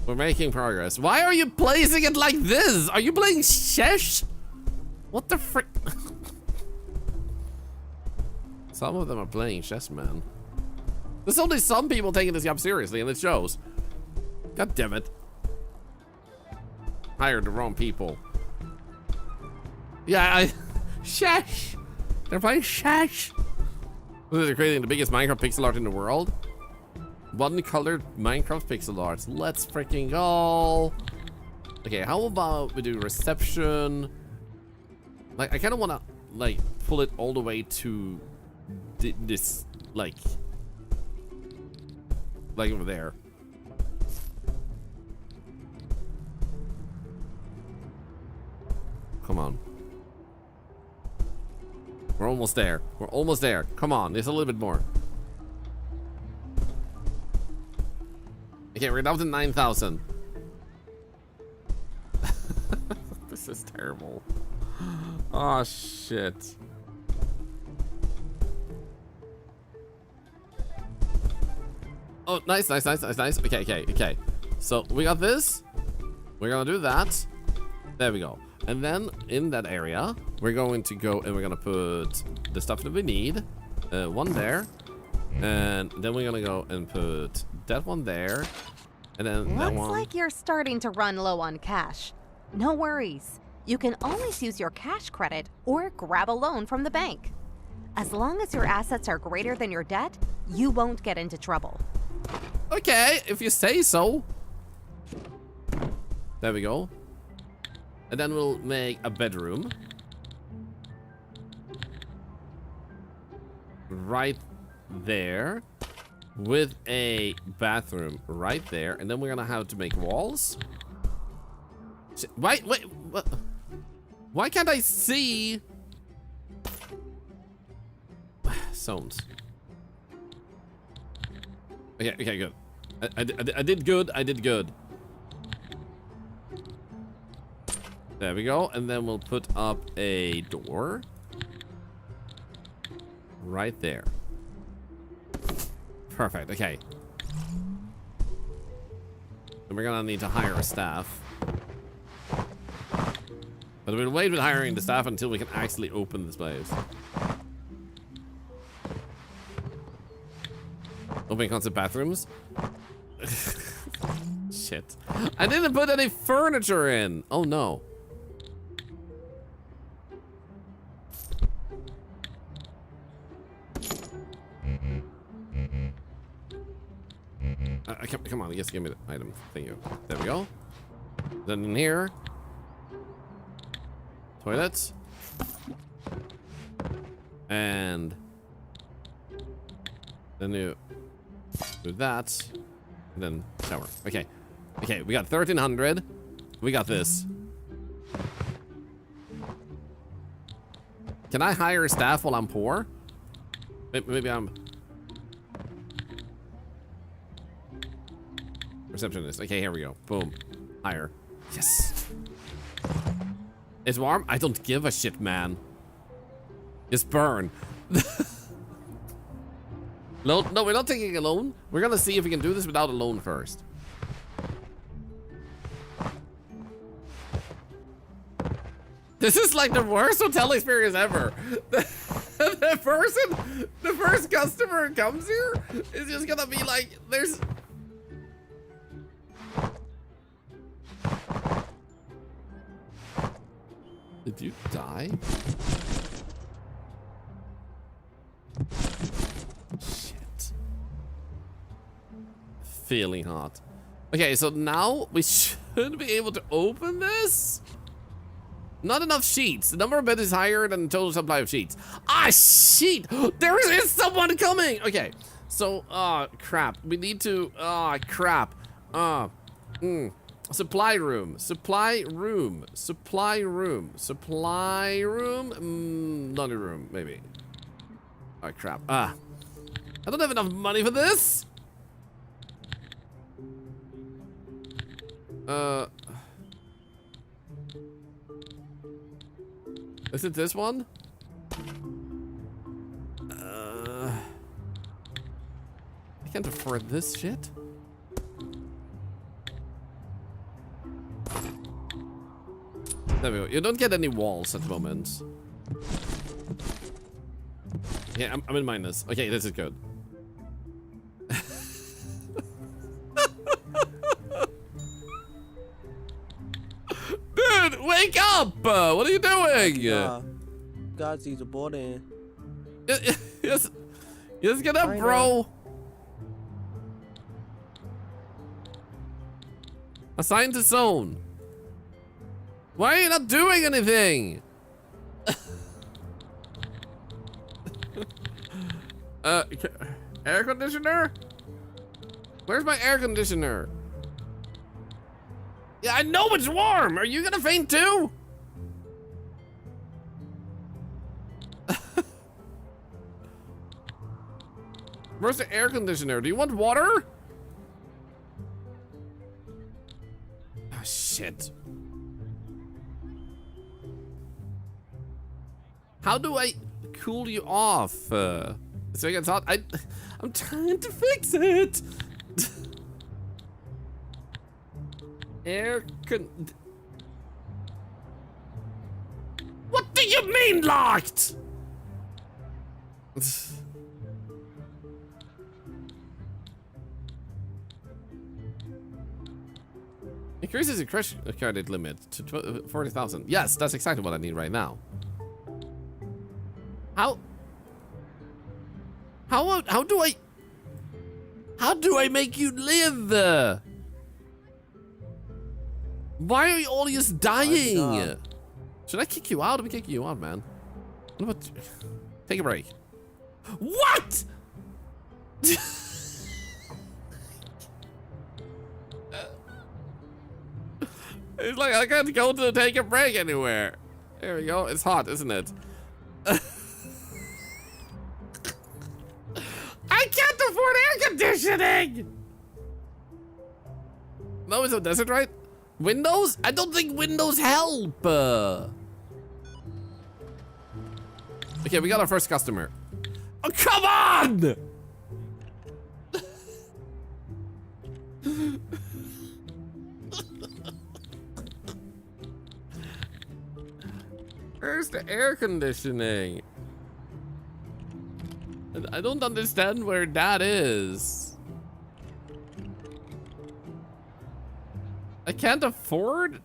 We're making progress. Why are you placing it like this? Are you playing chess? What the frick? Some of them are playing chess, man. There's only some people taking this job seriously, and it shows. God damn it. Hired the wrong people. Yeah, chess. They're playing chess. They're creating the biggest Minecraft pixel art in the world. 1-colored Minecraft pixel arts. Let's freaking go. Okay, how about we do reception? Like, I kind of want to, like, pull it all the way to this, like over there. Come on. We're almost there. We're almost there. Come on, there's a little bit more. Okay, we're down to 9,000. This is terrible. Oh, shit. Oh, nice. Okay. So, we got this. We're gonna do that. There we go. And then in that area, we're going to go and we're gonna put the stuff that we need. One there. And then we're gonna go and put that one there. And then that one. Looks like you're starting to run low on cash. No worries. You can always use your cash credit or grab a loan from the bank. As long as your assets are greater than your debt, you won't get into trouble. Okay, if you say so. There we go. And then we'll make a bedroom. Right there. With a bathroom right there. And then we're gonna have to make walls. Wait, what? Why can't I see? Zones. Okay, good. I did good, I did good. There we go, and then we'll put up a door. Right there. Perfect, okay. And we're gonna need to hire a staff. But we'll wait with hiring the staff until we can actually open this place. Opening concept bathrooms. Shit. I didn't put any furniture in. Oh no. Come on, just give me the item. Thank you. There we go. Then in here. Toilets. And then you do that. And then shower. Okay. Okay, we got 1,300. We got this. Can I hire staff while I'm poor? Maybe I'm... Receptionist. Okay, here we go. Boom. Hire. Yes. It's warm? I don't give a shit, man. Just burn. No, we're not taking a loan. We're gonna see if we can do this without a loan first. This is like the worst hotel experience ever. The first customer who comes here is just gonna be like, there's... Did you die? Shit. Feeling hot. Okay, so now we should be able to open this. Not enough sheets. The number of beds is higher than the total supply of sheets. Ah, shit! There is someone coming! Okay, so, crap. We need to, crap. Supply room. Laundry room, maybe. Oh, crap. I don't have enough money for this! Is it this one? I can't afford this shit. There we go. You don't get any walls at the moment. Yeah, I'm in minus. Okay, this is good. Dude, wake up! What are you doing? God sees a board in. Yes, get up, bro. Assign to zone. Why are you not doing anything? Air conditioner? Where's my air conditioner? Yeah, I know it's warm. Are you gonna faint too? Where's the air conditioner? Do you want water? Oh, shit. How do I cool you off? So I get hot. I'm trying to fix it. do you mean locked? Increases the credit limit to 40,000. Yes, that's exactly what I need right now. How do I make you live? Why are you all just dying? Should I kick you out? Let me kick you out, man. What about take a break? What? It's like I can't go to take a break anywhere. There we go. It's hot, isn't it? I can't afford air conditioning. No, it's a desert, right? Windows? I don't think windows help. Okay, we got our first customer. Oh, come on! Where's the air conditioning? I don't understand where that is. I can't afford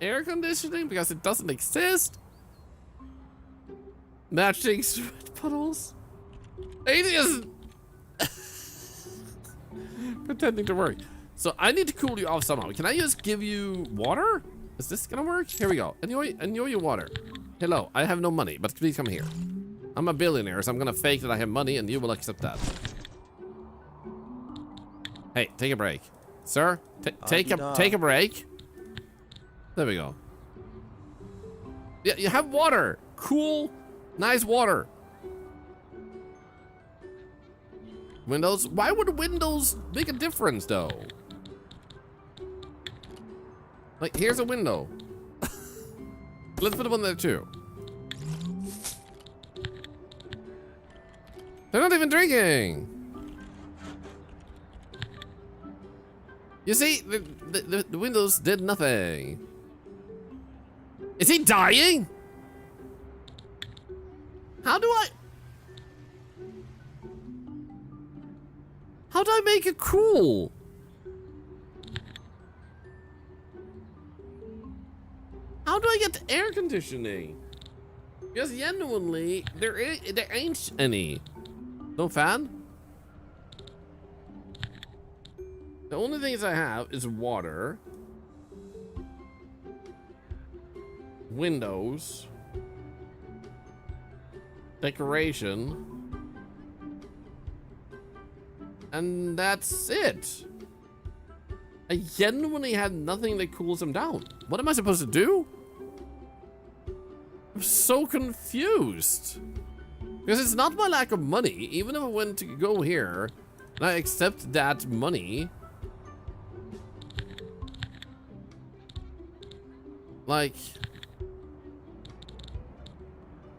air conditioning because it doesn't exist. Matching sweat puddles. Atheist. Pretending to work. So I need to cool you off somehow. Can I just give you water? Is this gonna work? Here we go. Enjoy your water. Hello, I have no money, but please come here. I'm a billionaire, so I'm gonna fake that I have money and you will accept that. Hey, take a break. Sir, take a break. There we go. Yeah, you have water. Cool, nice water. Windows? Why would windows make a difference though? Like, here's a window. Let's put them on there too. They're not even drinking. You see, the windows did nothing. Is he dying? How do I make it cool? How do I get air conditioning? Because genuinely, there ain't any. No fan? The only things I have is water, windows, decoration, and that's it. I genuinely had nothing that cools them down. What am I supposed to do? I'm so confused. Because it's not my lack of money. Even if I went to go here and I accept that money, like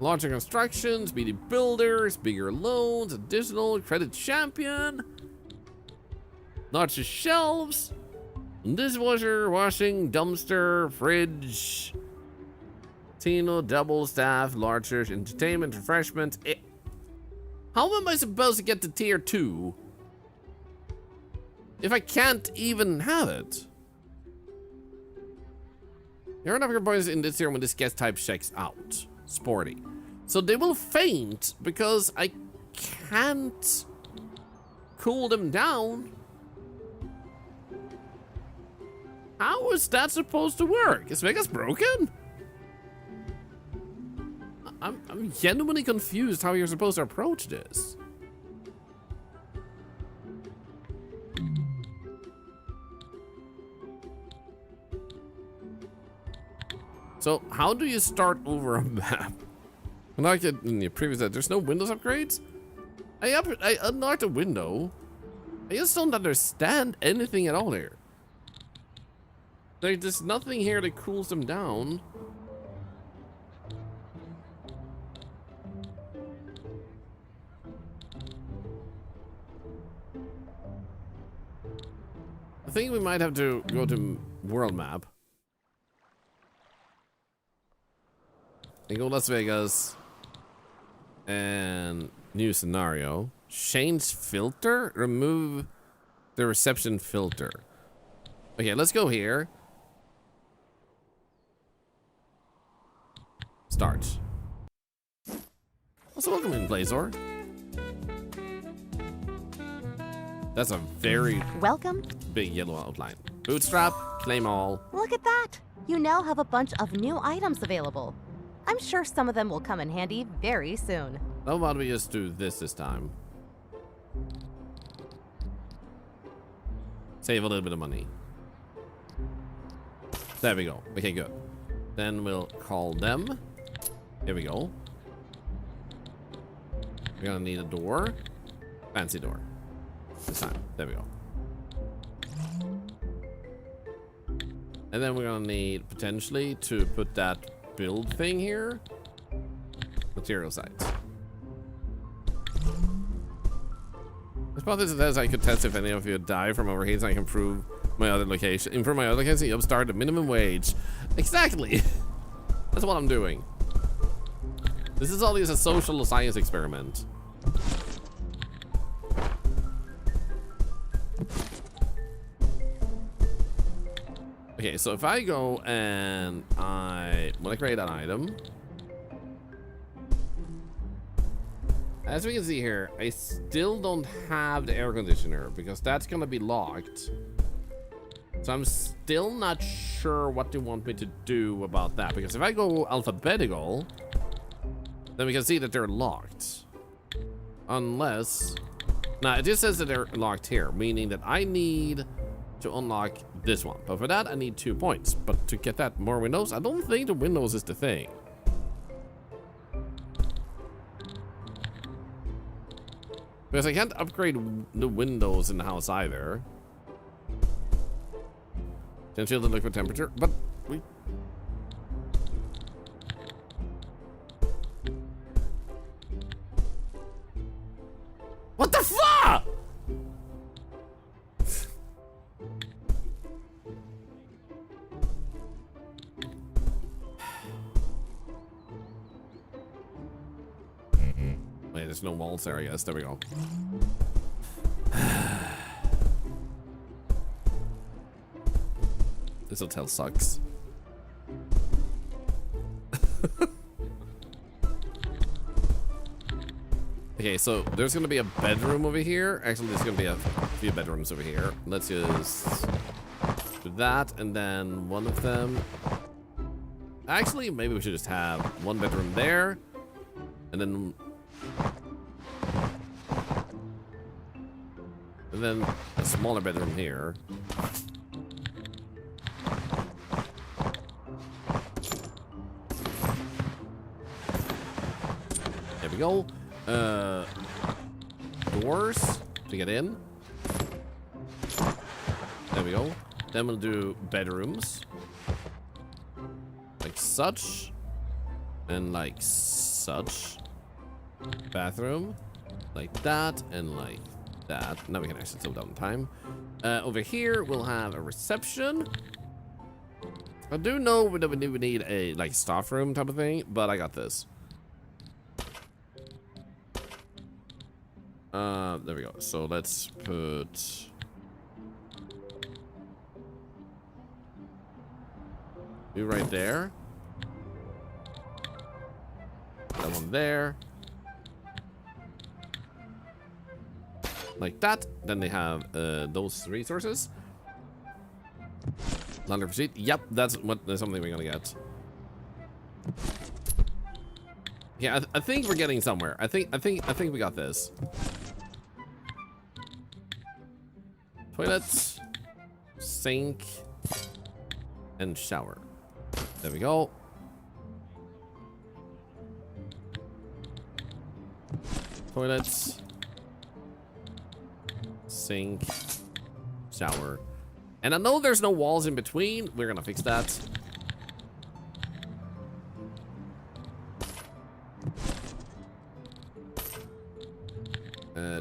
larger construction, speedy builders, bigger loans, additional credit champion, larger shelves, dishwasher, washing, dumpster, fridge, Tino, double staff, larger entertainment, refreshment. How am I supposed to get to tier 2 if I can't even have it? There are enough points in this tier when this guest type checks out. Sporty. So they will faint because I can't cool them down. How is that supposed to work? Is Vegas broken? I'm genuinely confused how you're supposed to approach this. So how do you start over a map? Like in the previous, there's no Windows upgrades? I unlocked a window. I just don't understand anything at all here. There's nothing here that cools them down. I think we might have to go to world map. And go Las Vegas. And new scenario. Change filter? Remove the reception filter. Okay, let's go here. Start. Also, welcome in, Blazor. That's a very big yellow outline. Bootstrap, claim all. Look at that! You now have a bunch of new items available. I'm sure some of them will come in handy very soon. How about we just do this time? Save a little bit of money. There we go. Okay, good. Then we'll call them. Here we go. We're gonna need a door. Fancy door. This time. There we go. And then we're gonna need potentially to put that build thing here. Material sites. As part of this, I could test if any of you die from overheats and I can improve my other location. Improve my other location, you upstart the minimum wage. Exactly. That's what I'm doing. This is all just a social science experiment. Okay, so if I go and I want to create an item. As we can see here, I still don't have the air conditioner because that's gonna be locked. So I'm still not sure what they want me to do about that, because if I go alphabetical, then we can see that they're locked. Unless, now it just says that they're locked here, meaning that I need to unlock this one. But for that, I need 2 points. But to get that more windows, I don't think the windows is the thing. Because I can't upgrade the windows in the house either. Can't shield to look for temperature, but we... What the fuck? Wait, there's no walls there, I guess. There we go. This hotel sucks. Okay, so there's gonna be a bedroom over here. Actually, there's gonna be a few bedrooms over here. Let's just do that, and then one of them. Actually, maybe we should just have one bedroom there, and then a smaller bedroom here. There we go. Doors to get in. There we go. Then we'll do bedrooms. Like such. And like such. Bathroom. Like that and like that. Now we can actually slow down time. Over here we'll have a reception. I do know that we need a like staff room type of thing, but I got this. There we go. So let's put you right there. That one there. Like that. Then they have those resources. Laundry for sheet. Yep, that's something we're gonna get. Yeah, I think we're getting somewhere. I think we got this. Toilets, sink, and shower. There we go. Toilets, sink, shower. And I know there's no walls in between. We're gonna fix that.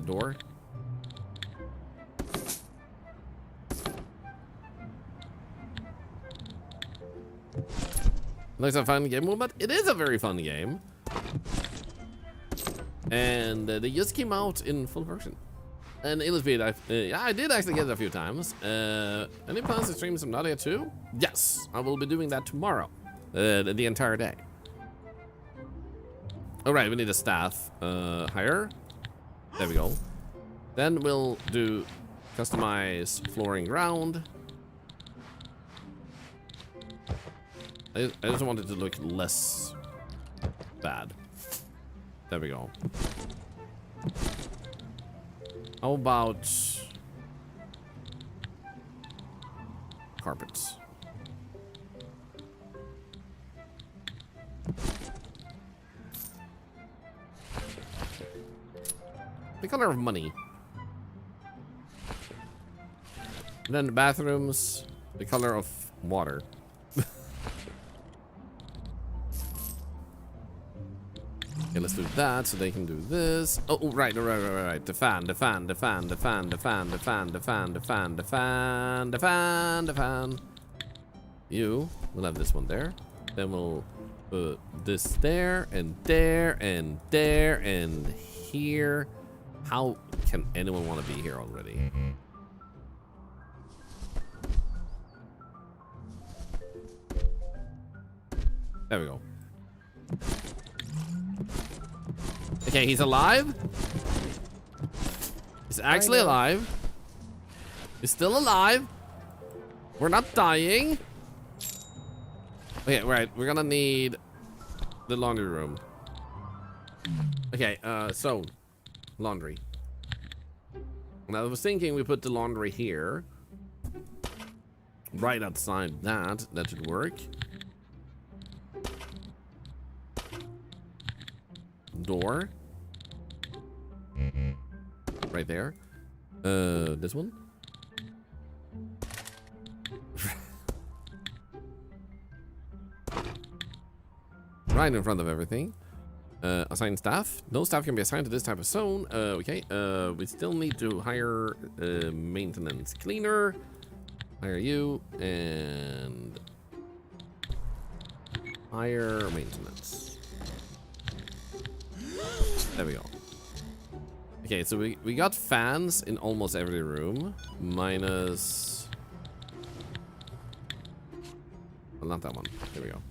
Door. Looks like a fun game, well, but it is a very fun game. And they just came out in full version. And illustrated, I did actually get it a few times. Any plans to stream some Nadia too? Yes, I will be doing that tomorrow, the entire day. All right, we need a staff hire. There we go. Then we'll do customize flooring ground. I just want it to look less bad. There we go. How about carpets? The color of money. And then the bathrooms, the color of water. Okay, let's do that so they can do this. Oh, right. The fan. You will have this one there. Then we'll put this there and there and there and here. How can anyone want to be here already? There we go. Okay, he's alive. He's actually alive. He's still alive. We're not dying. Okay, right. We're gonna need the laundry room. Okay, so laundry. Now I was thinking we put the laundry here. Right outside that. That should work. Door. Right there. This one. Right in front of everything. Assign staff. No staff can be assigned to this type of zone. Okay. We still need to hire maintenance cleaner. Hire you and hire maintenance. There we go. Okay, so we got fans in almost every room, minus. Well, not that one. There we go.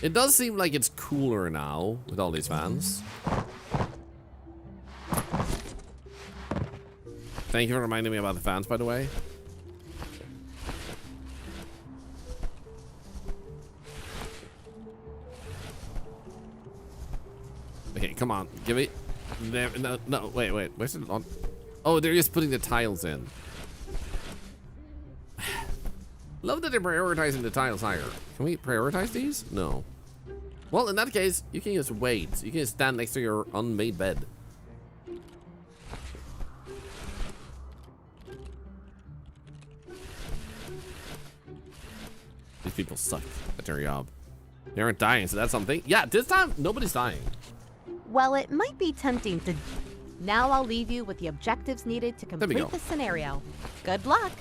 It does seem like it's cooler now with all these fans. Thank you for reminding me about the fans, by the way. Okay, come on, give it. No, wait. Where's it on? Oh, they're just putting the tiles in. Love that they're prioritizing the tiles higher. Can we prioritize these? No. Well, in that case, you can just wait. You can just stand next to your unmade bed. These people suck at their job. They aren't dying, so that's something. Yeah, this time, nobody's dying. Well, it might be tempting to... Now I'll leave you with the objectives needed to complete the scenario. Good luck.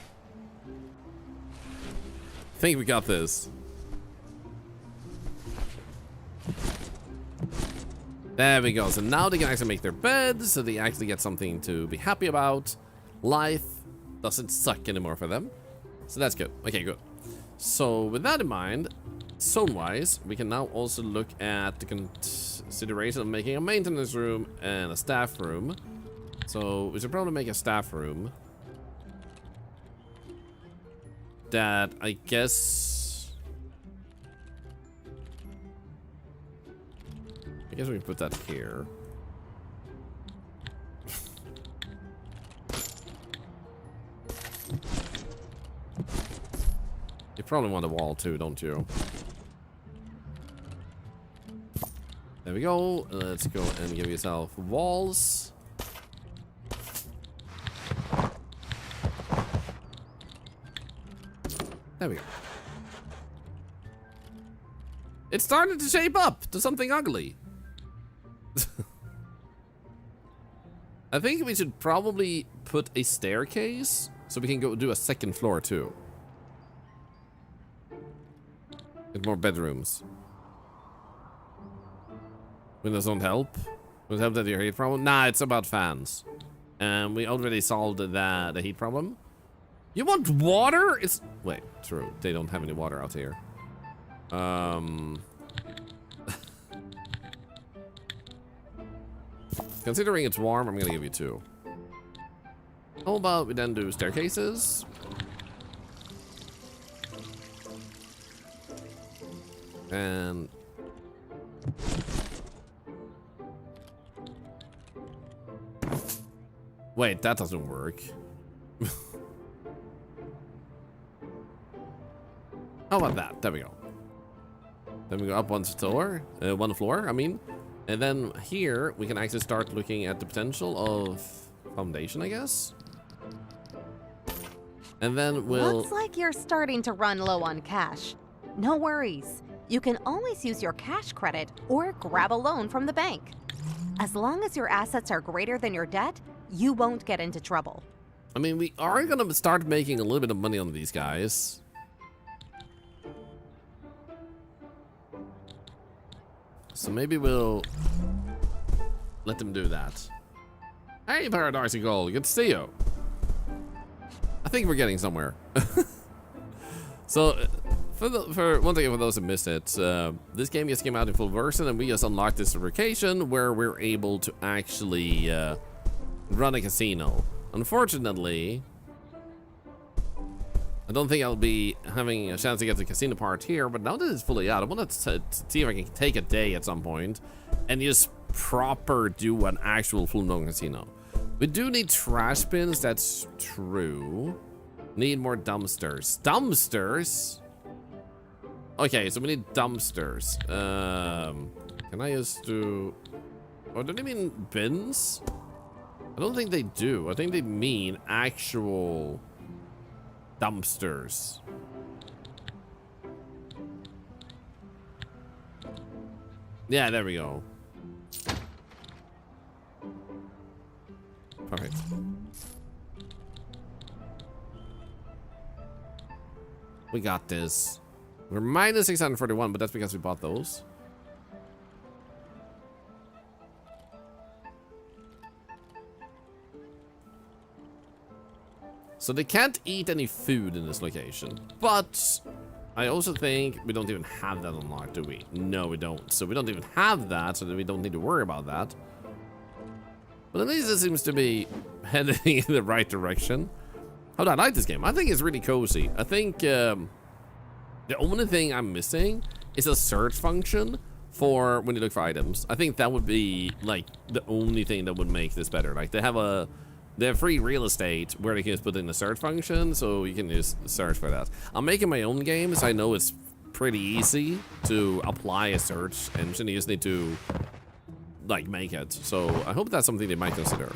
I think we got this. There we go. So now they can actually make their beds, so they actually get something to be happy about. Life doesn't suck anymore for them. So that's good. Okay, good. So with that in mind, zone-wise, we can now also look at the consideration of making a maintenance room and a staff room. So we should probably make a staff room that I guess we can put that here. You probably want a wall too, don't you? There we go. Let's go and give yourself walls. There we go. It started to shape up to something ugly. I think we should probably put a staircase so we can go do a second floor too. Get more bedrooms. Windows don't help. Would help that your heat problem? Nah, it's about fans. We already solved the heat problem. You want water? It's wait, true. They don't have any water out here. Considering it's warm, I'm gonna give you 2. How about we then do staircases? And wait, that doesn't work. How about that? There we go. Then we go up one floor, I mean. And then here, we can actually start looking at the potential of foundation, I guess. And then we'll... Looks like you're starting to run low on cash. No worries. You can always use your cash credit or grab a loan from the bank. As long as your assets are greater than your debt, you won't get into trouble. I mean, we are gonna start making a little bit of money on these guys. So maybe we'll let them do that. Hey, Paradise Gold, good to see you. I think we're getting somewhere. So, for one thing, for those who missed it, this game just came out in full version, and we just unlocked this location where we're able to actually run a casino. Unfortunately, I don't think I'll be having a chance to get the casino part here, but now that it's fully out, I want to see if I can take a day at some point and just proper do an actual full-blown casino. We do need trash bins, that's true. Need more dumpsters. Dumpsters? Okay, so we need dumpsters. Can I just do... Oh, do they mean bins? I don't think they do. I think they mean actual... dumpsters. Yeah, there we go. Perfect. We got this. We're minus 641, but that's because we bought those. So they can't eat any food in this location, but I also think we don't even have that unlocked, do we? No, we don't. So we don't even have that, so that we don't need to worry about that. But at least it seems to be heading in the right direction. How do I like this game? I think it's really cozy. I think the only thing I'm missing is a search function for when you look for items. I think that would be like the only thing that would make this better. Like they have free real estate where they can just put in the search function, so you can just search for that. I'm making my own game, so I know it's pretty easy to apply a search engine. You just need to like make it. So I hope that's something they might consider.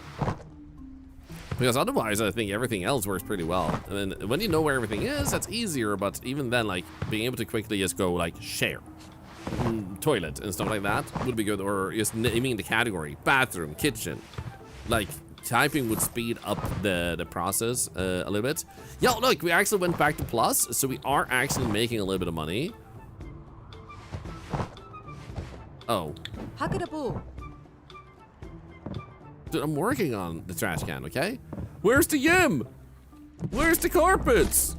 Because otherwise, I think everything else works pretty well. And then when you know where everything is, that's easier. But even then, like being able to quickly just go like share, toilet and stuff like that would be good. Or just naming the category, bathroom, kitchen, like. Typing would speed up the process a little bit. Yo, look, we actually went back to plus, so we are actually making a little bit of money. Oh. Dude, I'm working on the trash can, okay? Where's the yam? Where's the carpets?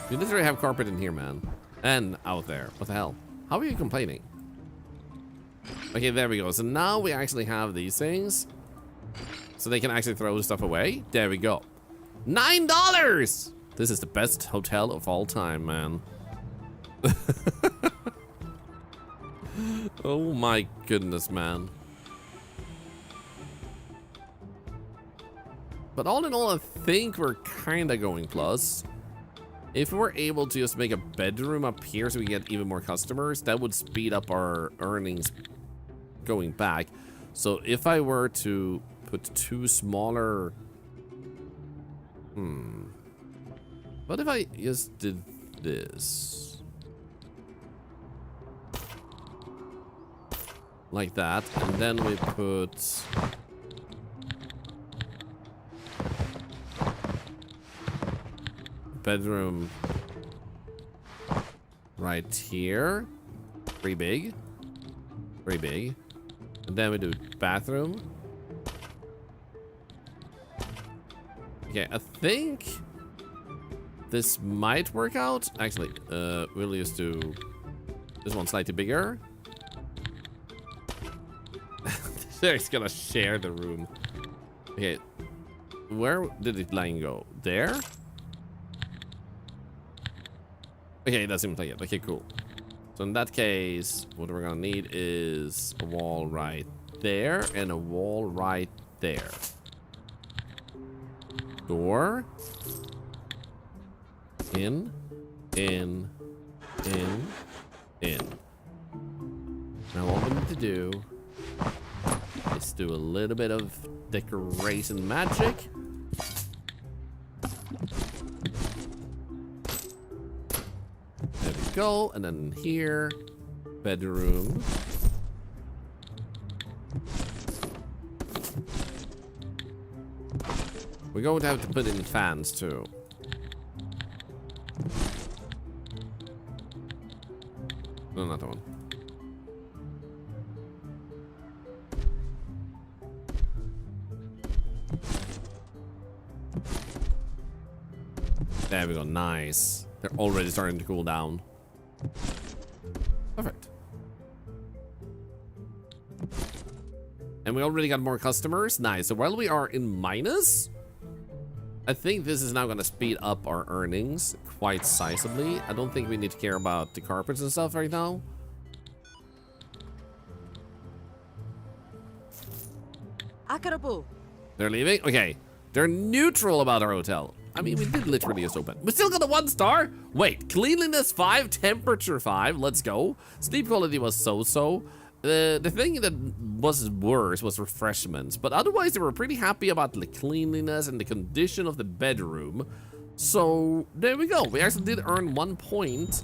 You literally have carpet in here, man. And out there. What the hell? How are you complaining? Okay, there we go. So now we actually have these things. So they can actually throw stuff away. There we go. $9! This is the best hotel of all time, man. Oh my goodness, man. But all in all, I think we're kind of going plus. If we're able to just make a bedroom up here so we get even more customers, that would speed up our earnings going back. So if I were to put 2 smaller... What if I just did this? Like that, and then we put... bedroom right here. Pretty big. Pretty big. And then we do bathroom. Okay, I think this might work out. Actually, we'll just do this one slightly bigger. They're just gonna share the room. Okay, where did the line go? There? Okay, that seems like it. Okay, cool. So in that case, what we're gonna need is a wall right there and a wall right there. Door. In. Now what we need to do is do a little bit of decoration magic. There we go. And then here, bedroom. We're going to have to put in fans too. No, not that one. There we go, nice. They're already starting to cool down. Perfect. And we already got more customers. Nice. So while we are in minus, I think this is now going to speed up our earnings quite sizably. I don't think we need to care about the carpets and stuff right now. Akarabu. They're leaving? Okay. They're neutral about our hotel. I mean, we did literally just open. We still got a 1 star? Wait, cleanliness 5, temperature 5. Let's go. Sleep quality was so-so. The thing that was worse was refreshments, but otherwise they were pretty happy about the cleanliness and the condition of the bedroom. So there we go. We actually did earn 1 point.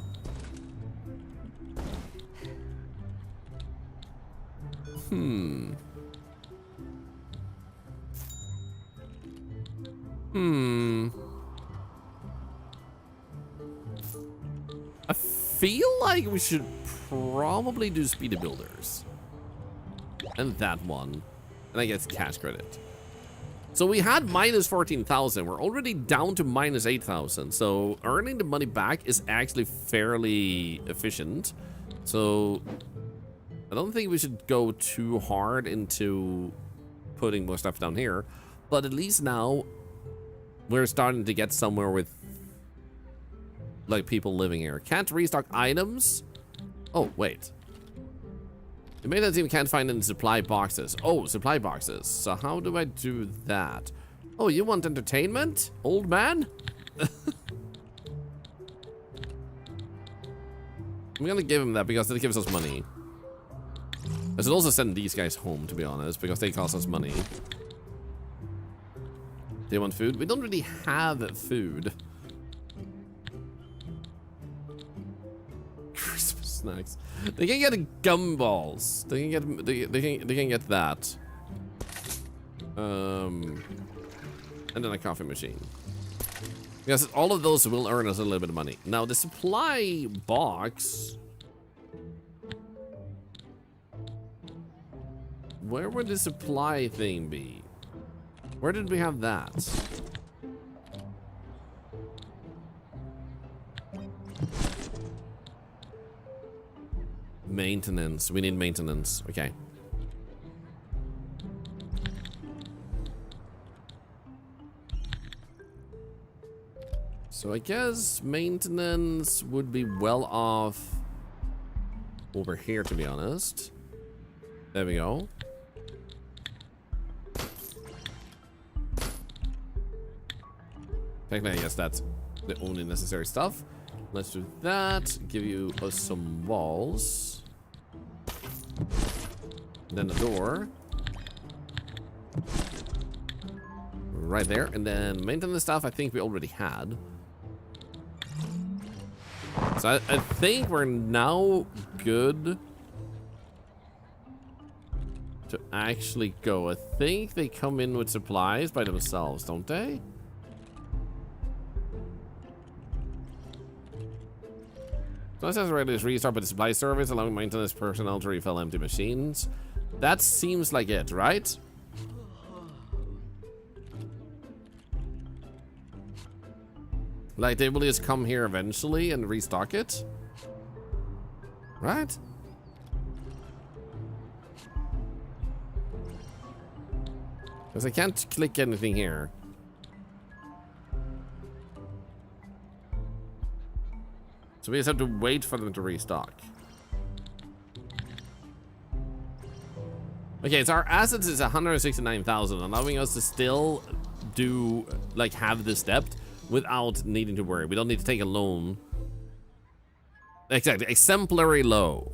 I feel like we should probably do speedy builders. And that one. And I guess cash credit. So we had minus 14,000. We're already down to minus 8,000. So earning the money back is actually fairly efficient. So I don't think we should go too hard into putting more stuff down here. But at least now we're starting to get somewhere with like people living here. Can't restock items. Oh, wait. The maintenance team can't find any supply boxes. Oh, supply boxes. So how do I do that? Oh, you want entertainment, old man? I'm gonna give him that because it gives us money. I should also send these guys home, to be honest, because they cost us money. They want food? We don't really have food. Christmas snacks. They can get gumballs. They can get that. And then a coffee machine. Because all of those will earn us a little bit of money. Now the supply box. Where would the supply thing be? Where did we have that? Maintenance. We need maintenance. Okay. So I guess maintenance would be well off over here, to be honest. There we go. Technically, I guess that's the only necessary stuff. Let's do that. Give you some walls. Then the door. Right there. And then maintenance stuff I think we already had. So I think we're now good to actually go. I think they come in with supplies by themselves, don't they? Process ready to restart with the supply service, allowing maintenance personnel to refill empty machines. That seems like it, right? Like they will just come here eventually and restock it, right? Because I can't click anything here. So we just have to wait for them to restock. Okay, so our assets is 169,000, allowing us to still do, like, have this debt without needing to worry. We don't need to take a loan. Exactly, exemplary low.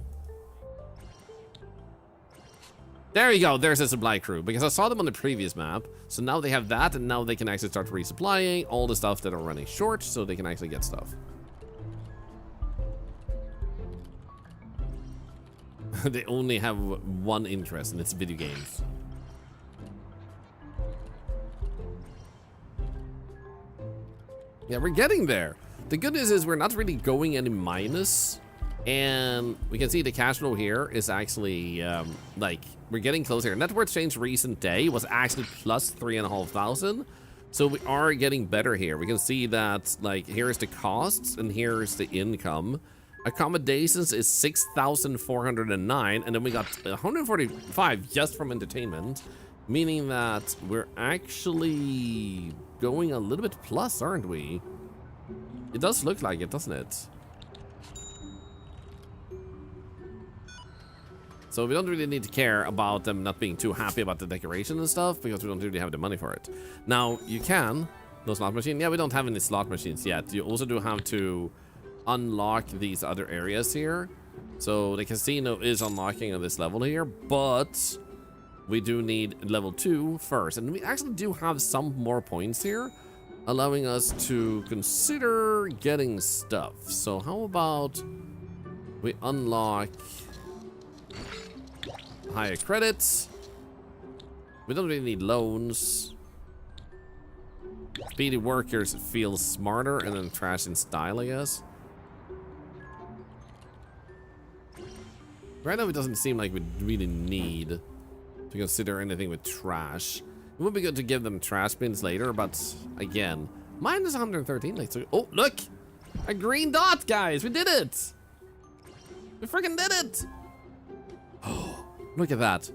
There you go, there's a supply crew, because I saw them on the previous map. So now they have that, and now they can actually start resupplying all the stuff that are running short, so they can actually get stuff. They only have one interest, and it's video games. Yeah, we're getting there. The good news is we're not really going any minus, and we can see the cash flow here is actually like we're getting closer. Net worth change recent day was actually plus 3,500, so we are getting better here. We can see that like here's the costs and here's the income. Accommodations is 6,409, and then we got 145 just from entertainment, meaning that we're actually going a little bit plus, aren't we? It does look like it, doesn't it? So we don't really need to care about them not being too happy about the decoration and stuff, because we don't really have the money for it. Now, you can, no slot machine. Yeah, we don't have any slot machines yet. You also do have to unlock these other areas here. So the casino is unlocking on this level here, but we do need level 2 first. And we actually do have some more points here, allowing us to consider getting stuff. So how about we unlock higher credits? We don't really need loans. Speedy workers feel smarter, and then trash in style, I guess. Right now it doesn't seem like we really need to consider anything with trash. It would be good to give them trash bins later, but again, minus 113. Like, so, oh, look! A green dot, guys! We did it! We freaking did it! Oh, look at that.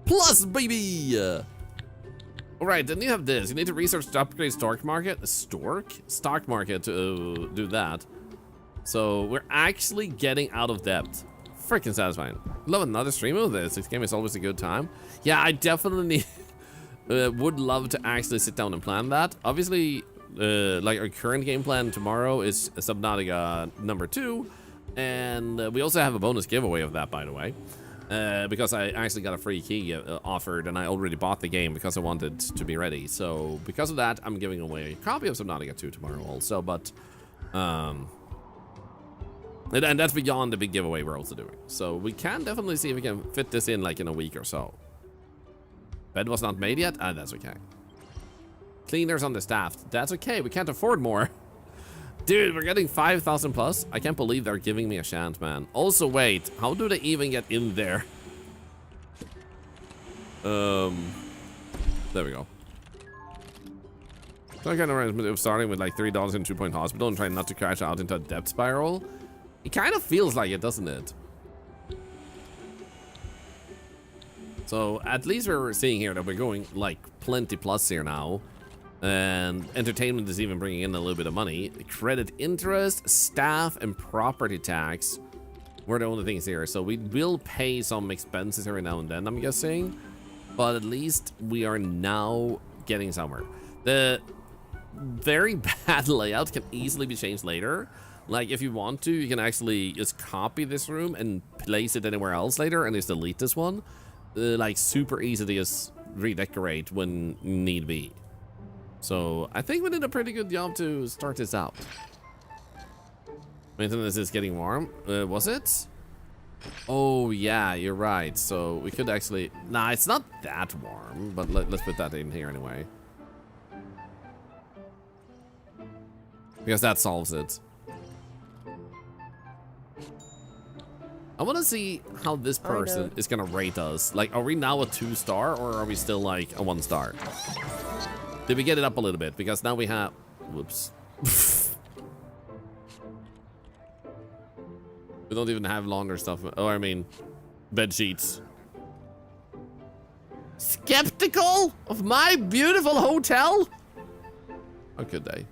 Plus, baby! Alright, then you have this. You need to research to upgrade stock market. Stock market to do that. So, we're actually getting out of debt. Freaking satisfying. Love another stream of this. This game is always a good time. Yeah, I definitely would love to actually sit down and plan that. Obviously, like our current game plan tomorrow is Subnautica #2, and we also have a bonus giveaway of that, by the way, because I actually got a free key offered, and I already bought the game because I wanted to be ready. So because of that, I'm giving away a copy of Subnautica 2 tomorrow also, but and that's beyond the big giveaway we're also doing. So we can definitely see if we can fit this in like in a week or so. Bed was not made yet? Ah, that's okay. Cleaners understaffed. That's okay, we can't afford more. Dude, we're getting 5,000 plus. I can't believe they're giving me a shant, man. Also, wait, how do they even get in there? There we go. So I kind of arrangement of starting with like $3 in 2-point hospital and trying not to crash out into a debt spiral. It kind of feels like it, doesn't it? So at least we're seeing here that we're going like plenty plus here now. And entertainment is even bringing in a little bit of money. Credit interest, staff, and property tax were the only things here. So we will pay some expenses every now and then, I'm guessing. But at least we are now getting somewhere. The very bad layout can easily be changed later. Like, if you want to, you can actually just copy this room and place it anywhere else later and just delete this one. Like, super easy to just redecorate when need be. So, I think we did a pretty good job to start this out. Maintenance is getting warm. Was it? Oh, yeah, you're right. So, we could actually... Nah, it's not that warm, but let's put that in here anyway. Because that solves it. I want to see how this person is gonna rate us. Like, are we now a 2-star or are we still like a 1-star? Did we get it up a little bit? Because now we have, whoops. We don't even have launder stuff. Oh, I mean, bed sheets. Skeptical of my beautiful hotel? How could they?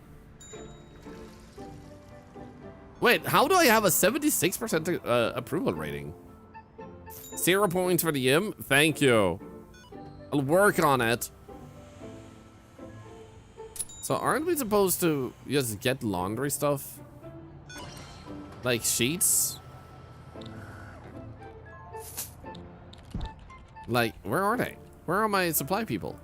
Wait, how do I have a 76% approval rating? 0 points for the gym? Thank you. I'll work on it. So aren't we supposed to just get laundry stuff? Like sheets? Like, where are they? Where are my supply people?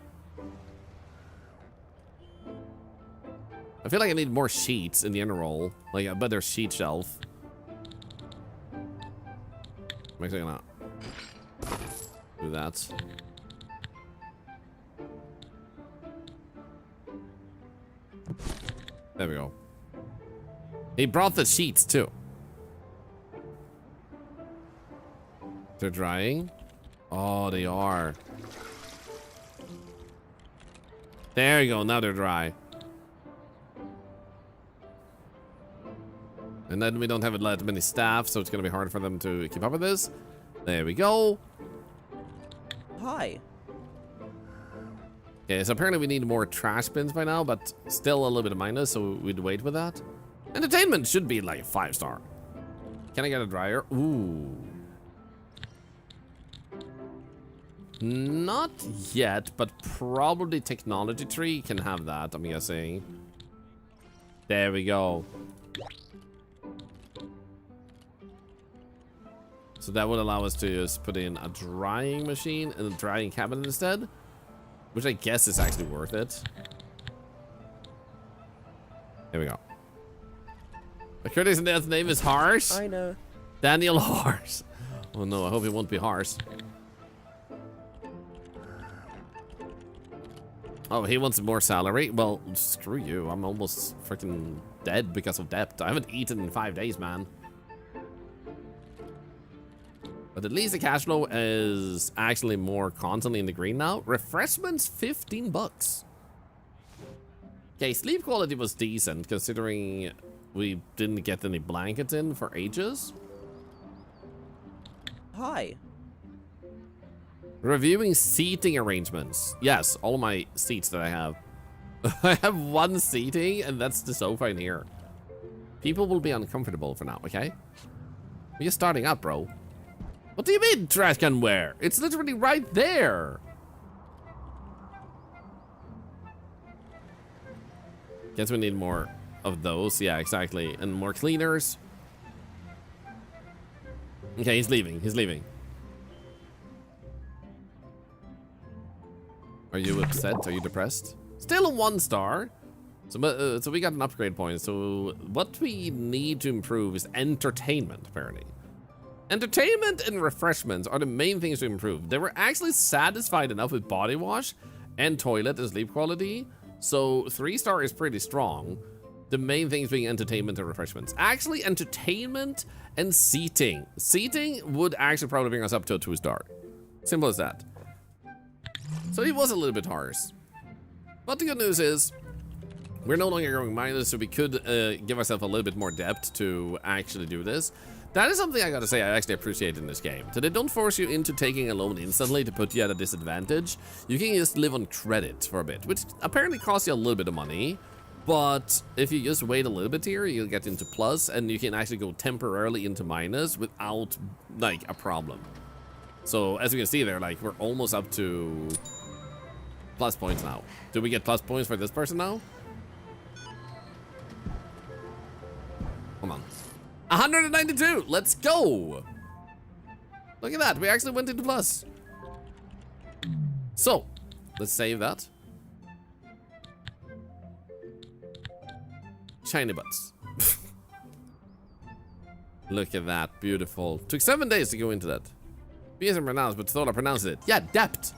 I feel like I need more sheets in the inner roll. Like a better sheet shelf. I'm actually gonna do that. There we go. He brought the sheets too. They're drying. Oh, they are. There you go. Now they're dry. And then we don't have that many staff, so it's gonna be hard for them to keep up with this. There we go. Hi. Okay, so apparently we need more trash bins by now, but still a little bit of minus, so we'd wait with that. Entertainment should be like 5-star. Can I get a dryer? Ooh. Not yet, but probably technology tree can have that, I'm guessing. There we go. So that would allow us to just put in a drying machine and a drying cabinet instead, which I guess is actually worth it. There we go. The critic's name is Harsh. I know. Daniel Harsh. Oh no, I hope it won't be Harsh. Oh, he wants more salary? Well, screw you. I'm almost freaking dead because of debt. I haven't eaten in 5 days, man. But at least the cash flow is actually more constantly in the green now. Refreshments, 15 bucks. Okay, sleep quality was decent considering we didn't get any blankets in for ages. Hi. Reviewing seating arrangements. Yes, all my seats that I have. I have one seating and that's the sofa in here. People will be uncomfortable for now, okay? We're just starting up, bro. What do you mean trash can wear? It's literally right there. Guess we need more of those. Yeah, exactly. And more cleaners. Okay, he's leaving. He's leaving. Are you upset? Are you depressed? Still a 1-star. So we got an upgrade point. So what we need to improve is entertainment, apparently. Entertainment and refreshments are the main things to improve. They were actually satisfied enough with body wash and toilet and sleep quality. So 3-star is pretty strong. The main things being entertainment and refreshments. Actually, entertainment and seating. Seating would actually probably bring us up to a 2-star. Simple as that. So it was a little bit harsh. But the good news is, we're no longer going minus, so we could give ourselves a little bit more depth to actually do this. That is something I gotta say I actually appreciate in this game. So they don't force you into taking a loan instantly to put you at a disadvantage. You can just live on credit for a bit, which apparently costs you a little bit of money. But if you just wait a little bit here, you'll get into plus, and you can actually go temporarily into minus without, like, a problem. So, as you can see there, like, we're almost up to plus points now. Do we get plus points for this person now? Come on. 192! Let's go! Look at that, we actually went into plus. So, let's save that. Shiny butts. Look at that, beautiful. Took 7 days to go into that. He isn't pronounced, but Thorlar pronounced it. Yeah, dept.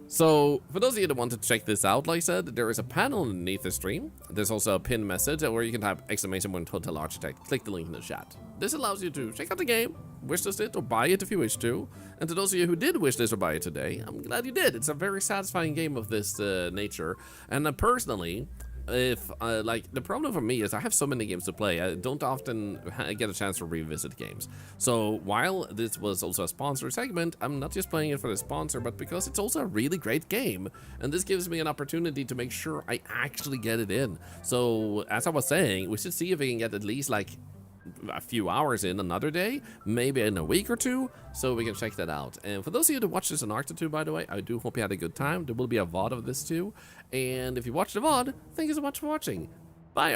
So So, for those of you that want to check this out, like I said, there is a panel underneath the stream. There's also a pinned message where you can type !1 Hotel Architect. Click the link in the chat. This allows you to check out the game, wishlist it, or buy it if you wish to. And to those of you who did wish this or buy it today, I'm glad you did. It's a very satisfying game of this nature. And personally, if like the problem for me is I have so many games to play, I don't often get a chance to revisit games. So while this was also a sponsored segment, I'm not just playing it for the sponsor, but because it's also a really great game, and this gives me an opportunity to make sure I actually get it in. So as I was saying, we should see if we can get at least like a few hours in another day, maybe in a week or two, so we can check that out. And for those of you that watch this on Arctitude, by the way, I do hope you had a good time. There will be a VOD of this too, and if you watched the VOD, thank you so much for watching. Bye.